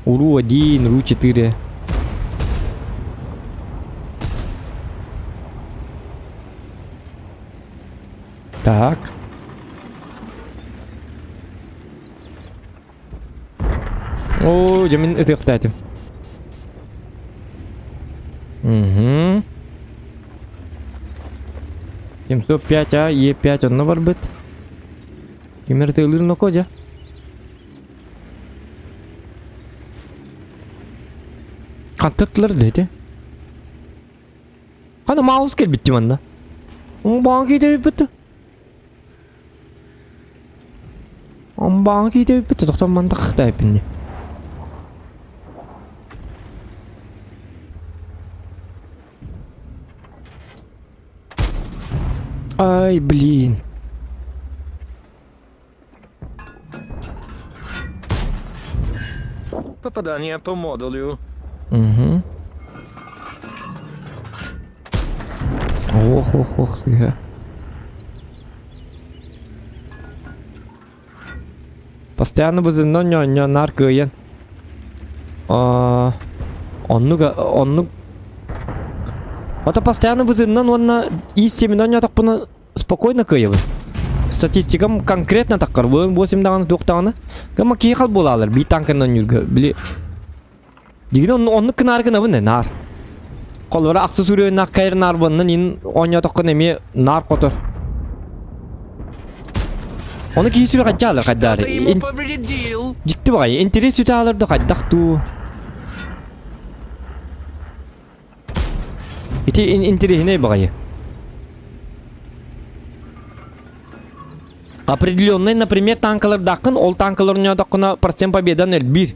Speaker 1: Ру 1, Ру 4. Так. О, Джамин, это кстати. Угу. 705 Е5 онна бар бит. Кемерте ылыр на кожа. Кантатлар деди. Хана маус кел битти манда. Банки де битти. Банки де битти. Тоқтан манда қықтай бинни. Ай, блин.
Speaker 2: Попадание по модулю.
Speaker 1: Угу. Ох, слыха. Постоянно бузынно нё наркыйын. Онну. Это постоянно бузыннан онна из семена нё так пына спокойно кыйыбы. Статистикам конкретно таккар. 8 даганы 9 даганы. Кама кейхал болалар. Би танкынан жүргө. Били. Деген онны кынаргына бу не нар. Колбара аксы сүрөйүн наккайр нар буннан ин оня таккан эме нар котор. Оны кий сүрө качалар каддар.
Speaker 3: Кто-то ему повредил.
Speaker 1: Жикти багай. Интерес сүталарды каддакту. Ити интересне багай. Определенный, например, танкалар дакын, ол танкалар нёдакына процент победан 1.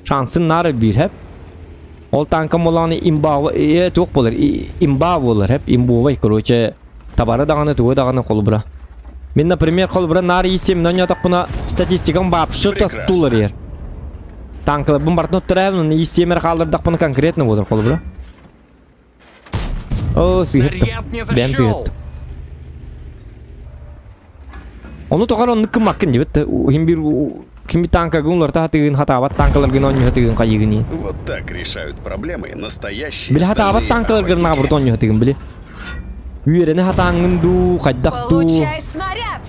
Speaker 1: Шансын нар 1 хеп. Ол танка моланы имбава, тоқ болар, имбава болар хеп, имбовай, короче, табары даганы, туы даганы колбра. Мен, например, колбра нар есем, нёдакына статистикам вообще тулар ер. Танкалар бомбардно трэвн, есемер қалдар дакпына конкретно болар колбра. О, сигет.
Speaker 3: Снаряд не
Speaker 1: Бәм
Speaker 3: зашел.
Speaker 1: сигет. Onu toqar onu kim makkin debet. Kim bir tanka gunlar tahtığın hatavat tankalar gün onu hatığın qayıgını.
Speaker 5: Вот так решают проблемы настоящие
Speaker 1: Bile hatavat
Speaker 5: стальные
Speaker 1: tankalar gün nabır onu hatığın bile. Üyerene hatağın du, qaydak du.
Speaker 4: Получай снаряд!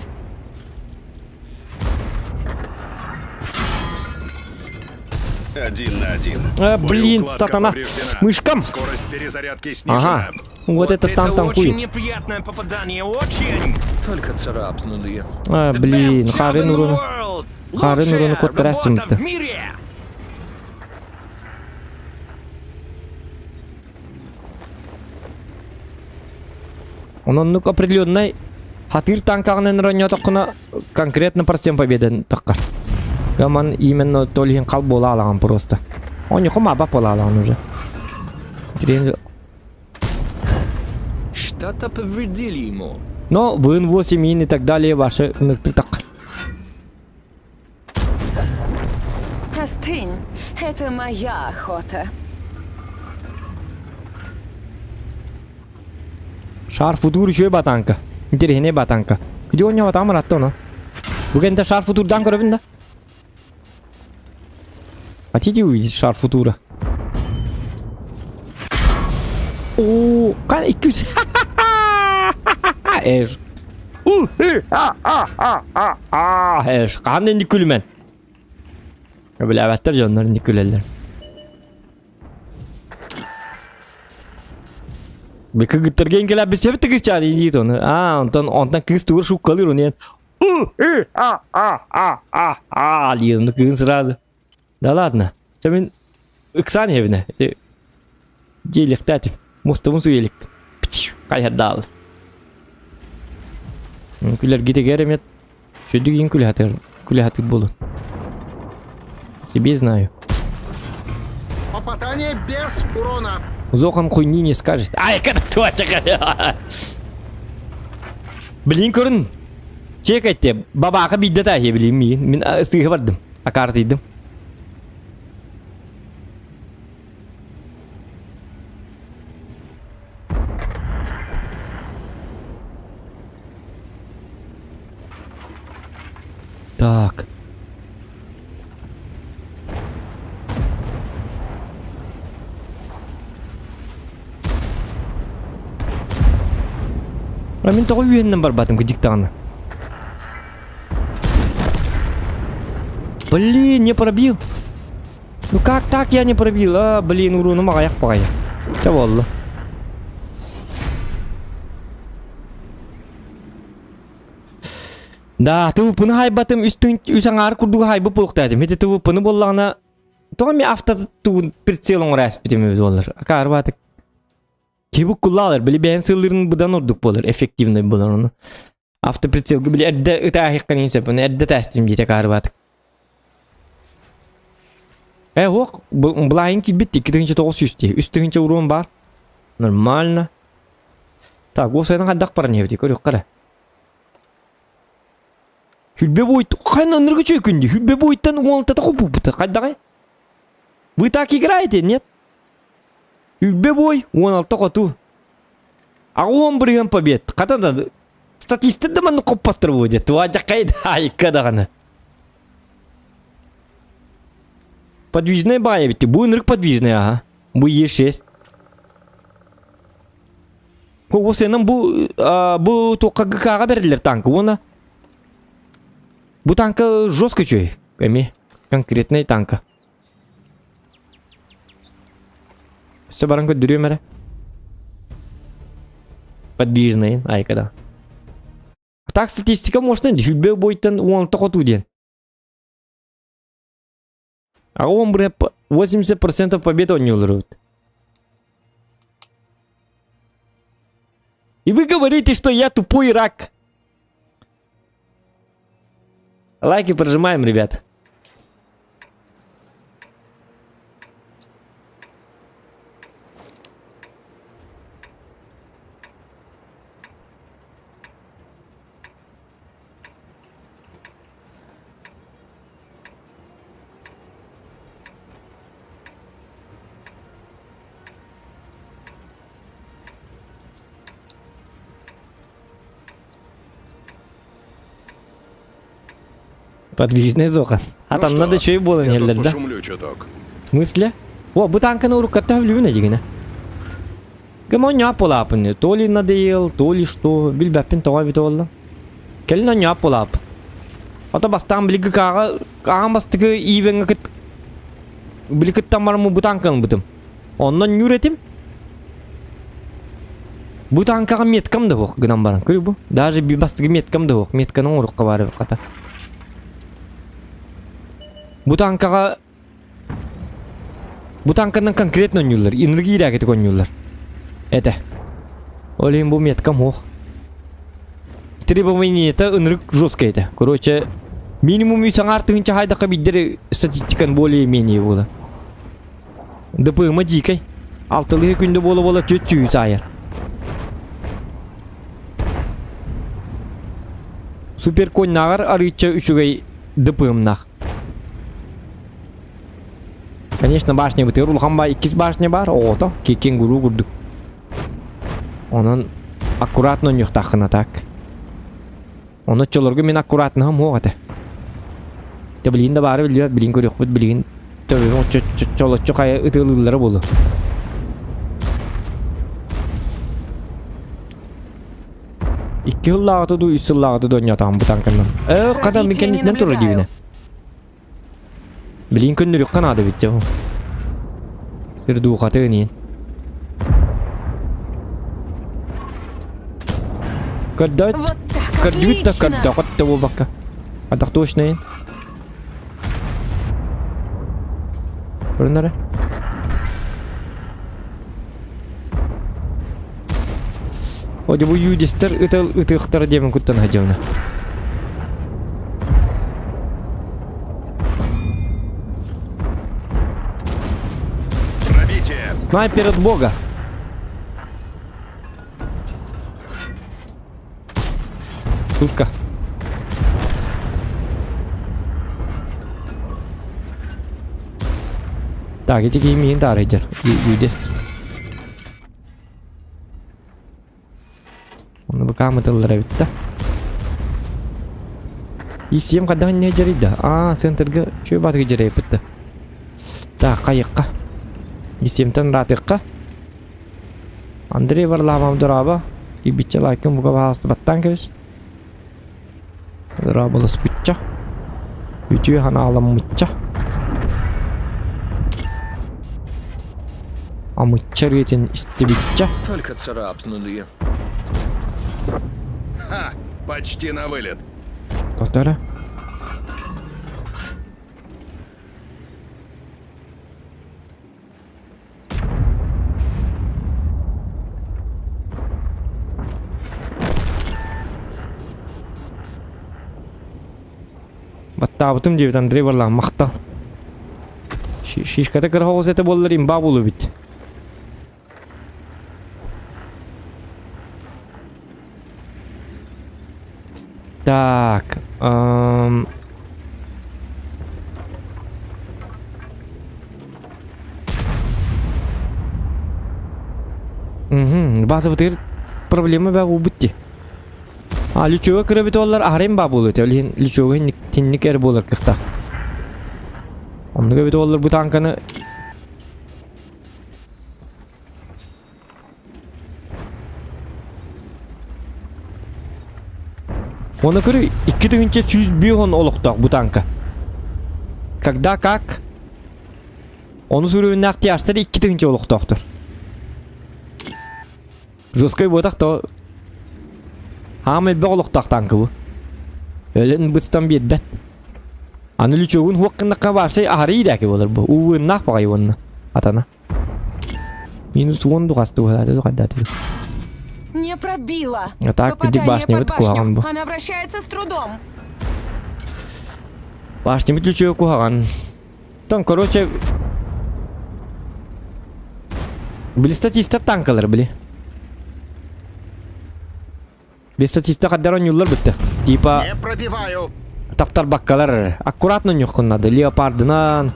Speaker 5: Один на один.
Speaker 1: Блин,
Speaker 7: Боеукладка
Speaker 1: сатана.
Speaker 7: повреждена.
Speaker 1: Мышкам.
Speaker 7: Скорость перезарядки снижена.
Speaker 1: Ага. Вот это там
Speaker 3: очень
Speaker 1: танкует.
Speaker 3: неприятное попадание, очень.
Speaker 2: Только царапнули.
Speaker 3: The
Speaker 1: Блин,
Speaker 3: best job
Speaker 1: харын
Speaker 3: in the
Speaker 1: урону.
Speaker 3: world.
Speaker 1: Харын
Speaker 3: Лучшая
Speaker 1: урону кот
Speaker 3: работа
Speaker 1: растемте.
Speaker 3: в мире.
Speaker 1: Он определенный хатыр танкағынан ронётақына конкретно процент победы таққар. Гаман именно толихин қал бола алаған просто. Он не хума бап бола алаған уже.
Speaker 2: Что-то повредили ему.
Speaker 1: Но вын 8 мин и так далее ваши ныкты так.
Speaker 4: Остынь. Это моя охота.
Speaker 1: Шар футур еще ба танка. Interihine batanka. Gidiyor oynaya batam attı onu. Bugün de şar futurdan görevin de. Хотите увидеть шар футура? Oo, kan 200. Eş. Eş. Kan nikül men. Böyle evetler canların niküleller. Bir kıgıttırgen gelen bir sebep tıkış çağırıyor değil onu. Ondan kız tuğur şu kalıyor onu yani. Diyor onu kızın sırada. Da ладно. Sen ıksan evine. Gelik tatim. Mustamın su gelik. Kayar dağıl. Küller gide geremet. Şöyle gün külle hatır bulun. Себе знаю.
Speaker 7: Попадание без урона.
Speaker 1: Зохан хуйни не скажет. Ай, когда точка. Блин, көрін. Чек айтты. Бабаға бидді тәхе білейм мен. Мен сыйғы бардым. Акартыйдым. Так. А мен тоғы үйеннен бар батым кыдиктағаны. Блин, не пробил. Ну как так я не пробил? Блин, уроным аяқ бағая. Че болды? Да, тывыпыны хайбатым үсің ары күрдігі хайбы полықтадым. Хеті тывыпыны боллағына... Тоға мен автотуын прицелің орайсы бітемеміз болыр. Акар батык. Кебік күллалар. Білі бәйін сылырын бұдан ордық болыр. Эффективный болыр оны. Автоприцелгі білі әрді үті ақиққан енсеп. Әрді тәстім дейті акар батык. Оқ. Бұлайын ки бітті. 2.900. Үстігінші урон бар. Нормально. Так, осайдың қаддақ бар не бді. Көрек қара. Хүлбе бойт. Қайна нұрғы чөйкінде. Хүлбе бойттан оңылтата қопу бұты. Қайдағай? Вы так играете, нет? Хүлбе бой. 16 қоту. А он бірген побед. Қатанда статисті дыманы қоппастыр буде. Туаджа қайда. Айқа дағаны. Подвижная бая бітті. Бұл нұрг подвижная, ага. Бұл Е6. Осының бұл тоққа ГК-ға берілер танкі. Оны bu tanka жестко чой. Эми конкретный танка. Все баран көддүрүү мере. Подвижный, айкада. Так статистика может не хүлбе бойтан 16 коту ден. А он бре 80% побед он не улырует. И вы говорите, что я тупой рак. Лайки прожимаем, ребят. Подвижный Зохан. А там надо еще и было не да?
Speaker 7: Пошумлю чуток.
Speaker 1: В смысле? О, бутанка на руку оставлю на дигина. Гамоня полапны. То ли надоел, то ли что. Бильбапин того битолла. Келна ня полап. А то бастан блига кага бастыгы ивен кыт. Бликыт тамарму бутанкан бутым. Оннан юретим. Бутанкага меткам да хок гынан баран. Көрү бу. Даже бастыгы меткам да хок. Метканын урукка бары ката. Bu tankanın конкретно oynuyorlar. Энергии ракеты oynuyorlar. Это. Олим bu меткам ох. Требование это энерг жестко это. Короче, минимум үсәң артыгынча хайдакка биддер статистикан более-менее була. ДПМ дикай. Алтылы күндө боло 400 айыр. Супер коннагар арыча үшүгөй ДПМ нах. Конечно, башня бітер. Улханба 2 башня бар. Ото. Кенгуру курдук. Онан аккуратно нюхтахына так. Onu çolorgu men akkuratna ham hoğate. De bilin de bari bilýär, bilin görýär, bilin töbe çolok çokaya ıtılylary bolu. İki yıl lağıtı du, 3 yıl lağıtı dönýär bu tankından. Kadam mekanikden turur dibine. Bilin köndürük kanady bitje bu. Sir duqaty inin. Kaddat.
Speaker 4: Вот так,
Speaker 1: Кардюта,
Speaker 4: отлично!
Speaker 1: кадда, того бака. А так точно. Görünür. Hadi bu yüdester ıtıqtar demin kuttan hacavna.
Speaker 7: Пробитие!
Speaker 1: Снайпер от бога. Шутка. Так, эти гейми да, рейджер. Юдес. Onu bakalım atılır bitti. İsiyem kadar ne cerida? Centerga şöyle batı ceraya bitti. Tak, kayıkka. İsiyemten ratıkka. Andrei var lamam duraba. İbiçe laikim bu kadar hasta battan kız. Durabalı spitça. Ütüyü hana alamıçça. Амычча ретин истебитча.
Speaker 2: Только царапнули.
Speaker 7: Ха! Почти на вылет.
Speaker 1: Тотара. Баттабытым дебит Андрей барлам мактал. Шишката кырхоз эте боллар имба болу бит. Так. Bazı bir problemi var bu bitti. Lüçöwe kırabit ollar ahrem ba bolu tevlihin lüçöwe tinnik er bolar kıhta. Onu göbit ollar bu tankanı Ona göre 2 tığınca 100 bihon oluqtaq bu tanka. Когда как? Onu sürüyün ihtiyaçları 2 tığınca oluqtaqdır. Жесткой бодақ то Хамел bir oluqtaq tankı bu. Öyle bıtstan bir bet. Anı lüçöğün hukkındakka var şey ahri ki olur bu. Uğun nak bakayı onu. Atana. Minus 10 duqastı bu halde duqaddatı.
Speaker 4: Не пробила.
Speaker 1: А так, иди к
Speaker 4: Попадание
Speaker 1: башне,
Speaker 4: под
Speaker 1: вот куаган
Speaker 4: башню.
Speaker 1: был.
Speaker 4: Она вращается с трудом.
Speaker 1: Башня лüçöğü kuğan. Там, короче... Били статистер танкалар били. Били статистер kadar yollar bitti. Типа...
Speaker 7: Не пробиваю.
Speaker 1: Таптар баккалар. Аккуратно нюхкун надо. Леопардынан.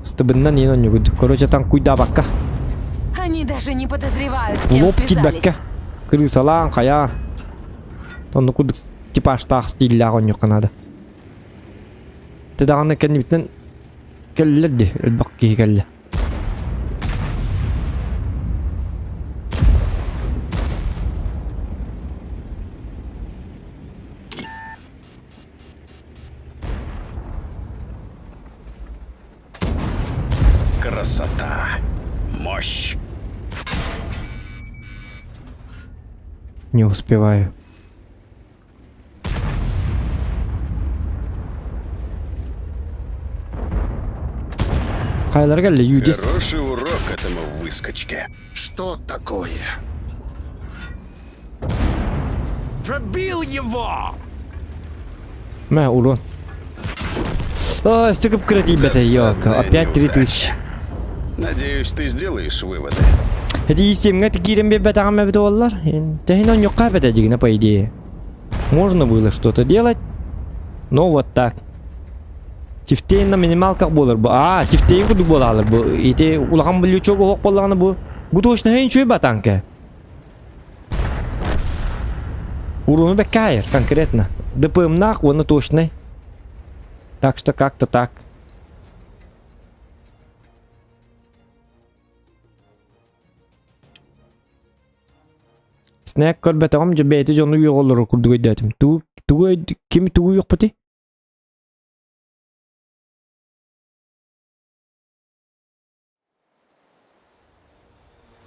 Speaker 1: Стыбынан ен он нюгуд. Короче, там куйда бакка.
Speaker 4: Они даже не подозревают, с кем
Speaker 1: Лоб кит бакка.
Speaker 4: связались.
Speaker 1: Крысалан, хая. Там ну куд типа штах стилля он нюхкун надо. Ты да аны кенни битен келлерди. Бакки келле.
Speaker 5: Красота. Мощь.
Speaker 1: Не успеваю. Хайлар geldi. Юдес.
Speaker 5: Хороший урок этому выскочке.
Speaker 7: Что такое?
Speaker 3: Пробил его!
Speaker 1: Мэ, урон. Ой, столько кредит бета, ёлка.
Speaker 5: Досадная
Speaker 1: Опять 3000.
Speaker 5: неудача. Надеюсь, ты сделаешь выводы.
Speaker 1: Hadi isteyimge tikirem bir betağım beta ollar. Tehин он yok kaybedeceğine по идее. Можно было что-то делать. Но вот так. Çifteyin на минималках болар bu. Çifteyin kudu bolalır bu. İte ulağın biliyor çok hoq bolağını bu. Bu точно hen şöy batanka. Урону беккайр, конкретно. ДПМ нахуй, он точный. Так что как-то так. Снэк көрбетем жебейти жону йоголору курдук өйдәтим. Кими тугу yok пати?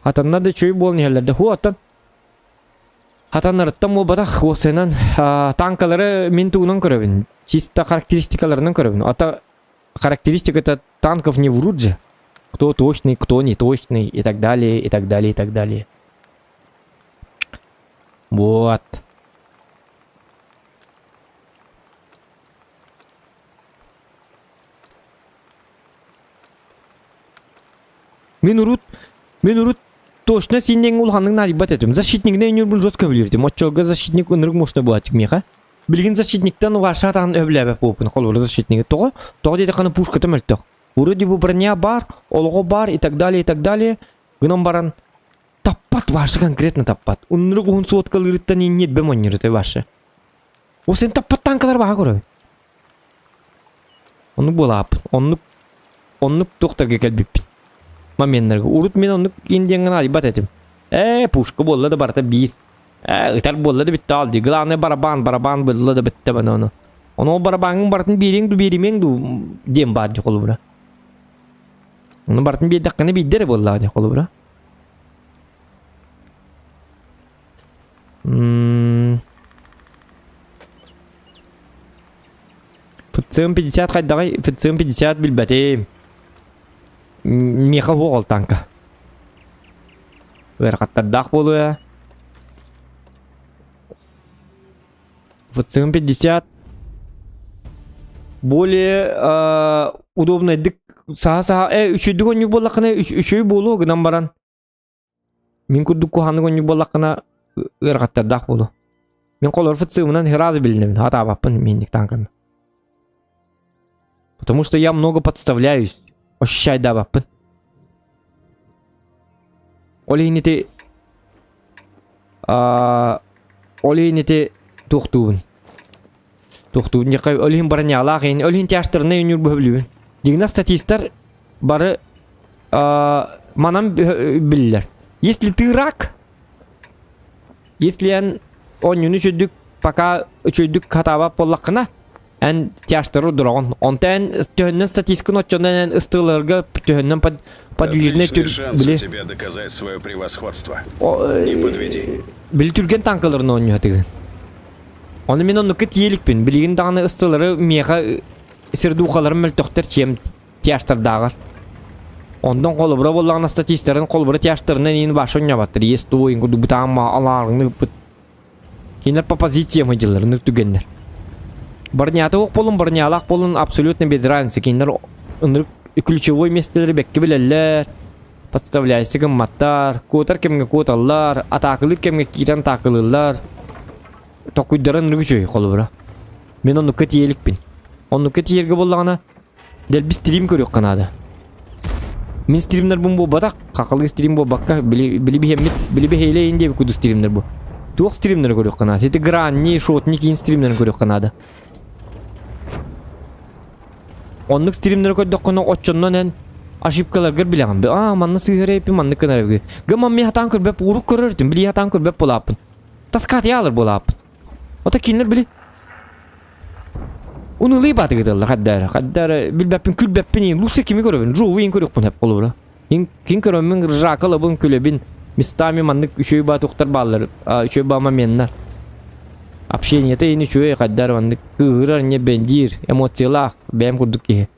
Speaker 1: Хатанна да чөй болны хәлләрдә. Ху аттан. Хатаннарыттан бу бата хосенан танкалары мин тугунан көрөбүн. Чисто характеристикаларынан көрөбүн. Ата характеристика танков не врут же. Кто точный, кто не точный и так далее, и так далее, и так далее. Вот. Мен урут точно синен улханның нарибат этим. Защитникне өнөр бул жестко билирдим. Отчолга защитник өнөрүк мошна булат меха. Билген защитниктен вашатан өблөбөп болупун. Колор защитники того деди каны пушка темелтек. Вроде бы броня бар, олго бар и так далее, и так далее. Гынан баран таппат ваша конкретно таппат. Өнөрүк он соткалырыттан не бемоннерте ваша. О сен таппат танкалар бага көрөб. Onu bulap. Onu doktorga kelbip. Momenlerge urut men onu indiğen alibat etim. Puşka bolla da barata bir. Itar bolla da bitti aldı. Glane baraban bolla da bitti bana onu. Onu barabanın baratın birimen du dem bardı kolu bura. Onu baratın bir dakikane bir bolla da kolu bura. Фцм 50 хайдагай Фцм 50 билбете. Меха гол танка. Верхаттардак болуя. Фцм 50 более удобный дик саа үчөйдүк оню боллакына үчөй болуу гынан баран. Мен курдук куханы оню боллакына верхаттардак болуу. Мен колор Фцмнан разы билинем. Хата баппын менник танканы. Потому что я много подставляюсь. Ощущай да баппын. Олейнете тухтуун. Тухтуун якай олейн баранялак, олейн тяштырны өнүр бөлүн. Дигна статистар бары манам биллер. Если ты рак, если он үчөдүк пока үчөдүк хатаба боллакына en tiyastırı durağın. Ondan tühünden statistikın açığından ıstığlarga tühünden подвижный tür bile.
Speaker 5: Тебе доказать свое превосходство. Не подведи.
Speaker 1: Bili türgen tankalarını oynuyor hatıgın. Onu men onu kıt yelik bin. Biligin dağını ıstığları meha sirduqalarım mültöktür çem tiyastır dağır. Ondan kolubura bollağına statistiklerin kolubura tiyastırından yeni başı oynayabattır. Yes doğuyun kudu bıtağıma alarını bıt. Kenler по позициям hıcılarını tügenler. Барнята ок болун, барнялак болун абсолютно без разницы. Киндер ключевой местелери бекке билелер. Подставляйся гымматтар, котар кемге коталлар, атакылы кемге кирен такылылар. Токуйдарын үргүчөй колубура. Мен onu кетиеликпин. Onu кетиерге боллагана дел би стрим көрөк канада. Мен стримдер бун болбадак, какылы стрим болбакка били бихеммит, били бихейле инде куду стримдер бу. Тук стримдер көрөк канада. Сети гранни, шотник ин стримдер көрөк канада. Onluk streamleri koyduk konu açından en aşıpkalar gör bilen. Manna sihre yapayım manna kadar gibi. Gamam mi hatan kır bep uruk körürdüm. Bili hatan kır bep bolapın. Taskat yalır bolapın. O da kinler bili. Onu libatı gidiyorlar haddara. Bil bepin kül bepin yin. Lusa kimi körübün. Ruhu yin körük bun hep olur. Kin körübün rakalı bun külebin. Mistami manlık üşüyü batuktar bağlar. Üşüyü bağma menler. Общение-то и ничего, я хоть ван кырар не бендир, эмоциялах, бэм курдуки.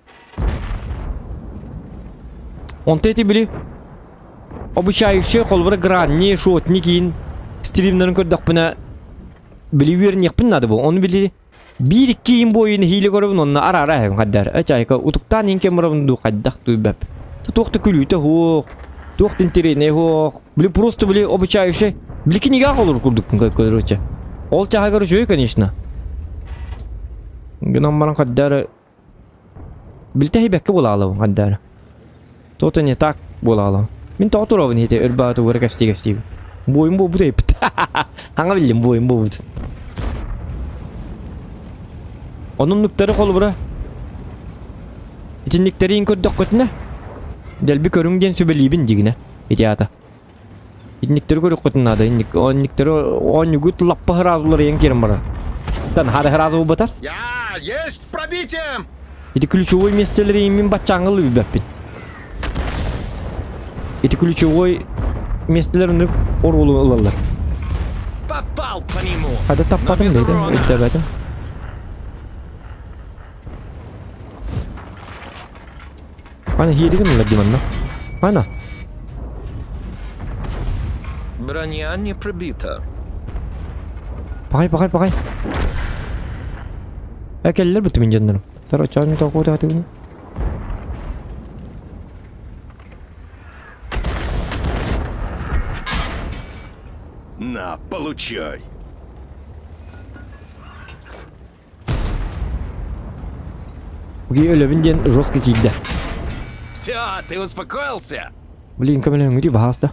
Speaker 1: Он тети били обучающие холбара гранни шотникин стримнерин көрдөкпүнө били вернекпин надо бу. Он били бир iki ин бойын хиле көрөбүн, онна ара хэм каддар. Ачайка утуктан ин кемрабын каддак туйбап. Тохты күлүтө хо. Тохтын терене хо. Били просто били обучающие. Били книга колор курдукпун көрөчө. Ол чаға көрүшөй, конечно. Гынан баран каддары билтехи бекке бола алабын каддары. Тота не так бола алабын. Мен тоғы турабын ете өрбааты өрі кәстей. Бойым бу дейпті. Аңа білдім бойым бу. Onun nükleri kolu bura. İçinlikleri inkorduk kötüne. Del bir körüngden sübeliyibin digine. İdiyata. İnnikleri körük kötüne adı. İnnikleri on yugut lappa hırazıları yen kerim bura. Tan hada hırazı bu batar.
Speaker 7: Я, есть пробитие!
Speaker 1: İdi ключевой местелери имен бачаңылы биппин. İdi ключевой местелерин орулу ылалар.
Speaker 3: Попал по нему.
Speaker 1: Hadi tappadım
Speaker 3: без
Speaker 1: dedim.
Speaker 3: урона.
Speaker 1: İtlebedim. Hani hiyedi mi ladim anna? Ana.
Speaker 2: Броня не пробита.
Speaker 1: Bakay. Ekeller bütün canlarım. Tara çağırın da kodu hadi bunu.
Speaker 7: На, получай!
Speaker 1: Bugün öyle binden жестко kilde.
Speaker 3: Все, ты успокоился?
Speaker 1: Блин, камелен где bahasta.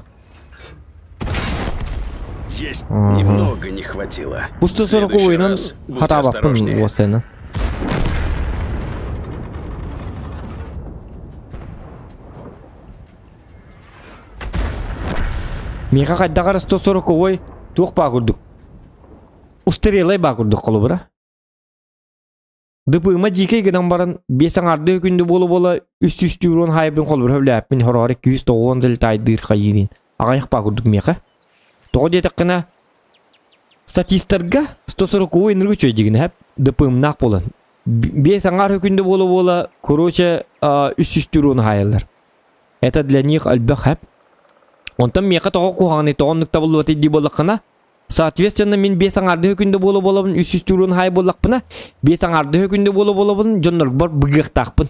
Speaker 7: Есть!
Speaker 5: Немного не хватило.
Speaker 1: Bu
Speaker 5: В
Speaker 1: 140
Speaker 5: следующий
Speaker 1: oyunun
Speaker 5: раз будь
Speaker 1: hata baktım
Speaker 5: осторожнее.
Speaker 1: o sene. Meka kadda kara 140 oy tuq bakurduk. Ustirelay bakurduk kolu bura. Dıpıma jike gidan baran 5 arda hükünde bola 300 euron haybın kolu bura hövläp min horary 290 zil taydyr kayydin. Agayık bakurduk meka. Toğu detekine statistarga 140 oy nırgı çöjigine hep dıpım nak bolan. 5 ar hükünde bola korоче 300 euron hayallar. Это для них альбах hep. Ondan meka toğu kuhani toğunlukta bulvatı di bolakına. Соответственно, min 5 arda hükünde bola 300 euron hay bolakpına. 5 arda hükünde bola jonlar bar bıgık takpın.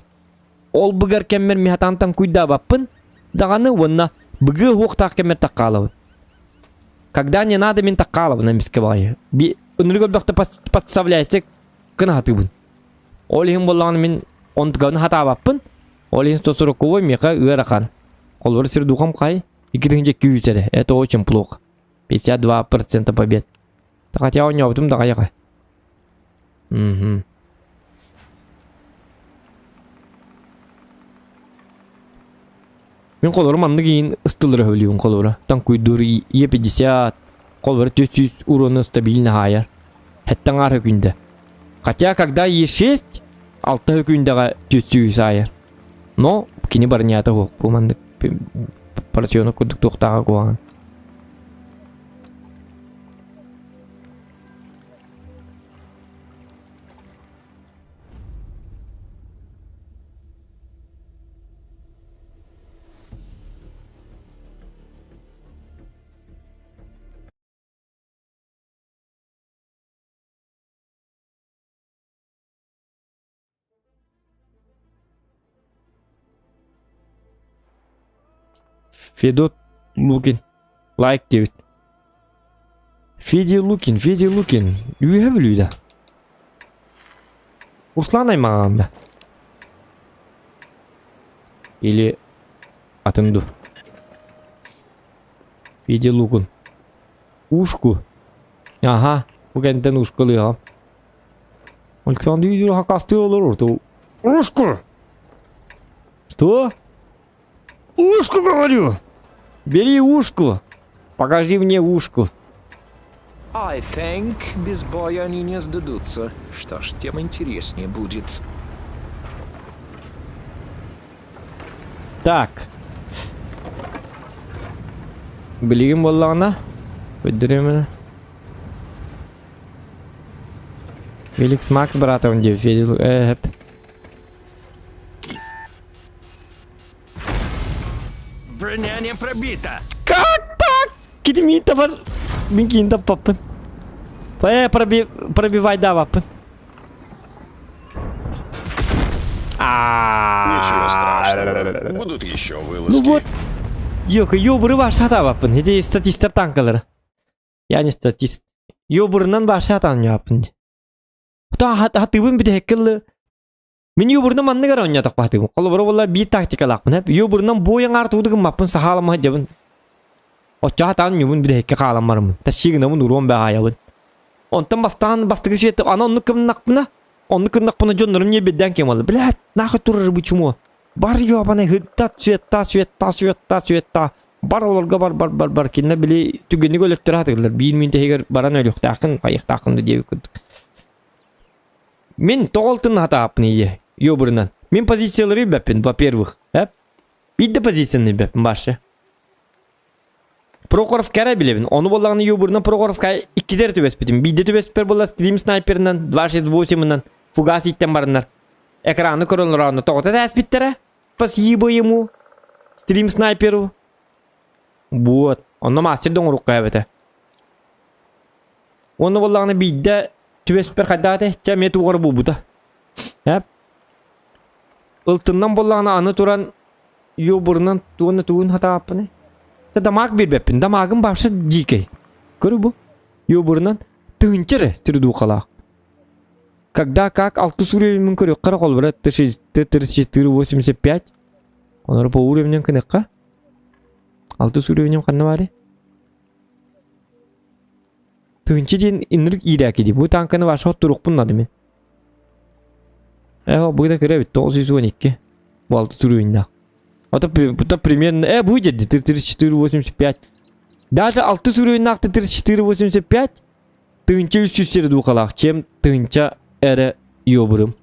Speaker 1: Ol bıgar kemer mihatantan kuyda bappın. Dağını vonna bıgı hoq tak kemer takkalav. Когда не надо min takkalav на мискавайы. Би өнргөл бакта подставляйсек кына хатыбын. Ол хим боллаган min онтганы хата баппын. Ол хим 140 ой мека ыаракан. Колбар сир духам кай. 200 это очень плохо. 52% побед. Так хотя у него потом дагаяка. Угу. Мен колору манны кейін ыстылыры хөвлейін колору. Тан күйдуру Е50, колору 400 урона стабильно хайер. Хэттан ар хөкүнде. Хотя когда Е6, 6 хөкүндеға 400 хайер. Но, кини барнията хоқ. Бұл манды парасионы күдік тоқтаға қоған. Федот Лукин. Лайк девит. Феди Лукин. Үйе білуді. Руслан аймағанда. Или атымду. Феди Лукин. Ушку. Ага. Bu kentten uşkalıyor. Alexander видео hakastı olur. Ушку. Что? Ушку говорю. Бери ушку. Покажи мне ушку.
Speaker 2: I think без боя они не сдадутся. Что ж, тем интереснее будет.
Speaker 1: Так. Bilgim bollağına. Öldürüyorum. Felix Max братом где Федил hep.
Speaker 3: Броня не пробита.
Speaker 1: Как так? Gidin min tapar. Min kiin tappapın. Пробивай да вапын.
Speaker 5: Ничего страшного. Будут еще вылазки.
Speaker 1: Ну вот. Yok yoburu başı hata yapın. Hece statistler tankaları. Yani statist. Yoburundan başı hatan yapın. Hatta hatibin bir de hekkelli. Min yoburundan manne gara oynayak bahtibin. Kolu bura vallahi bir taktika lakpın hep. Yoburundan boyan artığıdıgın mapın sahalama hacabın. O hatan yobun bir de hekke kalan varmın. Taşıyığına bunu ruan be ayabın. Ondan bastığı şey ana onu kımın nakpına. Onu kındak bana jonlarım niye bedden kemalı. Bilet nakı durur bu çumu. Bar yo bana hıtta süetta. Bar olurga bar. Kinne bile tügeni gölettir hatırlar. 1 minute heger baran öyle yok. Takın kayık takın diye kırdık. Min toğaltın hata apını iyi. Yo buradan. Min pozisyaları bepin. Во-первых. Hep. Bir de pozisyonu bepin başı. Prokhorov kere bilebin. Onu bollağını yo buradan Prokhorov kaya 2 der tübespetim. Bir de tübesper bolla stream sniper'ından 268'ından Фугаситтен барындар. Экраны көрөлөр аны тоғыта тәспиттере. Спасибо ему. Стрим снайперу. Вот. Онна мастер доңрук кайбете. Оны боллағаны бейді түбеспер қайдаты. Чәме туғыр бұбыта. Әп. Ылтыннан боллағаны аны туран ю бұрынан туғын хата апыны. Дамаг бір бәппін. Дамагын бапшы жикей. Көрі бұ. Ю бұрынан тыңчыры түрді қалақ. Когда как 6 уровень көрі қарақол бірі 3485. Онары по уровенен кінекқа. 6 уровенем қанна бары. Тыңчы ден инрік ирәкі де. Бұл танканы башы тұруқ бұннады мен. Бұйда кірі бітті 912. Бұл 6 уровенде. Это примерно... Бұл деді 3485. Даже 6 уровенде 3485. Тыңчы 300 серді ұқалақ. Чем тыңча әрі ёбырым.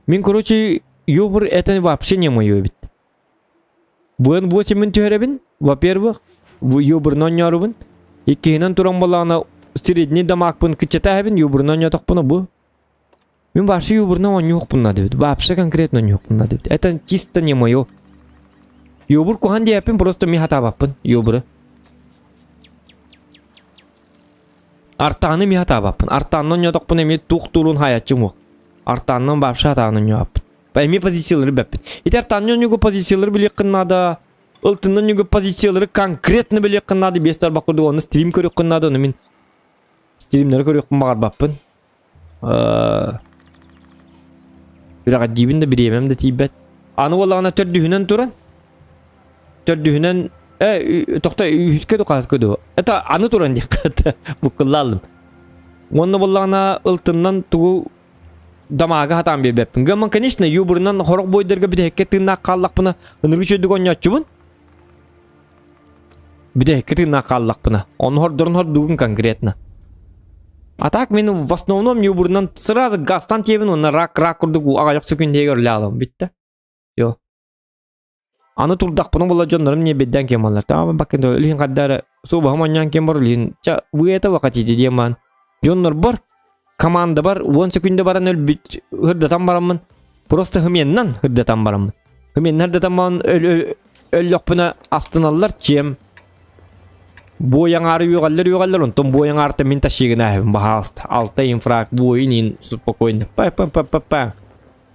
Speaker 1: Мен, короче, ёбыр это вообще не мое бит. Бұн 8 түйеребін. Во-первых, ёбырнан ярыбын. Еккейінен туран болағына средний дамақпын кычетәбін. Ёбырнан ятақпына бұ. Мен вообще ёбырнан он жоқпына дебіт. Вообще конкретно жоқпына дебіт. Это чисто не мое. Ёбыр кухан дейапын, просто ми хата баппын. Ёбыры. Артаны ми хата баппын. Артаннан ятақпын еме туқ турун хаятчым оқ. Артаннан бапшы хатанын жоқпын. Эми позициялары бәппін. Ит артаннан юго позициялары білек қыннады. Ылтыннан юго позициялары конкретно білек қыннады. Бестар бақырды оны стрим көрек қыннады. Оны мен стримлері көрек қынбағар баппын. Біраға дейбін де біремем де тейбәт. Аны олағына төрдүхінен тұран. Төрдүхінен... Тоқта үскеді қағыз көді. Это аны тұран дек қаты. Бұқылы алдым. Оны олағына ылтыннан тұғу дамага хатан беппин. Гаман, конечно, юбурнан хорок бойдерге биде хекке тыгнак каллакпына ыныргы чөйдүк оньячубун. Биде хекке тыгнак каллакпына. Он хордорун хордугун конкретно. А так мен в основном юбурнан сразу гастан тебин, он рак курдугу агаяк сөкүндеге ырлалым. Битте. Yo. Аны турдакпына бола жондарым не бедден кемалар. Тамам бакенде лин каддары суба хаманьян кем бар лин. Ча выета вакати дедеман. Жондар бар. Команда бар, 10 секунде баран hırдатан барамын. Просто хыменнан hırдатан барамын. Хыменнан hırдатан барамын өллөкпүнө астыналар чем. Бояңары югаллар, онтон бояңарты мен ташигин ахым бахаст. Алта инфрак, боинин спокойно. Па.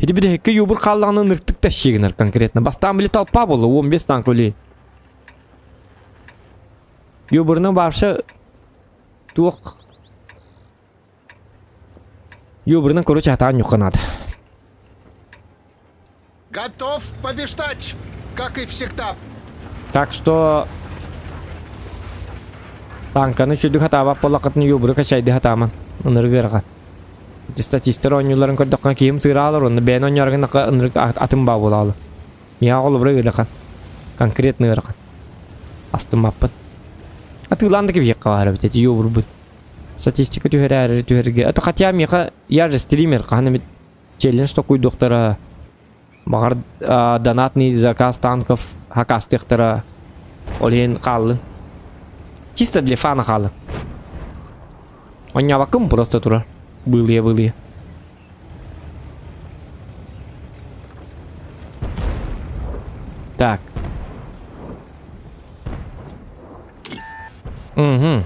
Speaker 1: Хеди биде хекке юбур каллаганы нырктык ташигинер конкретно. Бастан биле толпа болу, 15 танк öyle. Юбурнун баршы тук. Юбрынан, короче, хатан юққа надо.
Speaker 7: Готов побеждать, как и всегда.
Speaker 1: Так что... Танканы чөйдік хатаба полақытын юбры качайды хатаман. Оныры берған. Статистер ойныларын көрдіққан кейім сыйралар, оны бәйін ойнарғын атын ба болалы. Мия қолы бұры берған. Конкретны берған. Астын баппын. Атыланды кеп ек қавары бітеді, юбры бұд. Статистика тюрге. Это хотя я же стример, ханами челлендж такой доктора. Багар донатный заказ танков, хакас техтера. Олен қалын. Чисто для фана қалын. Он не вакуум просто тура. Были. Так. Угу.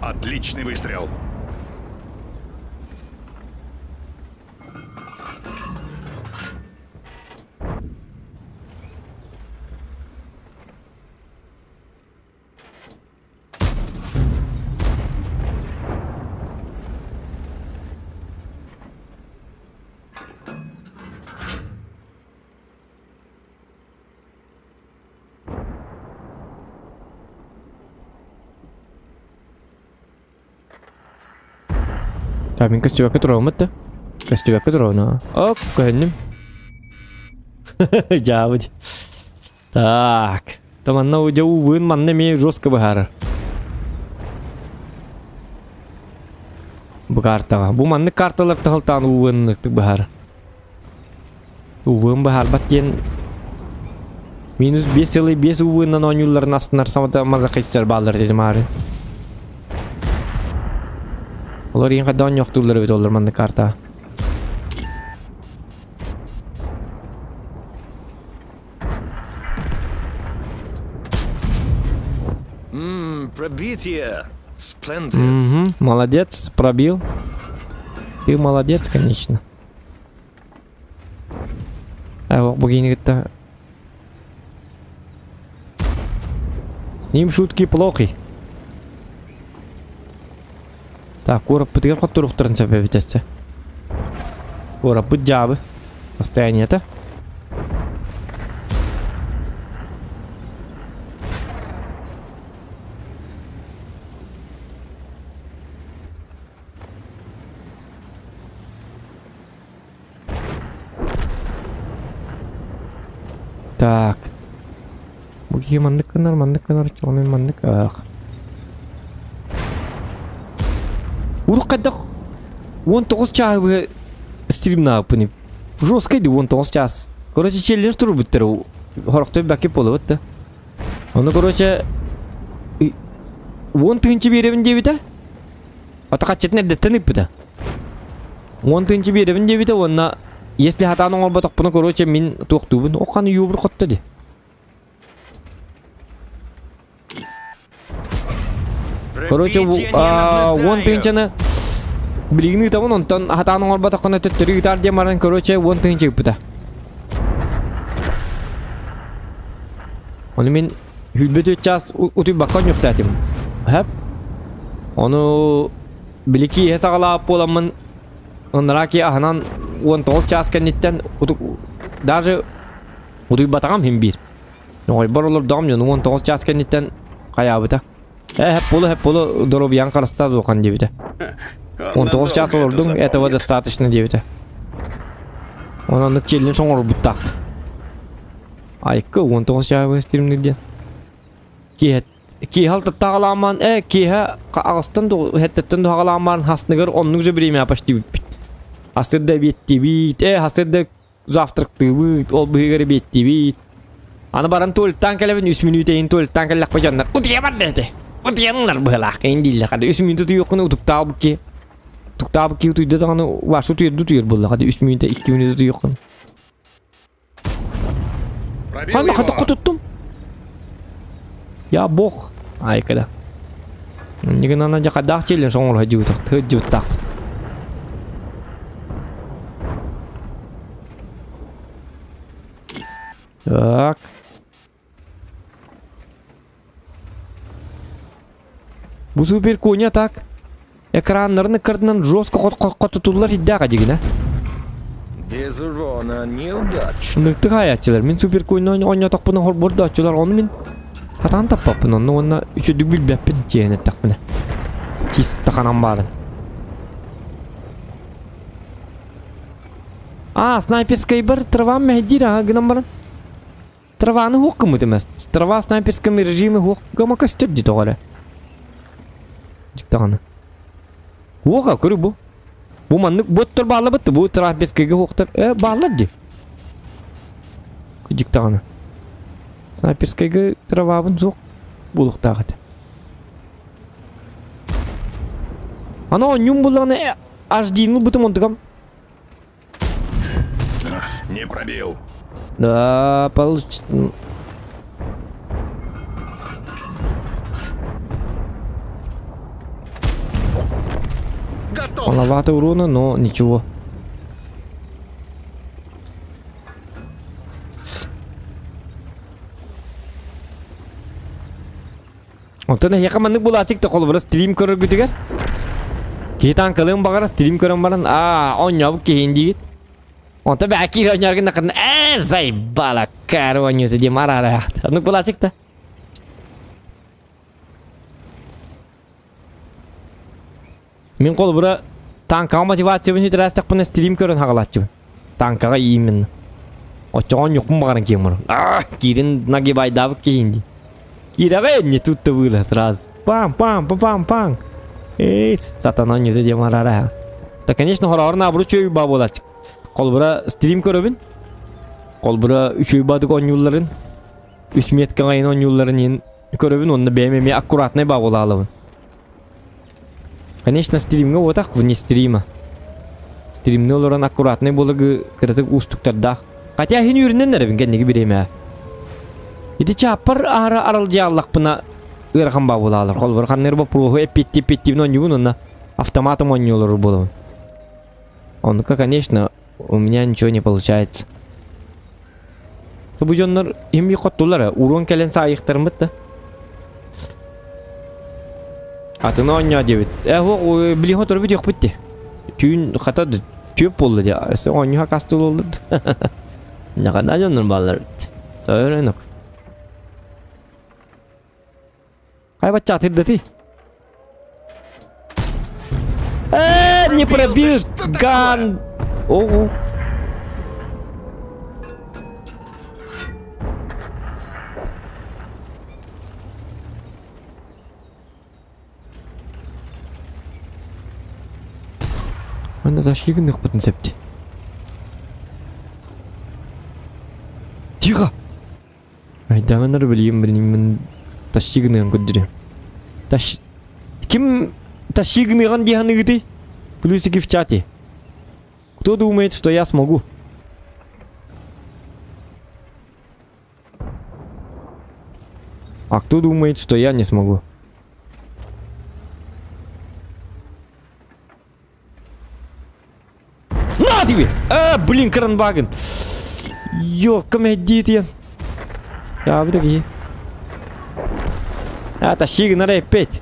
Speaker 7: Отличный выстрел.
Speaker 1: Так, мен көстебекке тұрауым өтті. Көстебекке тұрауына. Оқ, көнім. Жабыд. Так. Таманна уже увын манна ме жестко бахар. Бу картаға. Бу манны карталар тахылтан увынныктык бахар. Увын бахар баттен минус 5 yılı 5 увыннан ойнуларын астынар самата маза қайсар балдар дедім ары. Олар ең қаддан жоқтылар бет олар манны карта.
Speaker 3: Пробитие. Сплендид.
Speaker 1: Угу, молодец, пробил. Ты молодец, конечно. А вот бугинг-то... С ним шутки плохи. Так, короб пытер который в трансфере ведется. Короб пыт джабы. Состояние-то. Так. Буги мандык кынар, чоңын мандык. Ах. Урук кайдак 19 часы стримна апыны. Жестко иди 19 час. Короче, челлендж туру бүттер. Хороктой бәкеп болу өтті. Оны, короче, 10 тыгынчы беребін дебіті. Ата қачетін әрдеттен үппіті. 10 тыгынчы беребін дебіті, онына если хатаның олбатақ бұны, короче, мен тоқтуыбын. Оқаны юбір қотты де. Короче, 10 тыгынчаны білігіні табын, онтан хатаның олбатақ қана төттірі үтар демарын, короче, 10 тыгынчы үппіті. Оны мен хүлбет 3 час ұтып баққан жоқтатым. Әп? Оны білікі есағалап боламын. Onlara ki ahnan 19 час кеннеттен даже утуй батагам хим бир. Ой бар олар дам жон 19 час кеннеттен каябыта. Хеп болу доробиян караста зокан дебите. 19 час олордун этого достаточно дебите. Онан челлен соңор бутта. Айкы 19 час стримниден. Ки халта тагаламан киха агастан до хеттен до тагаламан хасныгыр оннук же биреме апашты бит. Hasırda bitti bit. Hasırda zavtraktı bit. Ol bıhıgırı bitti bit. Ana baran tuvaltan kalabın 3 minuteyin tuvaltan kalak pacanlar. Utiyabar dedi. Utiyanlar bıhılak. Endilla kada 3 minutu yokunu utukta buki. Utukta buki utuydu da kanı varşı tuyur bulla. Kada 3 minute 2 minutu yokunu. Kanı kada tuttum. Ya bok. Ay kada. Nigin ana jakadak çelin soğur hacı utak. Hacı utak. Так. Bu супер коня так. Экраннарын кырдынан жестко котутулар иддага жигине.
Speaker 2: Без урона неудачно.
Speaker 1: Ныктык аятчылар. Мен супер койны ойнатак буны хорборду ачылар. Оны мен татан таппаппын. Оны үчөдүк билбеппин жене такмыны. Чисто канам барын. Снайперский бар трава мехдира гынам барын. Travaны хуққымы демес. Трава снайперском режиме хуққыма көстіп дейді оғары. Жүктағаны. Оға көрі бұ. Бұ маннық бұттыр балы бұтты. Бұ снайперскеге хуқтыр. Балы ді. Жүктағаны. Снайперскеге travaбын соқ. Бұлықтағыды. Ана онюм бұлағаны HD-ны бұтым ондығам.
Speaker 7: Не пробил.
Speaker 1: Да, получится.
Speaker 7: Готов.
Speaker 1: Маловато урона, но ничего. Онтан якамандык булатик та колбара стрим көрүп күтүгөр. Кетан кылым багара стрим көрөм баран. Оньябык кейиндигит. Онта бәки ойнаргын нақын заебала карванюты де марара. Ну булатик-то. Мен қолы бұра Tankaga motivasiya bilen hidrastak bana stream körün hagalatçı. Tankaga iyimin. O çoğun yok mu bakarın ki bunu? Girin nagi baydabık ki hindi. Giraga ne tuttu böyle сразу. Пам, пам, пам, пам. Эй, сатанан yüzü diye marara. Da конечно horarın abru çöy bab olacak. Kolbura stream körübün. Kolbura çöy badık 10 yılların. 3 metke ayın 10 yılların yen körübün onda BMM akkuratne bab olalım. Конечно стримге вот так вне стрима. Стримне олоран аккуратный болгы кырытык устуктарда. Хотя хин юриннер бин кенеги биреме. Ити чаппар ара аралжаллак бына ырхан ба болалар. Колбор ханнер ба проху эппетти бин онюгун онна автоматом онюлар болон. Он-ка, конечно, у меня ничего не получается. Бу жоннор им йоктулар, урон келен сайыктармыт да. Атына ойна дебит. О, билин хотор бит yok bitti. Tüyün hatadı. Tüyüp oldu ya. Oyna kastıl oldu. Ne kadar canlar bağlar bitti. Öyle yok. Hay бача ты дати. Не пробил ган. О. Она защигных потенцепте. Тихо! Айдаманар білеймін тащигнығын көддірем. Ким тащигнығын дияны гыты? Плюсики в чате. Кто думает, что я смогу? А кто думает, что я не смогу? На тебе! Блин, Кранбаген! Ёлка медития! Я бы такие. Это сигнал опять.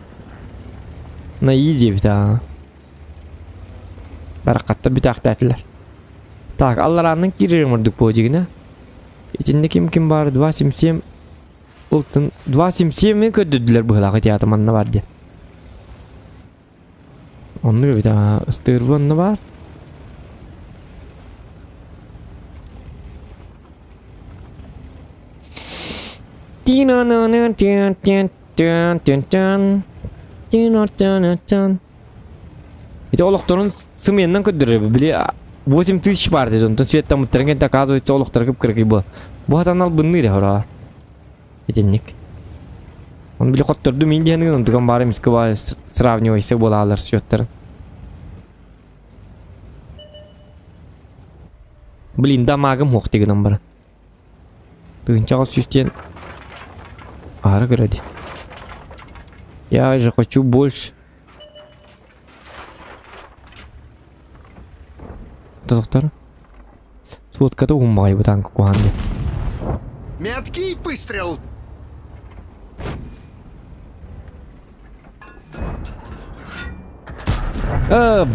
Speaker 1: На изи, да. Баракатта битактатылар. Так, алларанын кирерин мурдук божигине. İçinde kim var? 277 Ultun 277 mi kördüdüler bu hılakı tiyatmanına var diye. Onu bir daha ıstırvanı var. Bir de oluktorun sımıyından kördürür. Bile 8000 var dedi. Ondan sürekli muhtemelen оказывается oluktor kıpkırık gibi. Bu hatanal bunları hora. Etenlik. Он били хотторду мен дегенин онтуган бары мискыба сравнивайсы болалар счеттарын. Блин, дамагым хок дегенен бар. Тыгынчага сүстен ары кіреді. Я же хочу больше. Тазақтар. Суотката умбай bu танк куханды.
Speaker 7: Меткий выстрел!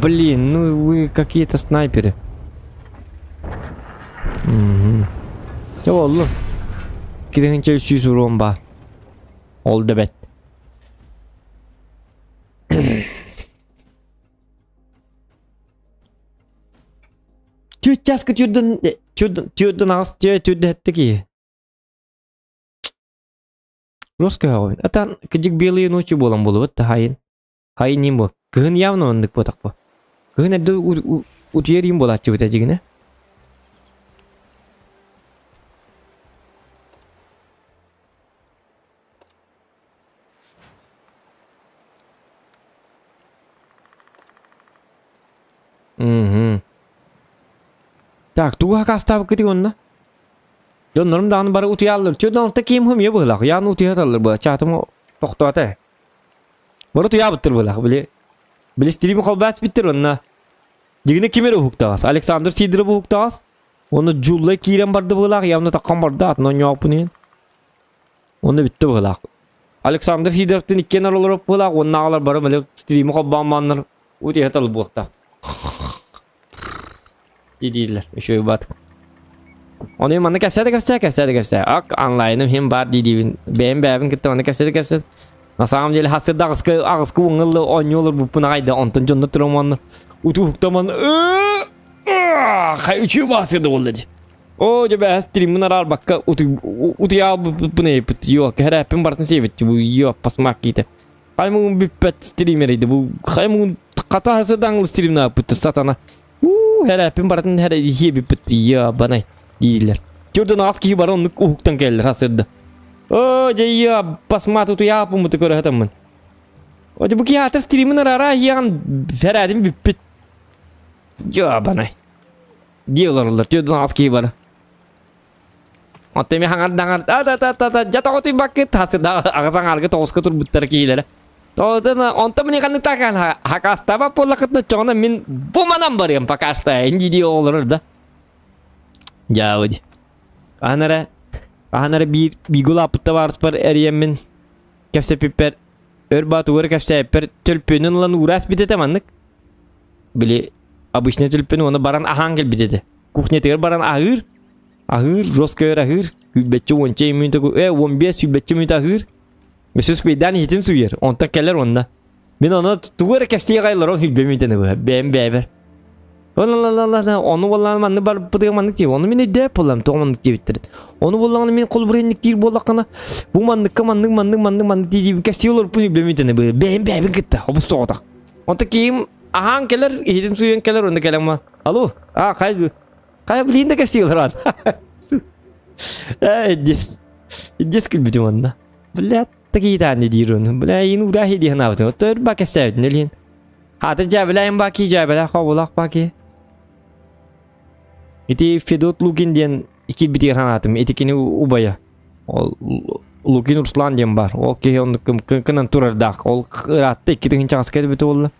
Speaker 1: Блин, ну вы какие-то снайперы. Ne oldu? Gidince 300 vurum var. Oldu bet. Tüyçaskı tüydün az tüydü etti ki. Roska oyun. Atan küçük белые ночи болам болу. Hayın. Hayın ним bu. Кыгын явно ондык потак bu. Кыгын эдді утуерим болатчы бұта жигіне. Так, туга кастабы кыты онна. Жонларым даны бары утуя алыр. Түйден алты кейім хым е бұғылақ. Яны утуя алыр бұға. Чатымы тоқты аты. Бары туя бұттыр бұғылақ. Біле стрими қол бәс біттір онна. Дегіне кемері ұхықтағас. Александр Сидірі бұхықтағас. Оны жуллай кейрен барды бұғылақ. Явны таққан барды атынан япынен. Оны бітті бұғылақ. Александр Сидіріптен иккен арылыр бұғылақ. Оны ағалар бары біле стрими қол баманлар утуя алыр бұғықтақ. Dediler. Şöyle bak. Onu bana kessede. Ak anlayınım hem var dediğin. Benim gitti onu kessede. На самом деле хасырда агыскы оңылы ойнолор bu puna kayda ondan jonda turamanı utuhuktaman kay üçü bahsedi oldu. O cebe streamin arar bakka utu ya bu ne yapıt yok her hepim barsın sebetti bu yok pasmak gite. Kaymun bir pet streameriydi bu kaymun kata hasırdan stream ne yapıt satana. Her hepim barsın her iyi bir pet ya bana değiller. Jordan aski var onluk uhuktan gelir hasırda. Oh jadi pas matu tu ya apa mutu kau teman. Oh jadi bukan atas streamin rara yang feradim bipit. Ya bana. Diyorlar Jordan aski var. Ottemi hangat dangar. Jatuh kau tiba ke hasil dah agasang harga tos ketur buter kiler. Tahu tu na onta menikah takkan hakasta apa pola ketemu cona min buma number yang pakasta ini diyorlar dah. Jauh. Anara bir gol apıtta var spor eriyemin kefse piper örbat uğur kefse piper tülpünün lan uğras bitetemanlık bile abışne tülpünü onu baran ahangel bitete kuhne teger baran ahır roskör ahır betçe onçe minute 15 betçe minute ahır mesus bedan hitin suyer onta keller onda ben onu tuğur kefse gaylar o filbe minute ne bu ben beber Allah onu vallahi manı bar pıdığmanlık diye onu meni dep olam tomanlık diye bitirir. Onu vallahi men kol burayınlık değil bollakana bu manlık diye kesiyorlar bunu bilemeyene böyle ben gitti o bu soğuda. Onta kim ahan keller hidin suyun keller onda kelama. Alo kay bilin de kesiyorlar. Dis kul bitim onda. Bile taki tane dirun. Bile yine udah hediye naptı. Otur bak kesevdin elin. Hadi cebeleyim baki cebele kavolak baki. Iti Fedot Lukin diyen iki bitir hanatım. Etikini ubaya. Lukin Urslan diyen var. O ki onu kınan turardak. Ol kırattı iki tığın çakasket bitti oldu.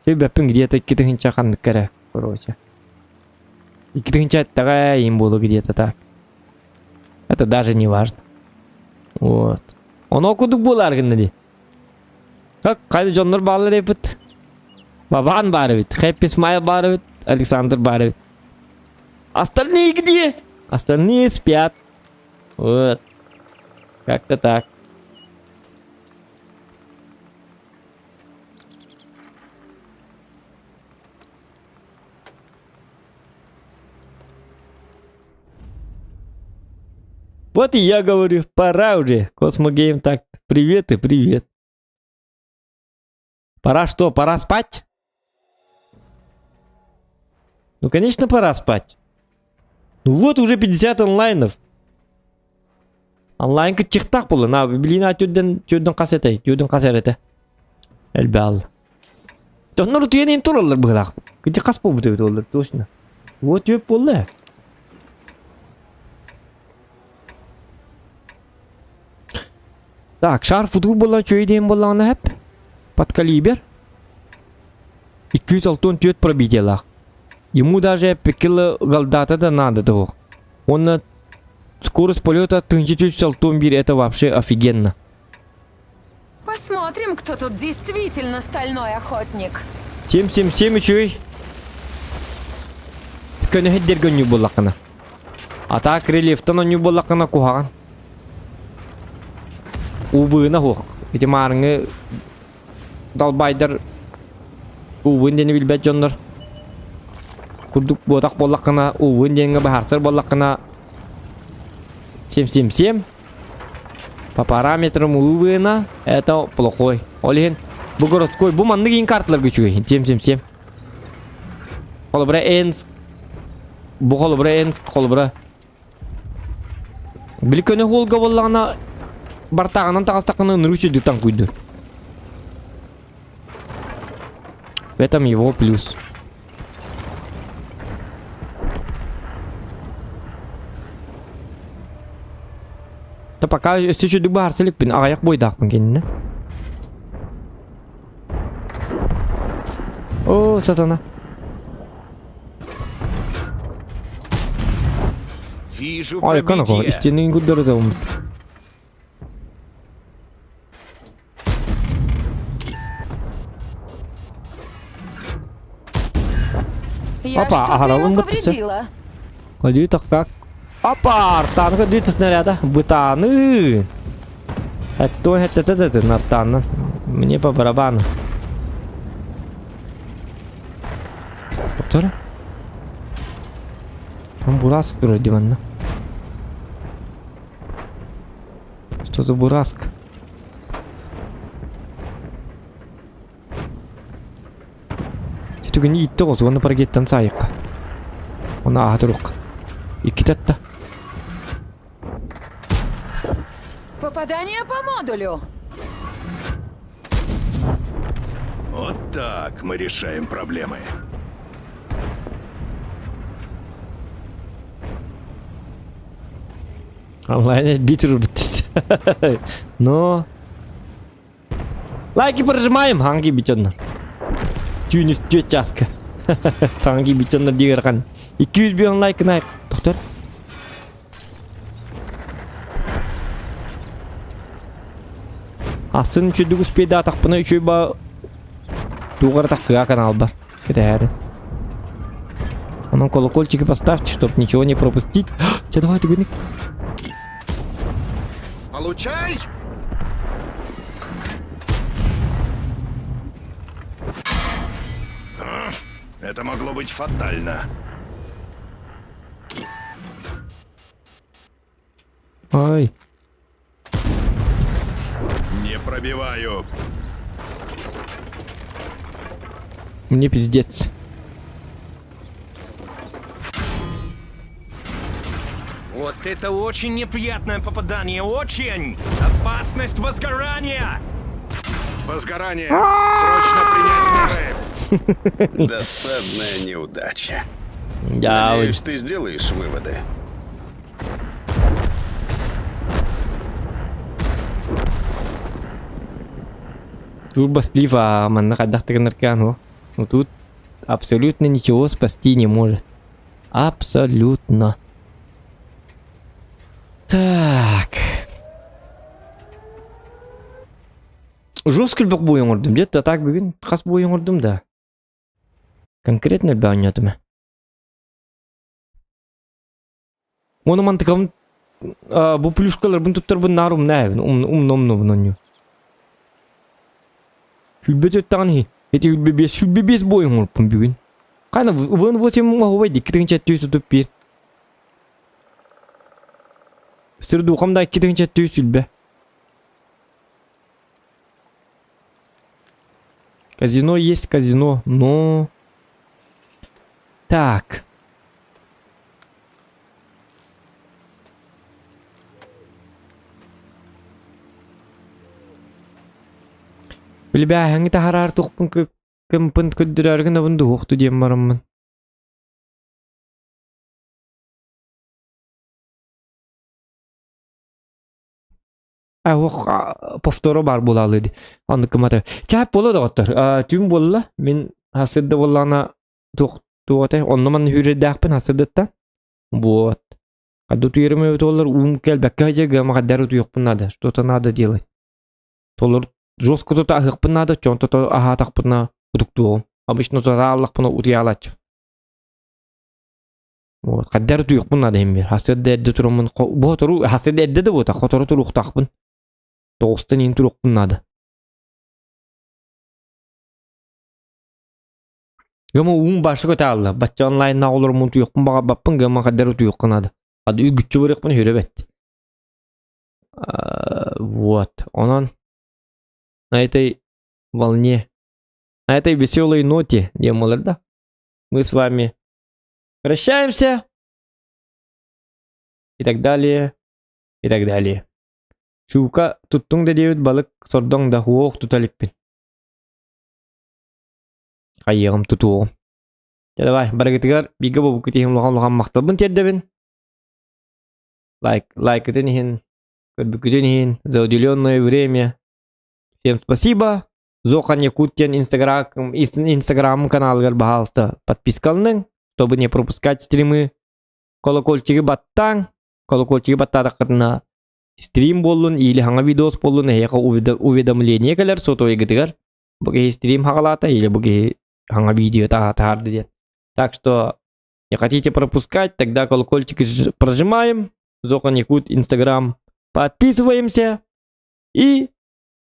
Speaker 1: Şey bepin gidiyor da iki tığın çakandık kere. Korosya. İki tığın çattağa им было где-то так. Это даже не важно. Вот. Onu okuduk bu largın dedi. Bak kaydı Johnlar bağları yapıt. Baban Баровит, Happy Smile Баровит, Александр Баровит. Остальные где? Остальные спят. Вот. Как-то так. Вот и я говорю, пора уже. Космогейм так, привет и привет. Пора что, пора спать? Ну, конечно, пора спать. Ну вот уже 50 онлайнов. Онлайн-ка чихтак было. На, блин, тюден кассетай. Тюден кассетай. Эльбал. Тоннор тюден туралар было. Где кас побудет олар, точно. Вот тюд было. Так, шар футбол было, что идеем было на хэп? Под калибр. 206 тюд пробителах. Ему даже пекила голдата да надо того. Он скорость полета 1301, это вообще офигенно.
Speaker 4: Посмотрим, кто тут действительно стальной охотник.
Speaker 1: 777 еще. Көнө хеддер гөню боллакына. Ата крыльевтан оню боллакына кухаган. Увына хок. Эти марыңы далбайдар увын дени билбет жондар. Курдук бодак боллакына увын денге бахарсыр боллакына 777. По параметрам увына это плохой. Олен bu городской bu манны кийин карталар көчүгөй 777. Холбра Энск. Bu холбра Энск, холбра. Билкөнө холга боллагына бартагынан тагыстакына ныручу дитан куйду. В этом его плюс. Да пока еще дубар селик пин аяк бойдак мыгенне. О, сатана.
Speaker 2: Вижу
Speaker 1: Ой, канако,
Speaker 2: пробитие.
Speaker 1: истинный гудер да умит.
Speaker 4: Я
Speaker 1: Опа,
Speaker 4: что-то
Speaker 1: ага,
Speaker 4: ему
Speaker 1: он бытся.
Speaker 4: повредила.
Speaker 1: Ходи так как. Опа, танка 200 снаряда. Бытаны. Это Нартан. Мне по барабану. Доктор? Там Бураск вроде ванна. Что за Бураск? Тетуга не итто, звонна парагеттан саяққа. Она ахатуруқ. Икитатта.
Speaker 4: Попадание по модулю.
Speaker 7: Вот так мы решаем проблемы.
Speaker 1: Онлайн битер бит. Но лайки прожимаем, ханги бичонна. Тюнис тючаска. Ханги бичонна дигерхан. 200 бен лайк на. Доктор. Асын чүдүк успейда атақпына үшөй ба туғар таққыға канал бар. Кедәрі. Onun колокольчики поставьте, чтоб ничего не пропустить. Че, давай ты гуник.
Speaker 7: Получай! Это могло быть фатально.
Speaker 1: Ой.
Speaker 7: Не пробиваю.
Speaker 1: Мне пиздец.
Speaker 3: Вот это очень неприятное попадание, очень! Опасность возгорания!
Speaker 7: Возгорание. Срочно принять меры.
Speaker 5: Досадная неудача.
Speaker 1: Я
Speaker 5: Надеюсь, ты сделаешь выводы.
Speaker 1: Турбо слива, man накадахтырнаркан. Ну тут абсолютно ничего спасти не может. Абсолютно. Так. Жестко бок бой оңырдым. Где-то так бүгін қас бой оңырдым да. Конкретно бә ойнатым. Оны мантықам бұл плюшкалар бұн тұттар бұн нарым нәй. Умно. Хүлбет өттіған хи. Эти хүлбе 5 бой оңырдым бүгін. Қайна вон 8 мағывайды. 2 чәтті өсі бер. Сырду қамда 2 чәтті өсіл бе. Казино есть казино, но... Так. Білбә, әңгі тахарар тұқпын кімпін көддірәргін абынды оқты дем барыммын. Повтору бар болалыды. Анды кыматы. Чәп болады ғаттар. Түн болла. Мен хасырды боллана тоғытай. Онны ман хүреді хасырдытта. Вот. Қадды түйерім өт олар кәл бәкка жега мағаддары түйіқпін нады. Что-то надо делать. Толар жестко тота ахықпын нады. Чон тота ахатақпына ұдықтуғым. Обычно тота аллақпына ұтыялачы. Вот. Қаддары түйіқпін нады ембер. Хасырды әдді тұрымын. Бұғытыру хасырды әдді де бұта. Қотыры тұруқтақпын. Тоғыстан ең тұруқпын нады. Гама уын башы көті алды. Батча онлайнна олар мұн тұйықпын баға баппын. Гама қаддары тұйықпын нады. Ады үй күтчі бұрықпын хөрі бәтті. Вот. Онан на этой волне, на этой веселой ноте, демолар, мы с вами прощаемся. И так далее. И так далее. Шука туттуң да дебет балык сордоң да хуоқ туталикпин. Қайығым тутуғым. Давай, барагетігер бигі бобу күтейім лоған мақталбын тердебін. Лайк этен хин, көрбүкүтен хин, за уделенное время. Всем спасибо. Зохан Якутиян Инстаграм каналгар бахалста подпискалның, чтобы не пропускать стримы. Колокольчиги баттаң, колокольчиги баттадақырына стрим болун или ханга видос болун яка уведомление келер сото егетигер. Буги стрим хагалата или буги ханга видео тахарды. Так что, не хотите пропускать, тогда колокольчик прожимаем. Зохан Якут Инстаграм. Подписываемся. И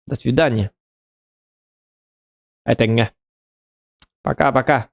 Speaker 1: до свидания. Это не. Пока-пока.